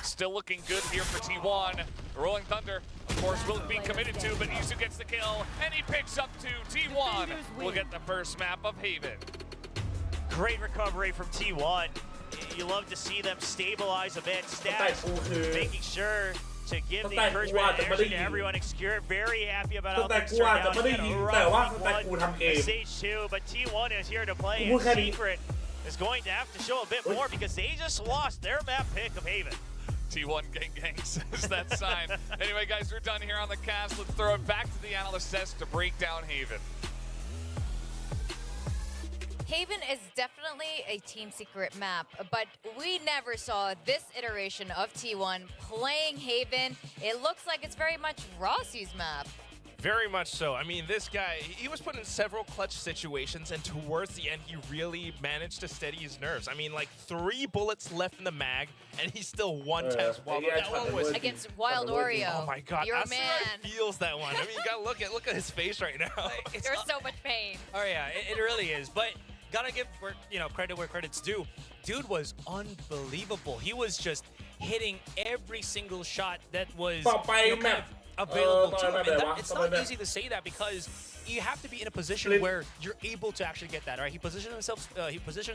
Still looking good here for T1. The Rolling Thunder, of course, will be committed to, but Isu gets the kill, and he picks up to T1. We'll get the first map of Haven. Great recovery from T1. You love to see them stabilize a bit. Stats making sure to give the encouragement and energy to everyone. Xcure very happy about how things turned out. Stage 2, but T1 is here to play, and Secret is going to have to show a bit more because they just lost their map pick of Haven. T1 gang says that sign. Anyway, guys, we're done here on the cast. Let's throw it back to the analyst desk to break down Haven. Haven is definitely a Team Secret map, but we never saw this iteration of T1 playing Haven. It looks like it's very much Rossi's map. Very much so. I mean, this guy, he was put in several clutch situations, and towards the end, he really managed to steady his nerves. I mean, like 3 bullets left in the mag, and he still one taps while that one was against Wild Oreo. Oh my God, your man feels that one. I mean, you gotta look at his face right now. There's so much pain. Oh yeah, it really is. But gotta give credit where credit's due. Dude was unbelievable. He was just hitting every single shot that was available to him. And it's not easy to say that because you have to be in a position where you're able to actually get that. Right? He positions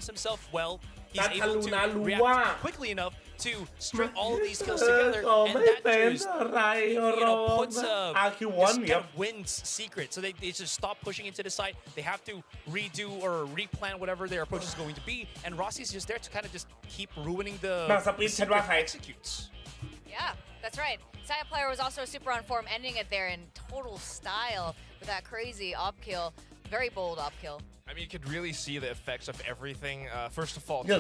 himself well. He's able to react quickly enough to string all of these kills together, and that just puts kind of wins Secret. So they just stop pushing into the side. They have to redo or replan whatever their approach is going to be, and Rossi's just there to kind of just keep ruining the executes. Yeah, that's right. Saya player was also super on form, ending it there in total style with that crazy op kill. Very bold op kill. I mean, you could really see the effects of everything. First of all, the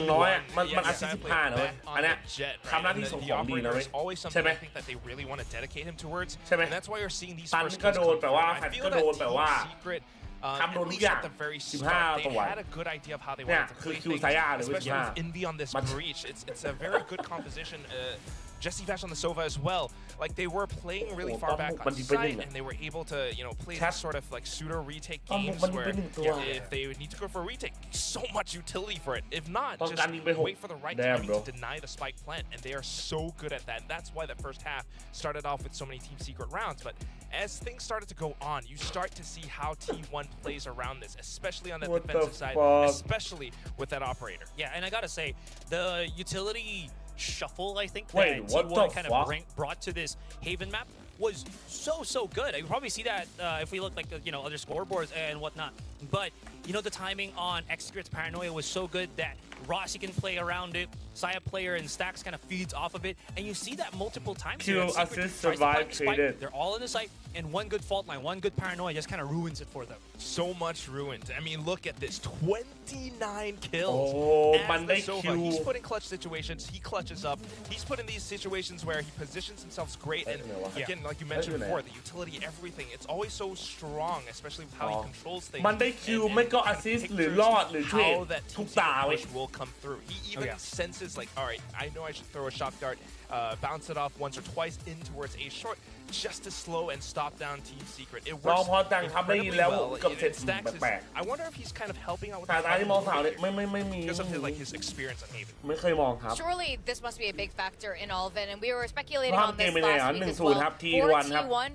operator is always something I think that they really want to dedicate him towards, and that's why you're seeing these first kills come through. I feel that Team Secret, at least at the very start, they had a good idea of how they wanted to play things, especially with Envy on this breach. It's a very good composition. Jesse Vash on the Sova as well. Like, they were playing really far back on site, and they were able to, play this sort of like pseudo retake games where if they need to go for a retake, so much utility for it. If not, just wait for the right timing to deny the spike plant, and they are so good at that. And that's why that first half started off with so many Team Secret rounds. But as things started to go on, you start to see how T1 plays around this, especially on the defensive side, especially with that operator. Yeah, and I gotta say, the utility shuffle, I think, that T1 kind of brought to this Haven map was so good. You probably see that if we look like other scoreboards and whatnot. But the timing on X-Grid's Paranoia was so good that Rossi can play around it. Saya player and Stax kind of feeds off of it, and you see that multiple times. They're all in the site, and one good fault line, one good Paranoia just kind of ruins it for them. So much ruined. I mean, look at this, 29 kills. Oh, He's put in clutch situations. He clutches up. He's put in these situations where he positions himself great, and again, like you mentioned before, the utility, everything. It's always so strong, especially with how he controls things. มันได้คิวไม่ก็ assist หรือรอดหรือเทรดทุกตา will come through. He even senses like, all right, I know I should throw a shock dart, bounce it off once or twice in towards a short, just to slow and stop down Team Secret. It works incredibly well. I wonder if he's kind of helping out with because of his experience on Haven. Surely this must be a big factor in all of it, and we were speculating on this last week as well. For T1,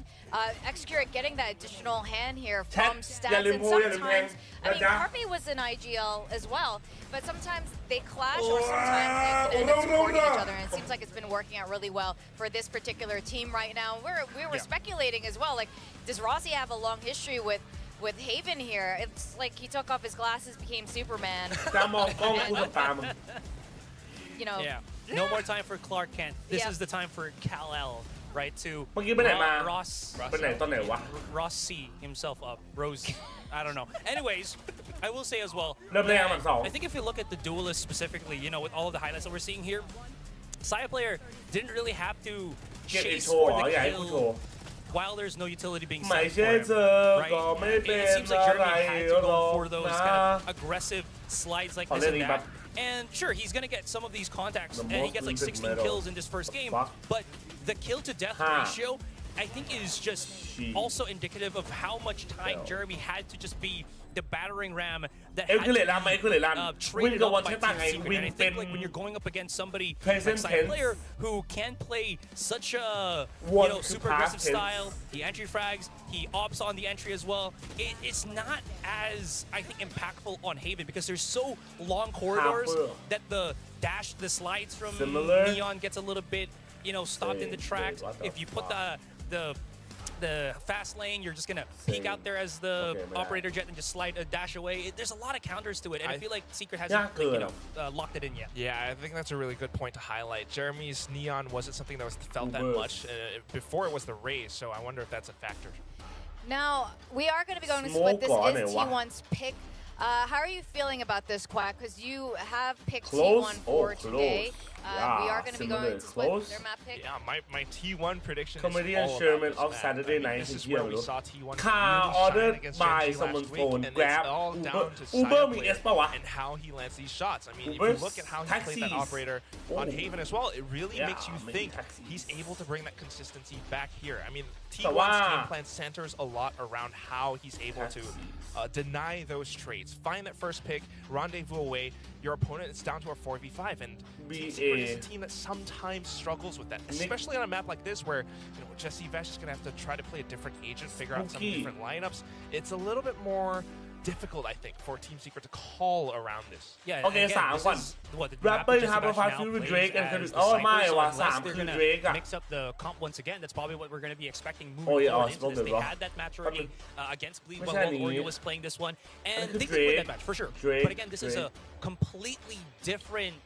X-Curate getting that additional hand here from Stats, and sometimes, I mean, Carpe was in IGL as well, but sometimes they clash or sometimes they end up supporting each other, and it seems like it's been working out really well for this particular team right now. We were speculating as well, like, does Rossi have a long history with Haven here? It's like he took off his glasses, became Superman. You know. Yeah. No more time for Clark Kent. This is the time for Kal-El, right? To Rossi himself up. Rose. I don't know. Anyways, I will say as well, I think if you look at the duelists specifically, you know, with all of the highlights that we're seeing here, Saya player didn't really have to chase for the kill while there's no utility being sent for him, right? It seems like Jeremy had to go for those kind of aggressive slides like this and that. And sure, he's going to get some of these contacts, and he gets like 16 kills in this first game, but the kill-to-death ratio, I think, is just also indicative of how much time Jeremy had to just be the battering ram that had to be traded up by Team Secret. And I think like when you're going up against somebody like Side player who can play such a super aggressive style, he entry frags, he opts on the entry as well, it's not as, I think, impactful on Haven because there's so long corridors that the slides from Neon gets a little bit, stopped in the tracks. If you put the fast lane, you're just gonna peek out there as the operator jet and just slide a dash away. There's a lot of counters to it, and I feel like Secret hasn't locked it in yet. Yeah, I think that's a really good point to highlight. Jeremy's Neon wasn't something that was felt that much before it was the raise, so I wonder if that's a factor. Now, we are going to be going to split. This is T1's pick. How are you feeling about this, Quack? Because you have picked T1 for today. We are going to be going to split their map pick. Yeah, my T1 prediction Comedian is all Sherman about of this Saturday map. Night This is where we saw T1 Car really shine ordered against by Gen G someone's last week, phone. and Grab it's all down to Uber Sayaมี player เอสป่าววะ and how he lands these shots. I mean, if you look at how he played that operator on Haven as well, it really makes you think he's able to bring that consistency back here. I mean, T1's game plan centers a lot around how he's able to deny those traits. Find that first pick, rendezvous away. Your opponent is down to a 4v5, and Secret is a team that sometimes struggles with that, especially on a map like this where Jesse Vesh is going to have to try to play a different agent, figure out some different lineups. It's a little bit more difficult, I think, for Team Secret to call around this. Yeah, โอเค3 ก่อน Rapper ครับ Profile Feud with Drake and Kendrick ไม่ว่ะ3 คือ Drake อะ mix up the comp once again. That's probably what we're going to be expecting moving forward into this. They had that match already against Bleed while Oreo was playing this one, and they could win that match for sure. But again, this is a completely different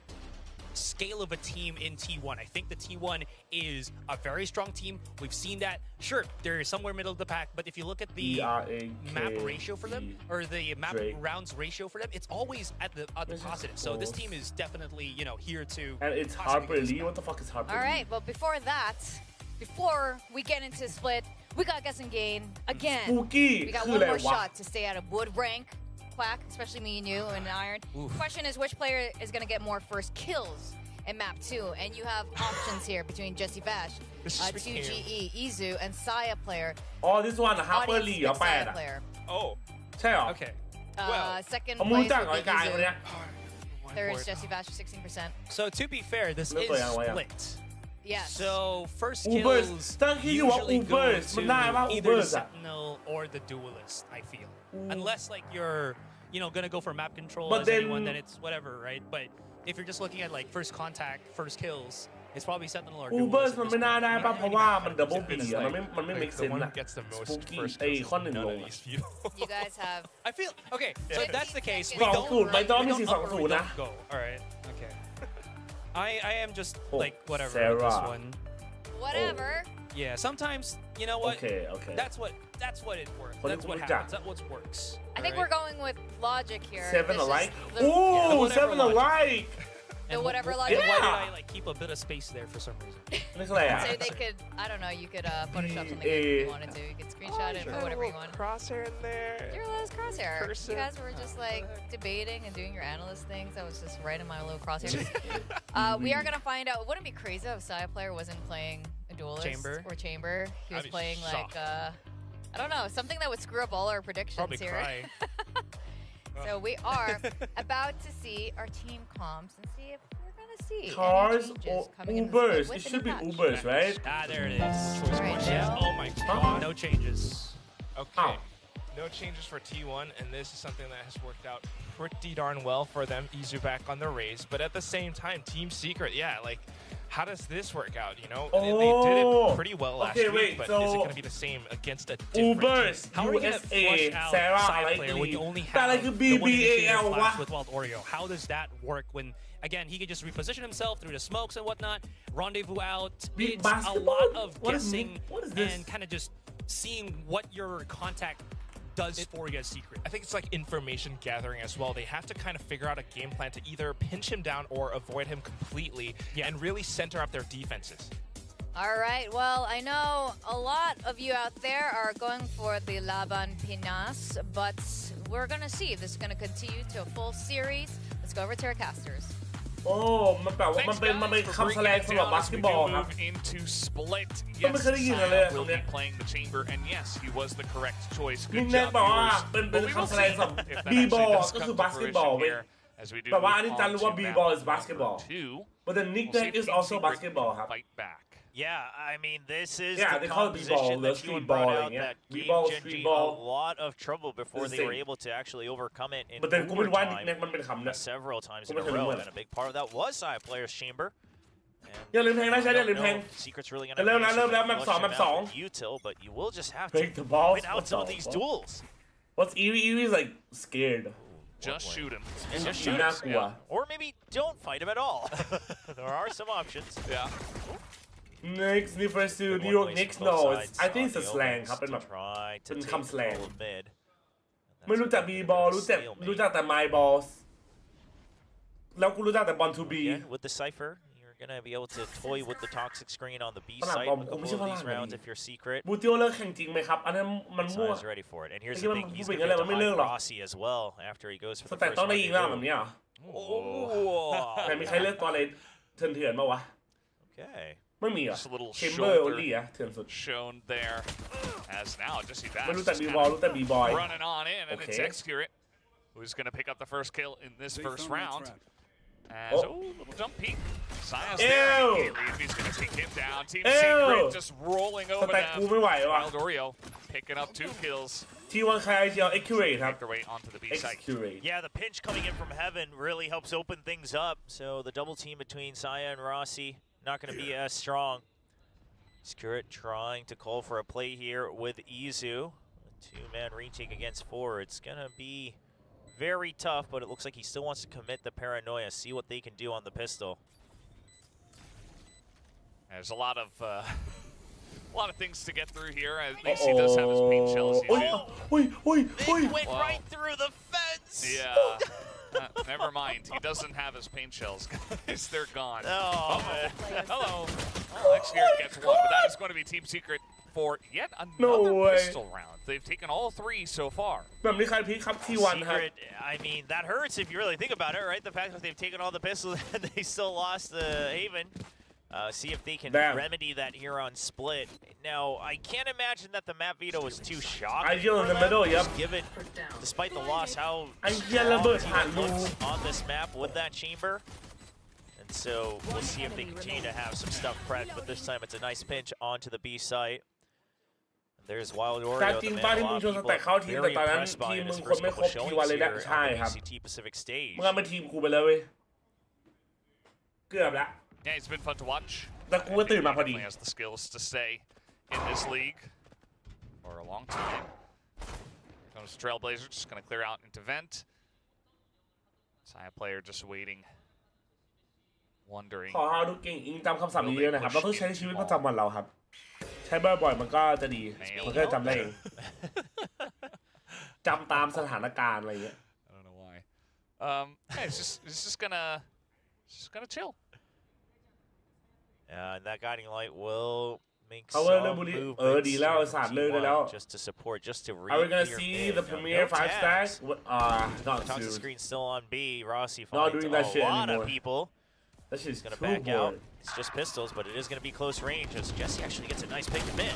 scale of a team in T1. I think the T1 is a very strong team. We've seen that. Sure, they're somewhere middle of the pack, but if you look at the map ratio for them, or the map rounds ratio for them, it's always at the positive. So this team is definitely, here to... And it's Harper Lee. What the fuck is Harper Lee? All right, well, before that, before we get into split, we got Guess and Gain again. We got one more shot to stay out of wood rank. Quack, especially me and you and Iron. Question is, which player is going to get more first kills in map 2? And you have options here between Jesse Bash, 2GE, Izu, and Saya player. Oh, this one Harper Lee 8 player. Oh. ใช่เหรอ Okay. Second ผมรู้ place จัก would ไอ้ be กายคนเนี้ย Izu. Third is Jesse Bash, 16%. So to be fair, this is split. Yes. So first Ubers kills ตั้งคิดอยู่ว่า usually go Ubers มันได้ป่ะ to either the Ubers อะ Sentinel or the Duelist, I feel. Unless like you're, gonna go for map control But as then- anyone, then it's whatever, right? But if you're just looking at like first contact, first kills, it's probably Sentinel or Ubers Duelist. มันไม่น่าได้ป่ะเพราะว่ามัน double B อะมันไม่ make The sense one อะ who gets the most Spooky first ไอ้ kills ข้อ is 1 none ล of งอะ these people. You guys have... I feel okay. So if that's the case, we 2-0 don't. ไม่ต้องมี we สิ don't up or we 2-0 นะ don't go. All right. Okay. I am just like whatever Sarah. with this one. Whatever. Yeah. Sometimes you know what? Okay. That's what it works. What That's do what we happens. got? That's what works. I think we're going with logic here. 7 This is alike the- Ooh whatever 7 logic. alike The whatever And logic. why did Yeah. I like keep a bit of space there for some reason? นี่คืออะไรอะ So they could, I don't know, you could Photoshop something if you wanted to. You could screenshot it, put whatever you want. Crosshair in there. Your little crosshair. Cursor. You guys were just like debating and doing your analyst things. I was just right in my little crosshair. We are gonna find out. Wouldn't it be crazy if a Saya player wasn't playing a duelist Chamber. or chamber? He was I'd be playing like shocked. I don't know, something that would screw up all our predictions Probably here. cry. So we are about to see our team comps and see if we're gonna see Cars any or changes coming in the Ubers split it with should be the patch. Ubers right Ah, there it is. Choice Right, points. now- Oh my god. No changes. Okay. No changes for T1, and this is something that has worked out pretty darn well for them. Izu back on the raise, but at the same time, Team Secret, yeah, like, how does this work out? You know, they did it pretty well last week, but is it going to be the same against a different team? How are you going to flush out side player when you only have the one initiator flash with Wild Oreo? How does that work when, again, he could just reposition himself through the smokes and whatnot, rendezvous out? It's a lot of guessing and kind of just seeing what your contact does for you as Secret. I think it's like information gathering as well. They have to kind of figure out a game plan to either pinch him down or avoid him completely and really center up their defenses. All right, well, I know a lot of you out there are going for the Laban Pinas, but we're going to see if this is going to continue to a full series. Let's go over to our casters. โอ้มันแปลว่ามันเป็นคำแสดงสำหรับบาสเกตบอลครับ into split. ก็ไม่เคยได้ยินอะไรเลยตรง will เนี้ be ย playing the chamber, and yes, he was the correct choice. นิ Good กแนน job, บอกว่า viewers. เป็นคำแสดงสำหรับบีบอลก็คือบาสเกตบอลเว้ย As we do แต่ว่า move อันนี้จันรู้ว่า on to บี map บอล is basketball two. but the nickname is also basketball ครับ Fight back. Yeah, I mean, this is Yeah, the they call it composition b-ball, that the T1 street brought balling, out yeah. that gave B-ball, Gen street G ball. a lot of trouble before It's the they were same. able to actually overcome it in แต่กูไม่รู้ว่า overtime นิกแนนมันเป็นคำนะ several times inกู a ไม่เคยรู้ row, เลย and a big part of that was Side Player's Chamber. อย่าลืมแทงนะใช่อย่าลืมแทง Secret's really จะ gonna เริ่มแล้ว manage to แมป flush สอง him แมป out สอง with util, but you will just have Break to the balls. win out some of these duels. What's Evie is like scared Just shoot him. And just สี shoot น่า him. กลัว Or maybe don't fight him at all. There are some options. Yeah. Next refers to New York Knicks no I think it's a slang ครับเป็นแบบ Try to เป็น take คำ slang control of mid. ไม่รู้จัก B ball รู้จักแต่ My Balls แล้วกูรู้จักแต่ Born to Be Again, with the Cypher, you're going to be able to toy with the toxic screen on the B ฝรั่ง side บอม a กูไม่ couple ใช่ of ฝ these รั่ง rounds if you're Secret. บูติโอเลิกแข่งจริงไหมครับอันนั้นมันมั่ว Side's ready for it. And here's ไอ้ที่ the มัน thing, พู he's ดเป็น going to อะไร get มัน to ไม่เลิก hide หรอก Rossi as well after he goes for ส the แต็ก first ต้องได้ยิงแล้วแบบ rendezvous. นี้เหรอ Oh. แต่มีใครเลือกตัวอะไรเถื่อนๆป่าวะ Okay. ไม่มีเหรอ Just a little เชมเบอร์โอ shoulder ลี่อะเถื่อนสุด shown there. As now, just see that. ไม่รู้จัก B ball รู้แต่ B boy Running on in, and it's Okay. Excurate who's going to pick up the first kill in this first round. As, Oh. little jump peek. Saya's Ew. there. Can't leave. He's going to take him down. Team Ew. Secret just rolling ส over แต็ก them. กูไม่ไหวว่ะ Wild Oreo picking up 2 kills. T1 ใครเชียว Accurate ครับ Make their way onto the B site. Accurate Yeah, the pinch coming in from heaven really helps open things up. So the double team between Saya and Rossi not going to be as strong. Skirt trying to call for a play here with Izu. A 2-man retake against 4. It's going to be very tough, but it looks like he still wants to commit the paranoia, see what they can do on the pistol. There's a lot of things to get through here. At least he does have his paint shells. It went Wow. right through the fence! Yeah. Never mind. He doesn't have his paint shells, guys. They're gone. Oh, man. Hello. Well, next year gets one, but that is going to be Team Secret for yet another pistol round. They've taken all 3 so far. แบบนี้ใครพีคครับ T1 ครับ Secret, I mean, that hurts if you really think about it, right? The fact that they've taken all the pistols and they still lost the Haven. See if they can remedy that here on Split. Now, I can't imagine that the map veto was too shocking. Ideal in for the them, middle, yep. Given, despite the loss, how Ideal strongระเบิด T1 ผ่านรู looks on this map with that chamber. And so we'll see if they continue to have some stuff prepped, but this time it's a nice pinch onto the B site. There's Wild การ Oreo, จริ the ง man ป้า a ที่มึง lot ช of วนส people แต็กเข้าทีมแต่ very ตอนนั้น impressed by ทีม in มึ his งคน first ไม่คร couple บ showings ทีวันเลย here นะ at ใช่ครับ the VCT Pacific Stage. มึงเอามาทีมกูไปเลยเว้ยเกือบละ Yeah, it's been fun to watch. แต่กูก็ตื่นมาพอดี He has the skills to stay in this league for a long time. Comes Trailblazer, just going to clear out into vent. Saya player just waiting, wondering. ขอให้ดูเก่งอิงจำคำศัพท์นี้เยอะนะครับเราต้องใช้ในชีวิตประจำวันเราครับ ใช้บ่อยๆมันก็จะดีมันก็จะจำได้เองจำตามสถานการณ์อะไรอย่างเงี้ย I don't know why. Yeah, it's just gonna chill. And that guiding light will make Power some เรื่องบุรี movements ดีแล้ว here ศาสต from ร์เลิกได้แล้ว T1 just to support, just to Are we gonna re-clear see mid. the Now, premiere no 5 stack? tags. Not Toxic soon. screen still on B. Rossi Not finds doing that a shit lot anymore. of people. That shit's Gonna too back out. boring. It's just pistols, but it is going to be close range as Jesse actually gets a nice pick to mid.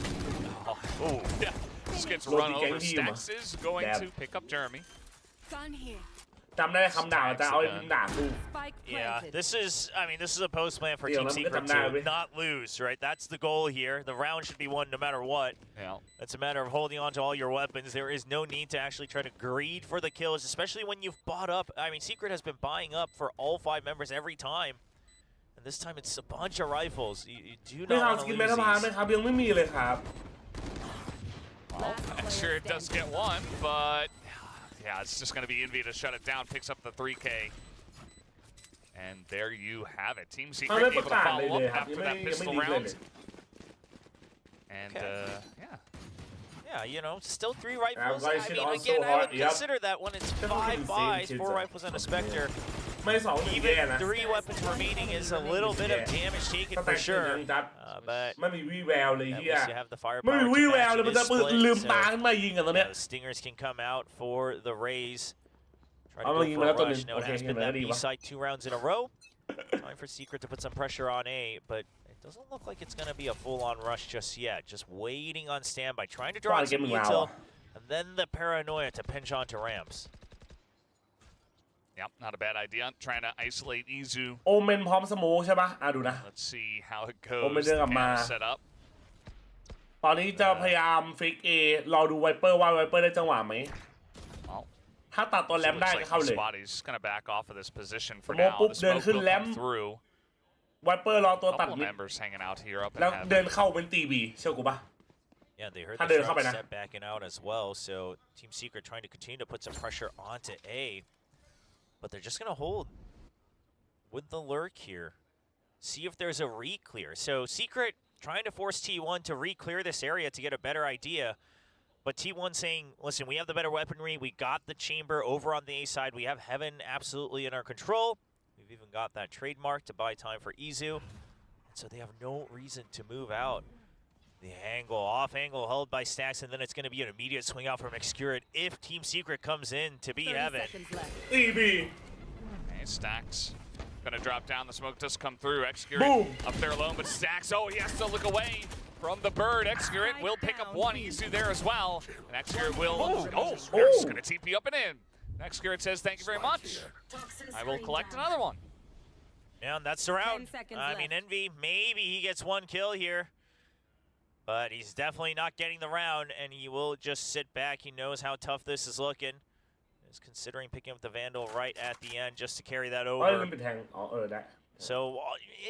Oh, yeah. Just gets Low run peak over. game, Stax is going to pick up Jeremy. Gun here. จำได้คำด่าจะเอาไอ้พิมพ์ด่าสู้ Yeah, this is a post plan for Team Secret to not lose, right? That's the goal here. The round should be won no matter what. Yeah. It's a matter of holding on to all your weapons. There is no need to actually try to greed for the kills, especially when you've bought up. I mean, Secret has been buying up for all 5 members every time. And this time it's a bunch of rifles. You do not want to lose these. Well, sure it does get one, but yeah, it's just going to be Envy to shut it down, picks up the 3K. And there you have it. Team Secret able to follow up after that pistol round. And, yeah, you know, still 3 rifles. I mean, again, I would consider that when it's 5 buys, 4 rifles and a Spectre. Even 3 weapons remaining is a little bit of damage taken for sure. But at least you have the firepower to match this split, so Stingers can come out for the raise. Try to go for a rush. No, it has been that B-side 2 rounds in a row. Time for Secret to put some pressure on A, but it doesn't look like it's going to be a full-on rush just yet. Just waiting on standby, trying to draw some util, and then the paranoia to pinch onto ramps. Yep, not a bad idea. Trying to isolate Izu. โอเมนพร้อมสโมกใช่ปะดูนะ Let's see how it โอเมน goes. เดินกลับมา Set up. ตอนนี้จะพยายามฟิก A รอดูไวเปอร์ว่าไวเปอร์ได้จังหวะไหม ถ้าตัดตัวแรมได้ก็เข้าเลย He's going to back off of this position for สโมก now. ปุ๊บ The เดิน smoke ขึ้น will แรม come through. ไวเปอร์รอตัวตัด Couple มิด members hanging out here up in แล้ว heaven. เดินเข้าเป็นตีบีเชื่อกูปะ Yeah, they heard ถ้า the เดินเข้าไป shot นะ set backing out as well, so Team Secret trying to continue to put some pressure onto A, but they're just going to hold with the lurk here. See if there's a re-clear. So Secret trying to force T1 to re-clear this area to get a better idea, but T1 saying, listen, we have the better weaponry, we got the chamber over on the A side, we have Heaven absolutely in our control, we've even got that trademark to buy time for Izu, and so they have no reason to move out. The angle, off angle held by Stacks, and then it's going to be an immediate swing out from Excurit if Team Secret comes in to be Heaven. EB. Okay, Stacks gonna drop down. The smoke does come through. Excurit up there alone, but Stacks, oh, he has to look away from the bird. Excurit will pick up one. Izu there as well. And Excurit will, just gonna TP up and in. Excurit says, thank you very much. I will collect another one. Yeah, and that's the round. I mean, Envy, maybe he gets 1 kill here. But he's definitely not getting the round, and he will just sit back. He knows how tough this is looking. He's considering picking up the Vandal right at the end just to carry that over. So,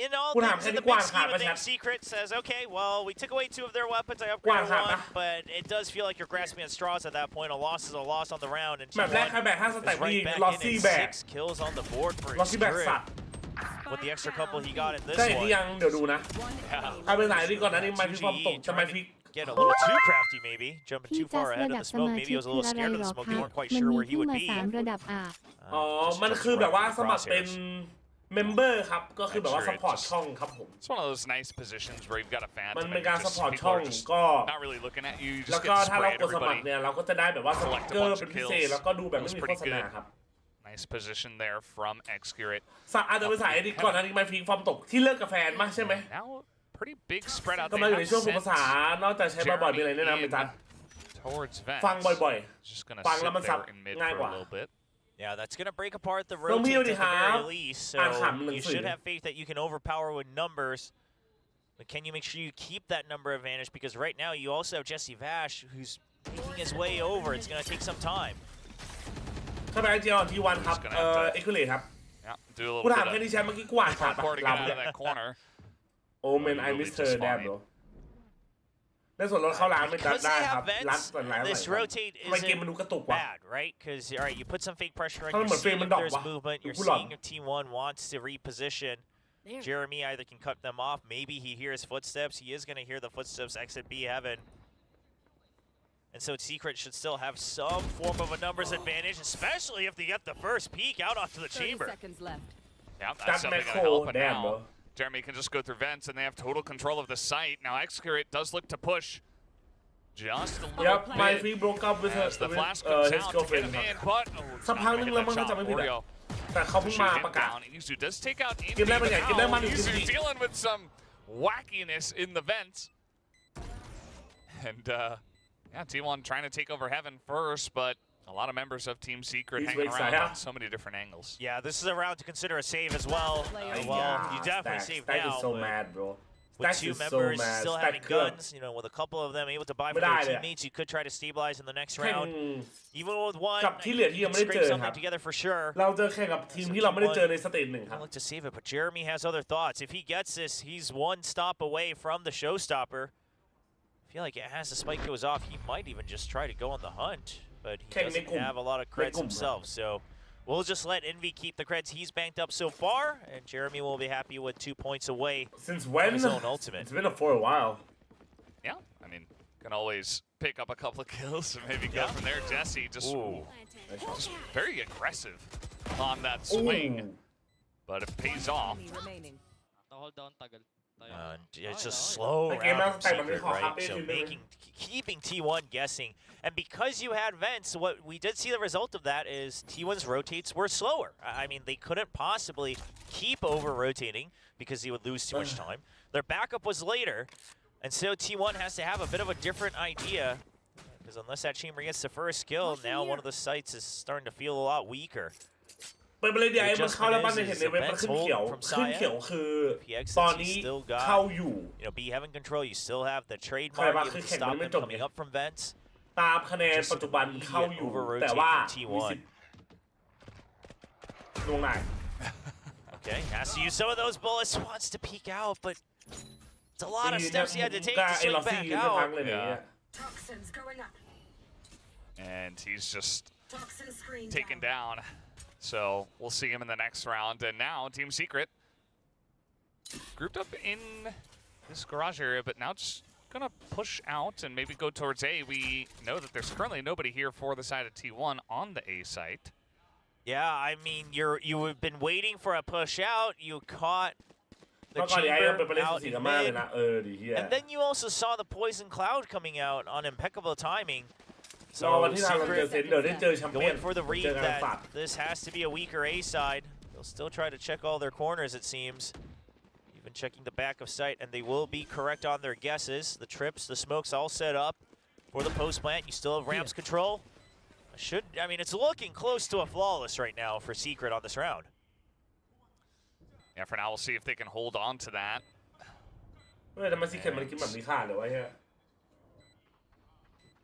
in all things, in the big scheme of things, Secret says, okay, well, we took away 2 of their weapons. I upgraded 1, but it does feel like you're grasping at straws at that point. A loss is a loss on the round, and T1 is right back in 6 kills on the board for Excurit. With the extra couple he got in this one. Yeah. Get a little too crafty maybe, jumping too far ahead of the smoke. Maybe he was a little scared of the smoke. They weren't quite sure where he would be. อ๋อ มันคือแบบว่าสมัครเป็นเมมเบอร์ครับ ก็คือแบบว่าซัพพอร์ตช่องครับผม It's one of those nice positions where you've got a fan. มันเป็นการซัพพอร์ตช่องก็ not really looking at you. แล้วก็ถ้าเรากดสมัครเนี่ยเราก็จะได้แบบว่าสติ๊กเกอร์เป็นพิเศษแล้วก็ดูแบบไม่มีโฆษณาครับ Nice position there from Excurit. อาจจะเป็นสายดีก่อนอันนี้มาฟีฟอร์มตกที่เลิกกับแฟนมั้งใช่ไหม Now pretty big spread out. กำลังอยู่ในช่วงฝึกภาษานอกจากใช้บ่อยๆมีอะไรแนะนำไหมจ๊ะ ฟังบ่อยๆ ฟังแล้วมันซับง่ายกว่า Yeah, that's going to break apart the rotate at the very least, so you should have faith that you can overpower with numbers. But can you make sure you keep that number advantage? Because right now you also have Jesse Vash, who's making his way over. It's going to take some time. เข้าไปเจียวที่วันครับเอ็กซ์เลครับกูถามแค่นี้แชมป์เมื่อกี้กวาดขาดปะโอเมนไอมิสเตอร์แดมโรได้ส่วนลดเข้าร้านไม่ได้ครับรักส่วนร้าน This rotate isn't bad, right? Because all right, you put some fake pressure on. You're seeing if there's movement. You're seeing if T1 wants to reposition. Jeremy either can cut them off. Maybe he hears footsteps. He is going to hear the footsteps exit B Heaven. And so Secret should still have some form of a numbers advantage, especially if they get the first peek out onto the chamber. 30 seconds left. Yeah, that's something going to help. But now Jeremy can just go through vents, and they have total control of the site. Now Excurit does look to push just a little bit. My feet broke up with as the flash comes out to get him in, but สักพักนึงแล้วมันก็จะไม่ผิดแต่เขาเพิ่งมาประกาศ Izu does take out Envy, but now Izu dealing with some wackiness in the vents. And yeah, T1 trying to take over Heaven first, but A lot of members of Team Secret hanging around on so many different angles. Yeah, this is a round to consider a save as well. Well, you definitely save now. Stack is so mad, bro. With two members still having guns, you know, with a couple of them able to buy for their teammates, you could try to stabilize in the next round. Even with one, you can scrape something together for sure. เราเจอแข่งกับทีมที่เราไม่ได้เจอในสเตจหนึ่งครับ Look to save it, but Jeremy has other thoughts. If he gets this, he's one stop away from the showstopper. I feel like as the spike goes off, he might even just try to go on the hunt, but he doesn't have a lot of creds himself, so we'll just let Envy keep the creds he's banked up so far, and Jeremy will be happy with 2 points away Since when? from his own ultimate. It's been for a while. Yeah, I mean, can always pick up a couple of kills and maybe go from there. Jesse just very aggressive on that swing, but it pays off. It's just slow round from Secret, right? So keeping T1 guessing. And because you had vents, what we did see the result of that is T1's rotates were slower. I mean, they couldn't possibly keep over-rotating because he would lose too much time. Their backup was later, and so T1 has to have a bit of a different idea, because unless that chamber gets the first kill, now one of the sites is starting to feel a lot weaker. เปิดไปเลยเดี๋ยวไอ้มันเข้าแล้วมันเห็นในเว็บมันขึ้นเขียวคือตอนนี้เข้าอยู่ You know, B having control, you still have the trademark able to stop them coming up from vents. ตามคะแนนปัจจุบันเข้าอยู่แต่ว่ามีสิทธิ์ลงไหน Okay, has to use some of those bullets, wants to peek out, but it's a lot of steps he had to take to swing back out. And he's just taken down. So we'll see him in the next round. And now Team Secret grouped up in this garage area, but now just gonna push out and maybe go towards A. We know that there's currently nobody here for the side of T1 on the A site. Yeah, I mean, you have been waiting for a push out. You caught the chamber out in mid, and then you also saw the poison cloud coming out on impeccable timing. So Secret going for the read that this has to be a weaker A side. They'll still try to check all their corners, it seems. Even checking the back of sight, and they will be correct on their guesses. The trips, the smokes all set up for the post plant. You still have ramps control. I mean, it's looking close to a flawless right now for Secret on this round. Yeah, for now, we'll see if they can hold on to that.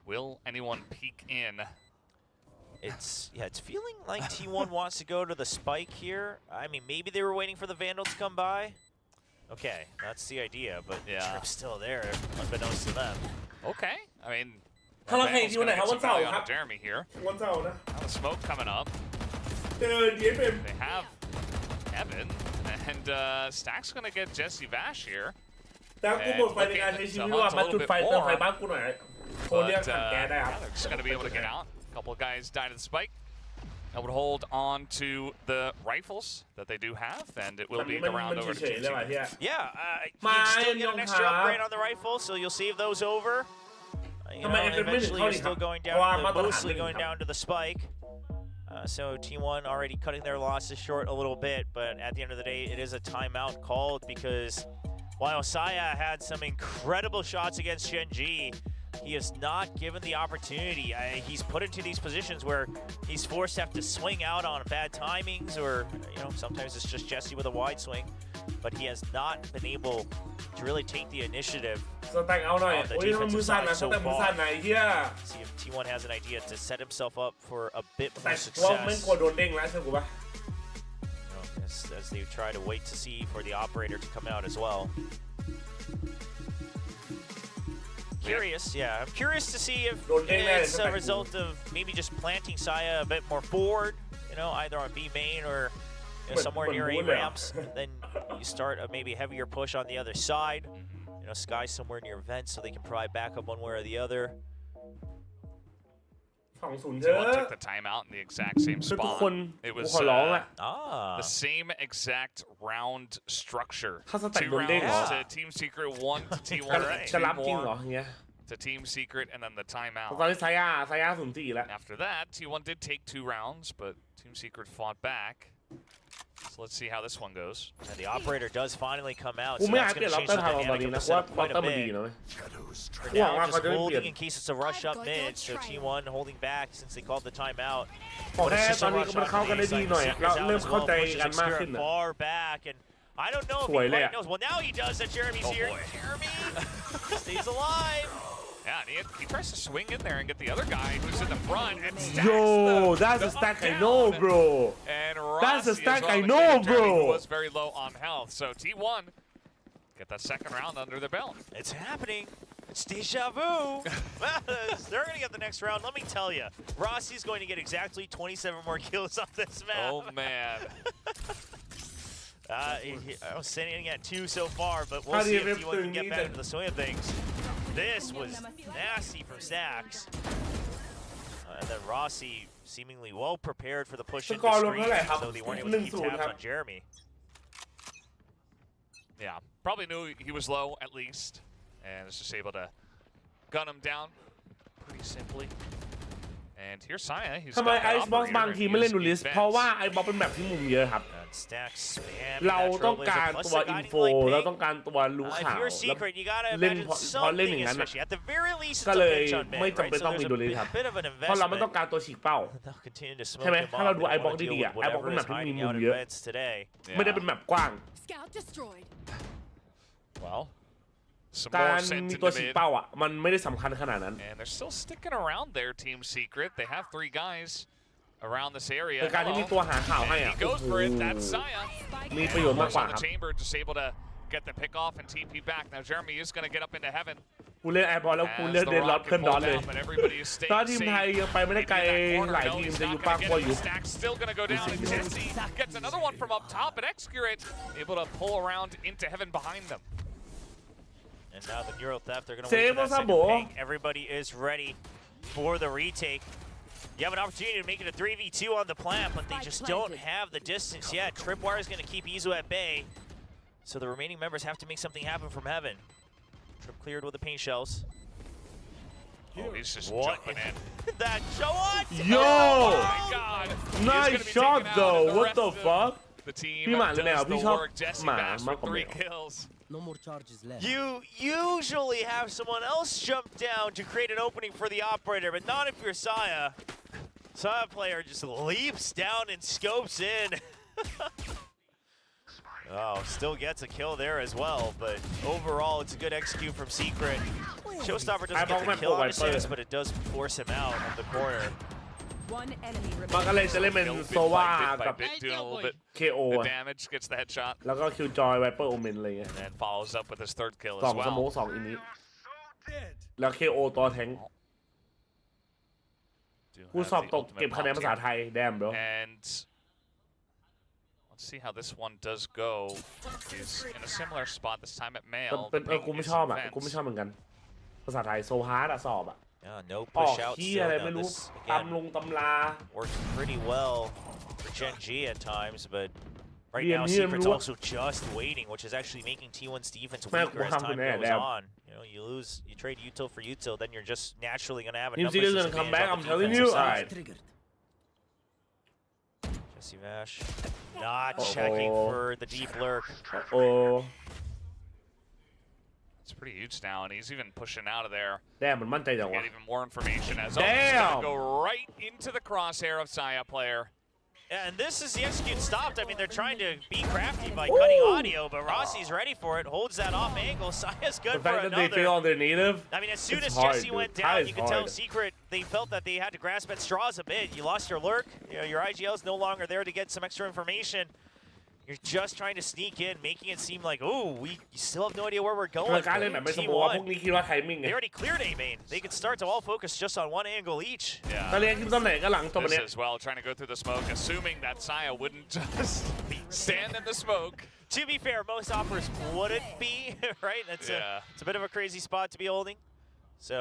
Will anyone peek in? It's feeling like T1 wants to go to the spike here. I mean, maybe they were waiting for the Vandal to come by. Okay, that's the idea, but Trip's still there, unbeknownst to them. Okay, I mean, Jeremy here. Have a smoke coming up. They have Evan, and Stack's gonna get Jesse Vash here. They're just going to be able to get out. A couple of guys died to the spike. That would hold on to the rifles that they do have, and it will be the round over to Team Secret. Yeah, you still get an extra upgrade on the rifle, so you'll save those over. Eventually, you're still going down, mostly going down to the spike. So T1 already cutting their losses short a little bit, but at the end of the day, it is a timeout called because while Saya had some incredible shots against Shenji, he is not given the opportunity. He's put into these positions where he's forced to have to swing out on bad timings, or sometimes it's just Jesse with a wide swing. But he has not been able to really take the initiative on the defensive side so far. See if T1 has an idea to set himself up for a bit more success. As they try to wait to see for the operator to come out as well. I'm curious to see if it's a result of maybe just planting Saya a bit more forward, either on B main or somewhere near A ramps. And then you start a maybe heavier push on the other side. Sky somewhere near vents so they can provide backup one way or the other. T1 took the timeout in the exact same spot. It was the same exact round structure. 2 rounds to Team Secret, 1 to T1, 2 more to Team Secret, and then the timeout. After that, T1 did take 2 rounds, but Team Secret fought back. So let's see how this one goes. And the operator does finally come out. กู So ไม่อาจ that's เปลี่ยน going ล็ to อบ change เตอร์ the ทางออกมา dynamic ดี of นะ the ว่า setup ล็อบ quite เตอ a ร์มันดี bit. นะเว้ย For หวัง now, ว่า just เขาจะไม่เปลี่ยน holding in case it's a rush up mid. So T1 holding back since they called the timeout. ขอ But แค่ it's just ตอ a นนี้ rush มัน up เข้ากัน mid. ได้ดี He's หน่อย like, เรา Seeker's out เริ่ม as เข้า well, ใจ pushes กันมาก Seeker ขึ้น far back. And I don't know if ส he วยเลย quite อะ knows. Well, now he does that Jeremy's Oh, here. boy. Jeremy stays alive. Yeah, and he tries to swing in there and get the other guy who's in the front and stacks Yo that's a the stack I down. know bro And That's a Rossi stack as well, I the know, kid Jeremy, bro. who was very low on health. So T1 get that second round under their belt. It's happening. It's deja vu. They're going to get the next round. Let me tell you, Rossi's going to get exactly 27 more kills on this map. Oh, man. I was sitting at 2 so far, but we'll see if T1 can get back into the swing of things. This was nasty from Stacks. And then Rossi seemingly well prepared for the push into screen, so they weren't able to keep tabs on Jeremy. Yeah, probably knew he was low at least, and is just able to gun him down pretty simply. And here's Saya. He's ทำไม got ไอ that ซ์บ็อกซ์ operator บาง and ที he ไม่เล่น is ดูลิส defense. เพราะว่าไอซ์บ็อกซ์เป็นแบบที่มุมเยอะครับ And Stacks spam เราต้องการ Plus ตัว the อิน guiding โฟ light เรา ping. ต้องการตัวรู้ If ข่าว you're แล้ว secret, you gotta เล่น imagine พอเล่นอ something ย่าง is นั้น fishy. At the very least, ก็ it's เล a ย pinch on mid, ไม่จำ right? เป็น So ต้อง there's มี a ดูลิสครับ bit of an เพราะเราไม่ investment. ต้องการตัวฉีกเป้า They'll continue to ใช่ไหม smoke him ถ้าเรา up. ดู They ไอบ็อก wanna ซ์ deal ดีๆ with อ่ะไอบ็อกซ์ whatever เป็นแบ is บที่มี hiding มุ out ม in เยอะ beds today. ไม่ได้เป็นแบบกว้าง Scout destroyed. Well, some กา more ร sent มี in ตัว the ฉีก mid. เป้าอ่ะมันไม่ได้สำคัญขนาดนั้น And they're still sticking around there, Team Secret. They have 3 guys around this area. แต่การที่มีตัวหาข่าวให้ And อ่ะ he goes for it. That's Saya. มีประโยชน์มากกว่า On ครับ the chamber, just able to get the pick off and TP back. Now Jeremy is going to get up into heaven. กูเล่นไอบอลแล้วกูเลือกเดนล็อตเพื่อนดอนเลย ตอนทีมไทยยังไปไม่ได้ไกลหลายทีมจะอยู่ปากกลัวอยู่ Stack still going to go down, and Jesse gets another one from up top, and Excurate able to pull around into heaven behind them. And now the Neural Theft, they're going to Save wait for us that up, second boy. ping. Everybody is ready for the retake. You have an opportunity to make it a 3v2 on the plant, but they just don't have the distance yet. Tripwire is going to keep Izu at bay. So the remaining members have to make something happen from heaven. Trip cleared with the paint shells. Oh, he's just What? jumping in. That show what? Yo! Oh my God! Nice shot though. What the fuck? The team พี่หมาเลยแนว does พี่ the ชอบ work. Jesse หมา Bass มาก with กว่าแม 3 ว kills. No more charges left. You usually have someone else jump down to create an opening for the operator, but not if you're Saya. Saya player just leaps down and scopes in. Oh, still gets a kill there as well, but overall it's a good execute from Secret. Showstopper doesn't get the kill on assist, but it does force him out of the corner. One enemy มันก็เลยจะเล่นเป็นโซวา Bit กับ by bit, doing a little bit. KO The อะ damage gets the headshot, แล้วก็คิวจอยไวเปอร์โอเมนอะไรเงี้ย and then follows up with his 3rd kill สอ as งสโม well. สองอินิแล้ว KO ตัวแทง Do กู have สอบ the ตก ultimate เก็บคะแนน bombs ภาษา here. ไทยแดม bro And let's see how this one does go. He's in a similar spot this time at แต่ male. เป็น The ping กูไม่ is ชอบอ่ะ defense. กูไม่ชอบเหมือนกัน ภาษาไทยโซฮาร์ดอะสอบอ่ะ No ออก push out ที่ still. อะไร Now ไม่รู้ this, ตำ again, ลงตำรา worked pretty well for Gen G at times, but right Yeah, now me and Secret's Lua- also just waiting, which is actually making T1's defense Man, weaker as what time happened goes there? on. You know, you trade util for util, then you're just naturally going to have a Team numbers Secret's gonna come back, disadvantage I'm on the telling defensive you. side. Triggered. Jesse Vash not checking for the deep lurk. โอ้ It's pretty huge now, and he's even pushing out of there. แดมมันมั่นใจจังวะ Get even more information as Damn! going to go right into the crosshair of Saya player. And this is the execute stopped. I mean, they're trying to be crafty by cutting audio, but Rossi's ready for it, holds that off angle. Saya's The good for fact that they fail another. on their native I mean, as soon it's as hard, Jesse dude. went That down, is you could tell hard. Secret, they felt that they had to grasp at straws a bit. You lost your lurk. You know, your IGL is no longer there to get some extra information. You're just trying to sneak in, making it seem like, oh, you still have no idea where we're คือ going. การเล่นแบบไม่สมบูรณ์ว่าพวก T1, นี้คิดว่าไทมิ่งไง they already cleared A main. They could start to all focus just on one angle each. ตอนเรียนขึ้นตำแหน่งก็หลังตัว This เนี้ย as well, trying to go through the smoke, assuming that Saya wouldn't just stand in the smoke. To be fair, most offers wouldn't be, right? It's a bit of a crazy spot to be holding. So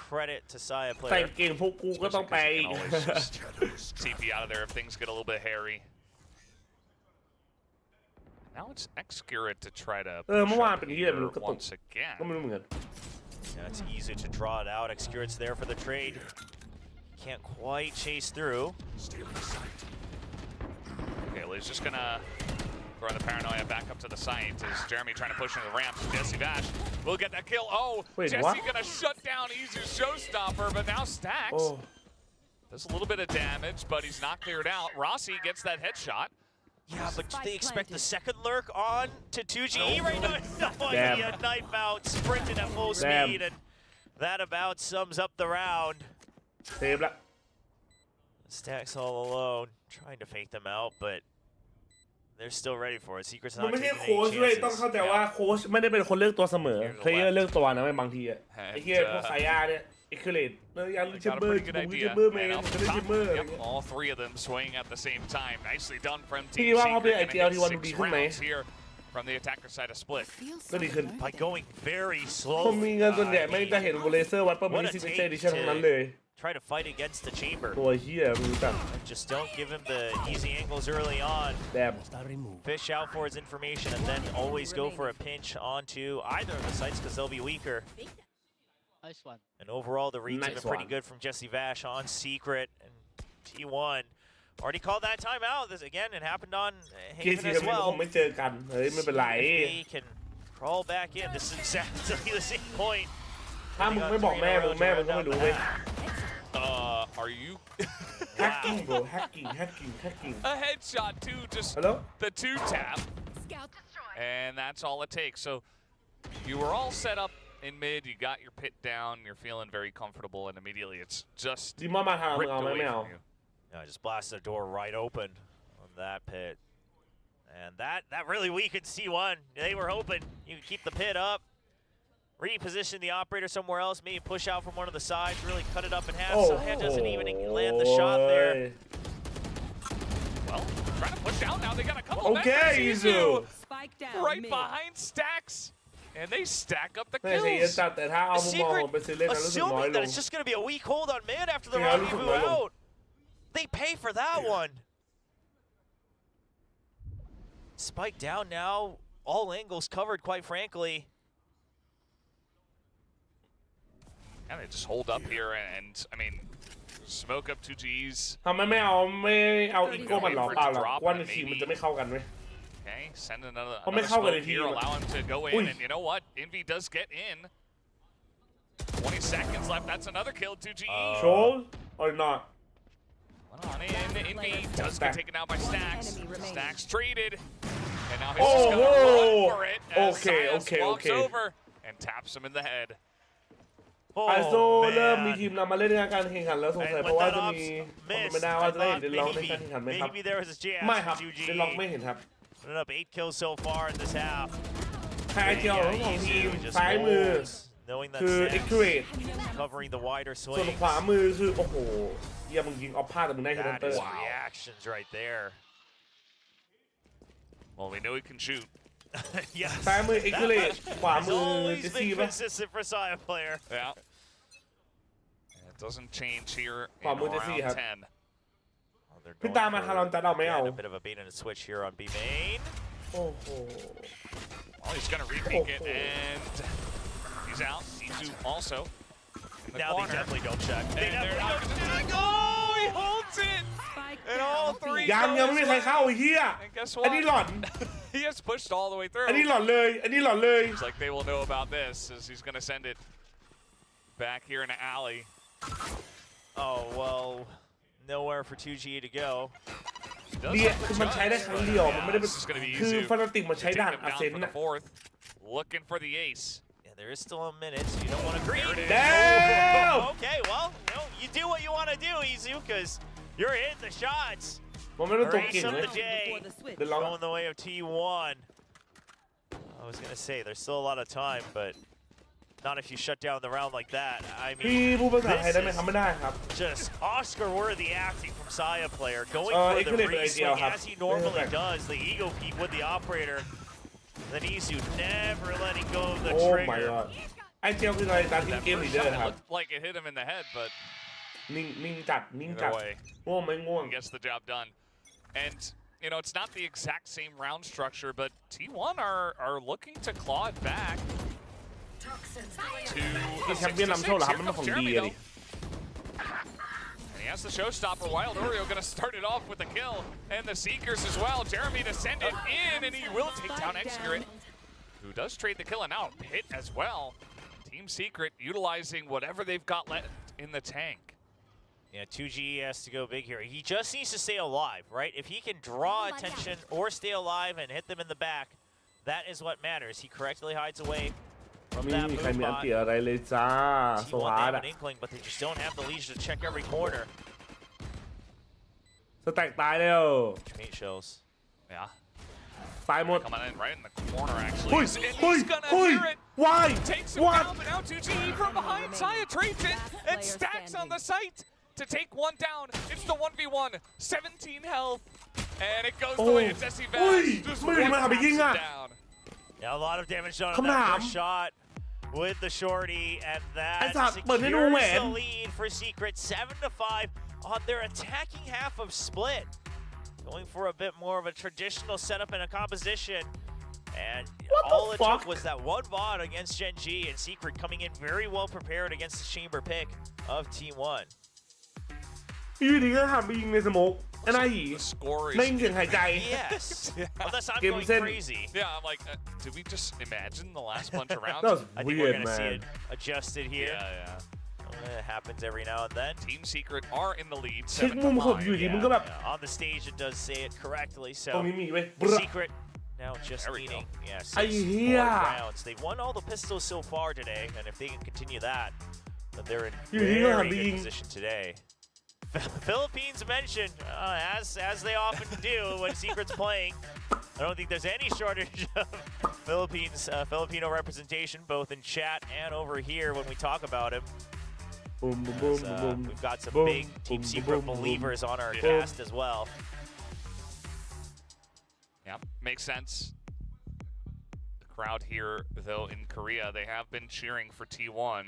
credit to Saya แต่ player. เก่งพวกกูก็ต้องไป You can always just TP out of there if things get a little bit hairy. Now it's Excurate to try to เมื่อ push วาน up เป็นที่อะไรไม่รู้ here กระตุก once again. ก็ไม่รู้เหมือนกัน Yeah, it's easy to draw it out. Excurate's there for the trade. Can't quite chase through. Okay, Well, he's just gonna throw the paranoia back up to the site. Is Jeremy trying to push into the ramp? JJaz will get that kill. Oh, Wait, Jesse what? gonna shut down Izu's showstopper, but now Stacks does a little bit of damage, but he's not cleared out. Rossi gets that headshot. Yeah, but do they expect the second lurk on to 2GE right now? No idea. Knife out, sprinting at full speed, and that about sums up the round. เซฟละ Stacks all alone, trying to fake them out, but they're still ready for it. Secret's มัน not ไม่ใช่ taking โค้ช any ด้วย chances. ต้องเข้าใจว่าโค้ชไม่ได้เป็นคนเลือกตัวเสมอเพลเยอร์เลือกตัวนะไม่บางทีอะไอ้เหี้ยพวกสายยาเนี่ยเอ็กซ์เคเลตแล้วยังลิเชเบอร์ผมลิเชเบอร์แมนลิเชเบอร์ All three of them swinging at the same time. Nicely done from พี่ Team ว่าเขาเป็น Secret. ไอเจียวที่วันดูดีขึ้นไหม Rounds here from the attacker side of Split. ก็ดีขึ้น By going very ผม slow. มีเงินส่วนใหญ่ไม่ได้เห็นเลเซอร์วัดประมาณ10 edition ทั้งนั้นเลย Try to fight against the chamber. ตัวเหี้ยมึงรู้จัก Just don't give him the easy angles early on. แดม Fish out for his information and then always go for a pinch onto either of the sites because they'll be weaker. Nice one. And overall, the reads have Nice been pretty one. good from Jesse Vash on Secret and T1. Already called that timeout. This again, it happened on เกีย Haven ร์ as คง well. ไม่เจอกันเฮ้ยไม่เป็นไร They can crawl back in. This is exactly the same point. ถ้ามึงไม่บอกแม่มึงก็ไม่รู้เว้ย Are you hacking bro hacking a headshot too? Just Hello? the two tap, and that's all it takes. So you were all set up in mid. You got your pit down. You're feeling very comfortable, and immediately it's just ดีมอนมาทางมึง ripped เอาไหม away ไม่เอา from you. No, just blast the door right open on that pit. And that really weakened C1. They were hoping you could keep the pit up, reposition the operator somewhere else, maybe push out from one of the sides, really cut it up in half. So he doesn't even land the shot there. Well, trying to push out now. They got a couple Okay, members. Izu. Spike down. Right mid. behind Stacks, and they stack up the ไม่ใช่เยอะ kills. จัดแต่ถ้าเอามุมมอง Secret ผมเป็นซีเรียสนะรู้สึกน้อย assuming ล that ง it's just going to be a weak hold on mid after the Yeah, round looks you like out. They pay for that one. Spike down now. All angles covered, quite frankly. And they just hold up here, and I mean, smoke up 2Gs. ทำไมไม่เอาอีโก้มันหรอเปล่าหรอว่าในทีมมันจะไม่เข้ากันไหม Okay, send anotherไม่เข้ากันใน smoke ทีม here, allow him to go in, and you know what? Envy does get in. 20 seconds left. That's another kill. 2GE. show or not Went on in. Envy does get taken out by Stacks. Stacks traded, and now he's Oh, just gonna whoa. run for it as Okay, Sias okay, walks okay. over and taps him in the head. ไอโซ Oh, เริ่มมี man. ทีมนำมาเล่นในการแข่งขันแล้วสงสัย And เพ with ราะว่า that จะ ops มี miss, ไม่ได้ I ว่าจะได้เห็น thought เดนล็อกในการแข่งขันไหมครับ maybe there was a chance ไม่ครับ for 2G. เดนล็อกไม่เห็นครับ Putting up 8 kills so far in this half. ใครไอเจียวทั้งสองทีม Just ซ้ายมือ holds, knowing that คือ Stacks accurate covering the wider ส่วน swing. ขวามือคือโอ้โหเยี่ยมึงยิงออฟพลาดแต่มึงได้เฮด That เตอ is ร์ reactions right there. Well, we know he can shoot. Yes. ซ้ายมือ accurate ขวา Has มือ always เจสซี่ been ป่ะ consistent for Saya player. Yeah. And it doesn't change here in ขวามือเจสซี่ round ครับ 10. They're พี่ going ตามมา for, ทารอนจัดเอาไม่เอา again, a bit of a bait and a switch here on B main. โอ้โห Well, he's going to repeat it, and he's out. Izu also. In the Now corner. they definitely don't check. And They they're definitely not don't gonna check. go! He holds it! Spike And down. all three ยัง go ยัง his ไม่มีใคร way. เข้าไอ้เหี้ย And guess อันนี้หลอ what? น He has pushed all the way through. อันนี้หลอนเลยอันนี้หลอนเลย Looks like they will know about this as he's going to send it back here in the alley. Oh, well, nowhere for 2G to go. Does เนี่ย have คือ the มันใช้ได้ judge, ครั้ง but เดียวมันไม่ได้ this is going to be คือ easy. ฟานาติกมันใช้ Take ด่าน them อา down เซน for น่ะ the fourth. Looking for the ace. Yeah, there is still a minute, so you don't want to green. There it is. Damn! Okay, well, you do what you want to do, Izu, because you're hitting the shots. มันไม่ต้องตก Race เก่ง up เลย the J. เดินล็อก Going the way of T1. I was going to say, there's still a lot of time, but not if you shut down the round like that. I พี่ mean, พูดภาษาไทย this ได้ไหม is ครับไม่ได้ครับ just Oscar-worthy acting from Saya player. Going Oh, for it the could have been re-swing ideal, as he normally yeah. does. The ego peep with the operator. Then Izu never letting go of the โอ้ my trigger. god ไอเจียวคืออะไรตามทีม That เกมลี first เดอ shot ร์ครับ looked like it hit him in the head, but นิ่งจัดนิ่งจัด either way, ง่วงไหมง่วง he gets the job done. And, you know, it's not the exact same round structure, but T1 are looking to claw it back to ที่ a แชมเปี้ยนนำโชคเหรอครับมันเป็นของ Here ดี comes อะ Jeremy, ดิ though. And he has the showstopper. Wild Oreo going to start it off with a kill. And the Seekers as well. Jeremy to send it in, and he will take down Xgrit, who does trade the kill, and now hit as well. Team Secret utilizing whatever they've got left in the tank. Yeah, 2G has to go big here. He just needs to stay alive, right? If he can draw attention or stay alive and hit them in the back, that is what matters. He correctly hides away from that move bot. T1 they have an inkling, but they just don't have the leisure to check every corner. สแต็กตายแล้ว Paint shells. Yeah. ตายหมด Coming in right in the corner, actually. เฮ้ย And เฮ้ย he's gonna เฮ้ย hear it. Why Takes him What down, but now 2G from behind. Saya trades it and stacks on the site to take one down. It's the 1v1. 17 health. And it goes the way it's SC Vaz. Just one taps him down. Yeah, a lot of damage done on that first shot with the shorty, and that secures the lead for Secret. 7-5 on their attacking half of split. Going for a bit more of a traditional setup and a composition. And all it took was that one bot against Gen G, and Secret coming in very well prepared against the chamber pick of T1. อยู่ดีก็หันไปยิงในสโมกไอ้นายหี The score is ไม่ยิงหายใจ Yes. Unless I'm Game going set. crazy. Yeah, I'm like, did we just imagine the last bunch of rounds? That was I think we're weird, going to see man. it adjusted here. Yeah. It happens every now and then. Team Secret are in the lead. เช็คมุมผมอยู่ดีมึงก็แบบ On the stage, it does say it correctly. ตรง So นี้มีไว้ Secret now just needing ไอ้ 6 เหี้ย more rounds. They've won all the pistols so far today, and if they can continue that, then they're in อยู่ดีก็หัน very ไป good ยิง position today. Philippines mentioned, as they often do when Secret's playing. I don't think there's any shortage of Filipino representation, both in chat and over here when we talk about him. Boom, boom, boom, boom. We've got some Boom, big Team boom, Secret boom, boom, believers on our Yeah. cast as well. Yeah, makes sense. The crowd here, though, in Korea, they have been cheering for T1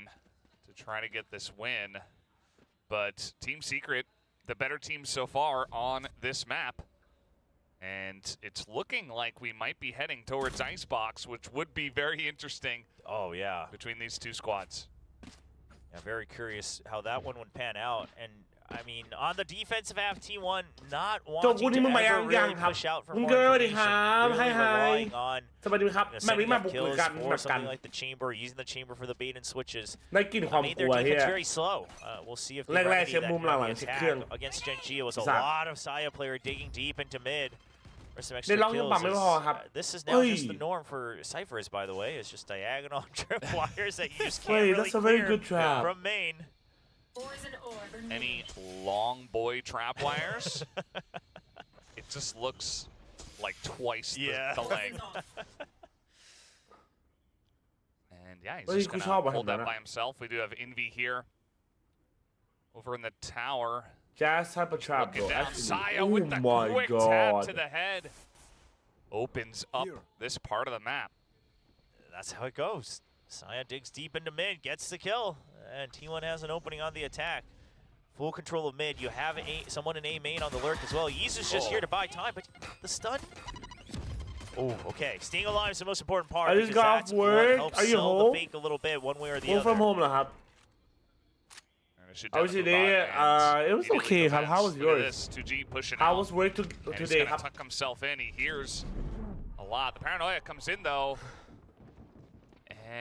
to try to get this win. But Team Secret, the better team so far on this map. And it's looking like we might be heading towards Icebox, which would be very interesting. Oh, yeah. Between these two squads. Yeah, very curious how that one would pan out. And I mean, on the defensive half, T1 not จบ wanting คู่นี้ to มึงมายัง ever ยัง really ครับ push out for มึง more เกิดสวัสดี information, ครับ really ไฮไฮ relying on สวัสดีครับ แมปนี้ setting มา up บุกคุย kills กัน for แบบกัน something like the chamber, using the chamber for the bait and switches. ได้กลิ่นความ Made ก their ลัวเฮีย defense very slow. We'll see if they แรกๆ remedy เช็ค that มุม during หลัง the ๆเช็ค attack เครื่อง against Gen G. It was a สัตว์ lot of Saya player digging deep into mid for some ได้ extra ล็อกยังปรับ kills. ไม่พอครับ This is เฮ้ now ย just the norm for ciphers, by the way. It's just diagonal tripwires that you just เฮ้ย can't really that's a very clear good trap from main. Any long boy trap wires? It just looks like twice the length. And yeah, he's just going to hold that by himself. We do have Envy here. Over in the tower. Jazz type of trap, Looking bro. down, Actually, Saya oh with the my quick tap god. to the head. Opens up this part of the map. That's how it goes. Saya digs deep into mid, gets the kill, and T1 has an opening on the attack. Full control of mid. You have someone in A main on the lurk as well. Yeez is just here to buy time, but the stun. Oh, okay. Staying alive is the most important part. I just because got that's work. what helps Are you sell home? the fake a little bit, one way or the Home other. from home เหรอครับ How was your day? It was okay ครับ How was yours? 2G pushing How out. was work And today he's ครับ gonna tuck himself in. He hears a lot. The paranoia comes in though.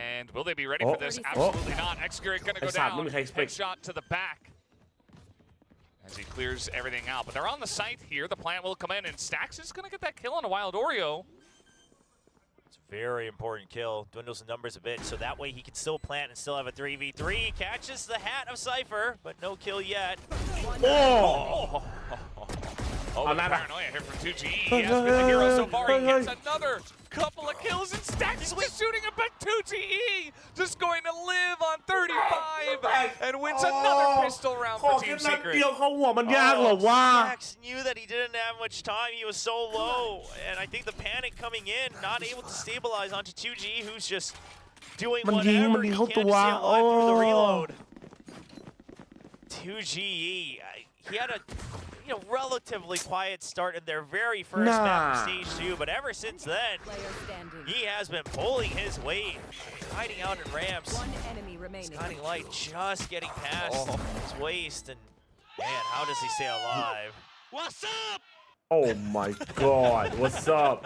And will they be ready for this? Absolutely not. Xgrit gonna go down. Headshot to the back. As he clears everything out. But they're on the site here. The plant will come in, and Stax is gonna get that kill on a Wild Oreo. It's a very important kill. Dwindles the numbers a bit, so that way he can still plant and still have a 3v3. Catches the hat of Cypher, but no kill yet. Oh, the paranoia here from 2G. He has been the hero so far. He gets another couple of kills, and Stax is just shooting it back. 2GE just going to live on 35 and wins another pistol round for Team Secret. Stax knew that he didn't have much time. He was so low, and I think the panic coming in, not able to stabilize onto 2G, who's just doing whatever he can to stay alive through the reload. 2GE, he had a relatively quiet start in their very first map of Stage 2, but ever since then, he has been pulling his weight, hiding out in ramps. Guiding Light just getting past his waist, and Man, how does he stay alive? What's up? Oh my god what's up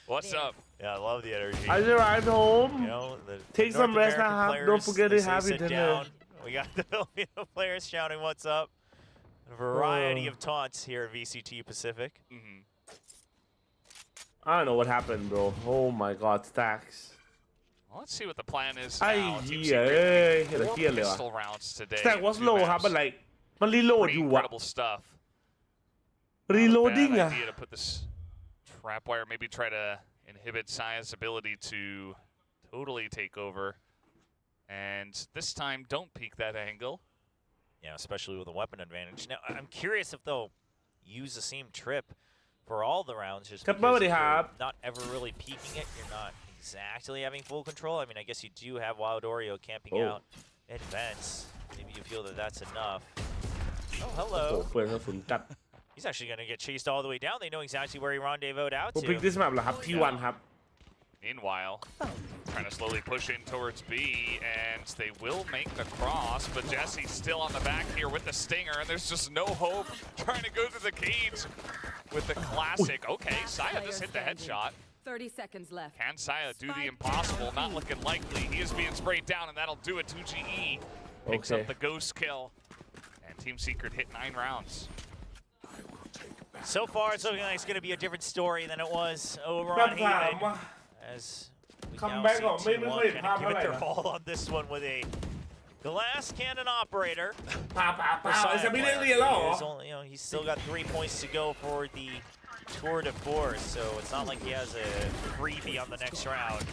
What's up? Yeah, I love the energy. I arrived home You know, take North some rest Americanนะครับ players, don't forget they to say have sit it down. We got the Filipino players shouting, "What's up?" A variety of taunts here at VCT Pacific. I don't know what happened bro oh my god stacks Well, let's see what the plan is ไอ้ now. เหี้ Team ย Secret เอ้ย having เห็นแล้ว 4 เครียดเลยว่ะ pistol rounds today. stack was Two low maps. ครับมัน like มันรีโหลด Pretty อยู่อะ incredible stuff. reloading Bad อะ idea to put this trap wire, maybe try to inhibit Saya's ability to totally take over. And this time, don't peek that angle. Yeah, especially with a weapon advantage. Now, I'm curious if they'll use the same trip for all the rounds, justครับ because สวัสดี if ครับ you're not ever really peeking it, you're not exactly having full control. I mean, I guess you do have Wild Oreo camping Oh. out at vents. Maybe you feel that that's enough. Oh, โอ้โห hello. เปิดกระสุนจัด He's actually going to get chased all the way down. They know exactly where he rendezvoused out ผม pick to. this map เหรอครับ T1 ครับ Meanwhile, trying to slowly push in towards B, and they will make the cross, but Jesse's still on the back here with the stinger, and there's just no hope trying to go through the cage with the classic. Okay, Saya just hit the headshot. 30 seconds left. Can Saya do the impossible? Not looking likely. He is being sprayed down, and that'll do it. 2GE picks up the ghost kill, and Team Secret hit 9 rounds. So far, it's looking like it's going to be a different story than it was over ค on ำถาม Haven. ว่า As we Come now back see on, maybe T1 wait, kind of give it their Papa, all on this one with a glass cannon operator. ป่า for ไอ้ Side จะไม่ได้ player. เรียนแล้วเหรอ He's only, he's still got 3 points to go for the tour de force, so it's not like he has a freebie on the next round.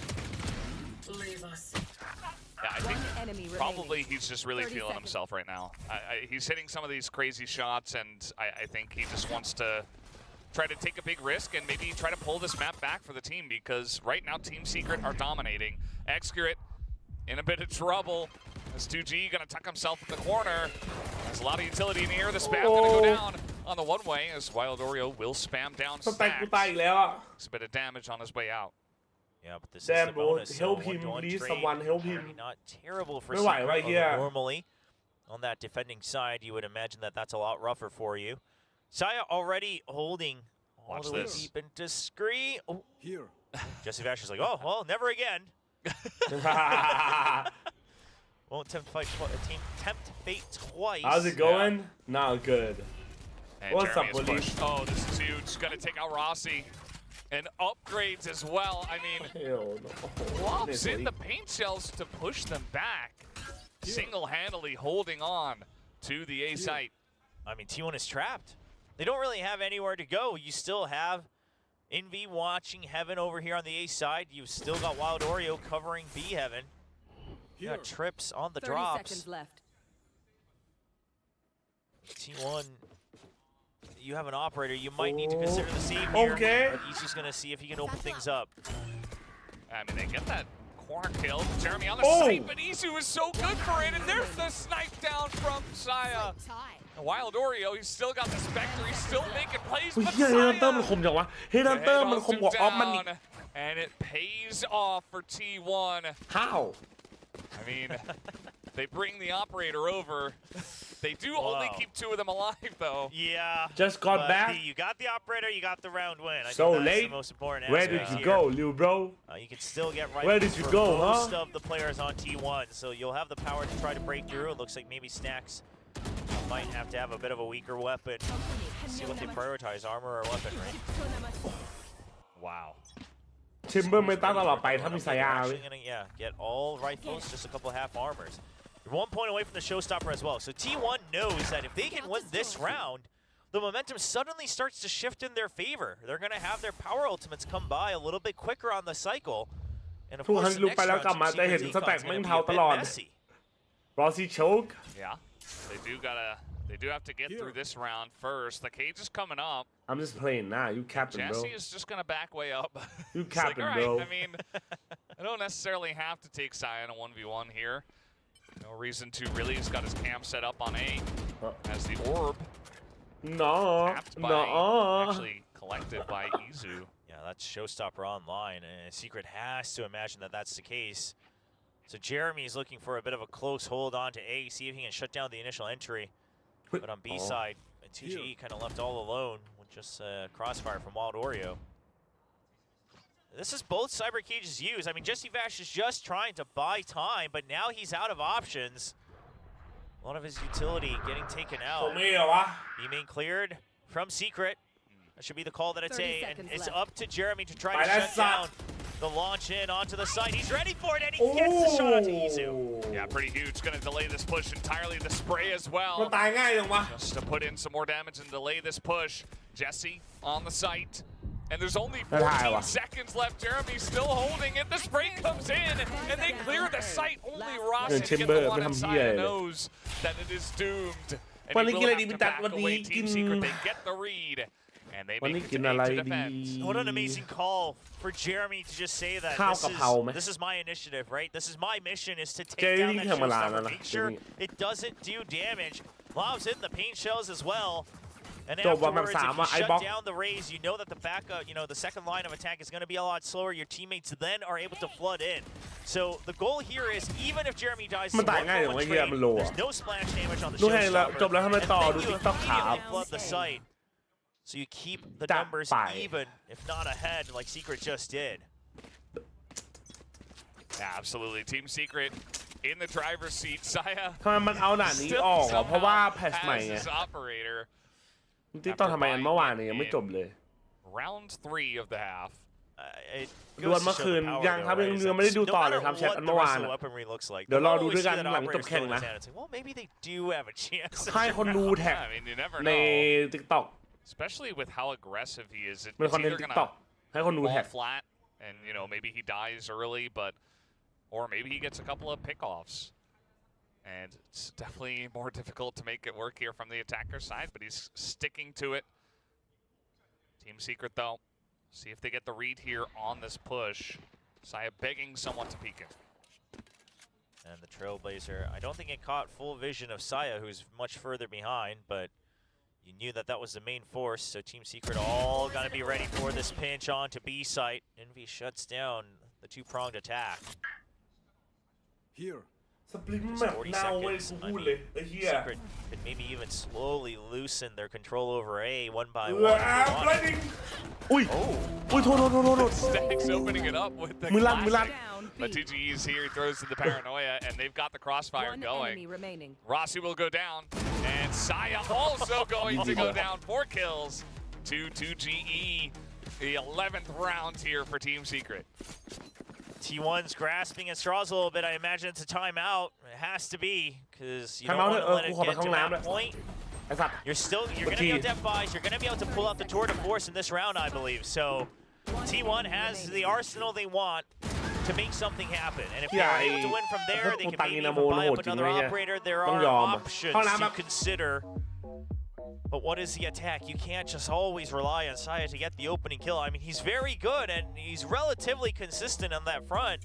Yeah, I think Enemy probably he's just really 30 feeling seconds. himself right now. He's hitting some of these crazy shots, and I think he just wants to try to take a big risk and maybe try to pull this map back for the team, because right now Team Secret are dominating. Excurate in a bit of trouble. As 2G gonna tuck himself in the corner. There's a lot of utility in the air. The spam gonna go down on the one-way as Wild Oreo will spam down สแต็ก Stacks. กูตายอีกแล้วอ่ะ It's a bit of damage on his way out. Yeah, but this Damn, is the bro. bonus. Help so him, 1-to-1 please, trade, someone help him. already not terrible for ไม่ไหว Secret, ว่ะเฮีย although normally on that defending side, you would imagine that that's a lot rougher for you. Saya already holding all Watch the way this. deep into Scree. Oh. Here. Jesse Vash is like, oh, well, never again. Won't tempt fate twice. How's it going not good And What's Jeremy up, is Willie? pushed. Oh, this is huge. Gonna take out Rossi. And upgrades as well. I mean, Hell no. Flops in the paint shells to push them back. Single-handedly holding on to the A site. I mean, T1 is trapped. They don't really have anywhere to go. You still have Envy watching Heaven over here on the A side. You've still got Wild Oreo covering B Heaven. You got Trips on the 30 drops. seconds left. T1, you have an operator. You might need to consider the same here. Okay. But Isu's going to see if he can open things up. I mean, they get that corner kill. Jeremy on the Oh. site, but Isu is so good for it. And there's the snipe down from Saya. And Wild Oreo, he's still got the Spectre. He's still making plays, เฮ้ย but เฮียเฮดันเตอร์มัน Saya คมจังวะเฮดันเตอร์มันคมกว่าออฟมันอีก and it pays off for T1. How I mean, they bring the operator over. They do only Wow. keep 2 of them alive, though. Yeah. Just got but back. You got the operator, you got the round win. I So think that's late. the most important Where did aspect you here. go little bro You can still get right Where did you for go, most huh? of the players on T1, so you'll have the power to try to break through. It looks like maybe Snacks might have to have a bit of a weaker weapon. See what they prioritize, armor or weapon, right? Wow. ชิมเบอร์ไม่ตั้งตลอดไปถ้ามีสายา Actually เว้ย gonna, get all rifles, just a couple half armors. You're 1 point away from the showstopper as well. So T1 knows that if they can win this round, the momentum suddenly starts to shift in their favor. They're going to have their power ultimates come by a little bit quicker on the cycle. And of ทุกครั้ course, ง the ที่ลุก next ไปแล้ว round, กลับมา Team จะเห็น Secret's สแต็ก Econ แม่ง is เทา gonna ต be ล a อ bit ด messy. รอซี่โชก Yeah, they do have to get through this round first. The cage is coming up. I'm just playing now you capping bro Jesse is just gonna back way up. You It's like, capping, all right, bro. I mean, I don't necessarily have to take Sion in a 1v1 here. No reason to really. He's got his cam set up on A as the orb no tapped by, no actually collected by Izu. Yeah, that's showstopper online, and Secret has to imagine that that's the case. So Jeremy's looking for a bit of a close hold on to A, see if he can shut down the initial entry. But on B side, 2GE kind of left all alone with just crossfire from Wild Oreo. This is both Cyber Cage's use. I mean, Jesse Vash is just trying to buy time, but now he's out of options. A lot of his utility getting taken out. B-main cleared from Secret. That should be the call that it's a, and it's up to Jeremy to try to shut down the launch in onto the site. He's ready for it, and he gets the shot onto Izu. Yeah, pretty huge. Going to delay this push entirely. The spray as well. Just to put in some more damage and delay this push. Jesse on the site. And there's only 14 seconds left. Jeremy's still holding it. The spray comes in, and they clear the site. Only Ross can get the one inside and knows that it is doomed. And he will have to back away. Team Secret, they get the read. And they make it to defend. What an amazing call for Jeremy to just say that this is my initiative, right? This is my mission, is to take down that showstopper. Make sure it doesn't do damage. Lav's in the paint shells as well. And afterwards, if you shut down the raise, you know that the backup, the second line of attack is going to be a lot slower. Your teammates then are able to flood in. So the goal here is, even if Jeremy dies, there's no splash damage on the showstopper, and then you immediately flood the site. So you keep the numbers even, if not ahead, like Secret just did. Absolutely. Team Secret in the driver's seat. Saya ทำไมมันเอาหน้านี้ออกเพราะว่าแพทใหม่ไง operator ที่ต้องทำไมเมื่อวานนี้ยังไม่จบเลย round 3 of the half ดวลเมื่อคืนยังครับยังไม่ได้ดูต่อเลยครับแชทเมื่อวานเดี๋ยวรอดูด้วยกันหลังจบแข่งนะให้คนดูแท็กใน TikTok especially with how aggressive he is. It's เป็นคอนเทนต์ TikTok ให้คนดูแท็ก flat and maybe he dies early or maybe he gets a couple of pickoffs. And it's definitely more difficult to make it work here from the attacker side, but he's sticking to it. Team Secret, though, see if they get the read here on this push. Saya begging someone to peek it. And the Trailblazer, I don't think it caught full vision of Saya, who's much further behind, but you knew that that was the main force, so Team Secret all gonna be ready for this pinch onto B site. Envy shuts down the two-pronged attack. Here. สปริงแบบเน่าเว้ยกูพูดเลยไอ้เหี้ย Secret could maybe even slowly loosen their control over A one by one. อุ้ยอุ้ยโทษ Stacks opening it up with the มือลั่น But TGE is here, he throws to the paranoia, and they've got the crossfire going. Rossi will go down, and Saya also going to go down. 4 kills to 2GE. The 11th round here for Team Secret. T1's grasping at straws a little bit. I imagine it's a timeout. It has to be, because you don't want to let it get to that point. You're going to be able to F5s. You're going to be able to pull out the tour de force in this round, I believe. So T1 has the arsenal they want to make something happen. And if they're able to win from there, they can maybe even buy up another operator. There are options to consider. But what is the attack? You can't just always rely on Saya to get the opening kill. I mean, he's very good, and he's relatively consistent on that front.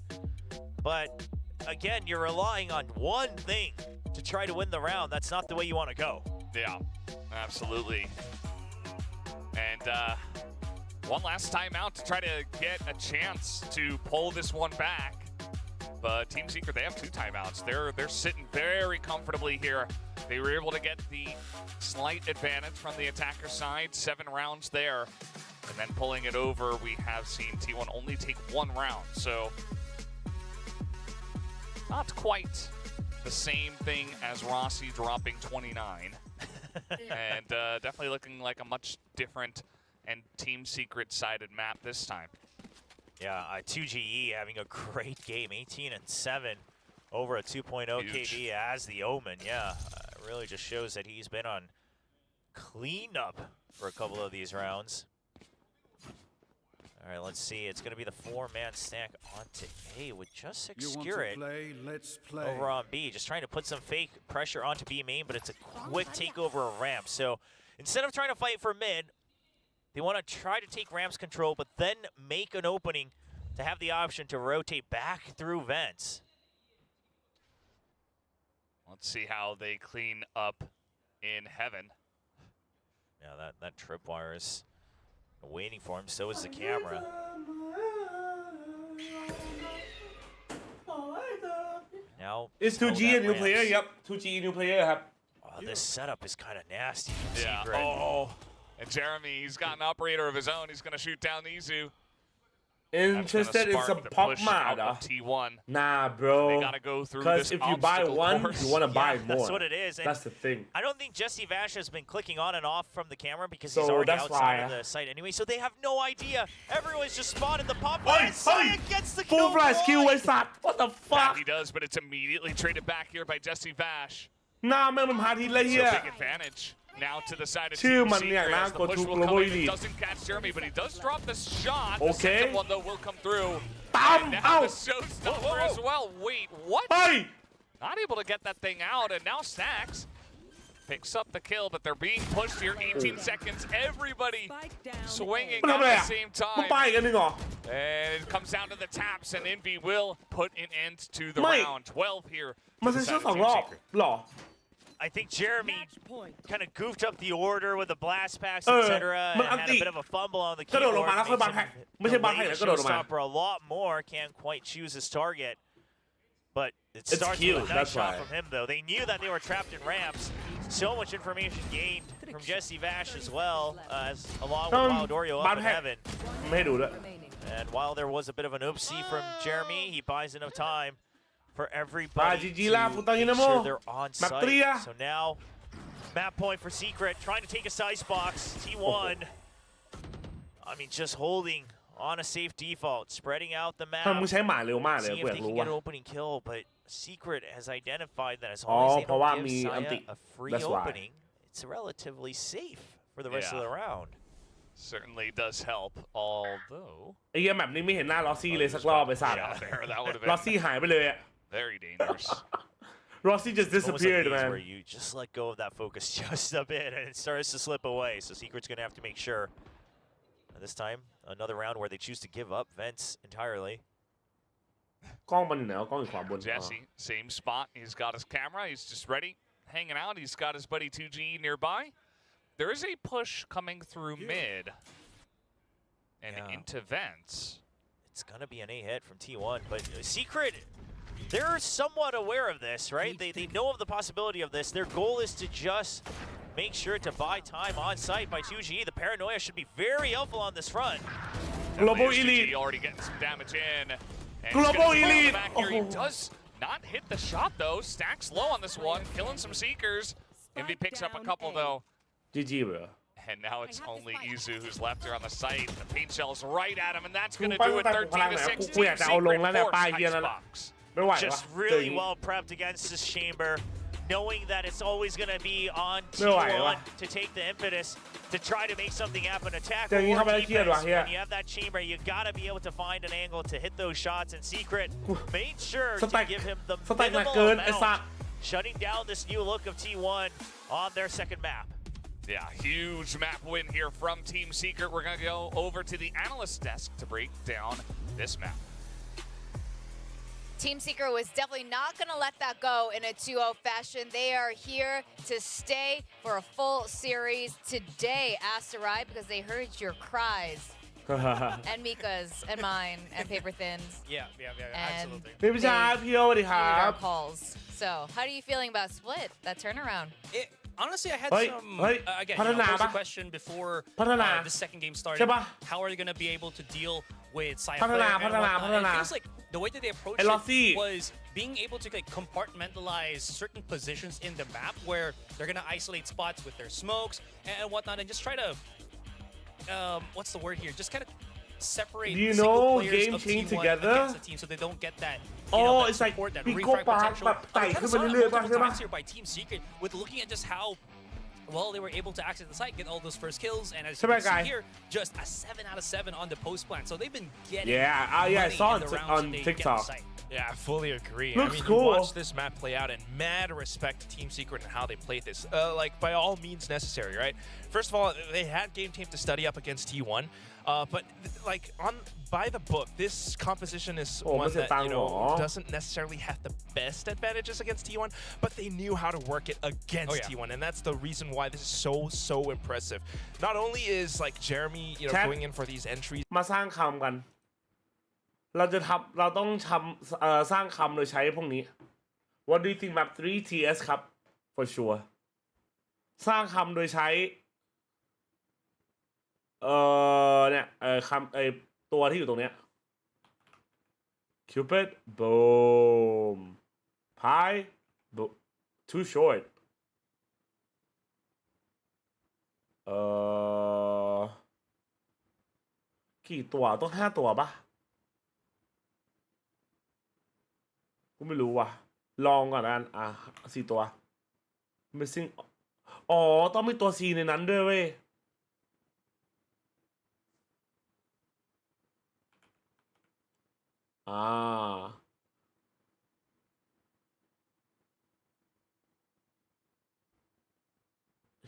But again, you're relying on one thing to try to win the round. That's not the way you want to go. Yeah, absolutely. And one last time out to try to get a chance to pull this one back. But Team Secret, they have 2 timeouts. They're sitting very comfortably here. They were able to get the slight advantage from the attacker side, 7 rounds there. And then pulling it over, we have seen T1 only take 1 round. So not quite the same thing as Rossi dropping 29. And definitely looking like a much different and Team Secret-sided map this time. Yeah, 2GE having a great game, 18-7 over a 2.0 KD as the Omen. Yeah, really just shows that he's been on cleanup for a couple of these rounds. All right, let's see. It's going to be the 4-man stack onto A with just Skirmishes over on B. Just trying to put some fake pressure onto B main, but it's a quick takeover of ramp. So instead of trying to fight for mid, they want to try to take ramp's control, but then make an opening to have the option to rotate back through vents. Let's see how they clean up in heaven. Yeah, that tripwire is waiting for him. So is the camera. Now Is 2G a new player? Yep, 2G new player ครับ This setup is kind of nasty. Yeah. Secret. Oh. And Jeremy, he's got an operator of his own. He's going to shoot down Izu. Interested in some pop mod? T1. Nah, bro. They gotta go through Because this if you buy one, course. you want to buy more. That's what it is. That's the thing. I don't think Jesse Vash has been clicking on and off from the camera because So he's already that's outside why. of the site anyway. So they have no idea. Everyone's just spotted the pop. Hey, hey! Gets the Full kill. flash kill ไอ้สัตว์ What the Yeah, fuck? he does, but it's immediately traded back here by Jesse Vash. หน้าแม่งมันพาทิตย์เลยเฮีย So big advantage. Now to the side of ชื่อ Team มันเนี่ย Secret นะ as the กด push ทู will โกล come บอ in. ลี It doesn't catch Jeremy, but he does drop the shot. The Okay. second one, though, will come through. ตาม And เอ้า now the showstopper as well. Wait, what? เฮ้ย Not able to get that thing out, and now Stacks picks up the kill, but they're being pushed here. 18 seconds. Everybody swinging มันทำ at อะไร the อ่ะ same มัน time. ไปอีกอันหนึงเหรอ And it comes down to the taps, and Envy will put an end to the ไม่ round. 12 here. มัน to เซ็ the น side เซอ of ร์2 ร Team อบ Secret. หรอ I think Jeremy kind of goofed up the order with the blast packs, เออ etc. มัน and อัน had ติ a bit of a fumble on the กระโดด keyboard. ลงมาแล้วค่อย Makes บัง him แฮกไม่ใช่บังแฮก delay แล้วกระโดดลงมา showstopper a lot more. Can't quite choose his target. But it It's starts cute, with a nice that's shot why. from him, though. They knew that they were trapped in ramps. So much information gained from Jesse Vash as well, along with Wild Oreo up in heaven. ไม่ให้ดูด้วย And while there was a bit of an oopsie from Jeremy, he buys enough time for บาย everybody GG to ล่ะฟุตตายิ make นาโม sure they're on แมปเตรีย site. So now, map point for Secret, trying to take a size box. T1, I mean, just holding on a safe default, spreading out the ทำไมมึง map. ใช้หมาเร็วมากเลย See กู if อยา they ก can รู้ get ว่า an opening kill, but Secret has identified that as อ๋อ long as they เพราะว่า don't มี give อันติ Saya a free That's why. opening, it's relatively safe for the rest of Yeah. the round. Certainly does help, although ไอ้เหี้ยแมปนี้ไม่เห็นหน้าลอซี่เลยสักรอบไปสัตว์ out there, that would have ลอ been ซี่หายไปเลยอะ very dangerous. ลอซี่ just Almost like disappeared these man where you just let go of that focus just a bit and it starts to slip away. So Secret's going to have to make sure. And this time, another round where they choose to give up vents entirely. กล้องมันอยู่ไหนกล้องอยู่ขวาบน Jesse, same spot. He's got his camera. He's just ready, hanging out. He's got his buddy 2G nearby. There is a push coming through mid and into vents. It's going to be an A hit from T1, but Secret, they're somewhat aware of this, right? They know of the possibility of this. Their goal is to just make sure to buy time on site by 2G. The paranoia should be very helpful on this front. Global There's 2G Elite already getting some damage in. And Global he's gonna throw Elite. the back here. He Oh. does not hit the shot though. Stacks low on this one, killing some Seekers. Envy picks up a couple though. GG เบรอ And now it's only Izu who's left here on the site. The paint shell's right at him, and that's going to กู do it. ไปกูพลัง 13 ไหน to กูอยากจะเอาลงแล้วเนี่ย Secret ป้าย force เฮียนั่นแหละ icebox. ไม่ไหววะ Just เจอ really อย่างงี้ well prepped against this chamber, knowing that it's always going to be on ไม่ไหววะ T1 to take the impetus to try to make something happen, attack เจออย่างงี้ or เข้าไปแล้วเครียด defense. ว่ะเฮีย When you have that chamber, you got to be able to find an angle to hit those shots, and Secret made sure ส to แต็ก give him the สแต็กหนัก minimal เกินไอ้สัต amount, ว์ shutting down this new look of T1 on their second map. Yeah, huge map win here from Team Secret. We're going to go over to the analyst desk to break down this map. Team Secret was definitely not going to let that go in a 2-0 fashion. They are here to stay for a full series today, Asterai, because they heard your cries. And Mika's, and mine, and Paper Thin's. Yeah, And absolutely. พี่พิชาพี่โอสวัสดีครั needed บ our calls. So, how are you feeling about Split, that turnaround? Honestly, I had Hey, some. hey, Again, พัฒนา posed ปะ a question before พัฒนา the second game started. ใช่ปะ How are they going to be able to deal with Cypher พัฒนา and พัฒนา whatnot? พัฒนา It feels like the way that they approached ไอ้ลอซี่ it was being able to like compartmentalize certain positions in the map where they're going to isolate spots with their smokes and whatnot, and just try to what's the word here? Just kind of separate Do you single know players game of change T1 together? against the team, so they don't get that. You Oh, know, that it's like support, that Pico refrag Park potential. แบบไต่ I ขึ้น kinda มา saw it เรื่อยๆป่ะ multiple ใช่ปะ times here by Team Secret with looking at just how well they were able to access the site, get all those first kills, and as you Come can here, guy. see here, just a 7 out of 7 on the post plant. So they've been getting Yeah, yeah, I money saw in the it rounds on that they get TikTok. the site. Yeah, I fully agree. Looks I mean, cool. you watch this map play out, and mad respect to Team Secret and how they played this. Like, by all means necessary, right? First of all, they had game tape to study up against T1, but like by the book, this composition is one that doesn't necessarily have the best advantages against T1, but they knew how to work it against T1, and that's the reason why this is so impressive. Not only is like Jeremy, going in for these entries. มาสร้างคำกัน เราต้องสร้างคำโดยใช้พวกนี้ What do you think map 3 TS ครับ for sure สร้างคำโดยใช้เนี่ยคำตัวที่อยู่ตรงเนี้ย Cupid boom pie too short กี่ตัวต้อง5 ตัวปะกูไม่รู้ว่ะลองก่อนนะ4 ตัว missing อ๋อต้องมีตัว C ในนั้นด้วยเว้ย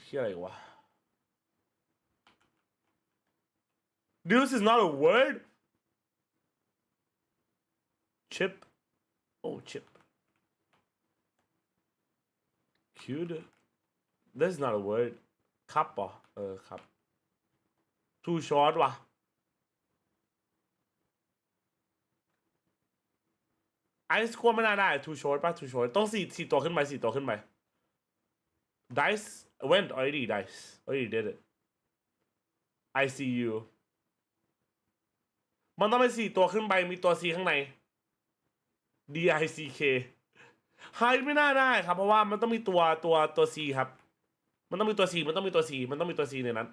เฮียอะไรวะ This is not a word chip oh chip cute this is not a word ครับป่ะครับ too short ว่ะไอซ์ควรไม่น่าได้ too short ป่ะ too short ต้อง4 ตัวขึ้นไป4 ตัวขึ้นไป dice went already dice already did it I see you มันต้องเป็น4 ตัวขึ้นไปมีตัว C ข้างใน DICK ไฮไม่น่าได้ครับเพราะว่ามันต้องมีตัว C ครับมันต้องมีตัว C มันต้องมีตัว C มันต้องมีตัว C ในนั้น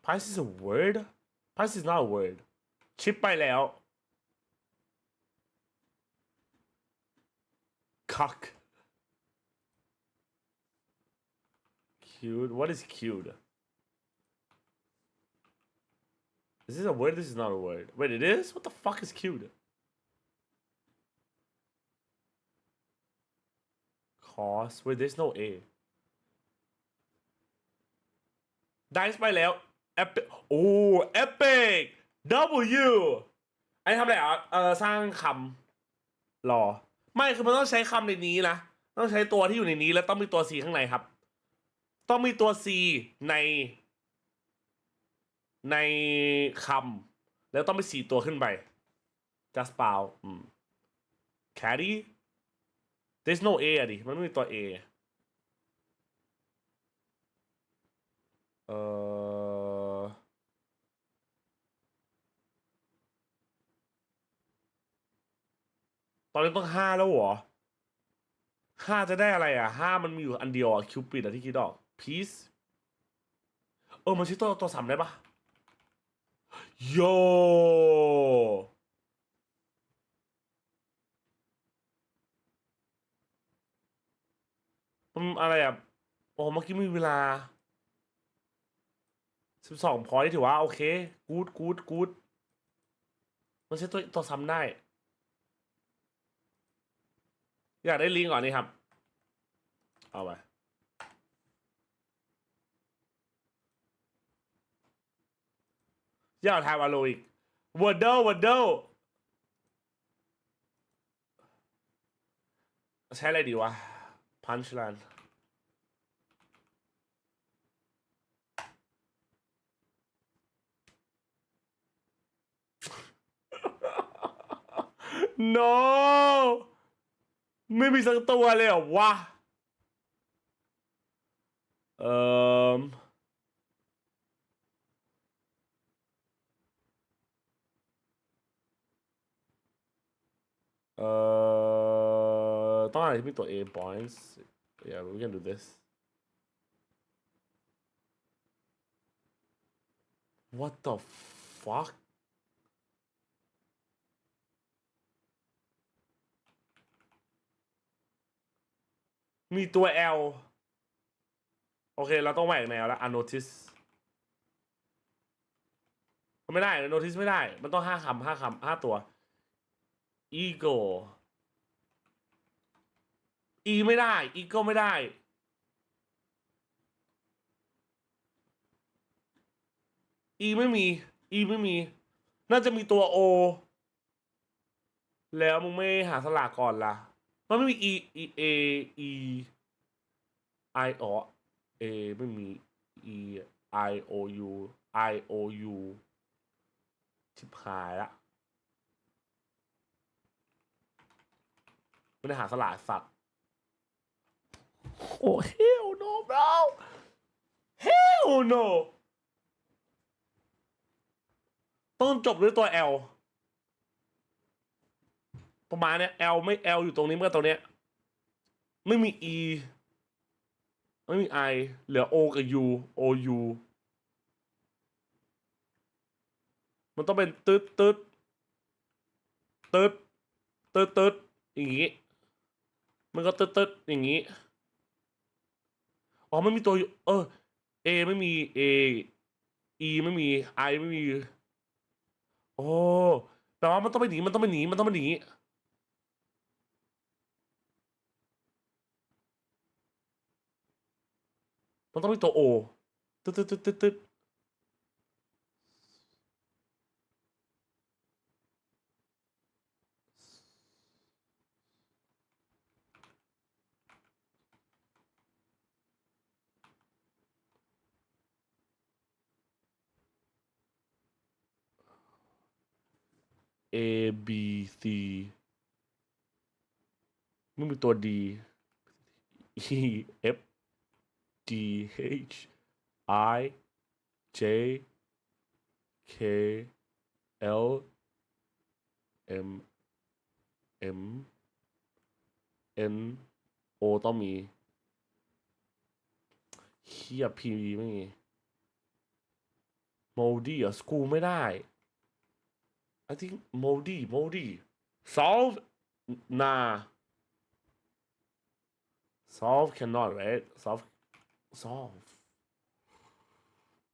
Price is a word? Price is not a word. ชิปไปแล้ว Cock. Cute. What is cute? Is this a word? This is not a word. Wait, it is? What the fuck is cute? Cost. Wait, there's no A. Dice ไปแล้วEpic โอ้ Epic W ไอ้ทำอะไรสร้างคำรอไม่คือมันต้องใช้คำในนี้นะต้องใช้ตัวที่อยู่ในนี้แล้วต้องมีตัว C ข้างในครับต้องมีตัว C ในคำแล้วต้องมี4 ตัวขึ้นไป just เปล่าCaddy there's no A ดิมันไม่มีตัว A ตอนนี้ต้อง5แล้วเหรอ5จะได้อะไร5มันมีอยู่อันเดียวคิวปิดที่คิดออก Peace มันใช้ตัว3ได้ปะโยมันอะไรเมื่อกี้มีเวลา12 พอยต์ถือว่าโอเคกูดมันใช้ตัวซ้ำได้อยากได้ลิงก์ก่อนนี่ครับเอาไปอยากทายวาโลอีกวอร์ดใช้อะไรดีวะพันช์แลนด์no ไม่มีสักตัวเลยเหรอวะต้องอะไรที่มีตัว A points yeah we can do this what the fuckมีตัว L โอเคเราต้องแหวกแนวแล้ว unnotice ไม่ได้ notice ไม่ได้มันต้อง5 ตัว ego E ไม่ได้ ego ไม่ได้ E ไม่มีน่าจะมีตัว O แล้วมึงไม่หาสลากก่อนล่ะมันไม่มี I A ไม่มี E I O U IOU ชิบหายละไม่ได้หาสลากสัตว์โอ้ hell no bro hell no ต้องจบด้วยตัว L ประมาณเนี้ย L ไม่ L อยู่ตรงนี้เมื่อตรงเนี้ยไม่มี E ไม่มี I เหลือ O กับ U OU มันต้องเป็นตึ๊ดตึ๊ดตึ๊ดตึ๊ดตึ๊ดอย่างงี้มันก็ตึ๊ดตึ๊ดอย่างงี้อ๋อไม่มีตัว A ไม่มี A E ไม่มี I ไม่มีโอ้แปลว่ามันต้องไปหนีมันต้องไปหนีมันต้องไปหนีมันต้องมีตัว O ตึ๊ดตึ๊ดตึ๊ดตึ๊ดตึ๊ดA B C ไม่มีตัว D E F G H I J K L M M N O ต้องมีเฮีย P ไม่มี Moldy อ่ะ School ไม่ได้ I think Moldy Solve nah Solve cannot right Solve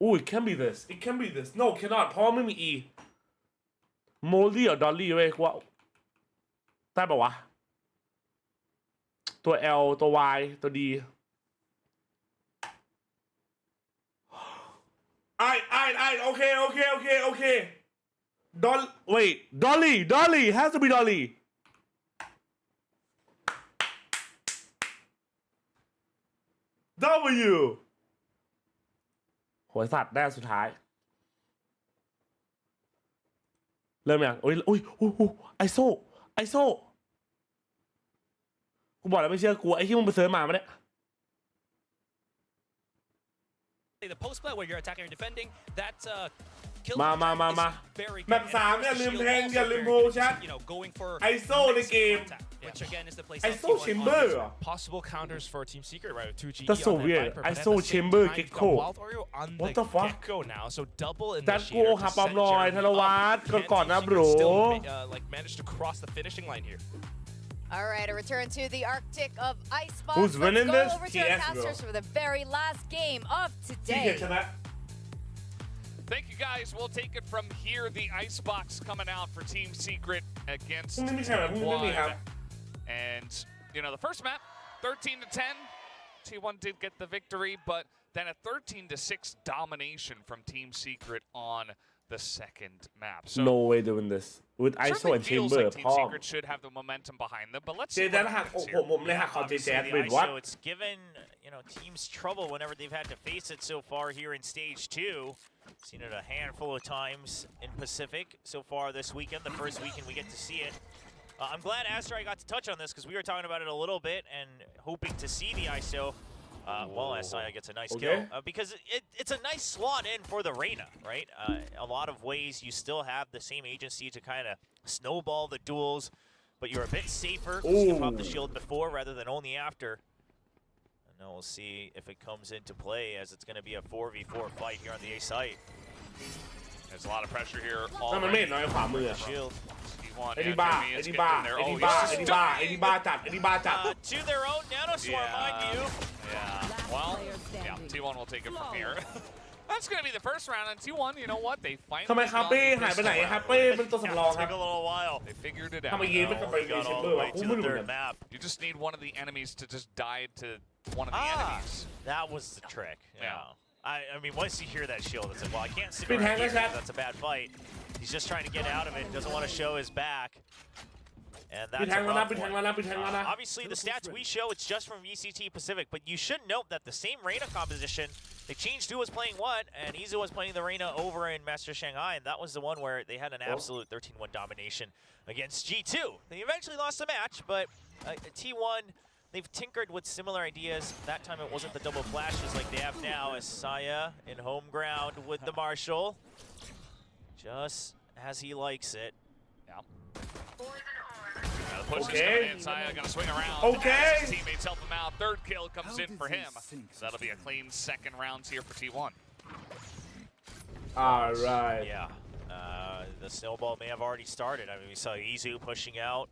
Oh it can be this No cannot เพราะไม่มี E Moldy หรือ Dolly เว้ยว่าได้ปะวะตัว L ตัว Y ตัว D okay Wait Dolly has to be Dolly W หัวสัตว์ได้สุดท้ายเริ่มยังโอ้ยไอโซกูบอกแล้วไม่เชื่อกูไอ้ที่มึงไปเซิร์ชมาเนี่ยThe post play where you're attacking or defending, that's มาแมป3อย่าลืมแทงอย่าลืมโพชัดไอโซในเกมไอโซแชมเบอร์ possible counters for Team Secret right with 2G That's so weird ไอโซแชมเบอร์เก็กโค What the fuck now so double จัดกูหาปอมลอยธนวัฒน์ก่อนนะบรู like managed to cross the finishing line here All right, a return to the Arctic of Icebox. Who's winning this? Over to our casters for the very last game of today. Thank you guys. We'll take it from here. The Icebox coming out for Team Secret against T1. And, you know, the first map, 13-10. T1 did get the victory, but then a 13-6 domination from Team Secret on the second map. So no way doing this with ISO and chamber. Like Team Secret should have the momentum behind them, but let's see what happens here. So it's given teams trouble whenever they've had to face it so far here in stage 2. Seen it a handful of times in Pacific so far this weekend. The first weekend we get to see it. I'm glad Astrai got to touch on this because we were talking about it a little bit and hoping to see the ISO. Well, SI gets a nice kill because it's a nice slot in for the Reyna, right? A lot of ways you still have the same agency to kind of snowball the duels, but you're a bit safer because you pop the shield before rather than only after. And now we'll see if it comes into play as it's going to be a 4v4 fight here on the A site. There's a lot of pressure here. Shield. To their own nanoswarm, mind you. Yeah, well, T1 will take it from here. That's going to be the first round, and T1, you know what? They finally took a little while. They figured it out. Got all the way to the third map. You just need one of the enemies to just die to one of the enemies. That was the trick. Yeah. I mean, once you hear that shield, it's like, well, I can't sit around here. That's a bad fight. He's just trying to get out of it. Doesn't want to show his back. And that's obviously the stats we show, it's just from VCT Pacific, but you should note that the same Reina composition, they changed who was playing what, and Izu was playing the Reina over in Master Shanghai, and that was the one where they had an absolute 13-1 domination against G2. They eventually lost the match, but T1, they've tinkered with similar ideas. That time it wasn't the double flashes like they have now, as Saya in home ground with the Marshall, just as he likes it. Yeah. Push is coming in. Saya gonna swing around. Okay. His teammates help him out. Third kill comes in for him. So that'll be a clean second round here for T1. All right. Yeah. The snowball may have already started. I mean, we saw Izu pushing out.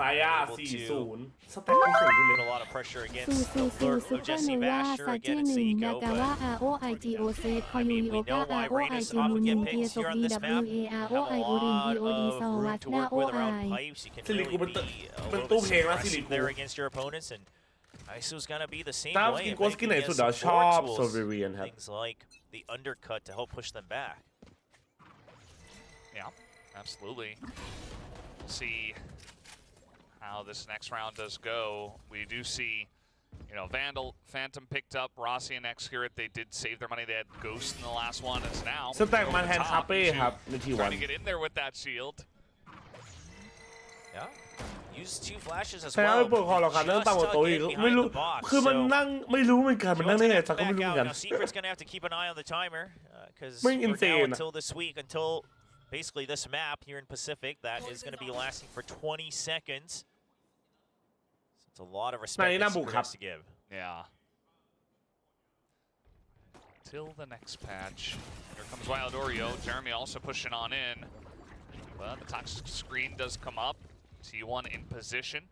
สายา 40 สเต็ปสูงเลย a lot of pressure ซู against ซู the ซู lurk ซู of เปอร์ Jesse โนวา Basher ซาเจ again 1 and ดา Seiko, กาวา but ROIGO เซตคอยูริโอกา ROIG มูนินเกียโซบี WA ROI โอริน BOD ซอวัตนา OI pipes. You can สิริกู really มัน be a ตู้ little เพ bit ลงนะสิริ aggressive กู there against your opponents, and Isu's gonna be the same ตาม way. กิน If โกสกิน anything, ไหน he has สุดเหรอ some ชอบ more โซ tools, เวเรียนครับ things like the undercut to help push them back. Yeah, absolutely. We'll see how this next round does go. We do see, you know, Vandal, Phantom picked up, Rossi and Excurate. They did save their money. They had Ghost in the last one. As now สแต็กมาแทนคาเป้ครับในทีวัน trying to get in there with that shield. Yeah. Use 2 flashes as ใช่ well. ไม่เปิดคอหรอกครับนั่งตามตัวอีกไม่รู้คือมันนั่งไม่รู้เหมือนกันมันนั่งได้ไงจักก็ไม่รู้เหมือนกัน Now Secret's gonna have to keep an eye on the timer because Bring now insane. until this week, until basically this map here in Pacific, that is gonna be lasting for 20 seconds. So it's a lot of respect that Secret has to give. Yeah. Till the next patch. Here comes Wild Oreo. Jeremy also pushing on in. But the toxic screen does come up. T1 in position.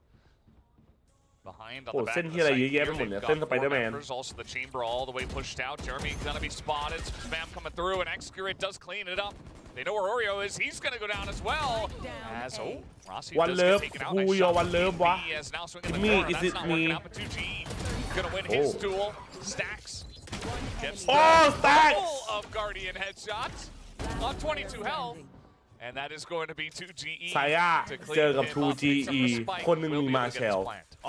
Behind on the back of the site here, they've got 4 members. Also the chamber all the way pushed out. Jeremy gonna be spotted. Some spam coming through, and Excurate does clean it up. They know where Oreo is. He's gonna go down as well. As Rossi does get taken out. Nice shot from TB as now swinging the corner. That's not working out, but 2G gonna win his duel. Stacks gets full of Guardian headshots on 22 health. And that is going to be 2GE สายาเจอกับ 2GE คนหนึ่งมีมาเชล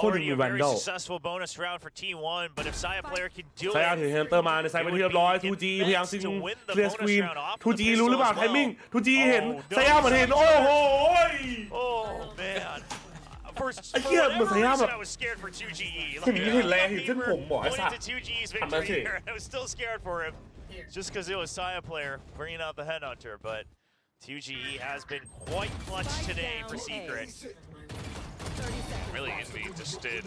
คนหนึ่ง Already มี a แวน very ดอล successful bonus round for T1, but if Saya player can do สายา it, ถือเฮนเตอร์มาในไซด์เป็นที่เรียบร้อย 2G พยายามซิงเคลียร์สกรีน 2G รู้หรือเปล่าไทมิ่ง 2G เห็นสายาเหมือนเห็นโอ้โห Oh man. First, I can't, but I am I was scared for 2GE. เห็นเห็นแรงเห็นเส้นผมหมอไอ้สั Going ส to 2G's victory here. I was still scared for him, just because it was Saya player bringing out the headhunter, but 2GE has been quite clutch today for Secret. Really, Envy just did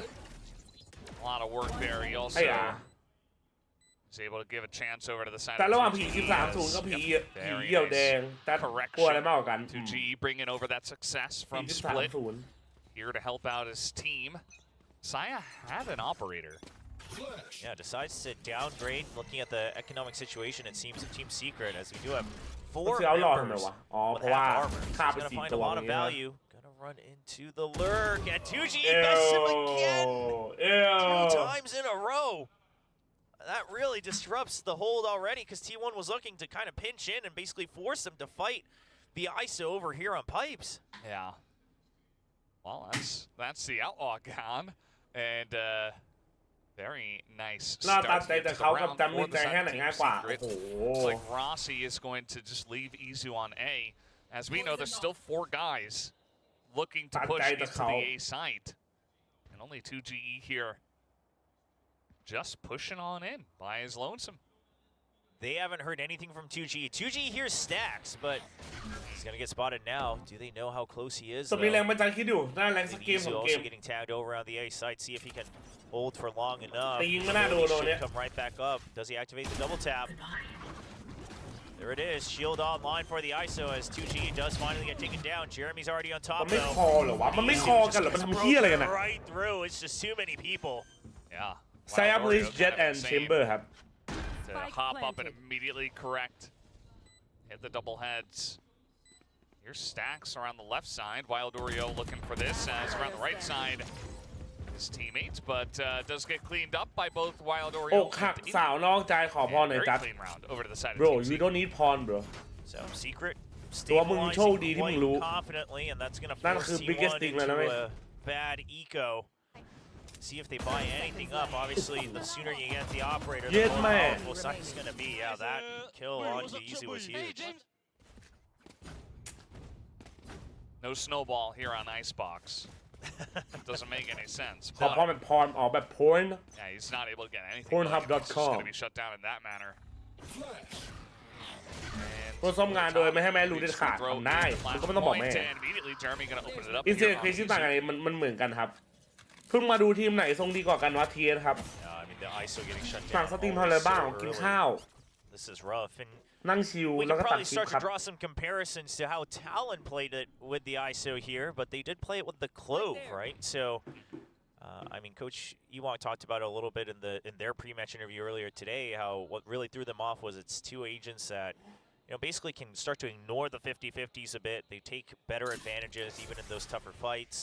a lot of work there. He also was able to give a chance over to the side แต่ระหว่าง of ผี 2GE 13-0กับผี Very เหี่ยวแดง nice แต่กลัวอะไรมากกว่ากัน 2GE bringing over that success ผี from Split 13-0 here to help out his team. Saya had an operator. Yeah, decides to downgrade. Looking at the economic situation, it seems of Team Secret, as we do have 4 members with half armor. So he's gonna find a lot of value. Gonna run into the lurk, and 2GE bests him again! 2 times in a row! That really disrupts the hold already, because T1 was looking to kind of pinch in and basically force them to fight the ISO over here on pipes. Yeah. Well, that's the outlaw gone, and very nice หน้าตา start ใจ to แต่ the เขากับ round จำ for มี the ใจ side แค่ of ไหน Team ง่ายกว่า Secret. โอ้โห Looks like Rossi is going to just leave Izu on A. As we know, there's still 4 guys looking to push into the A site. And only 2GE here just pushing on in by his lonesome. They haven't heard anything from 2GE. 2GE hears Stacks, but he's gonna get spotted now. Do they know how close he is? จะมีแรงมันจังคิดอยู่น่าแรงสักเกม Izu 2 เกม also getting tagged over on the A site. See if he can hold for long enough. แต่ยิงไม่น่าโดน He เนี่ย should come right back up. Does he activate the double tap? There it is. Shield online for the ISO as 2GE does finally get taken down. Jeremy's already on top มันไม่ though. คอเหรอวะมันไม่คอกันเหรอมันทำเหี้ยอะไรกันอะ Right through. It's just too many people. Yeah. Saya Wild plays Oreo Jet kind of and the same. Chamber ครับ To hop up and immediately correct. Hit the double heads. Here's Stacks around the left side. Wild Oreo looking for this as around the right side. His teammates, but does get cleaned up by both Wild อ Oreo กหักสาวนอกใจขอพรหน่อย very จัด clean round over to the side of bro Team you Secret. don't need porn bro So Secret stabilizing quite confidently, and that's going to force T1 into a bad eco. See if they buy anything up. Obviously, the sooner you get the operator, the more powerful Sai's going to be. Yeah, that kill on Easy was huge. No snowball here on Icebox. Doesn't make any sense. แต่พอเป็นพรออกแบบ porn Yeah, he's not able to get anything. Pornhub.com It's just going to be shut down in that manner. ตัวซ่อมงานโดยไม่ให้แม่รู้เด็ดขาดทำได้มันก็ไม่ต้องบอกแม่อินเซอร์เคชั่นต่างกันมันเหมือนกันครับเพิ่งมาดูทีมไหนทรงดีกว่ากันวะเทียนครับสั่งสตรีมทำอะไรบ้างกินข้าวนั่งชิล We แล้ว can ก็ตัด probably คลิป start ครั to บ draw some comparisons to how Talon played it with the ISO here, but they did play it with the Clove, right? So, I mean, Coach Ewok talked about it a little bit in their pre-match interview earlier today. How what really threw them off was it's two agents that, you know, basically can start to ignore the 50-50s a bit. They take better advantages even in those tougher fights,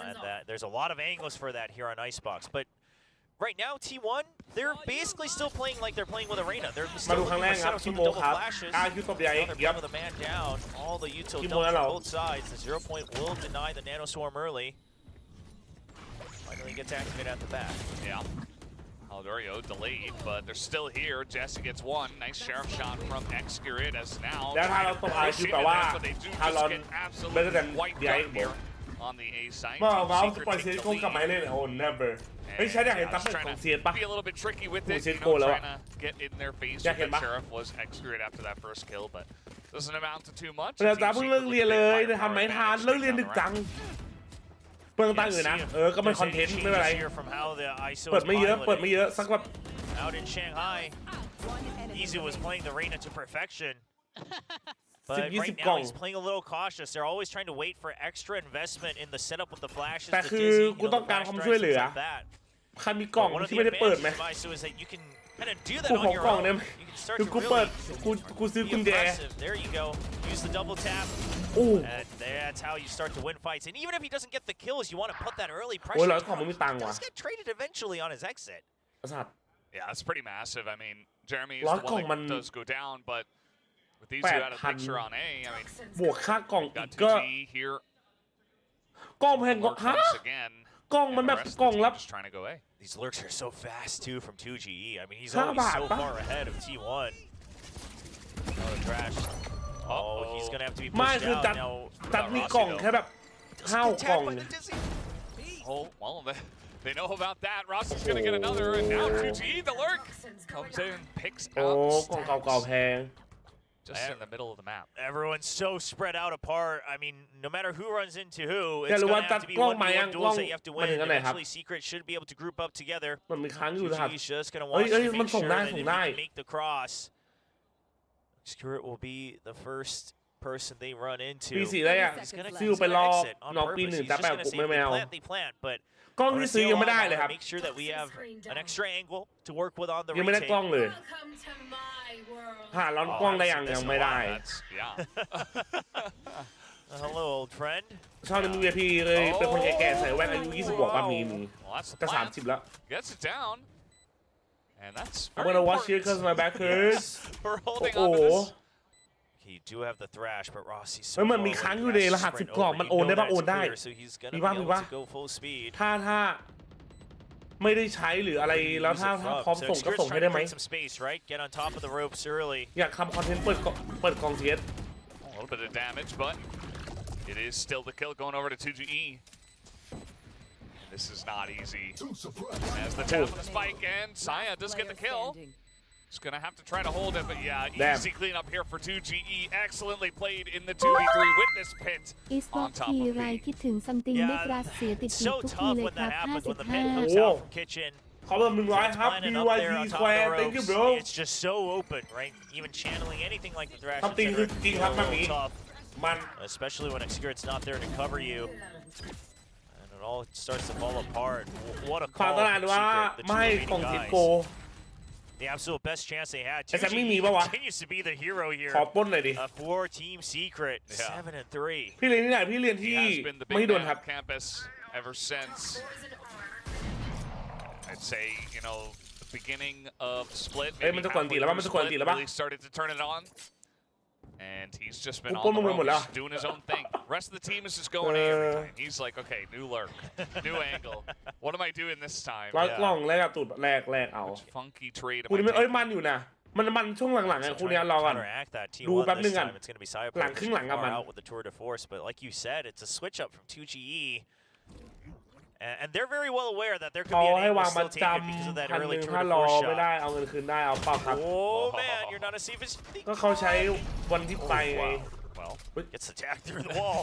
and that there's a lot of angles for that here on Icebox, but. Right now, T1, they're basically still playing like they're playing with Arena. They're still looking for setups with the double flashes. They're with a man down. All the util dumps on both sides. The 0 point will deny the Nano Swarm early. Finally gets activated at the back. Yeah. Haldorio delayed, but they're still here. Jesse gets one. Nice sheriff shot from Xcurit as now. แล้วถ้าเราต้องอายคือแบบว่าถ้าเราไม่ได้แต่ใหญ่บอก on the A side. เมื่อเราจะปล่อยเซนโก้กลับมาเล่นโอ้ never เฮ้ยใช้ได้เห็นตับเป็นของเซียนปะ Be a little bit tricky with it, you know, trying to get in their face. Sheriff was Xcurit after that first kill, but doesn't amount to too much. เราจะเพิ่งเลิกเรียนเลยทำไหมทานเลิกเรียนดึกจังเปิดตังค์อื่นนะก็เป็นคอนเทนต์ไม่เป็นไรเปิดไม่เยอะสักแบบ Out in Shanghai, Izu was playing the Reina to perfection. But right now he's playing a little cautious. They're always trying to wait for extra investment in the setup with the flashes, the dizzy, you know, the flash drives, things like that. ใครมีกล่องที่ไม่ได้เปิดไหม You can kind of do that on your own. You can start to really be aggressive. There you go. Use the double tap. And that's how you start to win fights. And even if he doesn't get the kills, you want to put that early pressure. He's get traded eventually on his exit. Yeah, that's pretty massive. I mean, Jeremy is the one that does go down, but with these two out of the picture on A, I mean, บวกค่ากล่องอีกก็ here. กล้องแพงกว่าฮะกล้องมันแบบกล่องรับ These lurks are so fast too from 2GE. I mean, he's always so far ahead of T1. Oh, the crash. Oh, he's gonna have to be pushed out now. จัดมีกล่องแค่แบบ5 กล่อง Oh, well, they know about that. Ross is gonna get another, and now 2GE, the lurk, comes in, picks out. โอ้กล่องเก่าๆแพง Just in the middle of the map. Everyone's so spread out apart. I mean, no matter who runs into who, it's going to have to be one duels that you have to win. Eventually, Secret should be able to group up together. มันมีค้างอยู่นะครับ He's just going to watch to make sure that if he can make the cross, Secret will be the first person they run into. ปี4ได้อ่ะซิลไปรอน็อกปี1แต่แบบกูไม่เอา but กล้องที่ซื้อยังไม่ได้เลยครับ make sure that we have an extra angle to work with on the ยังไม่ได้กล้องเลยหาร้อนกล้องได้ยังไม่ได้ Hello old friend ชอบในมือพี่เลยเป็นคนแก่ๆใส่แว่นอายุ20 บวกป่ะมีจะ30แล้ว Gets it down and that's I'm gonna watch here because my back hurts โอ้โห You do have the thrash, but Rossi's so มันมีค้างอยู่ในรหัส10 กล่องมันโอนได้ป่ะโอนได้มีป่ะถ้าไม่ได้ใช้หรืออะไรแล้วถ้าพร้อมส่งก็ส่งให้ได้ไหมอยากทำคอนเทนต์เปิดกล่องเทียส A little bit of damage, but it is still the kill going over to 2GE. This is not easy. As the tap on the spike, and Saya does get the kill. He's going to have to try to hold it, but yeah, easy clean up here for 2GE. Excellently played in the 2v3 witness pit on top of B. คิดถึงซัมติงได้กราสเสียติดทุกทีเลยครับ55 ขอบคุณ100ครับ BYT Square thank you bro It's just so open right even channeling anything like the thrash ซัมติงคือจริงครับแบบนี้มัน especially when Xcurit's not there to cover you and it all starts to fall apart what a ฝาก call ตลาดว่าไม่กล่องทิปโกThe absolute best chance they had. แต่ไม่มีป่ะวะ Continues to be the hero here. ขอปล้นหน่อยดิ For Team Secret 7-3. พี่เรียนที่ไหนพี่เรียนที่ไม่โดนครับ campus ever since I'd say you know the beginning of split มันจะก่อนตีแล้วป่ะมันจะก่อนตีแล้วป่ะ really started to turn it on And he's just been on the road, just doing his own thing. Rest of the team is just going every time. He's like, okay, new lurk, new angle. What am I doing this time? กล่องแรกตูดแรกเอา Funky trade. คุณไม่มันอยู่นะมันช่วงหลังๆไงคู่นี้รอกันดูแป๊บนึงกันหลังครึ่งหลังกับมัน with the tour de force, but like you said, it's a switch up from 2GE. And they're very well aware that there could be an angle still taken because of that early tour de force shot. ไม่ได้เอาเงินคืนได้เอาเปล่าครับ Oh man, you're not a safest. ก็เขาใช้วันที่ไป Well, gets attacked through the wall.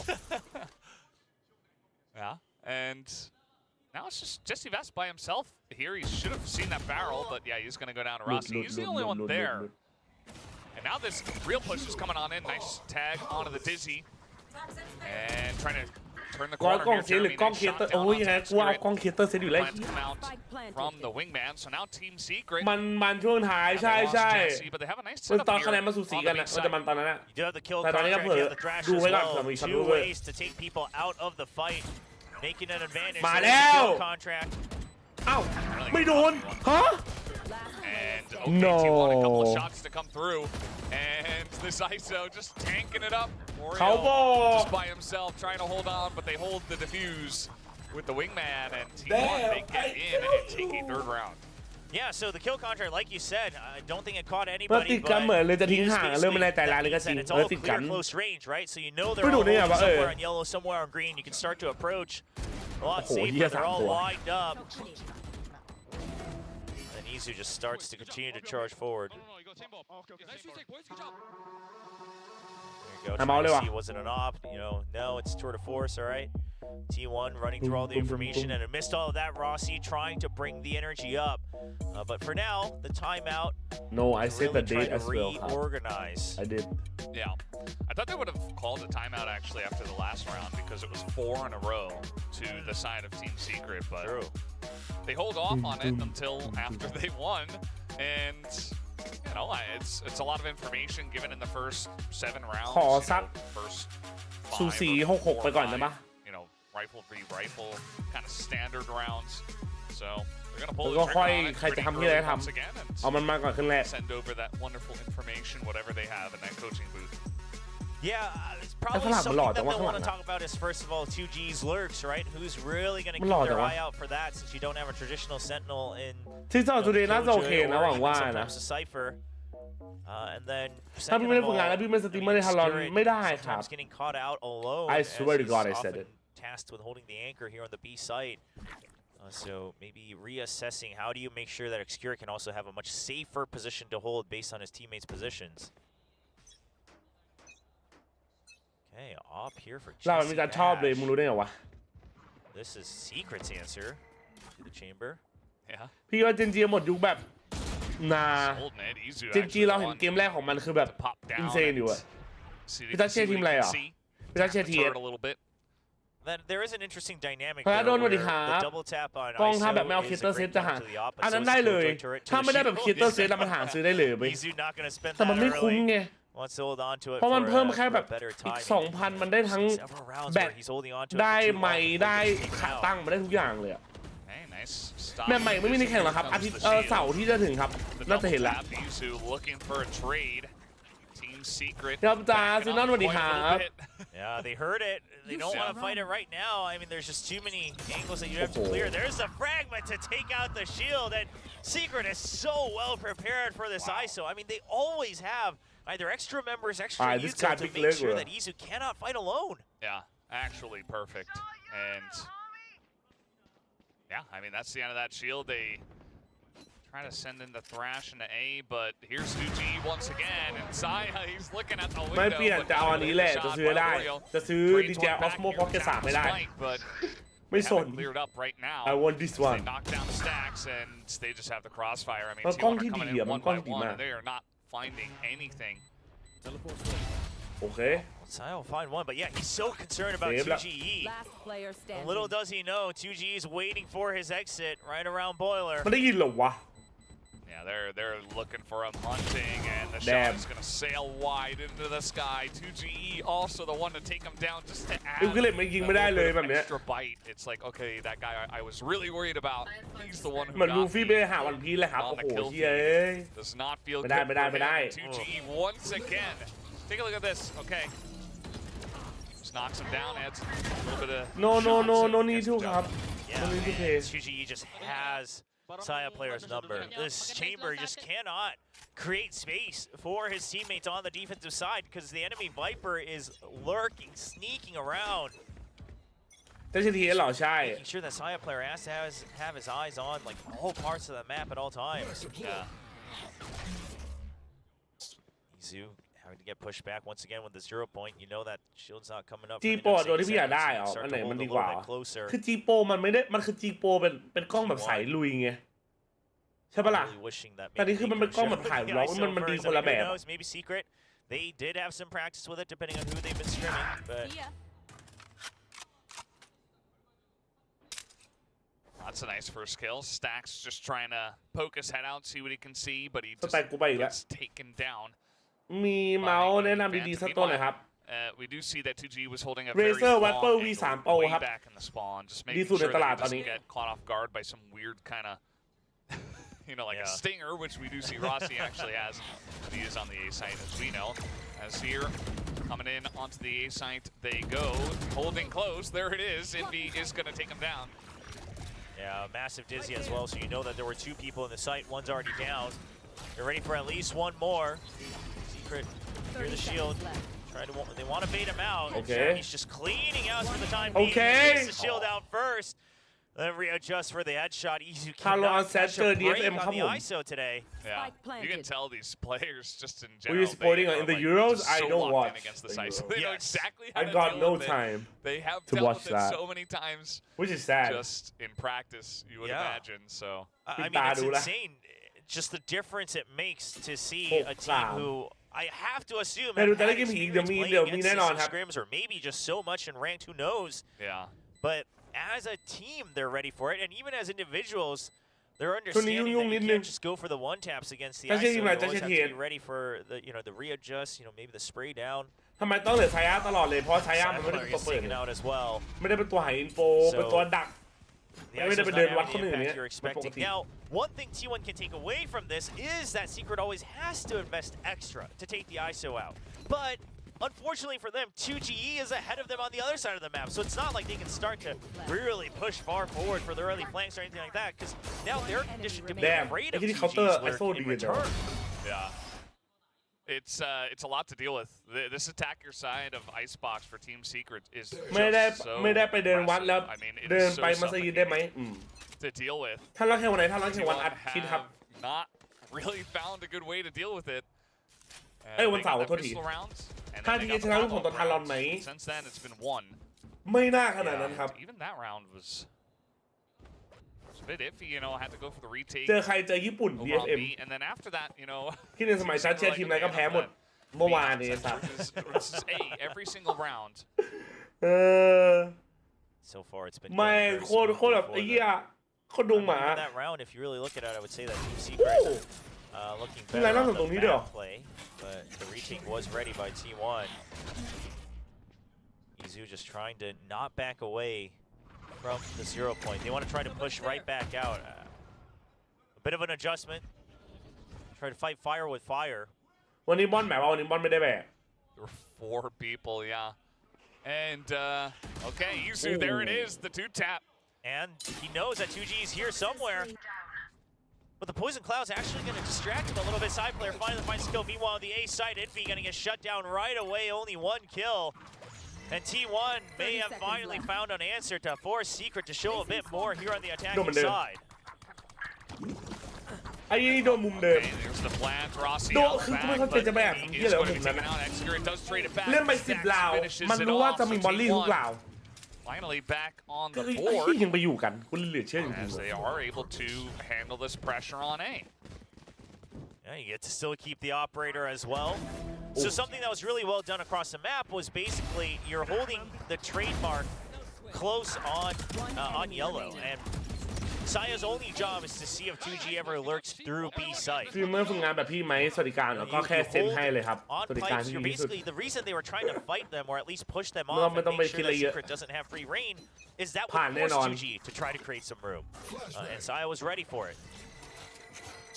Yeah, and now it's just JJaz by himself here. He should have seen that barrel, but yeah, he's going to go down to Rossi. He's the only one there. And now this real push is coming on in. Nice tag onto the Dizzy. And trying to turn the corner here. From the wingman. So now Team Secret. มันช่วงท้ายใช่ But they have a nice มัน setup ตอนคะแนน here มาสูสีกันนะมันจะมันตอนนั้น You do have the kill แต่ตอนนี้ก็ contract, เผล you อ have the thrash ดู as ไว้ก่อน well. มีชัน Two รู้เลย ways to take people out of the fight, making an advantage. มาแล้ว Kill contract. อ้าวไม่โดนฮะ And okay, Team One, a couple of shots to come through, and this ISO just tanking it up. Oriole just by himself trying to hold on, but they hold the defuse with the wingman, and Team One, they get in and take a third round. Yeah, so the kill contract, like you said, I don't think it caught มัน anybody, ติดกันเหมือนเลยจะทิ้งห่างเริ่มไม่ได้ใจร้ายเลยก็จริง it's all ติดกัน clear close range, right? So you know ไม่ they're ดู all นี่ holding ว่าsomewhere on yellow, somewhere on green. You can start to approach a lot safer. They're all lined up. And Izu just starts to continue to charge forward. There you go. Trying to see, was it an op? You know, no, it's tour de force, all right? T1 running through all the information, and it missed all of that. Rossi trying to bring the energy up. But for now, the timeout. No, I said the date as well. Reorganize. I did. Yeah. I thought they would have called a timeout actually after the last round because it was 4 in a row to the side of Team Secret, but they hold off on it until after they won. And you know, it's a lot of information given in the first 7 rounds. ขอสัก First สูสี 6-6 ไปก่อนได้ปะ You know, rifle v rifle, kind of standard rounds. So they're gonna pull แล้ว the ก็ค่อย trigger on it ใครจะ pretty ทำที่อะไร early ท once again ำเอามันมาก่อนขึ้นแรก and send over that wonderful information, whatever they have in that coaching booth. Yeah, it's probably something that they'll want to talk about is, first of all, 2G's lurks, right? Who's really going to keep their eye out for that since you don't have a traditional sentinel in ที่จอจูเดน่าจะโอเคนะหวังว่านะ sometimes a cipher. And then ถ้าพี่ไม่ได้ฝึกงานแล้วพี่เป็นสตรีมเมอร์ในฮาลอนไม่ได้ครับ sometimes getting caught out alone. I swear to God I as said he's it. often tasked with holding the anchor here on the B site. So maybe reassessing how do you make sure that Xcure can also have a much safer position to hold based on his teammates' positions. Okay, op here for เรามีการชอบเลยมึงรู้ได้ไงวะ This is Secret's answer to the chamber. Yeah. พี่ว่าเจนจีหมดยุคแบบนาเจนจีเราเห็นเกมแรกของมันคือแบบอินเซนอยู่อะพี่ตั๊กเชียร์ทีมอะไรอ่ะพี่ตั๊กเชียร์ที Then there is an interesting dynamic พระ there โดน where วันดีครับ the double tap on กล้องถ้าแบบ ISO ไม่เอา is คิ a เตอร์เซต great จะหา point to the opposite. อันนั้น So ได้ it's เลย Killjoy turret to ถ้า the ไม่ได้แบบ shield. คิเตอร์เซตแล้วมันหาซื้อได้เลยเว้ย Izu not gonna spend แต่มัน that ไม่คุ้ม early. ไง Wants to hold on to it เพราะมันเพิ่ม for แค่แบบ a better อีก timing. 2,000 มันได้ทั้ง Several rounds แบ where ต he's holding on to it ได้ for too ไม long ค์ before ได้ taking ขา out. ตั้งมาได้ทุกอย่างเลยอะ Hey, nice stop. แม่ใหม่ไม่มีในแข่งหรอครับอาทิตย์เสาร์ที่จะถึงครับน่าจะเห็นละ Izu looking for a trade. Team Secret. ครับจ้าซินอนสวัสดีครับ Yeah, they heard it. They don't want to fight it right now. I mean, there's just too many angles that you have to clear. There's a fragment to take out the shield, and Secret is so well prepared for this ISO. I mean, they always have either extra members, extra util to make sure that Izu cannot fight alone. Yeah, actually perfect. And yeah, I mean, that's the end of that shield. They try to send in the thrash into A, but here's 2G once again, and Zaya, he's looking at the window. ไม่เปลี่ยนจะเอาอันนี้แหละจะซื้อได้จะซื้อดีเจออสโมพ็อกเก็ต3ไม่ได้ไม่สน cleared up right now. I want this one. They knock down the stacks, and they just have the crossfire. I mean, กล้อง T1 ที่ are ดี coming อ่ะ in มัน one กล้อง by ดี one, มาก and they are not finding anything. โอเค Sayo will find one, but yeah, he's so concerned about 2GE. Last player standing. Little does he know, 2GE is waiting for his exit right around Boiler. มันได้ยินเหรอวะ Yeah, they're looking for him hunting, and the shot is going to sail wide into the sky. 2GE also the one to take him down just to add extra bite. It's like, okay, that guy I was really worried about. He's the one who เหมือนลู got ฟี่ไปหาวันพีชเลยครับ โอ้โหเฮ้ย does not feel ไม่ได้ 2GE once again Take a look at this. Okay. Just knocks him down, adds a little bit of... No need to ครับ Yeah, no need to man, play. TGE just has Saya player's number. This chamber just cannot create space for his teammates on the defensive side because the enemy Viper is lurking, sneaking around. แต่ใช่ทีเหรอใช่ Making sure that Saya player has to have his eyes on like all parts of the map at all times. Yeah. Izu having to get pushed back once again with the 0 point. You know that shield's not coming up. จีโปตัวที่พี่อยากได้เหรออันไหนมันดีกว่าคือจีโปมันไม่ได้มันคือจีโปเป็นกล้องแบบสายลุยไงใช่ปะล่ะแต่นี่คือมันเป็นกล้องแบบถ่ายบล็อกมันดีคนละแบบ Maybe secret. They did have some practice with it depending on who they've been streaming, but that's a nice first kill. Stacks just trying to poke his head out, see what he can see, but he just gets taken down. มีเมาส์แนะนำดีๆสักตัวหน่อยครับ We do see that 2G was holding a very Razer long Viper angle V3 Pro way ครับ back in the spawn, just ดี making สุด sure ในต that ลาด he ตอนนี้ doesn't get caught off guard by some weird kind of, you know, like a stinger, which we do see Rossi actually has. He is on the A site, as we know. As here, coming in onto the A site, they go, holding close. There it is. Envy is going to take him down. Yeah, massive dizzy as well, so you know that there were 2 people in the site. One's already down. They're ready for at least one more. Secret, hear the shield. They want to bait him out. Okay. He's just cleaning out for the time being. Okay. He gets the shield out first. Then readjust for the headshot. Izu Talon cannot catch a Center break DFM on the ครับผม ISO today. Yeah, you can tell these players just in Who general. you supporting they in the are, Euros? just I so don't locked watch in against the the site. So Euros. they know exactly how I to got deal no with it. time They have to dealt watch with it that. so many times. Which is sad. Just in practice, you would imagine. So I mean, it's insane. Just the difference it makes to see a team who I have to assume have had experience playing against system scrims or maybe just so much in ranked, who knows? Yeah. But as a team, they're ready for it, and even as individuals, they're understanding that you can't just go for the one taps against the ISO. You always have to be ready for the readjust, maybe the spray down. ทำไมต้องเหลือไซย่าตลอดเลยเพราะไซย่ามันไม่ได้เป็นตัวเปิดไม่ได้เป็นตัวหายอินโฟเป็นตัวดักไม่ได้เป็นเดินวัดคนอื่นเนี่ยเป็นปกติ Now, one thing T1 can take away from this is that Secret always has to invest extra to take the ISO out. But unfortunately for them, 2GE is ahead of them on the other side of the map, so it's not like they can start to really push far forward for the early flanks or anything like that, because now they're conditioned to be afraid of 2G's lurk in return. Yeah. It's a lot to deal with. This attacker side of Icebox for Team Secret is just so ไม่ได้ไปเดินวัดแล้ว I mean, it เดิน is ไป so มัสยิดได้ไหม to deal with. ถ้าเราแข่งวันไหนถ้าเราแข่งวันอาทิตย์ครับ Not really found a good way to deal with it. วันเสาร์โทษทีถ้าทีชนะลูกของตัวทารอนไหม Since then, it's been one. ไม่น่าขนาดนั้นครับ Even that round was a bit iffy, had to go for the retake. เจอใครเจอญี่ปุ่น DFM And then after that, ที่ในสมัยชัดเชียร์ทีมไหนก็แพ้หมดเมื่อวานนี้ครับ This is A every single round. So far, it's been ไม่โคตรแบบไอ้เหี้ยโคตรดุหมา that round, if you really look at it, I would say that Team Secret looking better on the back play, but the retake was ready by T1. Izu just trying to not back away from the 0 point. They want to try to push right back out. A bit of an adjustment. Try to fight fire with fire. วันนี้บอลแบบว่าวันนี้บอลไม่ได้แบก There were 4 people, yeah. And, okay, Izu, there it is, the 2-tap. And he knows that 2G is here somewhere. But the Poison Cloud's actually going to distract him a little bit. Side player finally finds a kill. Meanwhile, the A side, Envy going to get shut down right away. Only 1 kill. And T1 may have finally found an answer to force Secret to show a bit more here on the attacking side. ไอ้นี่โดนมุมเดิม There's the flange, Rossi โดน out คือ back, ไม่เข้าใจจะแบบ but ที่เหลือ he's มุ going ม to นั้น take it out. Executor does trade it back. เล่นไป10 ราว มันรู้ว่าจะมีบอลลี่ทุกราว Finally back on ก็ the ไอ้ board ที่ยังไปอยู่กันคุณเหลือเชื่อจริง as they are able to handle this pressure on A. Yeah, you get to still keep the operator as well. So something that was really well done across the map was basically you're holding the trademark close on yellow, and Saya's only job is to see if 2G ever lurks through B site. ฟิลเมอร์ฝึกงานแบบพี่ไหมสวัสดิการก็แค่เซ็นให้เลยครับ On สวัสดิการ pipes, ที่ you're ดีที่สุด basically the reason they were trying to fight them or at least push them เรา off ไม่ and ต้องไป make คิด sure อะไร that เยอะ Secret doesn't have free reign is that ผ่าน would แน่ force นอน 2G to try to create some room, and Saya was ready for it.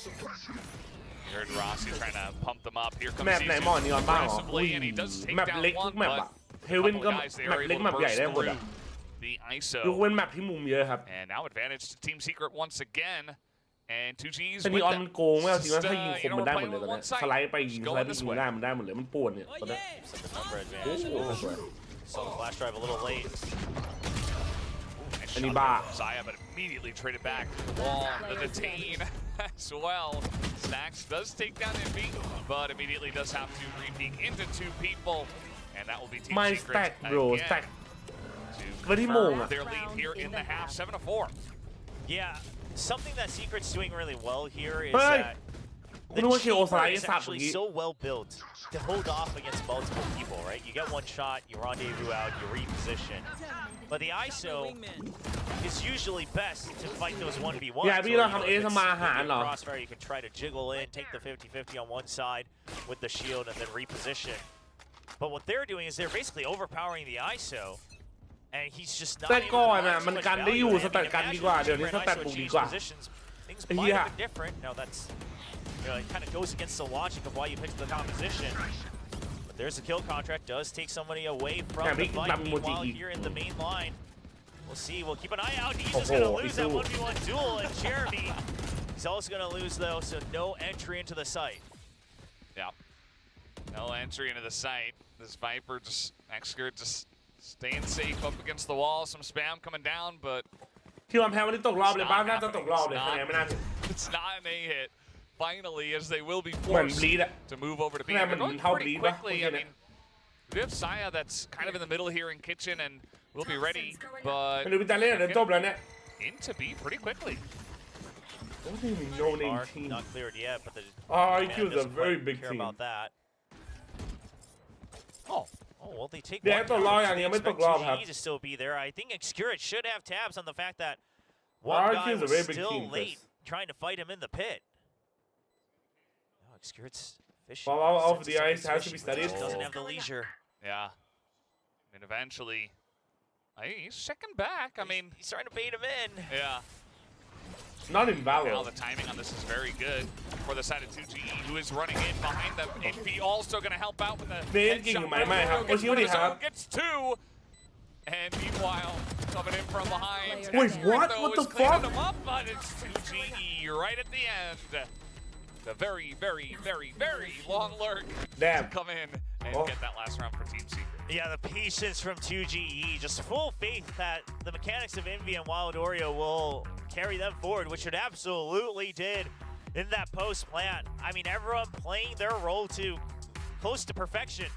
You heard Rossi trying to pump them up. Here comes แมปไหนหมอนีออนบ้างเหรอ aggressively, and he does take แมป down เล็กทุ one, กแมป but อะเฮเว่นก็ couple guys แมป there เล็ก able แม to ปใหญ่ burst ได้หมด through อะ the ย ISO. กเว้นแมปที่มุมเยอะครับ And now advantage to Team Secret once again. And 2G's แต่นี with ออน them. มันโกงไม่เอาจริงว่าถ้ายิงค Just, มมันได้หมด you เลย know, ตอน we're เนี้ย playing สไลด์ไปยิงสไลด์ไป this ยิง way. ได้มันได้หมดเลยมันปวดเนี่ยตอนเนี้ย Set the number advantage. So the flash drive a little late. And he bought. Zaya, but immediately traded back to the wall. The detain as well. Snacks does take down Envy, but immediately does have to re-peek into two people. And that will be Team My Secret stack, bro, again stack. to Very confirm long. their lead here in the half, 7-4. Yeah, something that Secret's doing really well here is Hey! that กูนึกว่าเชียร์โอซา chamber ไล is ท์สับเมื่อ actually กี้ so well built to hold off against multiple people, right? You get one shot, you rendezvous out, you reposition. But the ISO is usually best to fight those 1v1s. อย่าพี่เราทำเอสมาหารเหรอ Crossfire, you can try to jiggle in, take the 50-50 on one side with the shield and then reposition. But what they're doing is they're basically overpowering the ISO. And he's just not แต่ able ก่อน to อะ provide มัน too much กันได้ value อยู่ to ส him. แตทกันดีกว่าเดี๋ยวนี้ส Different แตท ISO บุกดี change กว่า positions. Things ไอ้ might เหี้ย have been different. Now that's, you know, it kind of goes against the logic of why you picked the composition. But there's a kill contract. Does take somebody away from the fight. Meanwhile, here in the main line, we'll see. We'll keep an eye out. He's just going to lose that 1v1 duel. And Jeremy, he's also going to lose, though, so no entry into the site. Yeah. No entry into the site. This Viper just, Xskirt just staying safe up against the wall. Some spam coming down, but ที่วันแพ้วันนี้ตกรอบเลยบ้างน่าจะตกรอบเลยคะแนนไม่น่าถึง it's not an A hit. Finally, as they will be เหมือน forced บลีดอะ to move over to B. คะแนน They're มัน going เท่าบ pretty ลีดวะ quickly. I mean, we have Saya that's kind of in the middle here in kitchen and will be ready, ไม่ but รู้พี่ตาเล่นเดี๋ยวจบแล้วเนี่ย into B pretty quickly. What do you mean no name Mark, team? not cleared yet, but the RRQ man is a doesn't very quite big care team. about that. Oh, well, they take เดี๋ยว one ตกรอบ down. อย่าง They นี้ไม่ต expect กรอบครับ 2G to still be there. I think Xskirt should have tabs on the fact that one RRQ guy is a was very big still team, Chris. late trying to fight him in the pit. Oh, Xskirt's fishing. Well, off Senses the something's ice has to be fishing, but studied. just doesn't have the leisure. Yeah. And eventually, he's checking back. I mean, He's trying to bait him in. yeah. Not Now invalid. the timing on this is very good for the side of 2G, who is running in behind them. Envy also going to help out with a เบนกิ่งอยู่ไหมไม่ครับโอชิวดิครับ gets two. And meanwhile, coming in from behind. Wait, Xskirt, what? though, What is the cleaning fuck? them up, but it's 2G right at the end. The very, very, very, very long lurk Damn. to come in and get that last round for Team Secret. Yeah, the patience from 2GE, just full faith that the mechanics of Envy and Wild Oreo will carry them forward, which it absolutely did in that post plant. I mean, everyone playing their role to close to perfection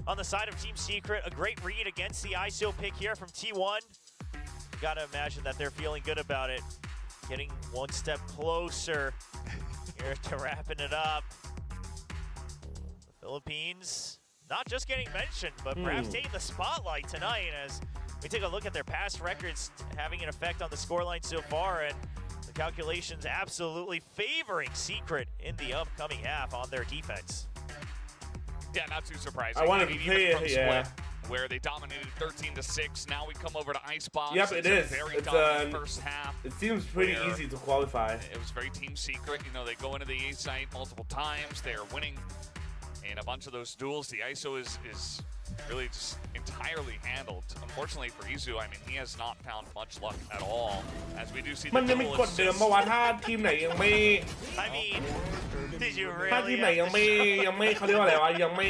on the side of Team Secret. A great read against the ISO pick here from T1. Gotta imagine that they're feeling good about it. Getting one step closer here to wrapping it up. The Philippines not just getting mentioned, but perhaps taking the spotlight tonight as we take a look at their past records having an effect on the scoreline so far, and the calculations absolutely favoring Secret in the upcoming half on their defense. Yeah, not too surprising. I wanted I mean, to even play from it, Split, yeah. where they dominated 13-6. Now we come over to Icebox. Yep, it is. Very It's dominant first half. It seems pretty where easy to qualify. It was very Team Secret. You know, they go into the A site multiple times. They're winning in a bunch of those duels. The ISO is really just entirely handled. Unfortunately for Izu, I mean, he has not found much luck at all. As we do see มัน the ยังไม่ duel กดเดิม assist. เพราะว่าถ้าทีมไหนยังไม่ I mean, did you ถ้าที really มไหน have ยัง to ไม่เขาเรียกว่าอะไรวะยังไม่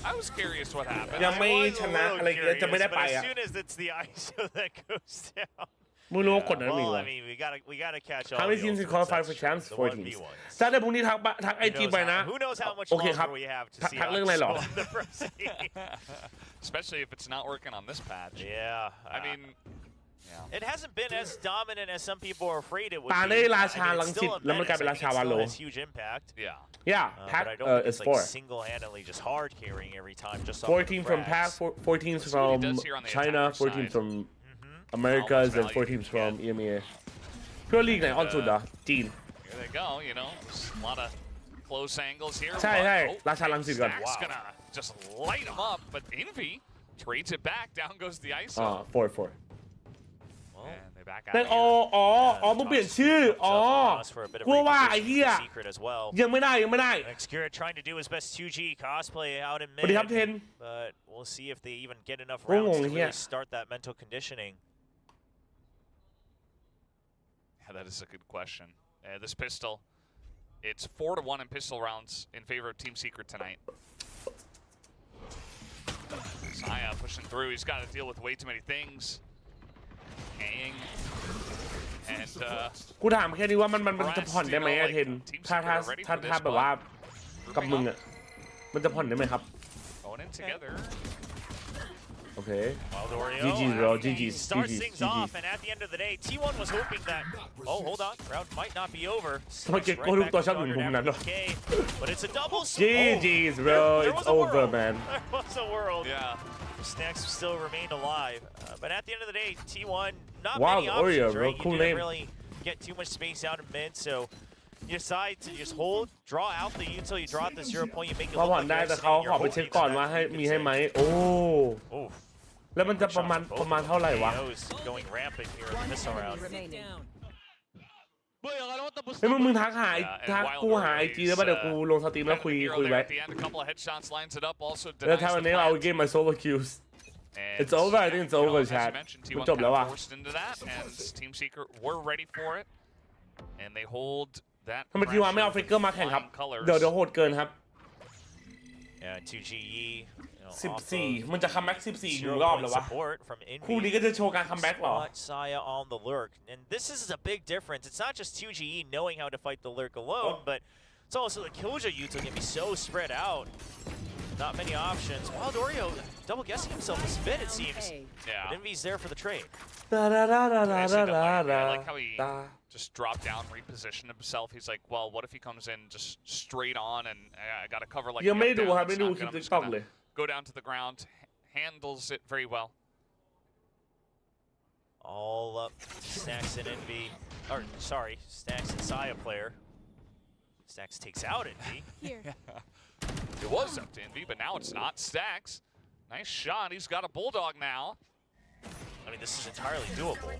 I was curious what happened. ยังไม่ I was ช a นะ little อะไรเงี้ยจะไม่ได้ curious, ไป but as อ่ะ soon as it's the ISO that goes down. ไม่รู้ว่ากดนั้นมี Well, วะ I mean, we gotta catch all How many the teams can ultimates. qualify That's for true. champs? The 4 1v1s. teams ถ้าเดี๋ยวพรุ่งนี้ทักไอ Who จี knows ไป how- นะ Who knows how much โอเคครับ longer we have to see ทักเรื่องอะไรหรอ on the proceed. Especially if it's not working on this patch. Yeah. I mean, yeah. It hasn't been as dominant as some people are afraid it would ตา be. ได้ราชา I mean, ลัง it's สิต still a แล้วมันกลายเป็น menace. รา I ชา mean, วา it โล still has huge impact. Yeah. Yeah But pack I don't think is it's like 4 single-handedly just hard carrying every time. Just off 4 the teams from pack frags. 4 teams Let's see what he from does here on the China attacker 4 teams side. from Americas and 4 value teams you from get. EMEA เพื่อลีกไหนออนสุดอ่ะจีน Here they go, you know, a lot of close angles here. ใช่ but- ใช่ oh, ราชาลังสิตก่อน Stack's gonna just light them up, but Envy trades it back. Down goes the ISO. 4 And they แต่อ๋อมึงเปลี่ยนชื่ออ๋อกูว่าไอ้เหี้ยยังไม่ได้ Skirmishes trying to do his best 2G cosplay out in สวัสดี mid, ครับเทน but we'll see if they even get enough rounds to really start that mental conditioning. Yeah, that is a good question. This pistol, it's 4-1 in pistol rounds in favor of Team Secret tonight. Saya pushing through. He's got to deal with way too many things. ENG and กูถามแค่นี้ว่ามันจะผ่อนได้ไหมอะเทนถ้าแบบว่ากับมึงอะมันจะผ่อนได้ไหมครับ going in together. Okay. GG's bro. GG's. Starts things off, and at the end of the day, T1 was hoping that. Oh, hold on. Round might not be over. But it's a double. GG's bro. It's over, man. There was a world. Yeah. Snacks still remained alive, but at the end of the day, T1 not many options, right? You didn't really get too much space out in mid, so you decide to just hold, draw out the until you draw out the 0 point. You make it look like ได้แต่เขาขอไปเช็คก่อนว่าให้มีให้ไหมโอ้แล้วมันจะประมาณเท่าไหร่วะ going rampant here in this round. เฮ้ยมึงทักกูหาไอจีแล้วป่ะเดี๋ยวกูลงสตรีมแล้วคุยไว้แล้วถ้าวันนี้เราเกมมาโซโลคิวส์ It's over. I think it's over, chat. มันจบแล้วว่ะ Team Secret were ready for it, and they hold that. ทำไมทีวาไม่เอาฟิกเกอร์มาแข่งครับเดี๋ยวโหดเกินครับ Yeah, 2GE. 14มันจะคัมแบ็ก14อยู่รอบเลยวะคู่นี้ก็จะโชว์การคัมแบ็กหรอ Saya on the lurk, and this is a big difference. It's not just 2GE knowing how to fight the lurk alone, but it's also the Killjoy util can be so spread out. Not many options. Wild Oreo double guessing himself a bit, it seems. Yeah. But Envy's there for the trade. I like how he just dropped down, repositioned himself. He's like, well, what if he comes in just straight on and I got to cover like. ยังไม่ดูครับไม่ดูคลิปติ๊กต็อกเลย Go down to the ground, handles it very well. All up, Snacks and Envy, or sorry, Snacks and Saya player. Snacks takes out Envy. Here. It was up to Envy, but now it's not. Stacks, nice shot. He's got a bulldog now. I mean, this is entirely doable.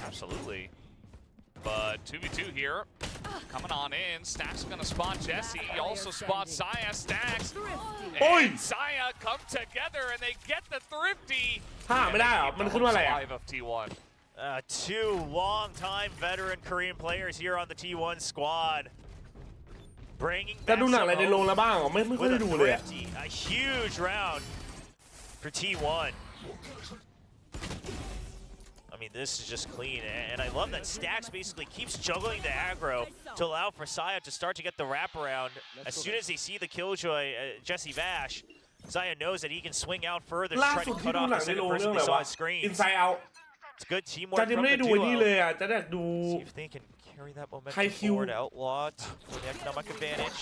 Absolutely. But 2v2 here, coming on in. Stacks gonna spot Jesse. He also spots Saya. Stacks and Saya come together and they get the thrifty. ไม่ได้หรอมันขึ้นว่าอะไรอ่ะ of T1. Two long-time veteran Korean players here on the T1 squad. Bringing back จะดูหนังอะไรในโรงแล้วบ้างไม่ค่อยได้ดูเลยอ่ะ A huge round for T1. I mean, this is just clean, and I love that Stacks basically keeps juggling the aggro to allow for Saya to start to get the wraparound. As soon as they see the Killjoy, Jesse Vash, Saya knows that he can swing out further to try to cut off the second person they saw on screen. Inside out. It's good teamwork from the duo. See if they can carry that momentum forward. Outlaw for the economic advantage.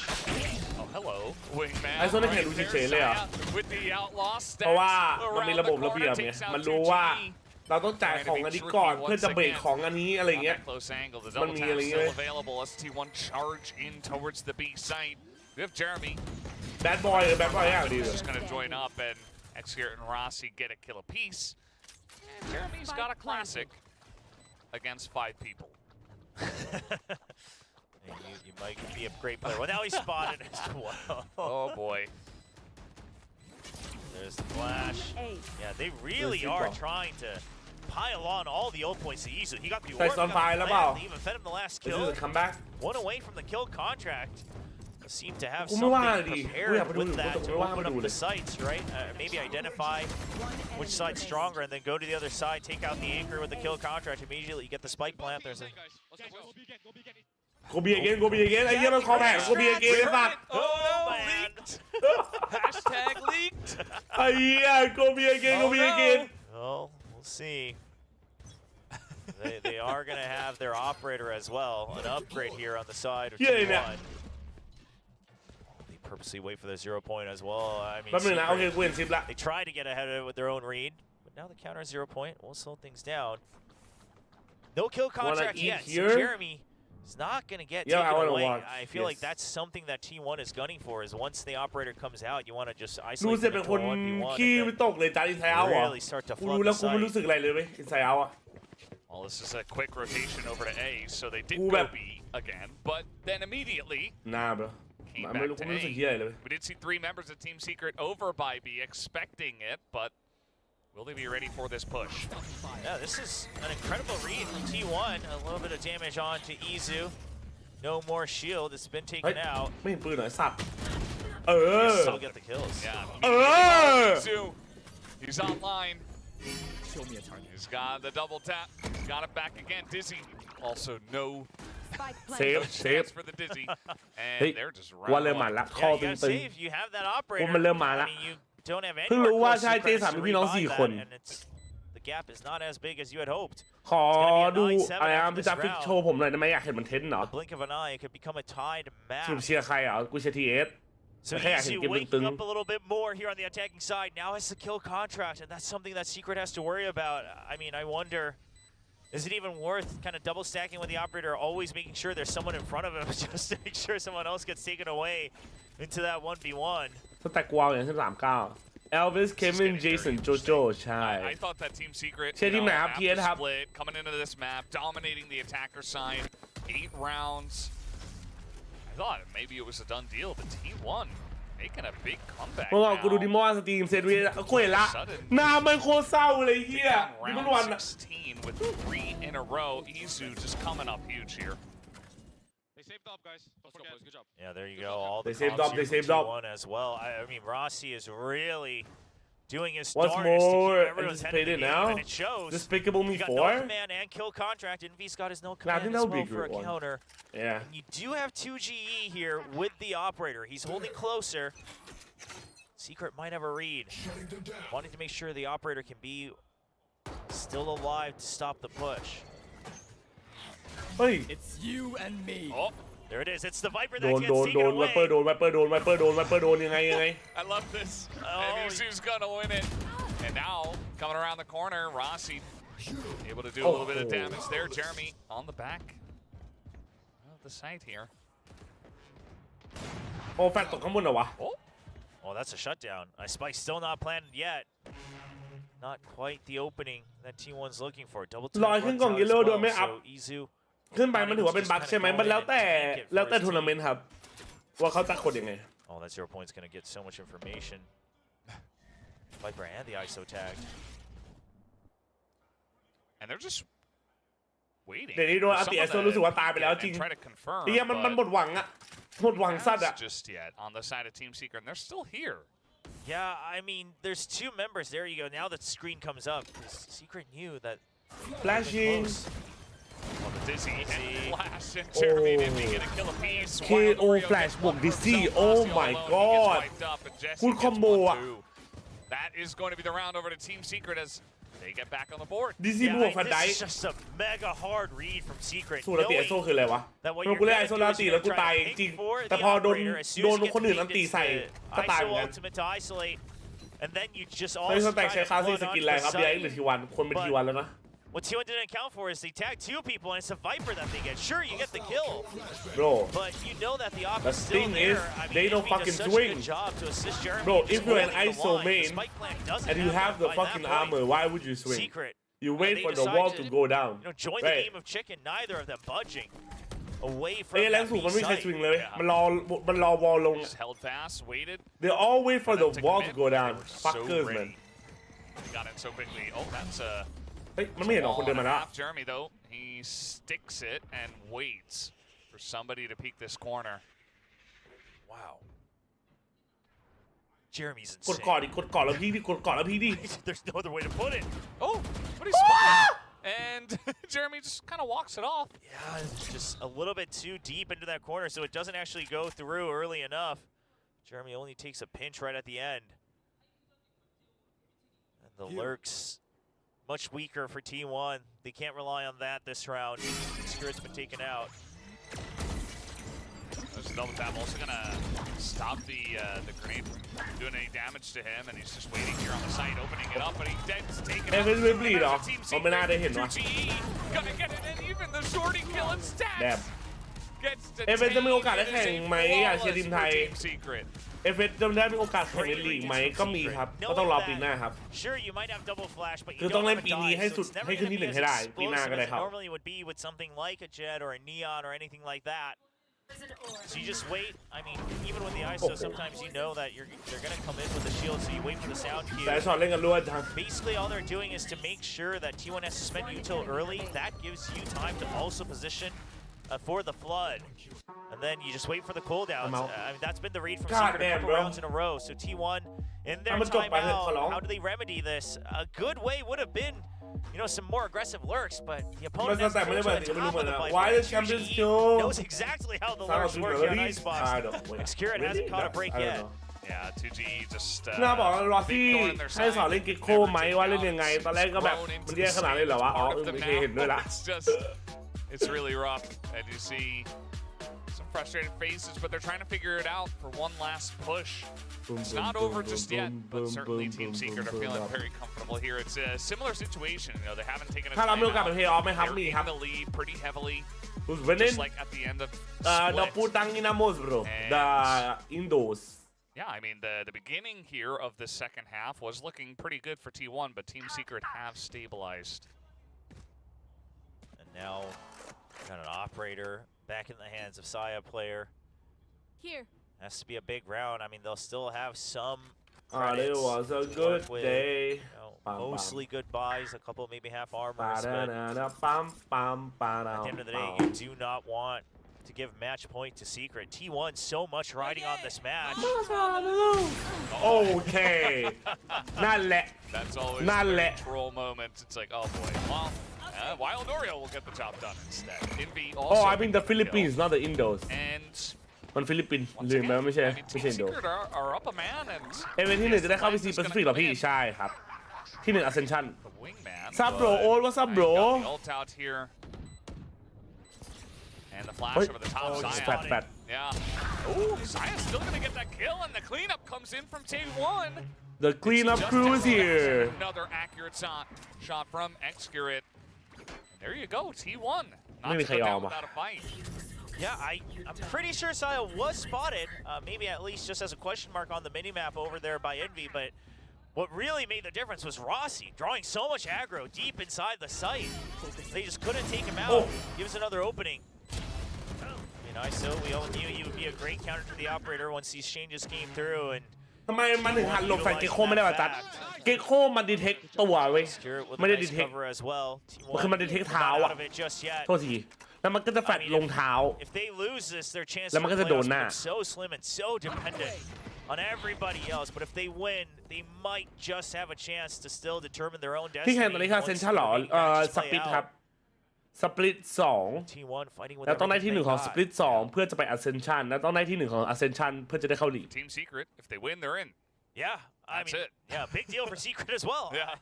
Oh, hello, wingman. ไอ้โซนแข่งดูเฉยๆเลยอ่ะ With the outlaw เพราะว่า Stacks มันมีระบบระเบียบไงมันรู้ว่าเราต้องจ่ายของอันนี้ก่อนเพื่อจะเบรกของอันนี้อะไรเงี้ย Close angle. The double tap still available as T1 charge in towards the B site. We have Jeremy. Bad boy อย่างดีเลย Just gonna join up and Executor and Rossi get a kill apiece. And Jeremy's got a classic against 5 people. You might be a great player. Well, now he's spotted as well. Oh boy. There's the flash. Yeah, they really are trying to pile on all the ult points easily. He got the orb. They even fed him the last kill. One away from the kill contract. Seem to have something prepared with that to open up the sights, right? Maybe identify which side's stronger and then go to the other side, take out the anchor with the kill contract. Immediately you get the spike plant. There's a... Go be again. ไอ้เหี้ยมันคอแผง Go be again ไอ้สัตว์ Oh man! Hashtag leaked. ไอ้เหี้ย Go be again. Well, we'll see. They are going to have their operator as well. An upgrade here on the side of T1. They purposely wait for the 0 point as well. I mean, they try to get ahead of it with their own read, but now the counter 0 point will slow things down. No kill contract yet. So Jeremy is not going to get taken away. I feel like that's something that T1 is gunning for. Is once the operator comes out, you want to just isolate them into 1v1 and really start to flood the site. Well, this is a quick rotation over to A, so they did go B again, but then immediately came back to A. We did see 3 members of Team Secret over by B, expecting it, but will they be ready for this push? Yeah, this is an incredible read from T1. A little bit of damage on to Izu. No more shield. It's been taken out. ไม่เห็นปืนหน่อยสัตว์ Still get the kills. Yeah. He's online. He's got the double tap. He's got it back again. Dizzy. Also no save for the Dizzy. And they're just ว่าเริ่มมาละข้อตึง You have that operator. มันเริ่มมาละ You don't have any เพิ่งรู้ว่าใช่ close J3 to มีพี่น้อง 4 คน and the gap is not as big as you had hoped. ขอดูอะไรนะพี่จ๊าฟิกโชว์ผมหน่อยได้ไหมอยากเห็นมันเทนเหรอ Blink of an eye, it could become a tied ทีม match. เชียร์ใครอ่ะกูเชียร์ TS So Izu waking up a little bit more here on the attacking side. Now has the kill contract, and that's something that Secret has to worry about. I mean, I wonder, is it even worth kind of double stacking with the operator, always making sure there's someone in front of him just to make sure someone else gets taken away into that 1v1? สแต็กวาวอย่างเช่น39 Elvis Kevin Jason Jojo ใช่ I thought that Team Secret, TS ครับ split, coming into this map, dominating the attacker side, 8 rounds. I thought maybe it was a done deal, but T1 making a big comeback เมื่อวานกูดูดิมอนสตรีมเซนวีกูเห็นละหน้ามันโคตรเศร้าเลยเฮียดิมอนวัน 16 with 3 in a row. Izu just coming up huge here. They saved up, guys. Don't forget. Good job. Yeah, there you go. All they the saved up. They saved up as well. I mean, Rossi is really doing his What's darndest to more keep everyone's head in the anticipated game, now? and it shows. Despicable Me You got 4? no command and kill contract. Envy's got his no command as well for a counter. Yeah. And you do have 2 GE here with the operator. He's holding closer. Secret might have a read. Wanting to make sure the operator can be still alive to stop the push. Hey. It's you and me. Oh. There it is. It's the Viper that gets taken away. Viper โดนยังไง I love this. And Izu's gonna win it. And now, coming around the corner, Rossi able to do a little bit of damage there. Jeremy on the back of the site here. โอ้แฟนตกข้างบนเหรอวะ Oh, that's a shutdown. I spy still not planted yet. Not quite the opening that T1's looking for. Double tap runs out as well, so Izu ขึ้นไปมันถือว่าเป็นบั๊กใช่ไหมมันแล้วแต่ทัวร์นาเมนต์ครับว่าเขาจะกดยังไง Oh, that 0 point's gonna get so much information. Viper and the ISO tag. And they're just waiting. เดี๋ยวนี้โดนอัลติ ISO รู้สึกว่าตายไปแล้วจริงเฮียมันหมดหวังอะหมดหวังสัตว์อะ just yet on the side of Team Secret, and they're still here. Yeah, I mean, there's 2 members. There you go. Now the screen comes up. Secret knew that. Flashing. Well, the Dizzy and Flash and Jeremy didn't get a kill apiece. KO Flash บวก Dizzy Oh my god คุณคอมโบอะ That is going to be the round over to Team Secret as they get back on the board. Dizzy บวกฟันได This is just a mega hard read from Secret. สู้แล้วตี ISO คืออะไรวะมันกูเล่น ISO แล้วตีแล้วกูตายจริงแต่พอโดนคนอื่นอันตีใส่ก็ตายเหมือนกันเฮ้ยสแต็กใช้คลาสสิกสกินอะไรครับ DRX หรือ T1 คนเป็น T1 แล้วนะ What T1 didn't account for is they tag 2 people and it's a Viper that they get. Sure, you get the kill, bro. But you know that the op The is still thing there. is, I mean, they don't Envy fucking does such swing. a good job to assist Jeremy. Bro, Just if you're an holding the ISO line. main The spike plant doesn't and you have the by fucking that point. armor, why would you swing? Secret. You wait They for the decide wall to go down. You know, join the game of chicken. Neither of them budging away from ไอ้แรงสูงมันไม่ใช่สวิงเลยมันรอวอลลง Just held fast, waited. They all wait for the wall to go down. Fuckers, man. Got it so quickly. Oh, that's a. เฮ้ยมันไม่เห็นหรอคนเดินมาแล้ว Jeremy though, he sticks it and waits for somebody to peek this corner. Wow. Jeremy's กด insane. ก่อนดิกดก่อนแล้วพี่ดิกดก่อนแล้วพี่ดิ There's no other way to put it. Oh, but he spotted. And Jeremy just kind of walks it off. Yeah, it's just a little bit too deep into that corner, so it doesn't actually go through early enough. Jeremy only takes a pinch right at the end. And the lurks, much weaker for T1. They can't rely on that this round. Skirit's been taken out. There's a double tap, also gonna stop the grenade from doing any damage to him, and he's just waiting here on the site, opening it up, but he dead's taken out. ไม่bleedหรอมันไม่น่าได้เห็นวะ Gonna get it, and even the shorty kill and stats แบบ gets to จะมีโอกาสได้แข่งไหมอยากเชียร์ทีมไทย Secret. เอฟเอสจะได้มีโอกาสแข่งในลีกไหมก็มีครับก็ต้องรอปีหน้าครับคือต้องเล่นปีนี้ให้สุดให้ขึ้นที่1ให้ได้ปีหน้าก็ได้ครับ So you just wait. I mean, even with the ISO, sometimes you know that they're gonna come in with the shield, so you wait for the sound cue. แต่ช็อตเล่นกันล้วนจัง Basically, all they're doing is to make sure that T1 has to spend util early. That gives you time to also position for the flood, and then you just wait for the cooldowns. I mean, that's been the read from Secret a couple rounds in a row. So T1 in their timeout, how do they remedy this? A good way would have been, you know, some more aggressive lurks, but the opponent has to go to the top of the fight. Why the champions knows exactly how the lurks work here on Icebox. Xcurit hasn't caught a break yet. Yeah, 2G just น่าบอกรอที่ให้สอนเล่นกิโคไหมว่าเล่นยังไงตอนแรกก็แบบมันแย่ขนาดนี้เหรอวะอ๋อโอเคเห็นด้วยละ It's really rough, and you see some frustrated faces, but they're trying to figure it out for one last push. It's not over just yet, but certainly Team Secret are feeling very comfortable here. It's a similar situation. You know, they haven't taken a time out. They're in the lead pretty heavily. Just like at the end of Indoors. Yeah, I mean, the beginning here of the second half was looking pretty good for T1, but Team Secret have stabilized. And now, got an operator back in the hands of Saya player. Here. Has to be a big round. I mean, they'll still have some it was a good day. Mostly good buys, a couple maybe half armors. But at the end of the day, you do not want to give match point to Secret. T1 so much riding on this match. Okay. นั่นแหละ That's always a troll moment. It's like, oh boy. Well, Wild Oreo will get the job done instead. Envy also. Oh, I mean the Philippines, not the Indos. And มันฟิลิปปินส์ลืมไปไม่ใช่อินโดเอเวนที่1จะได้เข้า VCT Pacific หรอพี่ใช่ครับที่1 Ascension ซับโบรโอ๊ตว่าซับโบร And the flash over the top, Saya. Yeah. Oh, Saya's still gonna get that kill, and the cleanup comes in from T1. The cleanup crew is here. Another accurate shot from Xcurit. There you go, T1. Not to go down without a fight. Yeah, I'm pretty sure Saya was spotted, maybe at least just as a question mark on the minimap over there by Envy, but what really made the difference was Rossi drawing so much aggro deep inside the site. They just couldn't take him out. Gives another opening. You know, so we all knew he would be a great counter to the operator once these changes came through. And ทำไมมันถึงหันหลบใส่เกโคไม่ได้วะตัดเกโคมันดีเทคตัวเว้ยไม่ได้ดีเทคมันคือมันดีเทคเท้าอะโทษทีแล้วมันก็จะแฟดลงเท้าแล้วมันก็จะโดนหน้า on everybody else, but if they win, they might just have a chance to still determine their own destiny. ที่แข่งตอนนี้คือเซนชั่นหรอสปลิตครับสปลิต2แล้วต้องได้ที่1ของสปลิต2เพื่อจะไป Ascension แล้วต้องได้ที่1ของ Ascension เพื่อจะได้เข้าลีก Team Secret, if they win, they're in. Yeah, I mean, yeah, big deal for Secret as well. Yeah.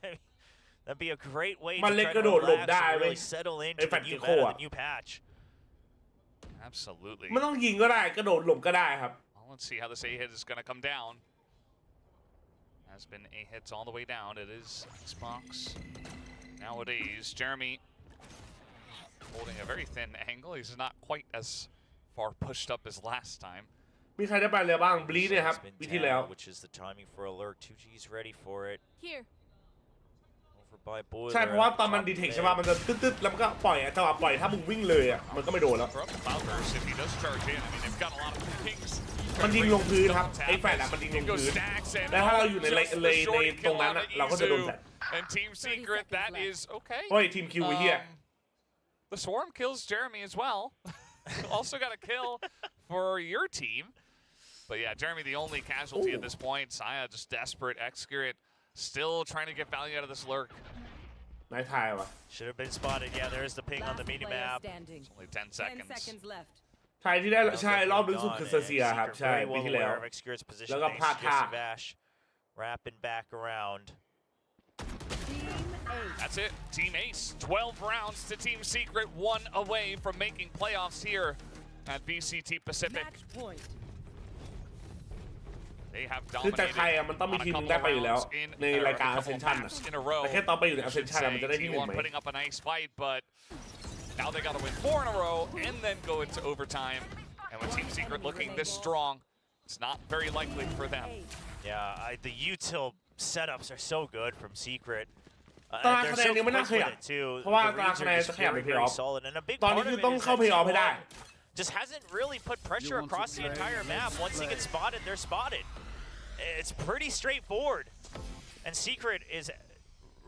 That'd be a great way to มันเล็กกระโดดหลบได้เว้ย settle into the new meta, the new patch. Absolutely. มันต้องยิงก็ได้กระโดดหลบก็ได้ครับ Let's see how this A hit is going to come down. Has been A hits all the way down. It is Xbox. Nowadays, Jeremy holding a very thin angle. He's not quite as far pushed up as last time. มีใครได้ไปเลยบ้างบลีเนี่ยครับปีที่แล้ว Which is the timing for alert. 2G's ready for it. Here. ใช่เพราะว่าตอนมันดีเทคใช่ป่ะมันจะตึ๊ดๆแล้วมันก็ปล่อยจังหวะปล่อยถ้ามึงวิ่งเลยอ่ะมันก็ไม่โดนแล้วมันยิงลงพื้นครับไอ้แฟนอ่ะมันยิงลงพื้นแล้วถ้าเราอยู่ในตรงนั้นอ่ะเราก็จะโดนแฟน And Team Secret, that is okay. โอ้ยทีมคิวเฮีย The Swarm kills Jeremy as well. Also got a kill for your team. But yeah, Jeremy the only casualty at this point. Saya just desperate. Xcurit still trying to get value out of this lurk. Nice high. Should have been spotted. Yeah, there's the ping on the minimap. It's only 10 seconds. ใช่ที่ได้ใช่รอบลึกสุดคือเซอร์เซียครับใช่ปีที่แล้วแล้วก็พลาดท่า wrapping back around. That's it. Team Ace, 12 rounds to Team Secret, 1 away from making playoffs here at VCT Pacific. They have คือจากไทยมันต้องมีทีมนึงได้ไปอยู่แล้วในรายการ Ascension แต่แค่ตอนไปอยู่ใน Ascension มันจะได้ที่1ไหม putting up a nice fight, but now they got to win 4 in a row and then go into overtime. And with Team Secret looking this strong, It's not very likely for them. Yeah, the util setups are so good from Secret. ตารางคะแนนยังไม่น่าขยับเพราะว่าตารางคะแนนจะขยับไปเพลย์ออฟตอนนี้คือต้องเข้าเพลย์ออฟให้ได้ Just hasn't really put pressure across the entire map. Once he gets spotted, they're spotted. It's pretty straightforward. And Secret is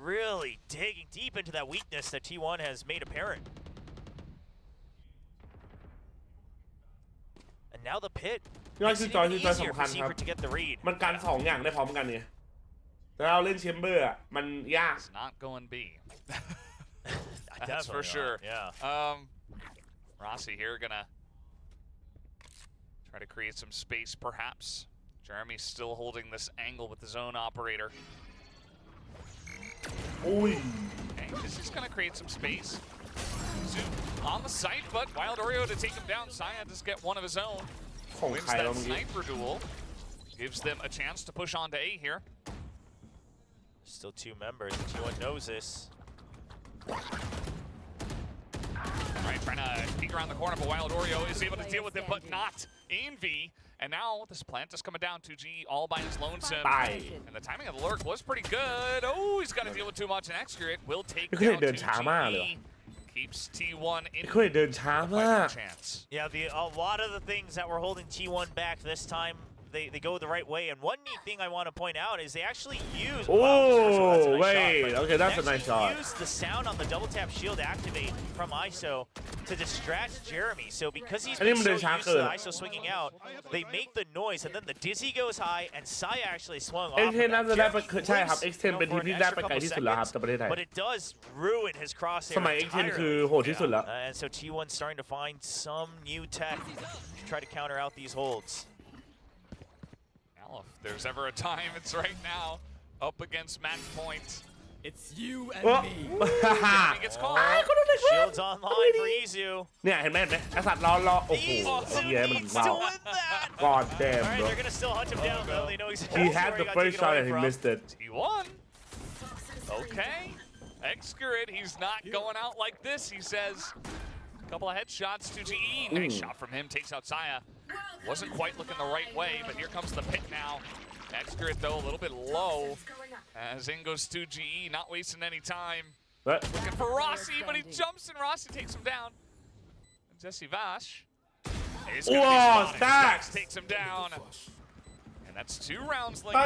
really digging deep into that weakness that T1 has made apparent. And now the pit. นี่คือจอยสำคัญครับมันการ2อย่างได้พร้อมกันไงแต่เราเล่นแชมเบอร์อ่ะมันยาก It's not going B. That's for sure. Yeah. Rossi here gonna try to create some space, perhaps. Jeremy's still holding this angle with his own operator. Okay, this is gonna create some space. Zoom on the site, but Wild Oreo to take him down. Saya does get one of his own. Wins that sniper duel. Gives them a chance to push on to A here. Still 2 members. T1 knows this. Right, trying to peek around the corner, but Wild Oreo is able to deal with it, but not ENG. And now this plant is coming down 2G all by his lonesome. And the timing of the lurk was pretty good. Oh, he's got to deal with too much, and Excurate will take down 2G. Keeps T1 in chance. Yeah, a lot of the things that were holding T1 back this time, they go the right way. And one neat thing I want to point out is they actually use. Oh, wait. Okay, that's a nice shot. Use the sound on the double tap shield activate from ISO to distract Jeremy. So because he's been so used to ISO swinging out, they make the noise, and then the dizzy goes high, and Saya actually swung off. ใช่ครับ X10 เป็นทีมที่ได้ไปไกลที่สุดแล้วครับในประเทศไทย But it does ruin his crosshair. สมัย X10 คือโหดที่สุดแล้ว And so T1 starting to find some new tech to try to counter out these holds. If there's ever a time, it's right now. Up against match point. It's you and me. He gets called. Shields online for Izu. เนี่ยเห็นไหมไอ้สัตว์รอโอ้โหเหี้ยมันว้าว God damn, bro. They're gonna still hunt him down though. They know exactly He had the first shot and he missed it. T1. Okay. Excurate, he's not going out like this, he says. Couple of headshots to GE. Nice shot from him. Takes out Saya. Wasn't quite looking the right way, but here comes the pit now. Excurate, though, a little bit low. As in goes to GE. Not wasting any time. Looking for Rossi, but he jumps and Rossi takes him down. And Jesse Vash is going to be spotted. Takes him down. And that's 2 rounds like So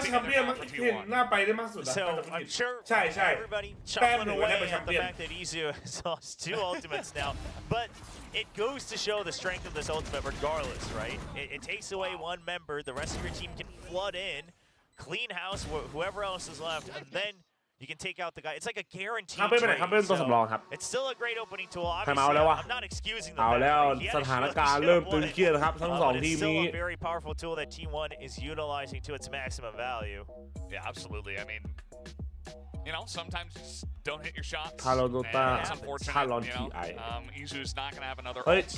I'm sure everybody chuckling away at the fact that Izu has lost 2 ultimates now. But it goes to show the strength of this ultimate regardless, right? It takes away 1 member. The rest of your team can flood in, clean house whoever else is left, and then you can take out the guy. It's like a guaranteed trade. So it's still a great opening tool. Obviously, I'm not excusing the fact that he had a but it's still a very powerful tool that T1 is utilizing to its maximum value. Yeah, absolutely. I mean, you know, sometimes you just don't hit your shots. And it's unfortunate, you know. Izu's not going to have another ult to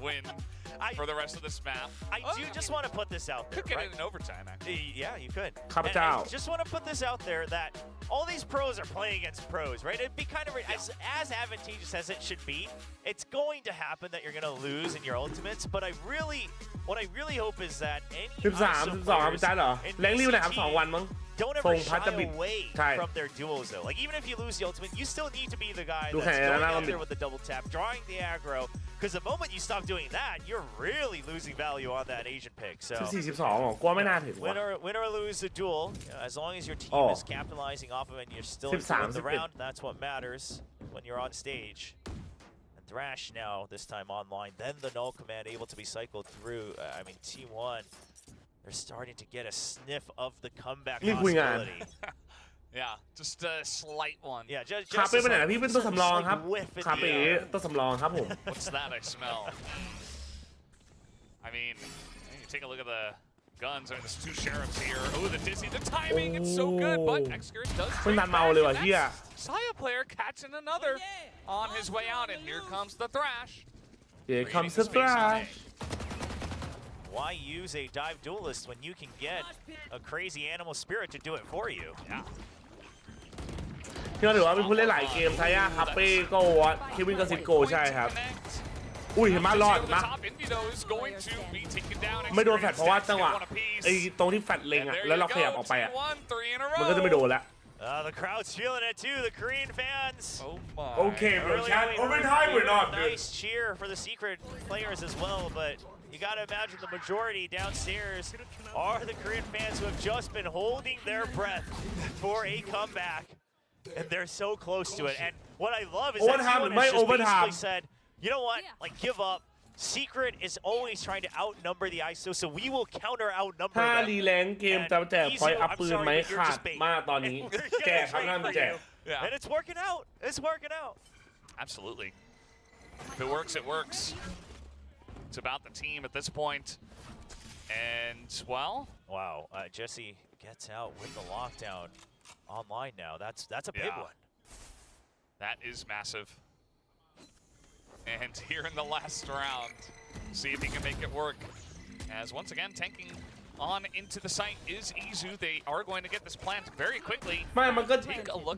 win for the rest of this map. I do just want to put this out there. Could get it in overtime, actually. Yeah, you could. I just want to put this out there that all these pros are playing against pros, right? It'd be kind of as advantageous as it should be. It's going to happen that you're going to lose in your ultimates, but what I really hope is that any don't ever shy away from their duels, though. Like, even if you lose the ultimate, you still need to be the guy that's going out there with the double tap, drawing the aggro, because the moment you stop doing that, you're really losing value on that Asian pick. So, win or lose the duel, as long as your team is capitalizing off of it and you're still in the round, that's what matters when you're on stage. And Thrash now, this time online, then the null command able to be cycled through. I mean, T1, they're starting to get a sniff of the comeback possibility. Yeah, just a slight one. Yeah, just ขาเป้ไปไหนนะพี่เป็นตัวสำรองครับ whiff in ขาเป้ the air. ตัวสำรองครับผม What's that I smell? I mean, you take a look at the guns. I mean, there's 2 sheriffs here. Oh, the dizzy, the timing, it's so good, but Excurate does เพิ่งทันเมาเลยว่ะเฮีย Saya player catching another on his way out, and here comes the Thrash. Here comes the Thrash. Why use a dive duelist when you can get a crazy animal spirit to do it for you? Yeah. ที่เราถือว่าเป็นผู้เล่นหลายเกมไซย่าคาเป้ก็วอตเควินกับซิโกใช่ครับ อุ้ยเห็นมารอดนะไม่โดนแฟดเพราะว่าจังหวะไอ้ตรงที่แฟดเล็งอ่ะแล้วเราขยับออกไปอ่ะมันก็จะไม่โดนแล้ว The crowd's feeling it too, the Korean fans. Oh my. Okay, bro, chat. Overtime we're not good. Nice cheer for the Secret players as well, but you gotta imagine the majority downstairs are the Korean fans who have just been holding their breath for a comeback. And they're so close to it. And what I love is that T1 has just basically said, you know what, like give up. Secret is always trying to outnumber the ISO, so we will counter outnumber ถ้า them. รีแลงเกมจะแจกพอยต์อัพปืนไหมขาดมากตอนนี้แจกครับนั่นแจก And it's working out. It's working out. Absolutely. If it works, it works. It's about the team at this point. And, well... Wow. Jesse gets out with the lockdown online now. That's a big one. That is massive. And here in the last round, see if he can make it work. As once again, tanking on into the site is Izu. They are going to get this plant very quickly. ไม่มันก็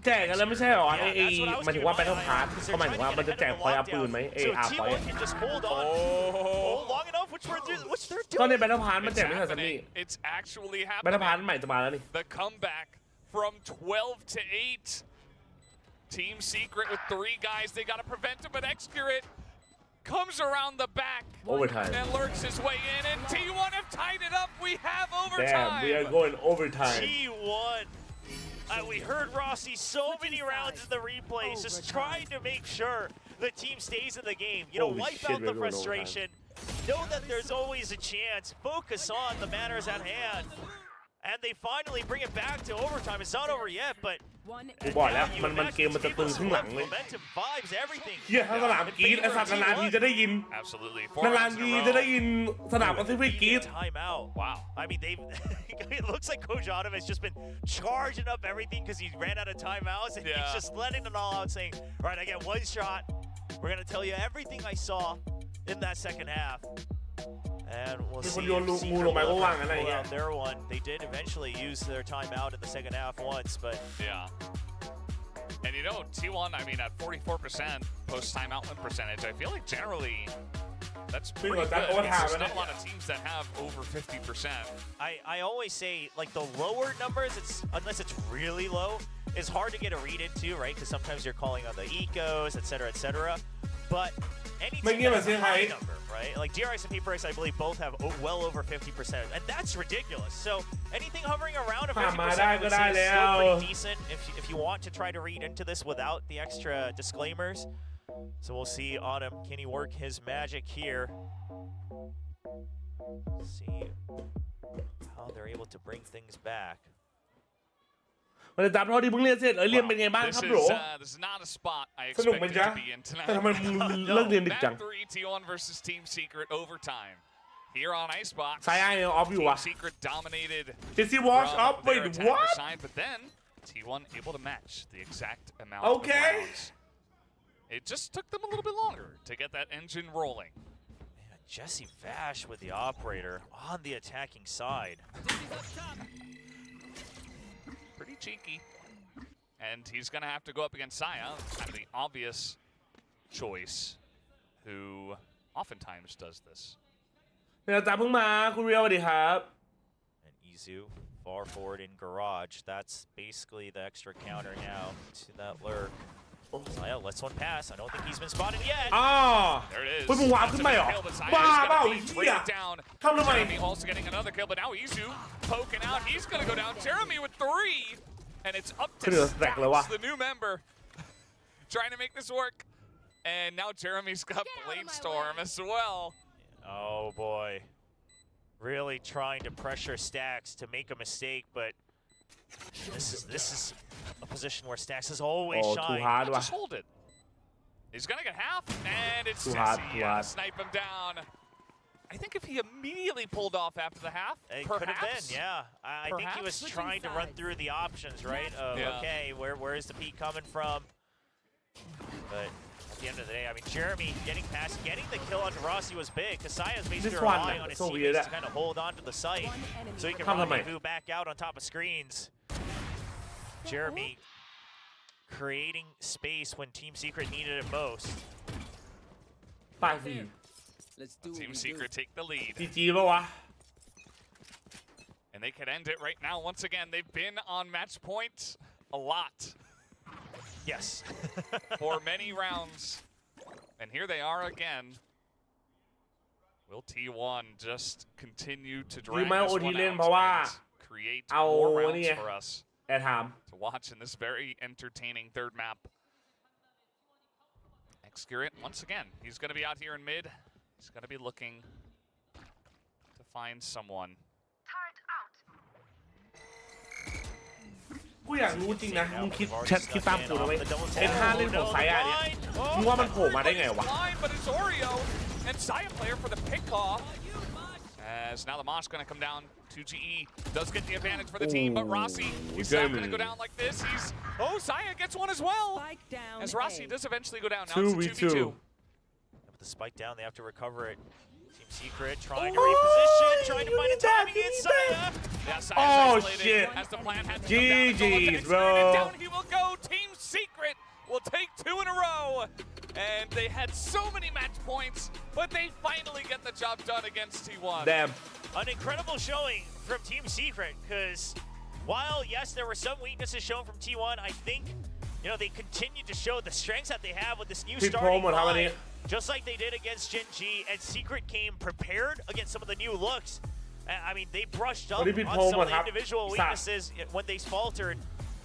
แจกกันแล้วไม่ใช่หรอไอ้หมายถึงว่าแบทเทิลพาร์ทก็หมายถึงว่ามันจะแจกพอยต์อัพปืนไหมไอ้อาร์พอยต์ long enough, which they're doing. ก็ในแบทเทิลพาร์ทมันแจกไม่ใช่สันนี่ It's actually แบทเทิลพาร์ท happening. ใหม่จะมาแล้วนี่ The comeback from 12 to 8. Team Secret with 3 guys. They got to prevent him, but Excurate comes around the back overtime and lurks his way in, and T1 have tied it up. We have overtime. Damn, we are going overtime. T1. We heard Rossi so many rounds in the replays, just trying to make sure the team stays in the game. You know, wipe out the frustration. Know that there's always a chance. Focus on the matters at hand. And they finally bring it back to overtime. It's not over yet, but กูบอกแล้วมันเกมมันจะตึงข้างหลังเลย momentum, vibes, everything. เหี้ยถ้าสนามกรี๊ดไอ้สัตว์นานๆทีจะได้ยิน Absolutely. นานๆทีจะได้ยินสนามแปซิฟิกกรี๊ด Timeout. Wow. I mean, it looks like Coach Autumn has just been charging up everything because he ran out of timeouts, and he's just letting it all out, saying, all right, I get one shot. We're going to tell you everything I saw in that second half. And we'll see if Secret will pull out their one. They did eventually use their timeout in the second half once, but... Yeah. And you know, T1, I mean, at 44% post-timeout win percentage, I feel like generally that's pretty good. There's not a lot of teams that have over 50%. I always say, like, the lower numbers, unless it's really low, it's hard to get a read into, right? Because sometimes you're calling on the ecos, et cetera, but anything that's a high number, right? Like DRX and PPRX, I believe, both have well over 50%, and that's ridiculous. So anything hovering around a 50% I would say is still pretty decent if you want to try to read into this without the extra disclaimers. So we'll see Autumn, can he work his magic here? See how they're able to bring things back. มันจะตามเท่าที่เพิ่งเรียนเสร็จเรียนเป็นไงบ้างครับโหร This is not a spot I สนุกไหม expected จ๊ะ to be in tonight. แต่ทำไมมึงเลิกเรียนดึกจัง Back 3 T1 versus Team Secret overtime. Here on Icebox, ซ้ายไอ้ออฟอยู่วะ Team Secret dominated. Jesse walks up, wait, what? Side, but then T1 able to match the exact amount of rounds. It just took them a little bit longer to get that engine rolling. Man, Jesse Vash with the operator on the attacking side. Pretty cheeky. And he's going to have to go up against Saya, kind of the obvious choice, who oftentimes does this. เนี่ยตามเพิ่งมาคุณเรียวสวัสดีครับ And Izu far forward in garage. That's basically the extra counter now to that lurk. Saya lets one pass. I don't think he's been spotted yet. There it is. เฮ้ยมึงวางขึ้นไปเหรอบ้าเปล่าไอ้เหี้ยทำทำไม Jeremy also getting another kill, but now Izu poking out. He's going to go down. Jeremy with 3. And it's up to Stats, the new member, trying to make this work. And now Jeremy's got Blade Storm as well. Oh boy. Really trying to pressure Stacks to make a mistake, but this is a position where Stacks has always shined. Too hard, just hold it. He's going to get half, and it's Jesse. Snipe him down. I think if he immediately pulled off after the half, it could have been, yeah. I think he was trying to run through the options, right? Of, okay, where is the peak coming from? But at the end of the day, I mean, Jeremy getting past, getting the kill onto Rossi was big, because Saya's basically relying on his teammates to kind of hold on to the site, so he can rendezvous back out on top of screens. Jeremy creating space when Team Secret needed it most. 5-4 Team Secret take the lead. GG ป่าวะ And they could end it right now. Once again, they've been on match point a lot. Yes. For many rounds. And here they are again. Will T1 just continue to drag this one out and create more rounds for us to watch in this very entertaining third map? Excurrent, once again, he's going to be out here in mid. He's going to be looking to find someone. กูอยากรู้จริงนะมึงคิดตามกูนะเว้ยไอ้ท่าเล่นของไซอาเนี่ยมึงว่ามันโผล่มาได้ไงวะ But it's Oreo and Saya player for the pick off. As now the Mosh going to come down. 2GE does get the advantage for the team, but Rossi, he's not going to go down like this. Saya gets one as well. As Rossi does eventually go down. Now it's 2v2. With the spike down, they have to recover it. Team Secret trying to reposition, trying to find a timing in Saya. Yeah, Saya's isolated as the plan had to come down. GG's, bro. Down he will go. Team Secret will take 2 in a row. And they had so many match points, but they finally get the job done against T1. Damn. An incredible showing from Team Secret, because while, yes, there were some weaknesses shown from T1, I think, you know, they continue to show the strengths that they have with this new starting line, just like they did against Gen G, and Secret came prepared against some of the new looks. I mean, they brushed up on some of the individual weaknesses when they faltered.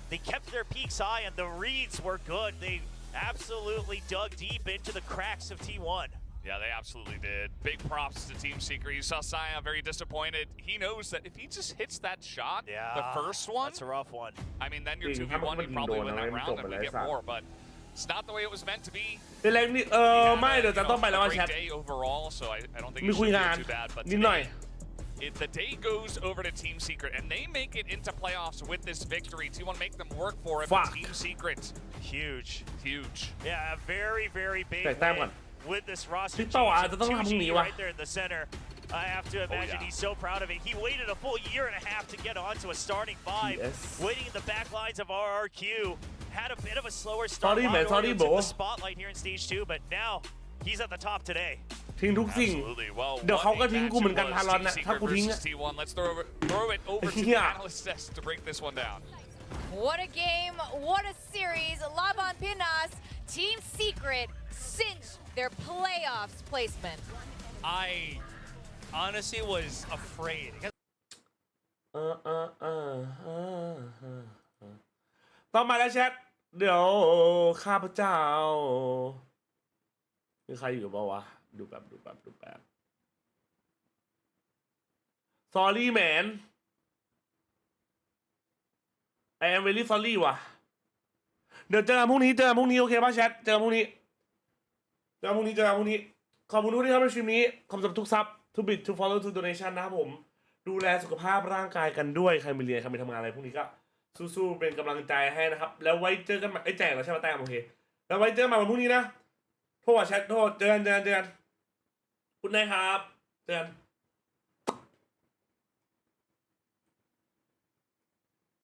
They kept their peaks high, and the reads were good. They absolutely dug deep into the cracks of T1. Yeah, they absolutely did. Big props to Team Secret. You saw Saya very disappointed. He knows that if he just hits that shot, the first one, that's a rough one. I mean, then you're 2v1, you probably win that round and we get more, but it's not the way it was meant to be. เล่นนี่ไม่เดี๋ยวจะต้องไปแล้วว่าแชท day overall, so I don't think มี it คุย should งาน be too bad, but นิดหน่อย the day goes over to Team Secret, and they make it into playoffs with this victory. T1 make them work for it, but Team Secret, huge. Yeah, a very, very big win with this roster. 2G right there in the center. I have to imagine he's so proud of it. He waited a full year and a half to get onto a starting 5, waiting in the back lines of RRQ. Had a bit of a slower start. Took the spotlight here in stage 2, but now he's at the top today. ทิ้งทุกสิ่งเดี๋ยวเขาก็ทิ้งกูเหมือนกันพารอนนะถ้ากูทิ้งอะ Let's throw it over to the analyst desk to break this one down. What a game, what a series. Laban Pinas, Team Secret cinched their playoffs placement. I honestly was afraid. ต่อมาแล้วแชทเดี๋ยวข้าพเจ้ามีใครอยู่ป่าวะดูแบบ Sorry man I am very sorry ว่ะเดี๋ยวเจอกันพรุ่งนี้โอเคป่ะแชทเจอกันพรุ่งนี้ขอบคุณทุกที่เข้ามาชมนี้ขอบคุณทุกซับทุกบิตทุก follow ทุก donation นะครับผมดูแลสุขภาพร่างกายกันด้วยใครมีเรียนใครมีทำงานอะไรพรุ่งนี้ก็สู้ๆเป็นกำลังใจให้นะครับแล้วไว้เจอกันใหม่ไอ้แจกแล้วใช่ไหมแต้มโอเคแล้วไว้เจอกันใหม่วันพรุ่งนี้นะโทษแชทโทษเจอกันคุณนายครับเจอกัน